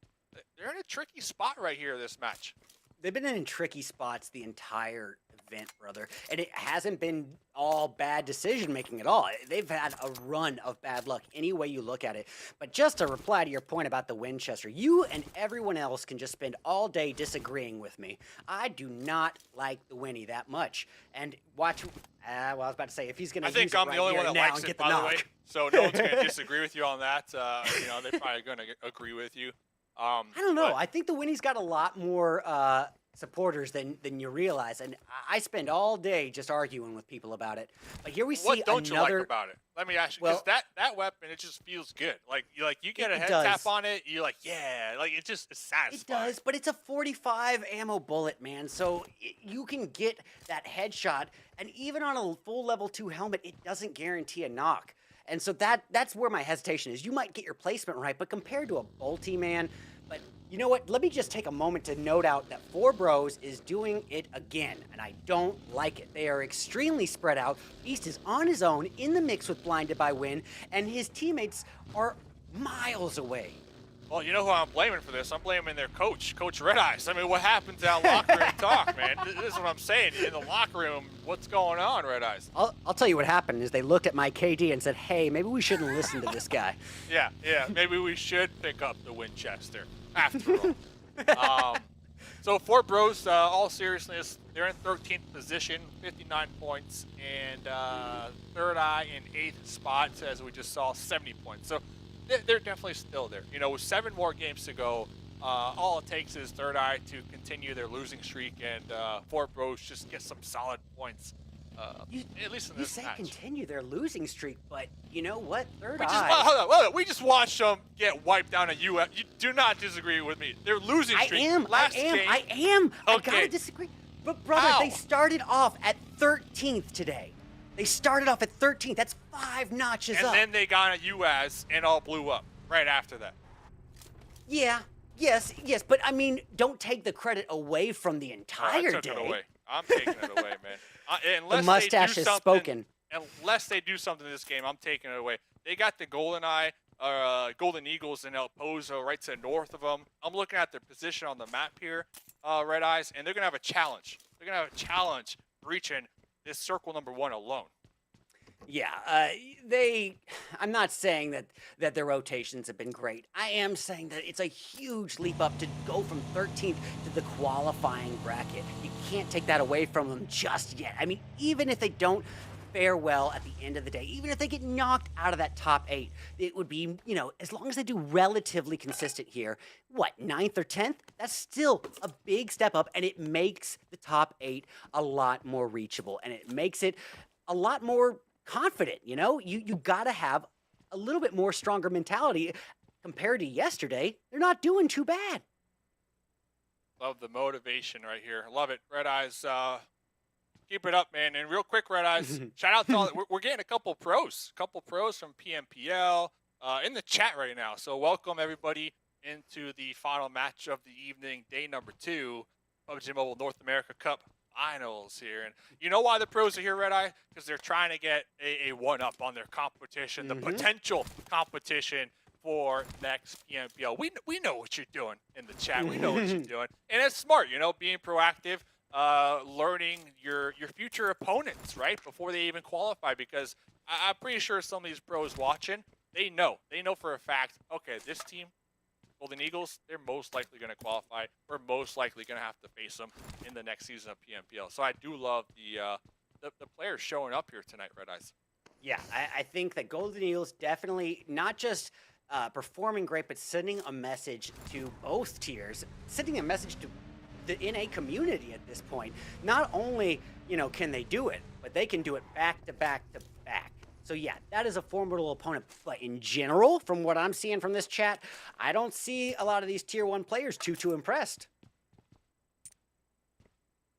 in a tricky spot right here this match. They've been in tricky spots the entire event, brother. And it hasn't been all bad decision-making at all. They've had a run of bad luck any way you look at it. But just to reply to your point about the Winchester, you and everyone else can just spend all day disagreeing with me. I do not like the Winnie that much. And watch, well, I was about to say, if he's going to use it I'm right the only here one that now likes and it, get the by the knock. way. So no one's going to disagree with you on that. You know, they're probably going to agree with you. I don't know. I think the Winnie's got a lot more supporters than you realize, and I spend all day just arguing with people about it. But here we see what don't another... you like about it? Let me ask you, because that weapon, it just feels good. Like you get a head tap on it, you're like, yeah, like it's satisfying. It does, but it's a 45 ammo bullet, man. So you can get that headshot, and even on a full level 2 helmet, it doesn't guarantee a knock. And so that's where my hesitation is. You might get your placement right, but compared to a bolty, man. But you know what? Let me just take a moment to note out that 4 bros is doing it again, and I don't like it. They are extremely spread out. Beast is on his own in the mix with Blinded by Win, and his teammates are miles away. Well, you know who I'm blaming for this? I'm blaming their coach, Coach Red Eyes. I mean, what happened to that locker room talk, man? This is what I'm saying. In the locker room, what's going on, Red Eyes? I'll tell you what happened is they looked at my KD and said, hey, maybe we shouldn't listen to this guy. Yeah, maybe we should pick up the Winchester, after all. So 4 bros, all seriousness, they're in 13th position, 59 points, and THIRDEYE in 8th spot, as we just saw, 70 points. So they're definitely still there. You know, with 7 more games to go, all it takes is THIRDEYE to continue their losing streak, and 4 bros just get some solid points. At least in this match. You say continue their losing streak, but you know what? THIRDEYE. Hold on. We just watched them get wiped down at UF. You do not disagree with me. Their losing streak. I am. Okay. I gotta disagree. But brother, they started off at 13th today. They started off at 13th. That's 5 notches up. And then they got a US and all blew up right after that. Yeah. Yes. But I mean, don't take the credit away from the entire I took day. it away. I'm taking it away, man. The mustache has spoken. Unless they do something in this game, I'm taking it away. They got the Golden Eagles in El Pozo right to the north of them. I'm looking at their position on the map here, Red Eyes, and they're going to have a challenge. They're going to have a challenge breaching this circle number 1 alone. Yeah, I'm not saying that their rotations have been great. I am saying that it's a huge leap up to go from 13th to the qualifying bracket. You can't take that away from them just yet. I mean, even if they don't fare well at the end of the day, even if they get knocked out of that top 8, it would be, you know, as long as they do relatively consistent here, what, 9th or 10th? That's still a big step up, and it makes the top 8 a lot more reachable, and it makes it a lot more confident. You know, you got to have a little bit more stronger mentality compared to yesterday. They're not doing too bad. Love the motivation right here. Love it. Red Eyes, keep it up, man. And real quick, Red Eyes, shout out to all. We're getting a couple pros from PMPL in the chat right now. So welcome everybody into the final match of the evening, day number 2, PUBG Mobile North America Cup Finals here. And you know why the pros are here, Red Eye? Because they're trying to get a one-up on their competition, the potential competition for next PMPL. We know what you're doing in the chat. We know what you're doing. And it's smart, you know, being proactive, learning your future opponents, right, before they even qualify. Because I'm pretty sure some of these pros watching, they know for a fact, okay, this team, Golden Eagles, they're most likely going to qualify. We're most likely going to have to face them in the next season of PMPL. So I do love the players showing up here tonight, Red Eyes. Yeah, I think that Golden Eagles definitely not just performing great, but sending a message to both tiers, sending a message to the NA community at this point. Not only, you know, can they do it, but they can do it back to back to back. So yeah, that is a formidable opponent. But in general, from what I'm seeing from this chat, I don't see a lot of these tier 1 players too impressed.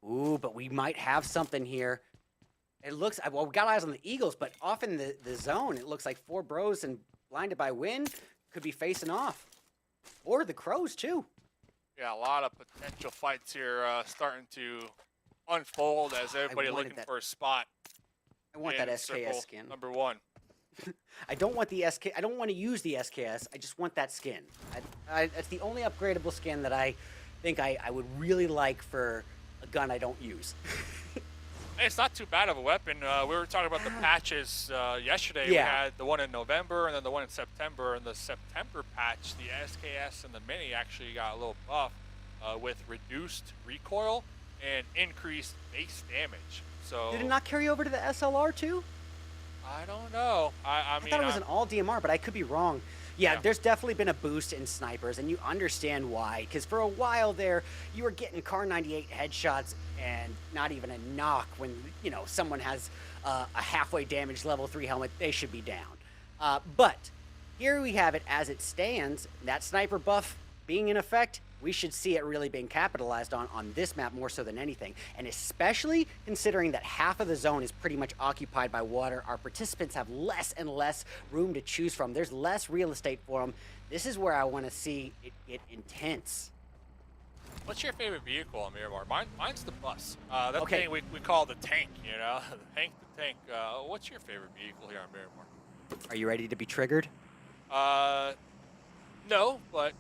Ooh, but we might have something here. It looks, well, we got eyes on the Eagles, but off in the zone, it looks like 4 bros and blinded by wind could be facing off. Or the Crows too. Yeah, a lot of potential fights here starting to unfold as everybody looking for a spot. I want that SKS skin. Number 1. I don't want the SK. I don't want to use the SKS. I just want that skin. That's the only upgradable skin that I think I would really like for a gun I don't use. Hey, it's not too bad of a weapon. We were talking about the patches yesterday. Yeah. We had the one in November and then the one in September. And the September patch, the SKS and the Mini actually got a little buff with reduced recoil and increased base damage. So did it not carry over to the SLR too? I don't know. I mean, I thought it was an all DMR, but I could be wrong. Yeah, there's definitely been a boost in snipers, and you understand why. Because for a while there, you were getting Car 98 headshots and not even a knock when, you know, someone has a halfway damage level 3 helmet. They should be down. But here we have it as it stands. That sniper buff being in effect, we should see it really being capitalized on this map more so than anything. And especially considering that half of the zone is pretty much occupied by water, our participants have less and less room to choose from. There's less real estate for them. This is where I want to see it get intense. What's your favorite vehicle on Miramar? Mine's the bus. That thing we call the tank, you know? the tank. What's your favorite vehicle here on Miramar? Are you ready to be triggered? No, but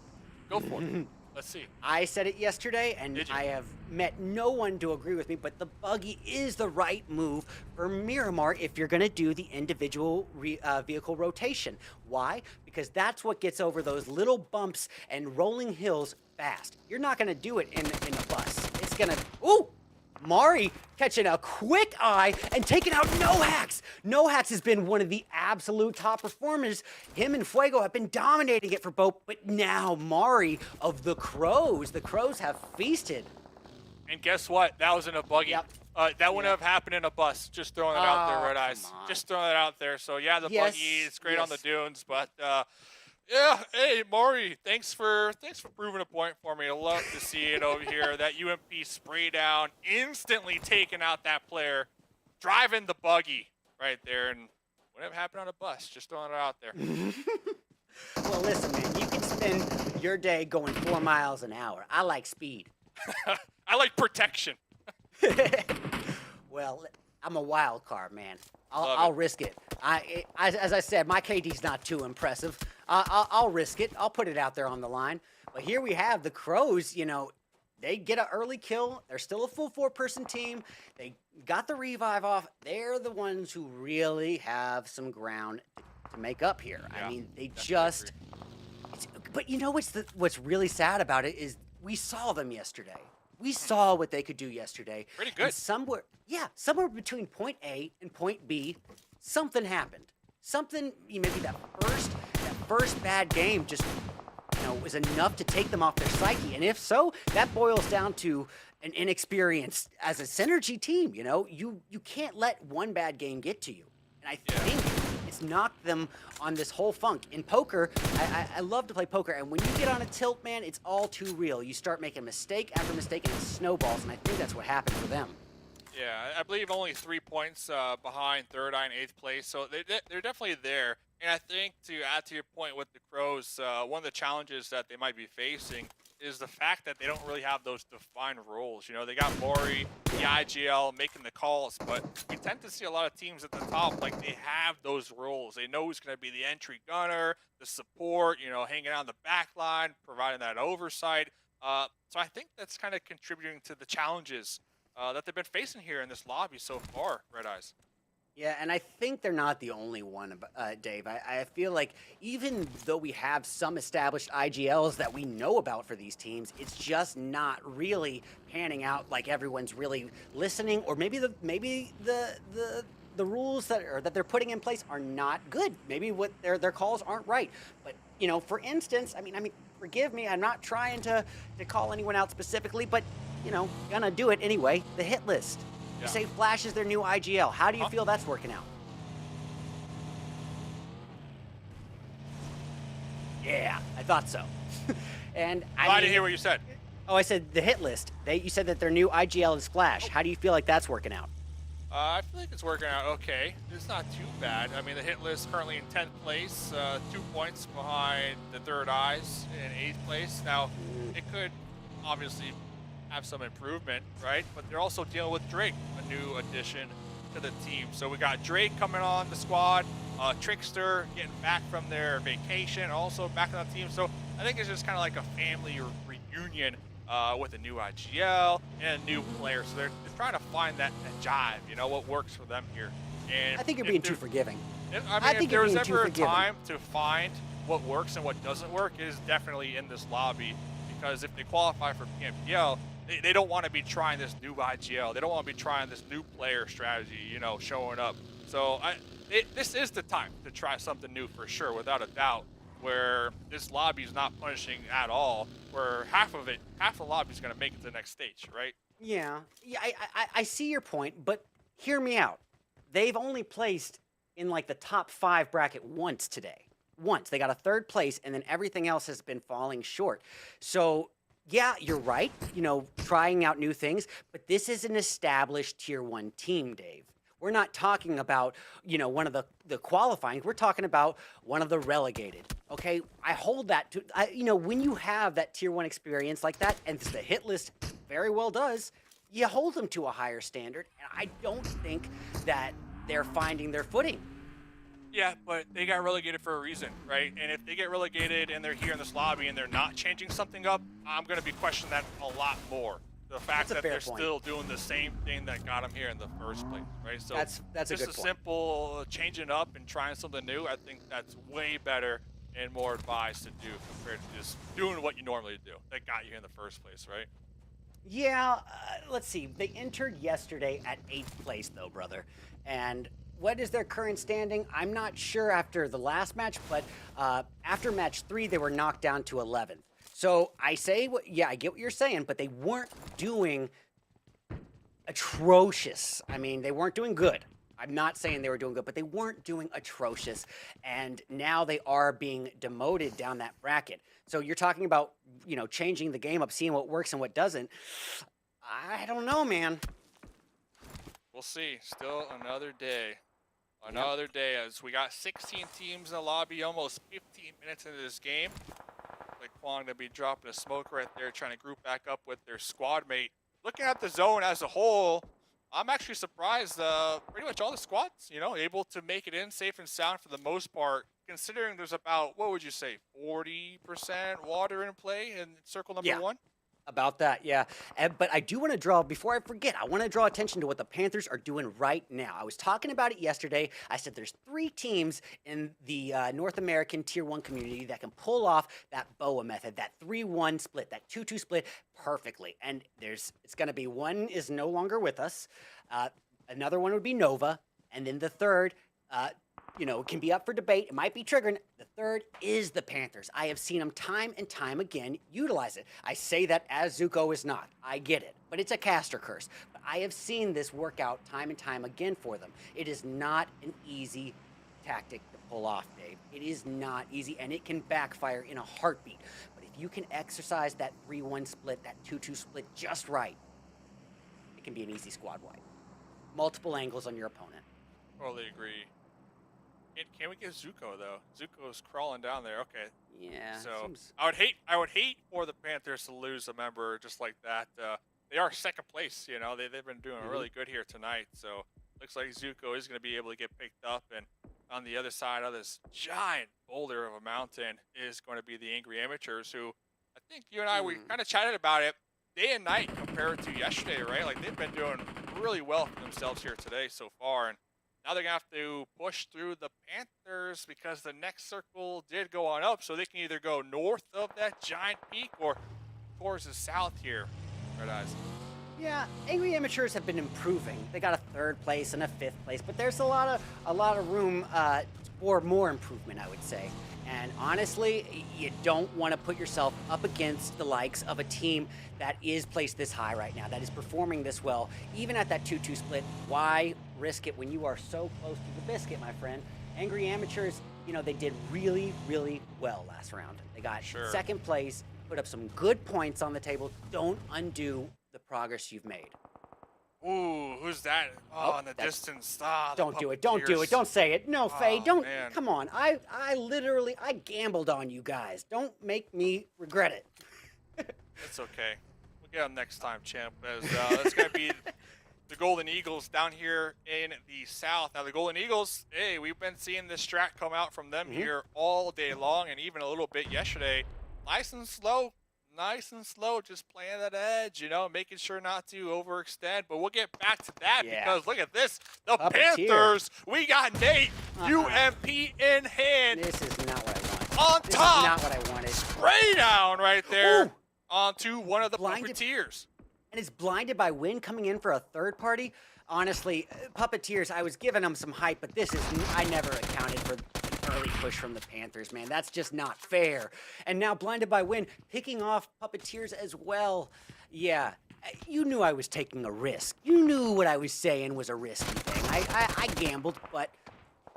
go for it. Let's see. I said it yesterday, and I have met no one to agree with me, but the buggy is the right move for Miramar if you're going to do the individual vehicle rotation. Why? Because that's what gets over those little bumps and rolling hills fast. You're not going to do it in a bus. It's going to... Ooh! Mari catching a quick eye and taking out NoHax. NoHax has been one of the absolute top performers. Him and Fuego have been dominating it for BOPE, but now Mari of the Crows have feasted. And guess what? That was in a buggy. Yep. That wouldn't have happened in a bus. Just throwing it out there, Red Eyes. Just throwing it out there. So yeah, the buggy is great on the dunes, but yeah, hey Maury, thanks for proving a point for me. I love to see it over here. That UMP spray down, instantly taking out that player, driving the buggy right there, and whatever happened on a bus, just throwing it out there. Well, listen, man, you can spend your day going 4 miles an hour. I like speed. I like protection. Well, I'm a wild card, man. I'll risk it. As I said, my KD's not too impressive. I'll risk it. I'll put it out there on the line. But here we have the Crows, you know, they get an early kill. They're still a full 4-person team. They got the revive off. They're the ones who really have some ground to make up here. Yeah, I mean, they just... But you know what's really sad about it is we saw them yesterday. We saw what they could do yesterday. Pretty good. And somewhere between point A and point B, something happened. Something, maybe that first bad game just, was enough to take them off their psyche. And if so, that boils down to an inexperience as a synergy team. You can't let one bad game get to you. And I think it's knocked them on this whole funk. In poker, I love to play poker, and when you get on a tilt, man, it's all too real. You start making mistake after mistake, and it snowballs, and I think that's what happened for them. Yeah, I believe only 3 points behind THIRDEYE in 8th place, so they're definitely there. And I think to add to your point with the Crows, one of the challenges that they might be facing is the fact that they don't really have those defined roles. You know, they got Mori, the IGL making the calls, but we tend to see a lot of teams at the top, like they have those roles. They know who's going to be the entry gunner, the support, you know, hanging out on the back line, providing that oversight. So I think that's kind of contributing to the challenges that they've been facing here in this lobby so far, Red Eyes. Yeah, and I think they're not the only one, Dave. I feel like even though we have some established IGLs that we know about for these teams, it's just not really panning out like everyone's really listening, or maybe the rules that they're putting in place are not good. Maybe what their calls aren't right. But you know, for instance, I mean, forgive me, I'm not trying to call anyone out specifically, but you know, gonna do it anyway. The hit list. You say Flash is their new IGL. How do you feel that's working out? Yeah, I thought so. And I didn't hear what you said. Oh, I said the hit list. You said that their new IGL is Flash. How do you feel like that's working out? I feel like it's working out okay. It's not too bad. I mean, the hit list currently in 10th place, 2 points behind the THIRDEYEs in 8th place. Now, it could obviously have some improvement, right? But they're also dealing with Drake, a new addition to the team. So we got Drake coming on the squad, Trickster getting back from their vacation, also back on the team. So I think it's just kind of like a family reunion with a new IGL and a new player. So they're trying to find that jive, you know, what works for them here. And I think you're being too forgiving. I mean, if there was ever a time to find what works and what doesn't work, it is definitely in this lobby. Because if they qualify for PMPL, they don't want to be trying this new IGL. They don't want to be trying this new player strategy, you know, showing up. So this is the time to try something new for sure, without a doubt, where this lobby is not punishing at all, where half the lobby is going to make it to the next stage, right? Yeah, I see your point, but hear me out. They've only placed in like the top 5 bracket once today. Once. They got a 3rd place, and then everything else has been falling short. So yeah, you're right, you know, trying out new things, but this is an established tier 1 team, Dave. We're not talking about, you know, one of the qualifying. We're talking about one of the relegated, okay? I hold that to, you know, when you have that tier 1 experience like that, and the hit list very well does, you hold them to a higher standard, and I don't think that they're finding their footing. Yeah, but they got relegated for a reason, right? And if they get relegated and they're here in this lobby and they're not changing something up, I'm going to be questioning that a lot more. The fact that they're still doing the same thing that got them here in the first place, right? So that's a good point. Just a simple changing up and trying something new, I think that's way better and more advised to do compared to just doing what you normally do that got you here in the first place, right? Yeah, let's see. They entered yesterday at 8th place, though, brother. And what is their current standing? I'm not sure after the last match, but after match 3, they were knocked down to 11th. So I say, yeah, I get what you're saying, but they weren't doing atrocious. I mean, they weren't doing good. I'm not saying they were doing good, but they weren't doing atrocious. And now they are being demoted down that bracket. So you're talking about, you know, changing the game up, seeing what works and what doesn't. I don't know, man. We'll see. Still another day. Another day as we got 16 teams in the lobby, almost 15 minutes into this game. Like Kwong to be dropping a smoke right there, trying to group back up with their squad mate. Looking at the zone as a whole, I'm actually surprised pretty much all the squads, you know, able to make it in safe and sound for the most part, considering there's about, what would you say, 40% water in play in circle number 1? About that, yeah. But I do want to draw, before I forget, I want to draw attention to what the Panthers are doing right now. I was talking about it yesterday. I said there's 3 teams in the North American Tier 1 community that can pull off that BOA method, that 3-1 split, that 2-2 split perfectly. And it's going to be, one is no longer with us. Another one would be Nova. And then the third, you know, can be up for debate. It might be triggering. The third is the Panthers. I have seen them time and time again utilize it. I say that as Zuko is not. I get it. But it's a caster curse. But I have seen this work out time and time again for them. It is not an easy tactic to pull off, Dave. It is not easy, and it can backfire in a heartbeat. But if you can exercise that 3-1 split, that 2-2 split just right, it can be an easy squad wipe. Multiple angles on your opponent. Totally agree. Can we get Zuko though? Zuko's crawling down there. Okay. Yeah. So seems... I would hate for the Panthers to lose a member just like that. They are second place. You know, they've been doing really good here tonight. So looks like Zuko is going to be able to get picked up. And on the other side of this giant boulder of a mountain is going to be the Angry Amateurs, who I think you and I we kind of chatted about it day and night compared to yesterday, right? Like they've been doing really well for themselves here today so far, and now they're gonna have to push through the Panthers because the next circle did go on up, so they can either go north of that giant peak or towards the south here. Red Eyes. Yeah, Angry Amateurs have been improving. They got a 3rd place and a 5th place, but there's a lot of room for more improvement, I would say. And honestly, you don't want to put yourself up against the likes of a team that is placed this high right now, that is performing this well. Even at that 2-2 split, why risk it when you are so close to the biscuit, my friend? Angry Amateurs, you know, they did really, really well last round. They got 2nd place, put up some good points on the table. Don't undo the progress you've made. Ooh, who's that? Oh, in the distance. Don't do it. Don't do it. Don't say it. No, Faye, don't. Man. Come on. I literally, I gambled on you guys. Don't make me regret it. It's okay. We'll get them next time, champ. As that's going to be the Golden Eagles down here in the south. Now, the Golden Eagles, hey, we've been seeing this strat come out from them here all day long and even a little bit yesterday. Nice and slow, just playing that edge, you know, making sure not to overextend. But we'll get back to that because look at this. The Puppeteer. Panthers, we got Nate, UMP in hand. This is not what I wanted. On This top. is not what I wanted. Spray down right there Ooh. onto one of the Blinded. Puppeteers. And it's blinded by Win coming in for a 3rd party. Honestly, Puppeteers, I was giving them some hype, but this is, I never accounted for an early push from the Panthers, man. That's just not fair. And now Blinded by Win, picking off Puppeteers as well. Yeah, you knew I was taking a risk. You knew what I was saying was a risky thing. I gambled, but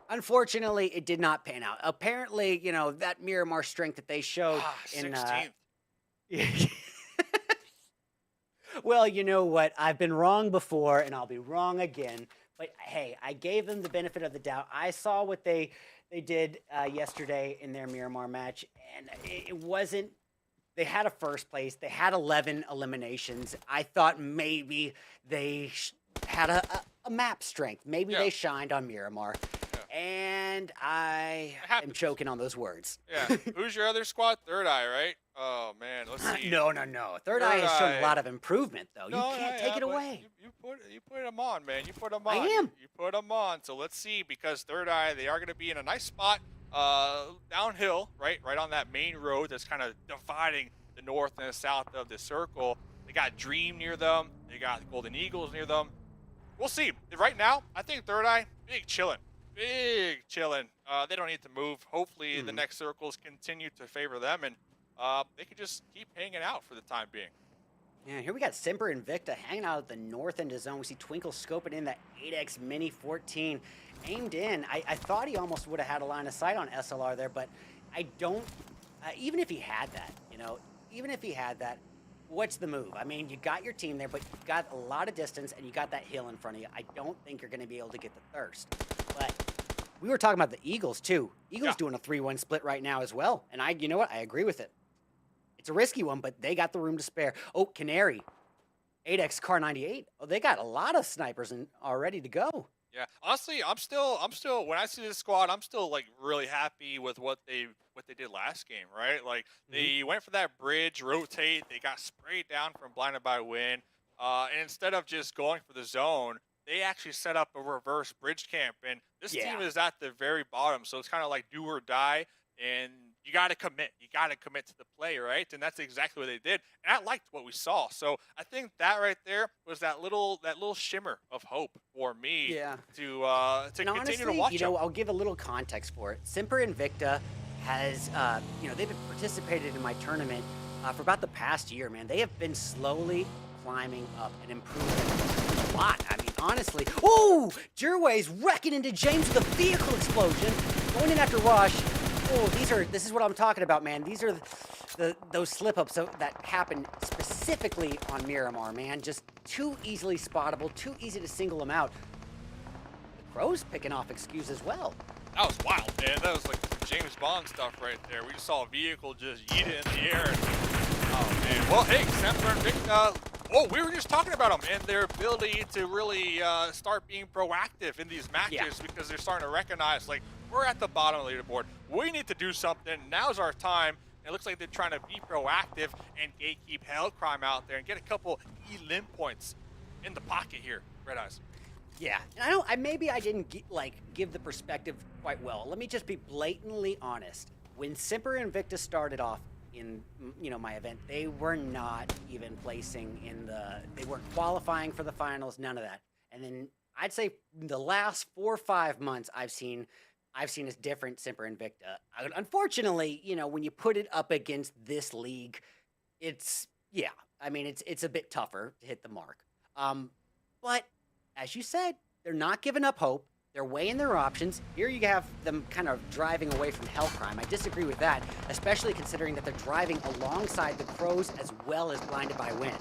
unfortunately, it did not pan out. Apparently, you know, that Miramar strength that they showed in 16th. Well, you know what? I've been wrong before, and I'll be wrong again. But hey, I gave them the benefit of the doubt. I saw what they did yesterday in their Miramar match, and it wasn't. They had a 1st place. They had 11 eliminations. I thought maybe they had a map strength. Maybe they shined on Miramar. And I am choking on those words. Yeah. Who's your other squad? THIRDEYE, right? Oh, man. Let's see. No. THIRDEYE has shown a lot of improvement, though. No, you can't take it away. You put them on, man. You put them on. I am. You put them on. So let's see, because THIRDEYE, they are going to be in a nice spot downhill, right on that main road that's kind of dividing the north and the south of the circle. They got Dream near them. They got the Golden Eagles near them. We'll see. Right now, I think THIRDEYE, big chilling. They don't need to move. Hopefully, the next circles continue to favor them, and they can just keep hanging out for the time being. Yeah, here we got SEMPER INVICTA hanging out at the north end of zone. We see Twinkle scoping in that 8X Mini 14. Aimed in. I thought he almost would have had a line of sight on SLR there, but I don't. Even if he had that, you know, what's the move? I mean, you got your team there, but you got a lot of distance, and you got that hill in front of you. I don't think you're going to be able to get the thirst. But we were talking about the Eagles, too. Eagles doing a 3-1 split right now as well. And you know what? I agree with it. It's a risky one, but they got the room to spare. Oh, Canary. 8X Car 98. Oh, they got a lot of snipers all ready to go. Yeah, honestly, I'm still when I see this squad, I'm still like really happy with what they did last game, right? Like they went for that bridge, rotate, they got sprayed down from Blinded by Wind, and instead of just going for the zone, they actually set up a reverse bridge camp, and this team is at the very bottom, so it's kind of like do or die, and you got to commit. You got to commit to the play, right? And that's exactly what they did. And I liked what we saw. So I think that right there was that little shimmer of hope for me to continue honestly, to watch. You know, I'll give a little context for it. SEMPER INVICTA has, you know, they've participated in my tournament for about the past year, man. They have been slowly climbing up and improving lot. I mean, honestly. Oh, Jerway's wrecking into James with a vehicle explosion. Going in after Rush. Oh, this is what I'm talking about, man. These are those slip-ups that happen specifically on Miramar, man. Just too easily spottable, too easy to single them out. The Crows picking off XQs as well. That was wild, man. That was like James Bond stuff right there. We just saw a vehicle just yeet it in the air. Oh, man. Well, hey, SEMPER and INVICTA. Oh, we were just talking about them and their ability to really start being proactive in these matches because they're starting to recognize, like, we're at the bottom of the leaderboard. We need to do something. Now's our time. It looks like they're trying to be proactive and gatekeep Hellcrime out there and get a couple E-lim points in the pocket here, Red Eyes. Yeah, and maybe I didn't give the perspective quite well. Let me just be blatantly honest. When SEMPER and INVICTA started off in my event, they were not even placing in they weren't qualifying for the finals, none of that. And then I'd say the last 4 or 5 months I've seen a different SEMPER and INVICTA. Unfortunately, when you put it up against this league, it's a bit tougher to hit the mark. But as you said, they're not giving up hope. They're weighing their options. Here you have them kind of driving away from Hellcrime. I disagree with that, especially considering that they're driving alongside the Crows as well as Blinded by Wind.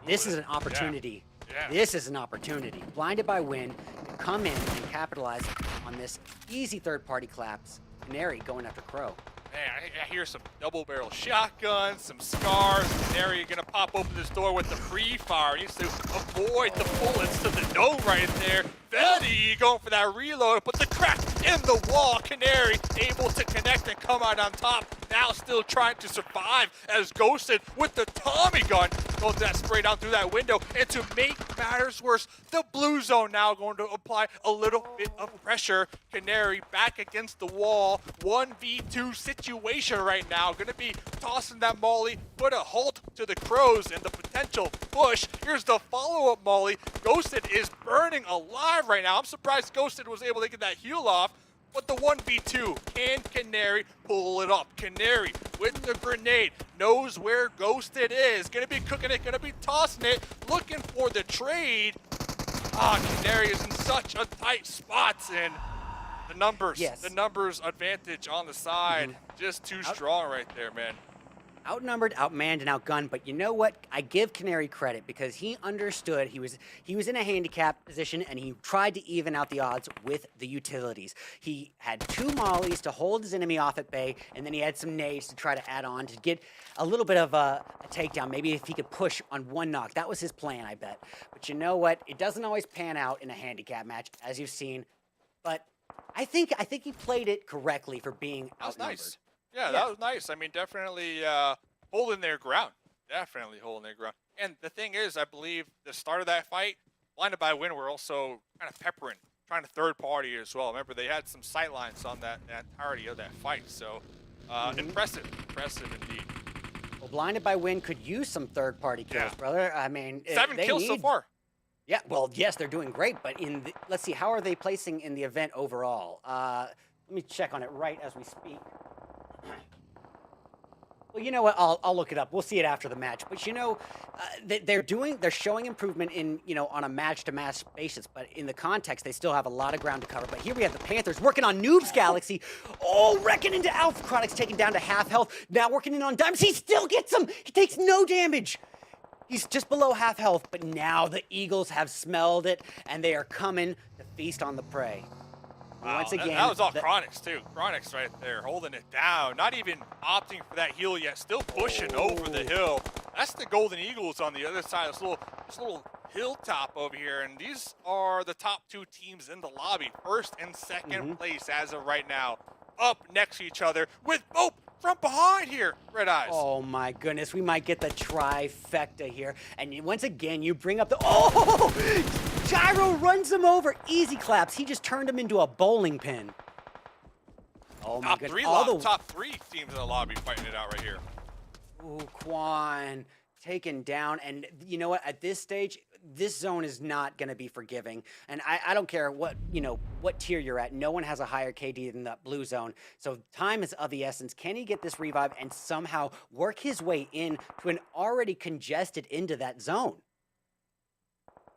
This is an opportunity. Yeah. This is an opportunity. Blinded by Wind to come in and capitalize on this easy third-party collapse. Canary going after Crow. Man, I hear some double-barrel shotguns, some scars. Canary gonna pop open this door with the pre-fire. He needs to avoid the bullets to the dome right there. Betty going for that reload, but the crack in the wall. Canary able to connect and come out on top. Now still trying to survive as Ghosted with the Tommy gun. Goes that spray down through that window. And to make matters worse, the blue zone now going to apply a little bit of pressure. Canary back against the wall. 1v2 situation right now. Gonna be tossing that molly. Put a halt to the Crows and the potential push. Here's the follow-up molly. Ghosted is burning alive right now. I'm surprised Ghosted was able to get that heal off. But the 1v2, can Canary pull it up? Canary with the grenade, knows where Ghosted is. Gonna be cooking it, gonna be tossing it, looking for the trade. Canary is in such a tight spot, and the numbers advantage on the side, just too strong right there, man. Outnumbered, outmanned, and outgunned, but you know what? I give Canary credit because he understood he was in a handicap position and he tried to even out the odds with the utilities. He had 2 mollies to hold his enemy off at bay, and then he had some nades to try to add on to get a little bit of a takedown. Maybe if he could push on 1 knock. That was his plan, I bet. But you know what? It doesn't always pan out in a handicap match, as you've seen. But I think he played it correctly for being outnumbered. Nice. Yeah, that was nice. I mean, definitely holding their ground. Definitely holding their ground. And the thing is, I believe the start of that fight, Blinded by Wind were also kind of peppering, trying to third party as well. Remember, they had some sight lines on the entirety of that fight. So, impressive indeed. Well, Blinded by Wind could use some third-party kills, brother. I mean, 7 kills so far. Yeah, well, yes, they're doing great, but let's see, how are they placing in the event overall? Let me check on it right as we speak. Well, you know what? I'll look it up. We'll see it after the match. But they're showing improvement in on a match-to-match basis. But in the context, they still have a lot of ground to cover. But here we have the Panthers working on Noobs Galaxy. Oh, wrecking into Alpha Chronix, taken down to half health. Now working in on Diamonds. He still gets him. He takes no damage. He's just below half health. But now the Eagles have smelled it, and they are coming to feast on the prey. Wow, once again, that was all Chronix too. Chronix right there, holding it down. Not even opting for that heal yet. Still pushing over the hill. That's the Golden Eagles on the other side. This little hilltop over here. And these are the top 2 teams in the lobby. First and second place as of right now. Up next to each other with BOPE from behind here, Red Eyes. Oh my goodness, we might get the trifecta here. And once again, you bring up the, Gyro runs him over. Easy claps. He just turned him into a bowling pin. Oh my goodness. Top three teams in the lobby fighting it out right here. Ooh, Quan taken down. And you know what? At this stage, this zone is not going to be forgiving. And I don't care what tier you're at. No one has a higher KD than that blue zone. So time is of the essence. Can he get this revive and somehow work his way in to an already congested into that zone?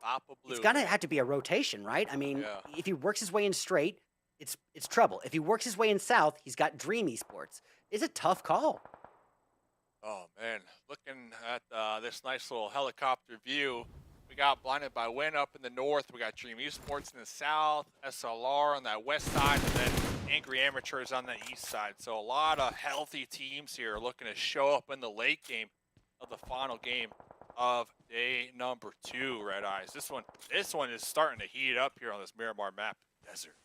Top of blue. It's gonna have to be a rotation, right? I mean, Yeah. if he works his way in straight, it's trouble. If he works his way in south, he's got Dream Esports. It's a tough call. Oh man, looking at this nice little helicopter view, we got Blinded by Wind up in the north, we got Dream Esports in the south, SLR on that west side, and then Angry Amateurs on the east side. So a lot of healthy teams here looking to show up in the late game of the final game of day number 2, Red Eyes. This one is starting to heat up here on this Miramar map. Desert.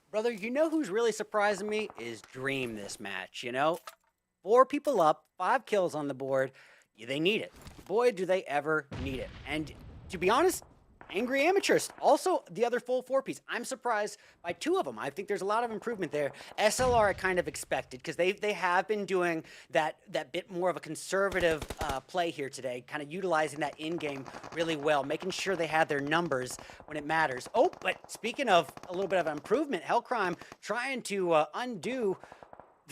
Brother, you know who's really surprising me is Dream this match, you know? 4 people up, 5 kills on the board. Yeah, they need it. Boy, do they ever need it. And to be honest, Angry Amateurs, also the other full 4-piece. I'm surprised by 2 of them. I think there's a lot of improvement there. SLR I kind of expected because they have been doing that bit more of a conservative play here today, kind of utilizing that in-game really well, making sure they have their numbers when it matters. Oh, but speaking of a little bit of improvement, Hellcrime trying to undo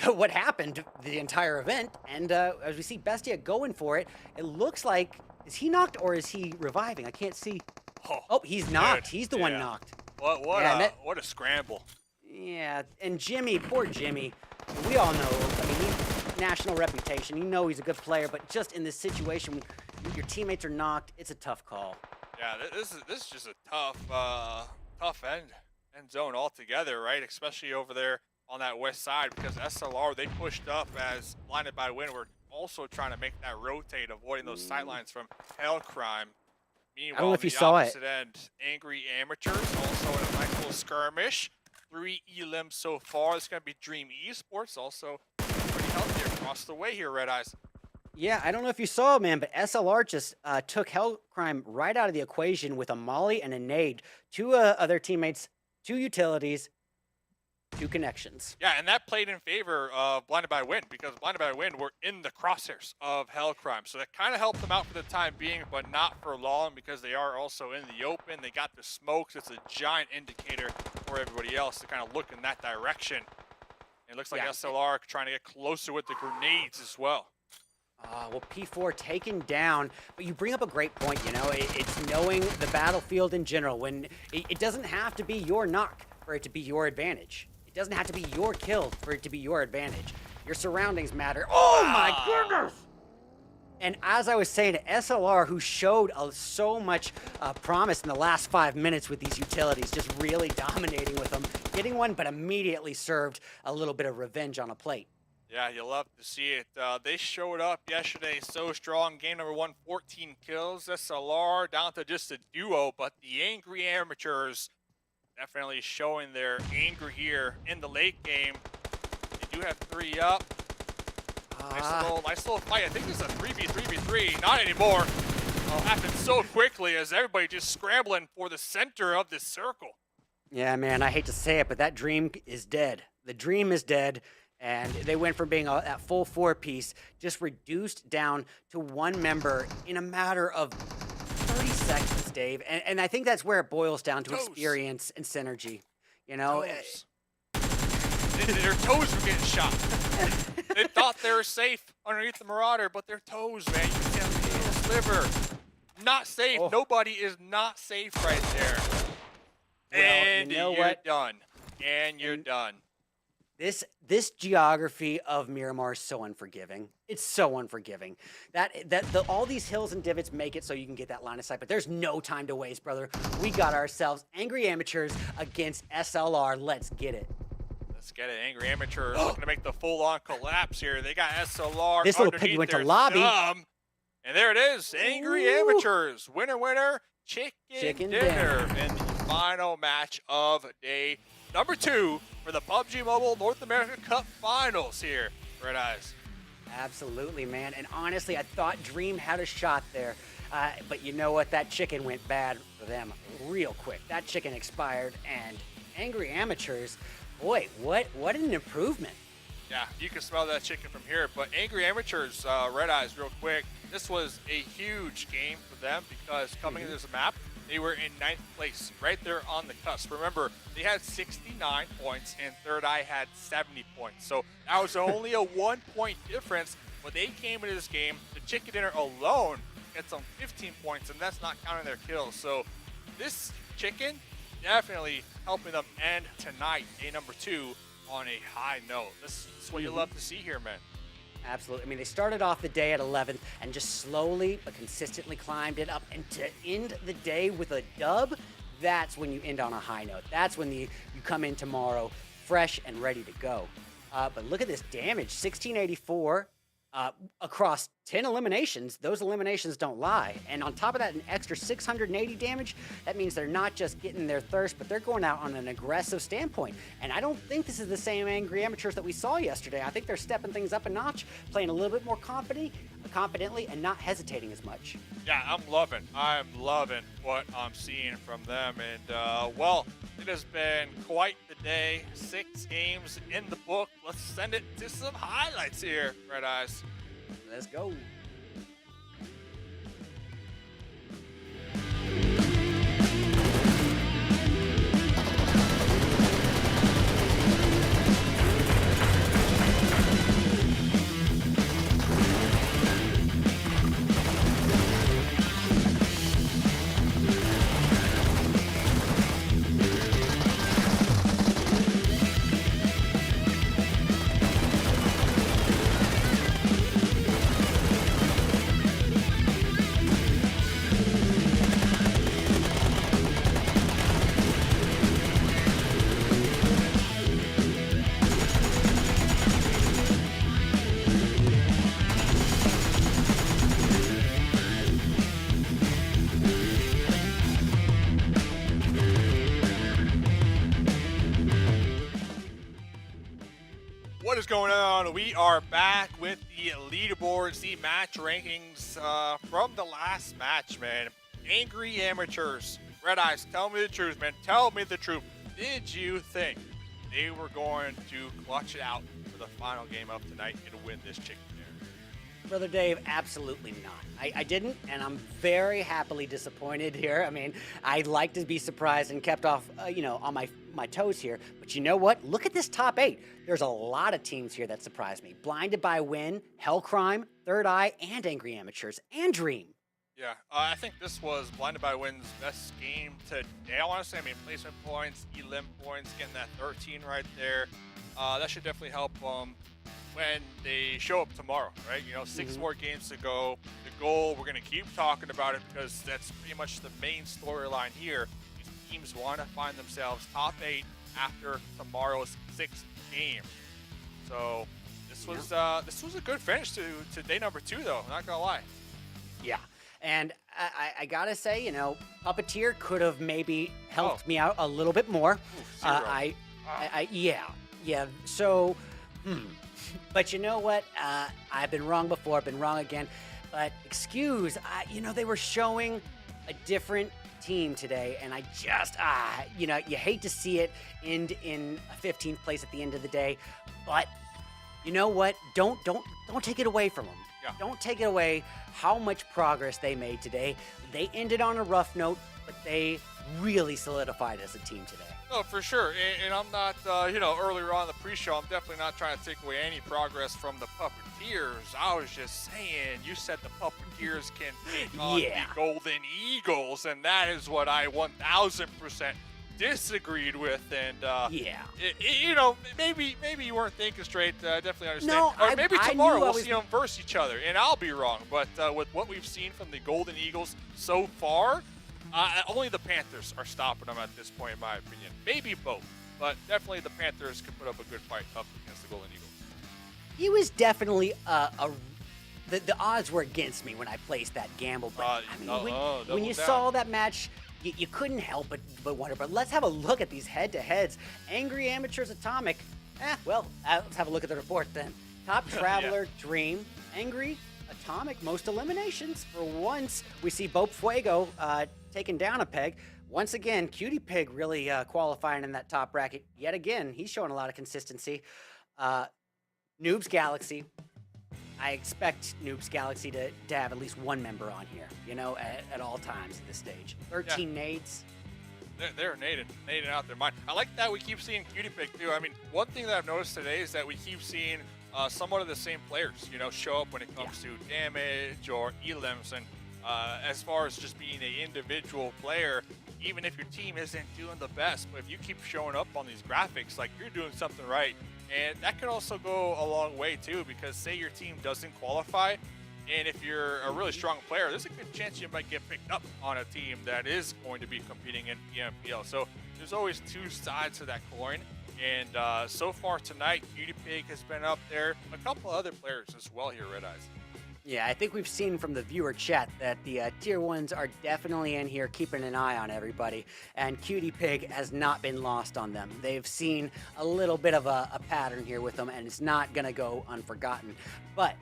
what happened the entire event, and as we see Bestia going for it, it looks like, is he knocked or is he reviving? I can't see. Oh, he's knocked. He's the one knocked. What a scramble. Yeah, and Jimmy, poor Jimmy. We all know, I mean, he's national reputation. You know he's a good player, but just in this situation, your teammates are knocked, it's a tough call. Yeah, this is just a tough end zone altogether, right? Especially over there on that west side, because SLR, they pushed up as Blinded by Wind were also trying to make that rotate, avoiding those sightlines from Hellcrime. Meanwhile, I don't know if on you the saw it. opposite end, Angry Amateurs also in a nice little skirmish. 3 elims so far. It's going to be Dream Esports also pretty healthy across the way here, Red Eyes. Yeah, I don't know if you saw, man, but SLR just took Hellcrime right out of the equation with a molly and a nade. 2 other teammates, 2 utilities, 2 connections. Yeah, and that played in favor of Blinded by Wind, because Blinded by Wind were in the crosshairs of Hellcrime. So that kind of helped them out for the time being, but not for long, because they are also in the open. They got the smokes. It's a giant indicator for everybody else to kind of look in that direction. And it looks like SLR trying to get closer with the grenades as well. Well, P4 taken down, but you bring up a great point, you know, it's knowing the battlefield in general. When it doesn't have to be your knock for it to be your advantage. It doesn't have to be your kill for it to be your advantage. Your surroundings matter. Oh my goodness! And as I was saying, SLR, who showed so much promise in the last 5 minutes with these utilities, just really dominating with them, getting one, but immediately served a little bit of revenge on a plate. Yeah, you love to see it. They showed up yesterday so strong. Game number 1, 14 kills. SLR down to just a duo, but the Angry Amateurs definitely showing their anger here in the late game. They do have 3 up. Nice little fight. I think this is a 3v3v3. Not anymore. Happened so quickly as everybody just scrambling for the center of this circle. Yeah, man, I hate to say it, but that dream is dead. The dream is dead. And they went from being that full 4-piece, just reduced down to 1 member in a matter of 30 seconds, Dave. And I think that's where it boils down to experience and synergy. You know? Their toes were getting shot. They thought they were safe underneath the Marauder, but their toes, man, you can see a little sliver. Not safe. Oh. Nobody is not safe right there. Well, And you know you're what? done. And you're done. This geography of Miramar is so unforgiving. It's so unforgiving. All these hills and divots make it so you can get that line of sight, but there's no time to waste, brother. We got ourselves Angry Amateurs against SLR. Let's get it. Let's get it. Angry Amateurs looking to make the full-on collapse here. They got SLR This little piggy underneath went to their lobby. thumb. And there it is. Angry Amateurs. Winner, winner. Chicken dinner in the final match of day number 2 for the PUBG Mobile North America Cup Finals here. Red Eyes. Absolutely, man. And honestly, I thought Dream had a shot there. But you know what? That chicken went bad for them real quick. That chicken expired, and Angry Amateurs, boy, what an improvement. Yeah, you can smell that chicken from here. But Angry Amateurs, Red Eyes, real quick, this was a huge game for them because coming into this map, they were in 9th place, right there on the cusp. Remember, they had 69 points and THIRDEYE had 70 points. So that was only a 1-point difference. When they came into this game, the chicken dinner alone gets them 15 points, and that's not counting their kills. So this chicken definitely helping them end tonight, day number 2, on a high note. This is what you love to see here, man. Absolutely. I mean, they started off the day at 11th and just slowly but consistently climbed it up. And to end the day with a dub, that's when you end on a high note. That's when you come in tomorrow fresh and ready to go. But look at this damage, 1684 across 10 eliminations. Those eliminations don't lie. And on top of that, an extra 680 damage. That means they're not just getting their thirst, but they're going out on an aggressive standpoint. And I don't think this is the same Angry Amateurs that we saw yesterday. I think they're stepping things up a notch, playing a little bit more confidently, and not hesitating as much. Yeah, I'm loving what I'm seeing from them. And, well, it has been quite the day. 6 games in the book. Let's send it to some highlights here, Red Eyes. Let's go. What is going on? We are back with the leaderboards, the match rankings from the last match, man. Angry Amateurs. Red Eyes, tell me the truth, man. Tell me the truth. Did you think they were going to clutch it out for the final game of tonight and win this chicken dinner? Brother Dave, absolutely not. I didn't, and I'm very happily disappointed here. I mean, I'd like to be surprised and kept off, on my toes here. But you know what? Look at this top 8. There's a lot of teams here that surprised me. Blinded by Win, Hellcrime, THIRDEYE, and Angry Amateurs, and Dream. Yeah, I think this was Blinded by Win's best game today. I want to say, placement points, elim points, getting that 13 right there. That should definitely help them when they show up tomorrow, right? 6 more games to go. The goal, we're going to keep talking about it because that's pretty much the main storyline here. These teams want to find themselves top 8 after tomorrow's 6th game. So this was a good finish to day number 2, though. I'm not going to lie. Yeah. And I gotta say, Puppeteer could have maybe helped me out a little bit more. Yeah. So, but you know what? I've been wrong before. I've been wrong again. But they were showing a different team today, and I just, you hate to see it end in a 15th place at the end of the day. But you know what? Don't take it away from them. Yeah. Don't take it away how much progress they made today. They ended on a rough note, but they really solidified as a team today. Oh, for sure. And I'm not, earlier on in the pre-show, I'm definitely not trying to take away any progress from the Puppeteers. I was just saying, you said the Puppeteers can take on the Golden Eagles, and that is what I 1000% disagreed with. And, maybe you weren't thinking straight. I definitely understand. No, or maybe tomorrow we'll was... see them verse each other, and I'll be wrong. But with what we've seen from the Golden Eagles so far, only the Panthers are stopping them at this point, in my opinion. Maybe both, but definitely the Panthers can put up a good fight up against the Golden Eagles. He was definitely the odds were against me when I placed that gamble. But when you saw that match, you couldn't help but wonder. But let's have a look at these head-to-heads. Angry Amateurs Atomic. Let's have a look at the report then. Top Traveler Dream. Angry Atomic, most eliminations. For once, we see BOPE Fuego taking down a peg. Once again, Cutie Pig really qualifying in that top bracket. Yet again, he's showing a lot of consistency. Noobs Galaxy. I expect Noobs Galaxy to have at least one member on here, at all times at this stage. 13 nades. They're nading out their mind. I like that we keep seeing Cutie Pig too. One thing that I've noticed today is that we keep seeing somewhat of the same players, show up when it comes to damage or elims. And as far as just being an individual player, even if your team isn't doing the best, but if you keep showing up on these graphics, like you're doing something right. And that could also go a long way too, because say your team doesn't qualify, and if you're a really strong player, there's a good chance you might get picked up on a team that is going to be competing in PMPL. So there's always two sides to that coin. And so far tonight, Cutie Pig has been up there. A couple other players as well here, Red Eyes. Yeah, I think we've seen from the viewer chat that the tier 1s are definitely in here keeping an eye on everybody, and Cutie Pig has not been lost on them. They've seen a little bit of a pattern here with them, and it's not going to go unforgotten. But,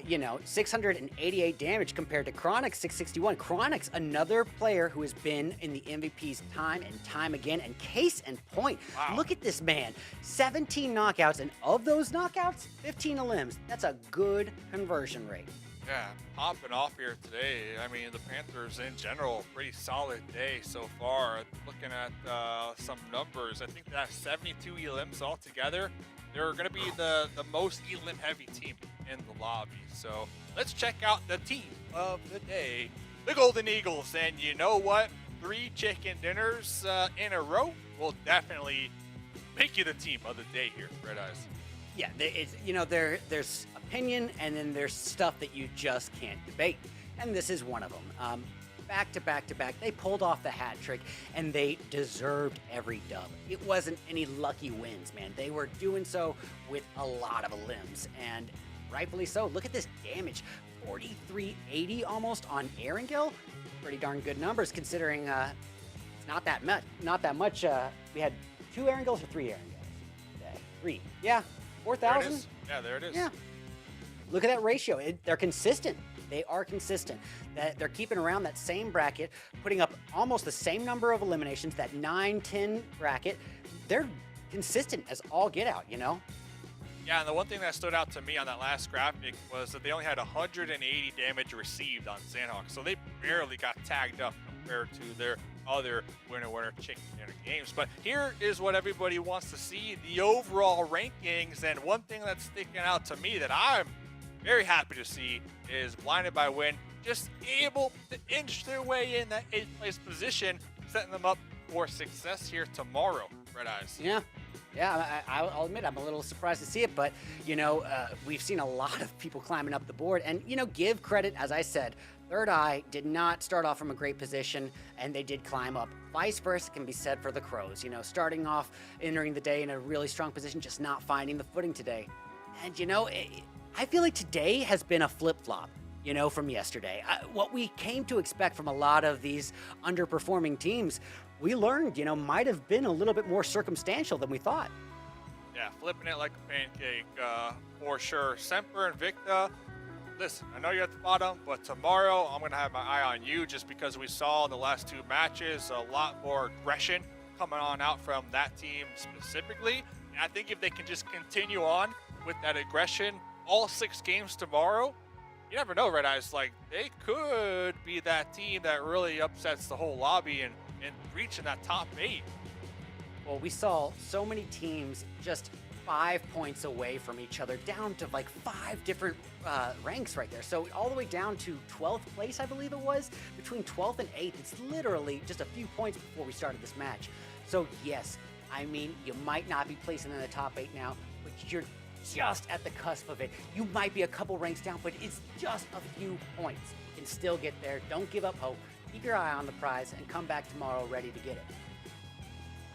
you know, 688 damage compared to Chronic's 661. Chronic's another player who has been in the MVPs time and time again, and case in point, Wow. look at this man. 17 knockouts, and of those knockouts, 15 elims. That's a good conversion rate. Yeah, popping off here today. I mean, the Panthers in general, pretty solid day so far. Looking at some numbers, I think that's 72 elims altogether. They're going to be the most elim heavy team in the lobby. So let's check out the team of the day, the Golden Eagles. And you know what? 3 chicken dinners in a row will definitely make you the team of the day here, Red Eyes. Yeah, it's, you know, there's opinion, and then there's stuff that you just can't debate, and this is one of them. Back to back to back, they pulled off the hat trick, and they deserved every dub. It wasn't any lucky wins, man. They were doing so with a lot of limbs, and rightfully so. Look at this damage, 4380 almost on Erangel. Pretty darn good numbers considering it's not that much. Not that much. We had 2 Erangels or 3 Erangels today. 3. Yeah. 4,000? Yeah, there it is. Yeah. Look at that ratio. They're consistent. They are consistent. They're keeping around that same bracket, putting up almost the same number of eliminations, that 9-10 bracket. They're consistent as all get out, you know? Yeah, and the one thing that stood out to me on that last graphic was that they only had 180 damage received on Sanhok, so they barely got tagged up compared to their other winner chicken dinner games. But here is what everybody wants to see, the overall rankings. And one thing that's sticking out to me that I'm very happy to see is Blinded by Win just able to inch their way in that 8th place position, setting them up for success here tomorrow, Red Eyes. Yeah. Yeah, I'll admit I'm a little surprised to see it, but, you know, we've seen a lot of people climbing up the board. And, you know, give credit, as I said, THIRDEYE did not start off from a great position, and they did climb up. Vice versa can be said for the Crows. You know, starting off, entering the day in a really strong position, just not finding the footing today. And, you know, I feel like today has been a flip-flop, you know, from yesterday. What we came to expect from a lot of these underperforming teams, we learned, you know, might have been a little bit more circumstantial than we thought. Yeah, flipping it like a pancake for sure. SEMPER and INVICTA, listen, I know you're at the bottom, but tomorrow I'm going to have my eye on you, just because we saw in the last 2 matches a lot more aggression coming on out from that team specifically. And I think if they can just continue on with that aggression all 6 games tomorrow, you never know, Red Eyes. Like, they could be that team that really upsets the whole lobby and reaching that top 8. Well, we saw so many teams just 5 points away from each other, down to like 5 different ranks right there. So all the way down to 12th place, I believe it was. Between 12th and 8th, it's literally just a few points before we started this match. So yes, I mean, you might not be placing in the top 8 now, but you're just at the cusp of it. You might be a couple ranks down, but it's just a few points. You can still get there. Don't give up hope. Keep your eye on the prize and come back tomorrow ready to get it.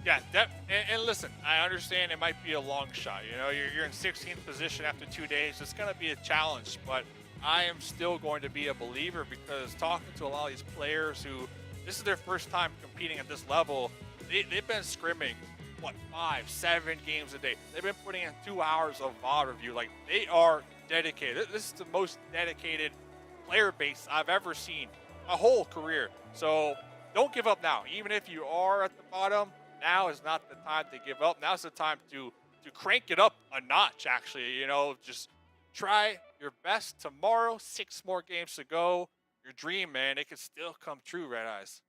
Yeah, and listen, I understand it might be a long shot. You know, you're in 16th position after 2 days. It's going to be a challenge, but I am still going to be a believer, because talking to a lot of these players who, this is their first time competing at this level, they've been scrimming, what, 5, 7 games a day. They've been putting in 2 hours of VOD review. Like, they are dedicated. This is the most dedicated player base I've ever seen my whole career. So don't give up now. Even if you are at the bottom, now is not the time to give up. Now's the time to crank it up a notch, actually. You know, just try your best tomorrow. 6 more games to go. Your dream, man, it can still come true, Red Eyes.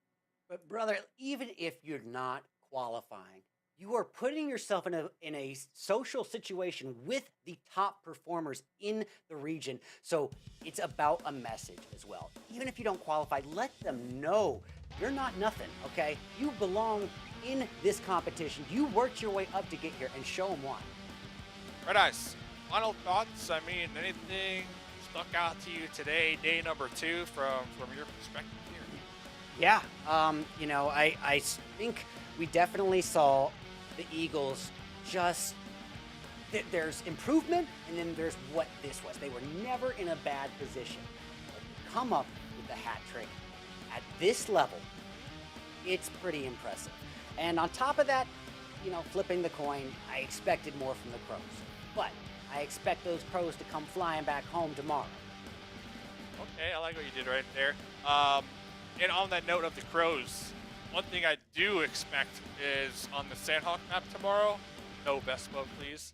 But brother, even if you're not qualifying, you are putting yourself in a social situation with the top performers in the region. So it's about a message as well. Even if you don't qualify, let them know you're not nothing, okay? You belong in this competition. You worked your way up to get here, and show them why. Red Eyes, final thoughts? I mean, anything stuck out to you today, day number 2, from your perspective here? Yeah, you know, I think we definitely saw the Eagles just, there's improvement, and then there's what this was. They were never in a bad position. But to come up with the hat trick at this level, it's pretty impressive. And on top of that, you know, flipping the coin, I expected more from the Crows. But I expect those Crows to come flying back home tomorrow. Okay, I like what you did right there. And on that note of the Crows, one thing I do expect is on the Sanhok map tomorrow, no Vespo, please.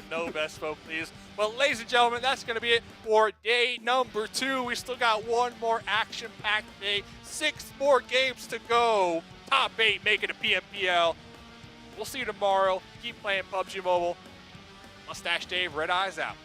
No Vespo, please. Well, ladies and gentlemen, that's going to be it for day number 2. We still got one more action-packed day, 6 more games to go. Top 8 making a PMPL. We'll see you tomorrow. Keep playing PUBG Mobile. Mustache Dave, Red Eyes out.